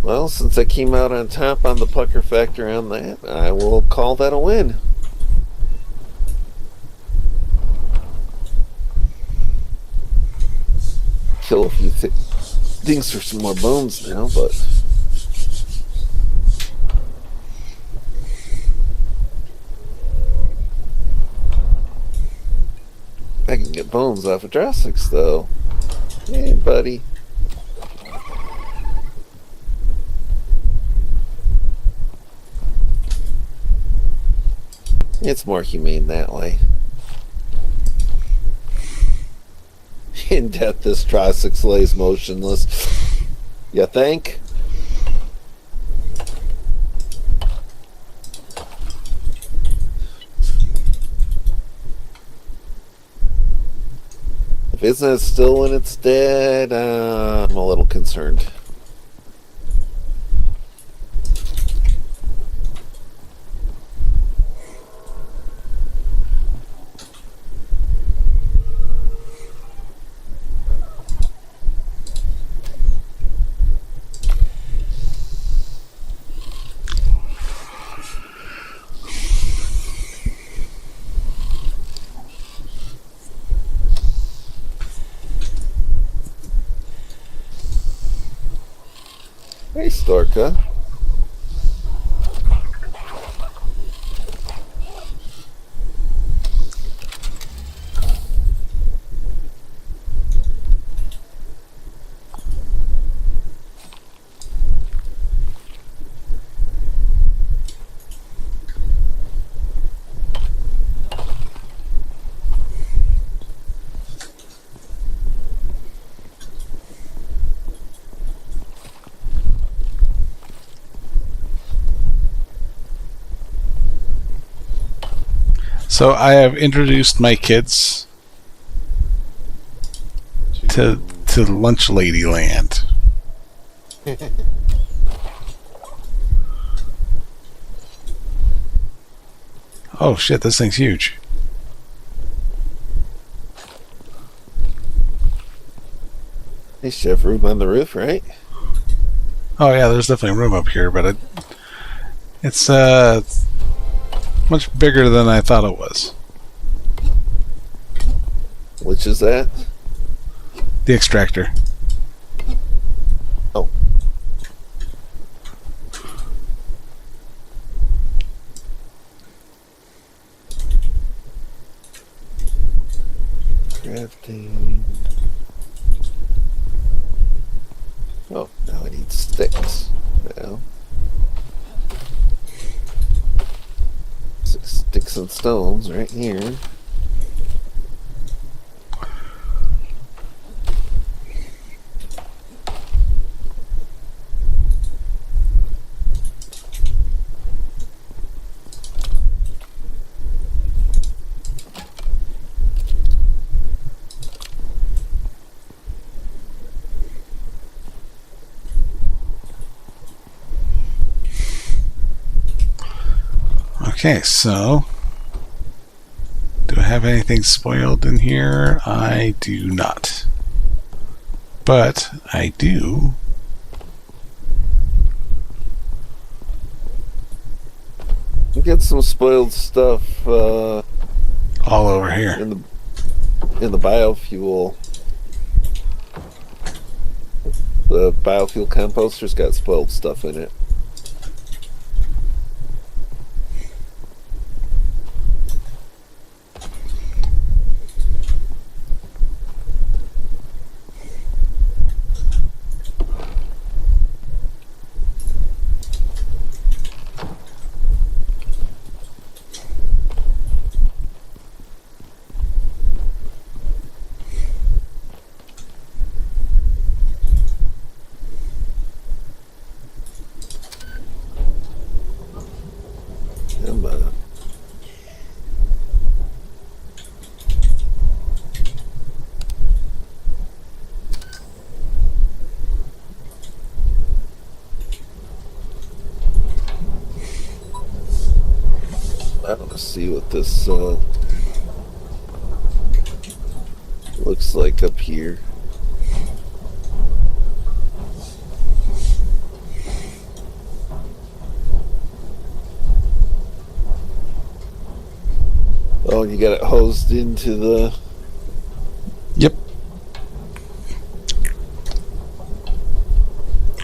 [SPEAKER 1] Well, since I came out on top on the pucker factor on that, I will call that a win. Kill a few things for some more bones now, but I can get bones off of Drossix, though. Hey, buddy. It's more humane that way. In death, this Drossix lays motionless. You think? If it's not still when it's dead, I'm a little concerned. Hey, Storka.
[SPEAKER 2] So I have introduced my kids to Lunch Lady Land. Oh shit, this thing's huge.
[SPEAKER 1] Hey, Chef, room on the roof, right?
[SPEAKER 2] Oh yeah, there's definitely room up here, but It's much bigger than I thought it was.
[SPEAKER 1] Which is that?
[SPEAKER 2] The extractor.
[SPEAKER 1] Oh. Crafting. Oh, now I need sticks. Now. 6 sticks and stones right here.
[SPEAKER 2] Okay, so do I have anything spoiled in here? I do not. But I do.
[SPEAKER 1] You get some spoiled stuff
[SPEAKER 2] All over here.
[SPEAKER 1] in the biofuel. The biofuel composter's got spoiled stuff in it. I want to see what this looks like up here. Oh, you got it hosed into the...
[SPEAKER 2] Yep.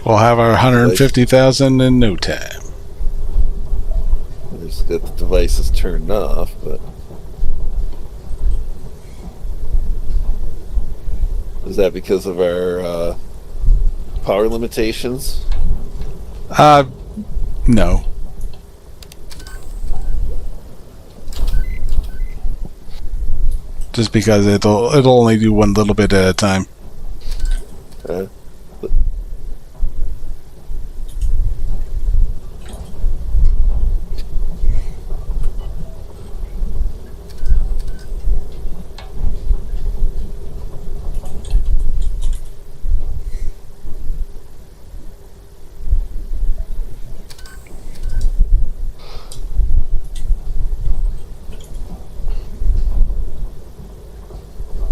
[SPEAKER 2] We'll have our 150,000 in no time.
[SPEAKER 1] I just got the devices turned off, but... Is that because of our power limitations?
[SPEAKER 2] No. Just because it'll only do one little bit at a time.
[SPEAKER 1] But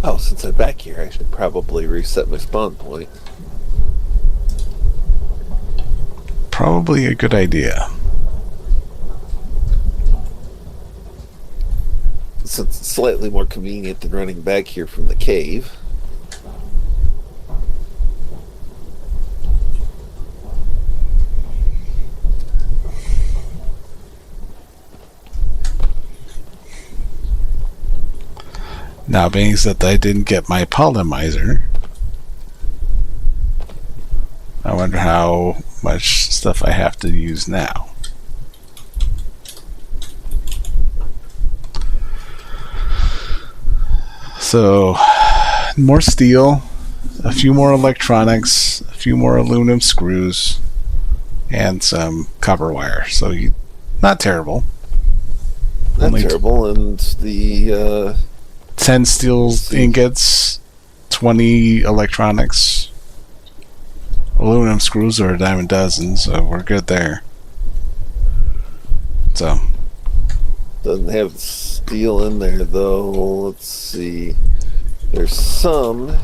[SPEAKER 1] oh, since I'm back here, I should probably reset my spawn point.
[SPEAKER 2] Probably a good idea.
[SPEAKER 1] Since it's slightly more convenient than running back here from the cave.
[SPEAKER 2] Now, being that I didn't get my polymizer, I wonder how much stuff I have to use now. So, more steel, a few more electronics, a few more aluminum screws, and some copper wire. So, not terrible.
[SPEAKER 1] Not
[SPEAKER 2] Only
[SPEAKER 1] terrible, and the
[SPEAKER 2] 10 steel ingots, 20 electronics, aluminum screws are a dime a dozen, so we're good there. So
[SPEAKER 1] doesn't have steel in there though. Let's see. There's some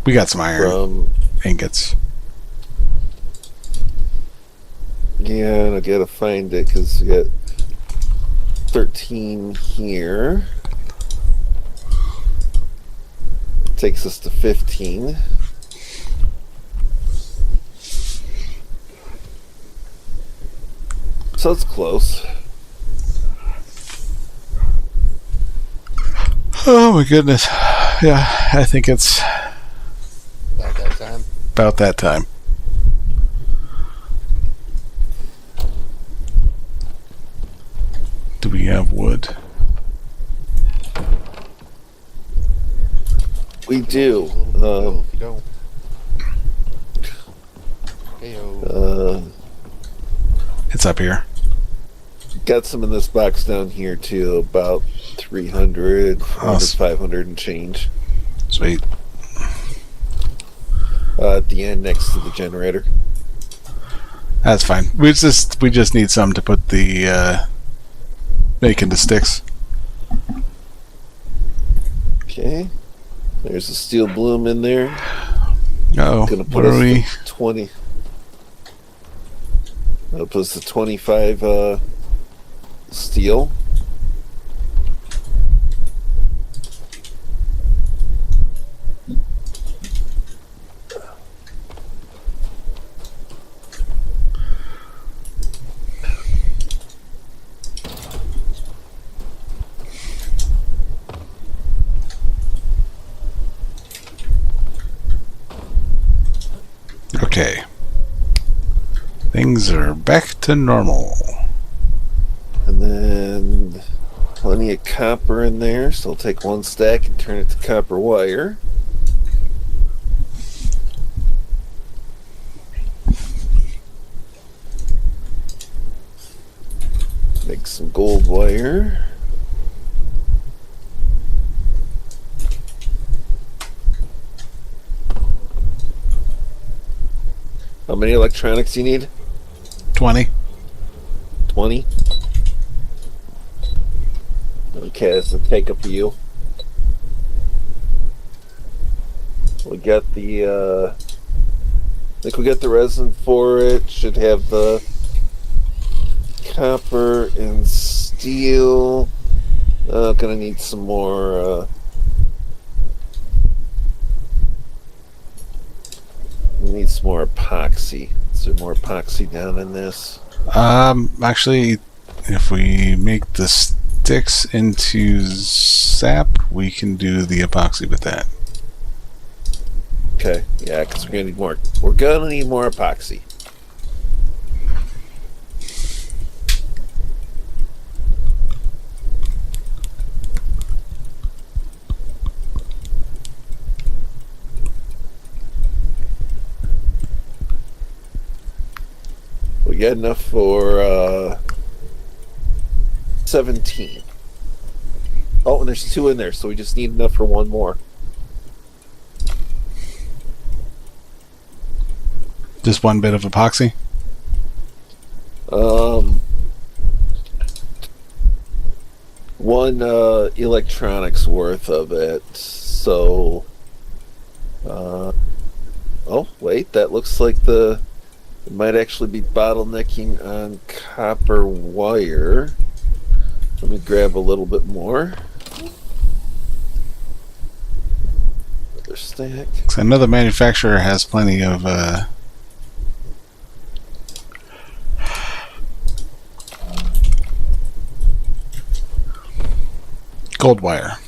[SPEAKER 2] we got some iron
[SPEAKER 1] from
[SPEAKER 2] ingots.
[SPEAKER 1] Yeah, and I gotta find it because we got 13 here. Takes us to 15. So it's close.
[SPEAKER 2] Oh my goodness. Yeah, I think it's
[SPEAKER 4] About that time.
[SPEAKER 2] about that time. Do we have wood?
[SPEAKER 1] We do.
[SPEAKER 4] A little bit of bill if you don't. Heyo.
[SPEAKER 2] It's up here.
[SPEAKER 1] Got some in this box down here too, about 300, 500 and change.
[SPEAKER 2] Sweet.
[SPEAKER 1] At the end next to the generator.
[SPEAKER 2] That's fine. We just need some to put the make into sticks.
[SPEAKER 1] Okay. There's a steel bloom in there.
[SPEAKER 2] Oh,
[SPEAKER 1] Gonna
[SPEAKER 2] what
[SPEAKER 1] put
[SPEAKER 2] are
[SPEAKER 1] us
[SPEAKER 2] we?
[SPEAKER 1] to 20. That'll put us to 25 steel.
[SPEAKER 2] Okay. Things are back to normal.
[SPEAKER 1] And then plenty of copper in there, so I'll take one stack and turn it to copper wire. Make some gold wire. How many electronics do you need?
[SPEAKER 2] 20.
[SPEAKER 1] 20? Okay, this will take a few. We got the, I think we got the resin for it. Should have the copper and steel. Gonna need some more, need some more epoxy. Is there more epoxy down in this?
[SPEAKER 2] Actually, if we make the sticks into sap, we can do the epoxy with that.
[SPEAKER 1] Okay, yeah, because we're gonna need more. We're gonna need more epoxy. We got enough for 17. Oh, and there's 2 in there, so we just need enough for 1 more.
[SPEAKER 2] Just one bit of epoxy.
[SPEAKER 1] One electronics worth of it. So, oh wait, that looks like it might actually be bottlenecking on copper wire. Let me grab a little bit more. Another stack.
[SPEAKER 2] So I know the manufacturer has plenty of gold wire.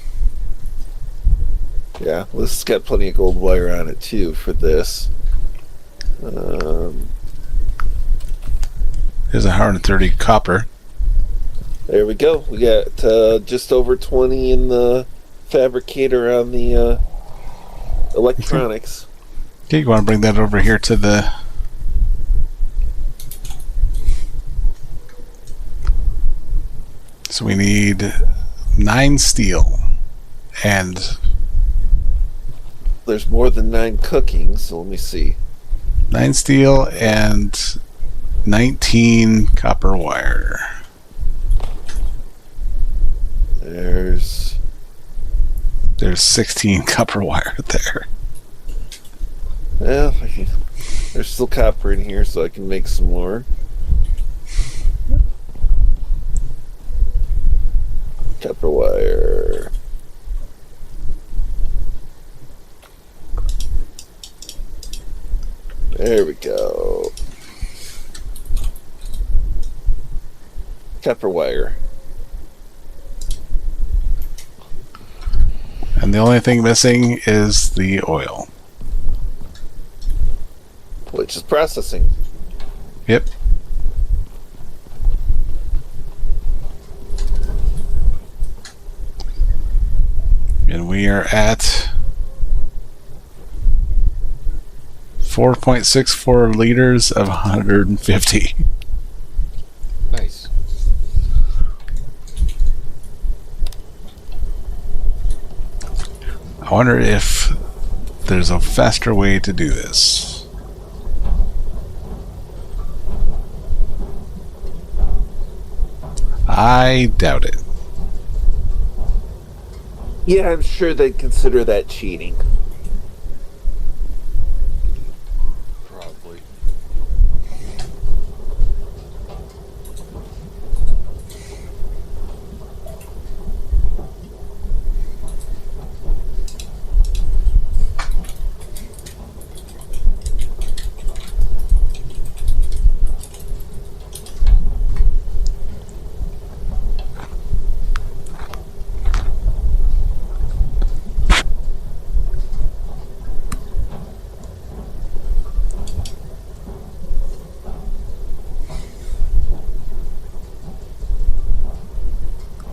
[SPEAKER 1] Yeah, well, this has got plenty of gold wire on it too for this.
[SPEAKER 2] There's 130 copper.
[SPEAKER 1] There we go. We got just over 20 in the fabricator on the electronics.
[SPEAKER 2] Okay, you want to bring that over here to the... So we need 9 steel and
[SPEAKER 1] There's more than 9 cooking, so let me see.
[SPEAKER 2] 9 steel and 19 copper wire.
[SPEAKER 1] There's
[SPEAKER 2] 16 copper wire there.
[SPEAKER 1] well, there's still copper in here, so I can make some more. There we go. Copper wire.
[SPEAKER 2] And the only thing missing is the oil.
[SPEAKER 1] Which is processing.
[SPEAKER 2] Yep. And we are at 4.64 liters of 150.
[SPEAKER 4] Nice.
[SPEAKER 2] I wonder if there's a faster way to do this. I doubt it.
[SPEAKER 1] Yeah, I'm sure they'd consider that cheating.
[SPEAKER 4] Probably.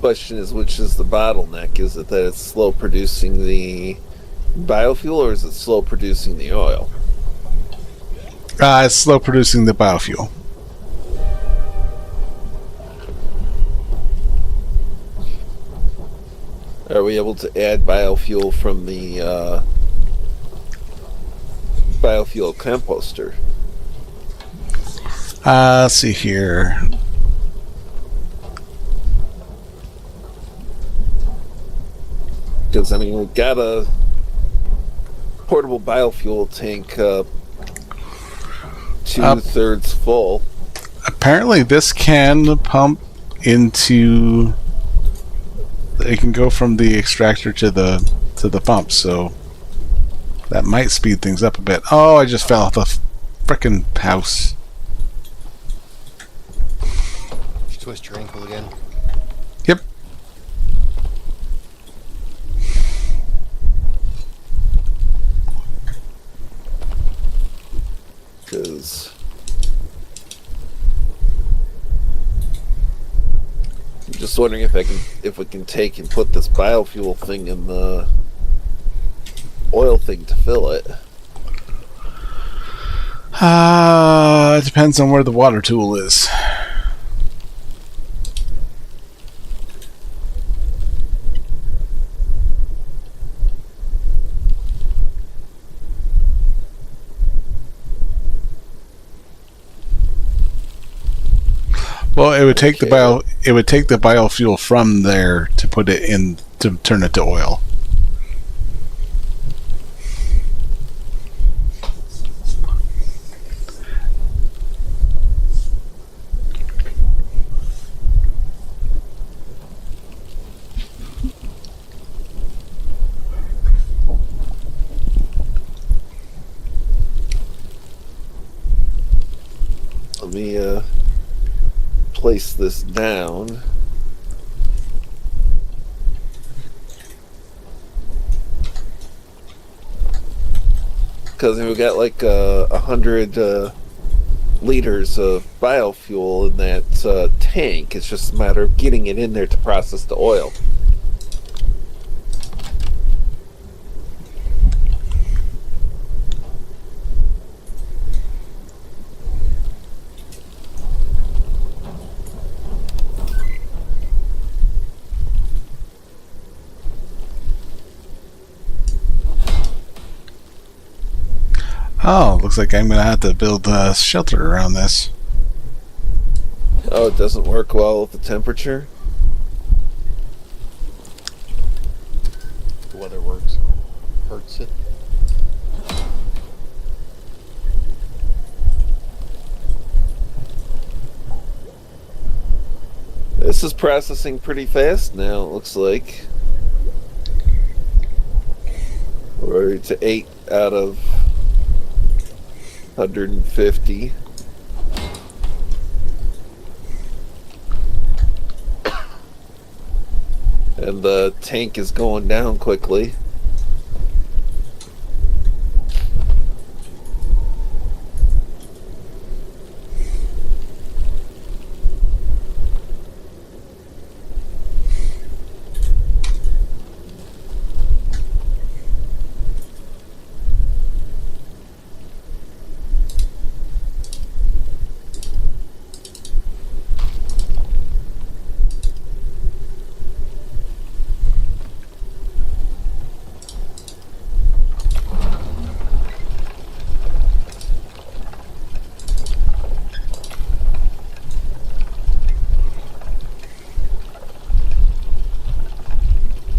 [SPEAKER 1] Question is, which is the bottleneck? Is it that it's slow producing the biofuel, or is it slow producing the oil?
[SPEAKER 2] It's slow producing the biofuel.
[SPEAKER 1] Are we able to add biofuel from the biofuel composter?
[SPEAKER 2] Let's see here.
[SPEAKER 1] Because, I mean, we've got a portable biofuel tank 2/3 full.
[SPEAKER 2] Apparently this can pump into... It can go from the extractor to the pump, so that might speed things up a bit. Oh, I just fell off the frickin' house.
[SPEAKER 4] Did you twist your ankle again?
[SPEAKER 2] Yep.
[SPEAKER 1] Because I'm just wondering if we can take and put this biofuel thing in the oil thing to fill it.
[SPEAKER 2] It depends on where the water tool is. Well, it would take the biofuel from there to put it in to turn it to oil.
[SPEAKER 1] Let me place this down. Because we've got like 100 liters of biofuel in that tank. It's just a matter of getting it in there to process the oil.
[SPEAKER 2] Oh, looks like I'm going to have to build a shelter around this.
[SPEAKER 1] Oh, it doesn't work well with the temperature?
[SPEAKER 4] The weather works. Hurts it.
[SPEAKER 1] This is processing pretty fast now, it looks like. We're to 8 out of 150. And the tank is going down quickly.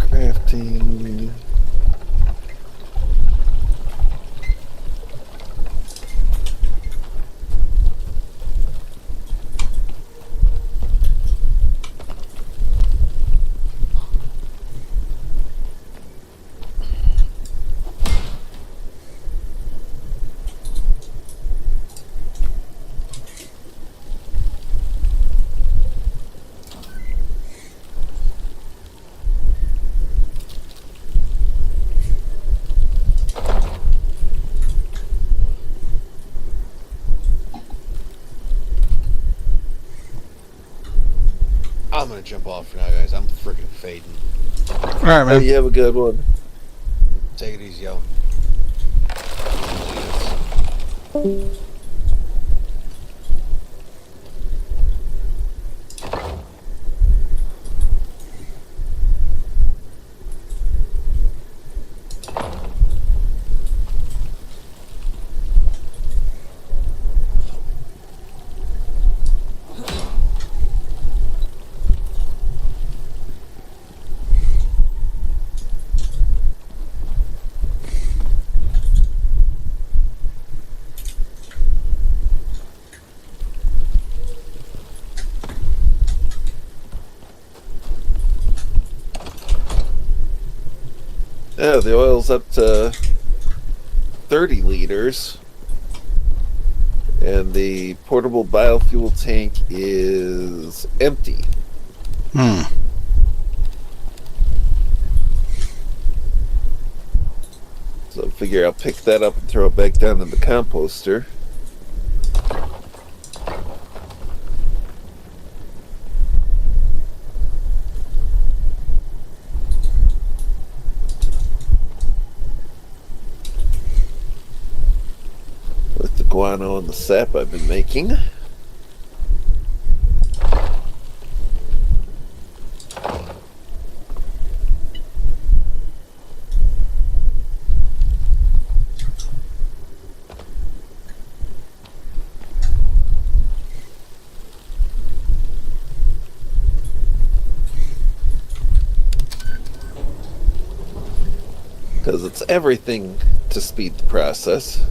[SPEAKER 1] Crafting.
[SPEAKER 4] I'm gonna jump off for now, guys. I'm freaking fading.
[SPEAKER 2] All right, man.
[SPEAKER 1] You have a good one.
[SPEAKER 4] Take it easy, yo.
[SPEAKER 1] Yeah, the oil's up to 30 liters. And the portable biofuel tank is empty. So I figure I'll pick that up and throw it back down in the composter. With the guano and the sap I've been making. Because it's everything to speed the process.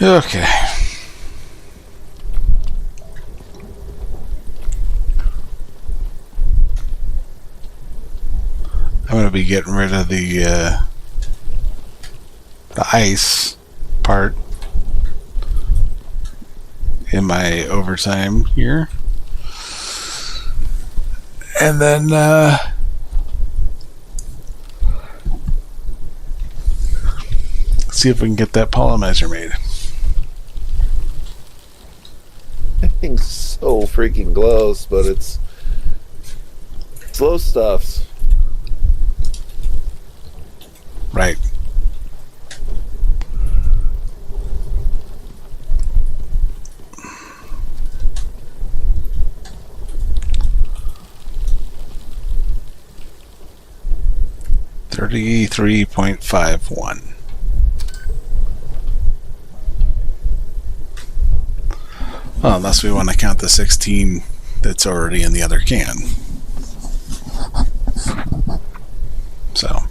[SPEAKER 2] Okay. I'm going to be getting rid of the ice part in my overtime here. And then see if we can get that polymizer made.
[SPEAKER 1] That thing's so freaking close, but it's slow stuffs.
[SPEAKER 2] Right. 33.51. Well, unless we want to count the 16 that's already in the other can. So.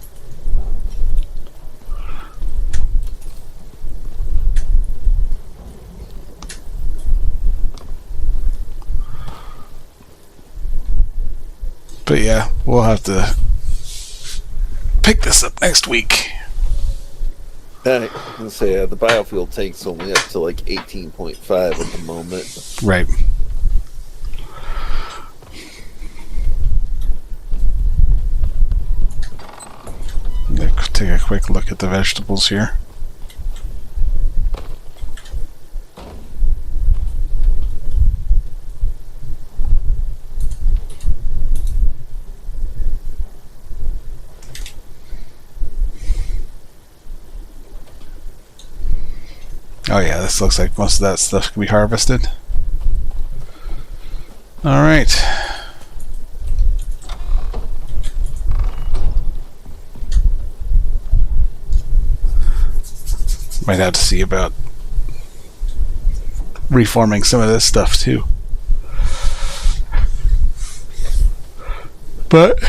[SPEAKER 2] But yeah, we'll have to pick this up next week.
[SPEAKER 1] I was gonna say the biofuel tank's only up to like 18.5 at the moment.
[SPEAKER 2] Right. Let's take a quick look at the vegetables here. Oh yeah, this looks like most of that stuff can be harvested. Alright. Might have to see about reforming some of this stuff too. But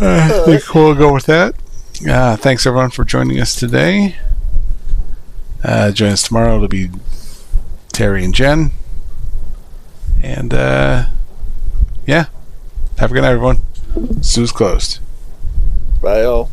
[SPEAKER 2] I think we'll go with that. Thanks everyone for joining us today. Join us tomorrow. It'll be Terry and Jen. And yeah, have a good night everyone. Zoo's closed.
[SPEAKER 1] Bye all.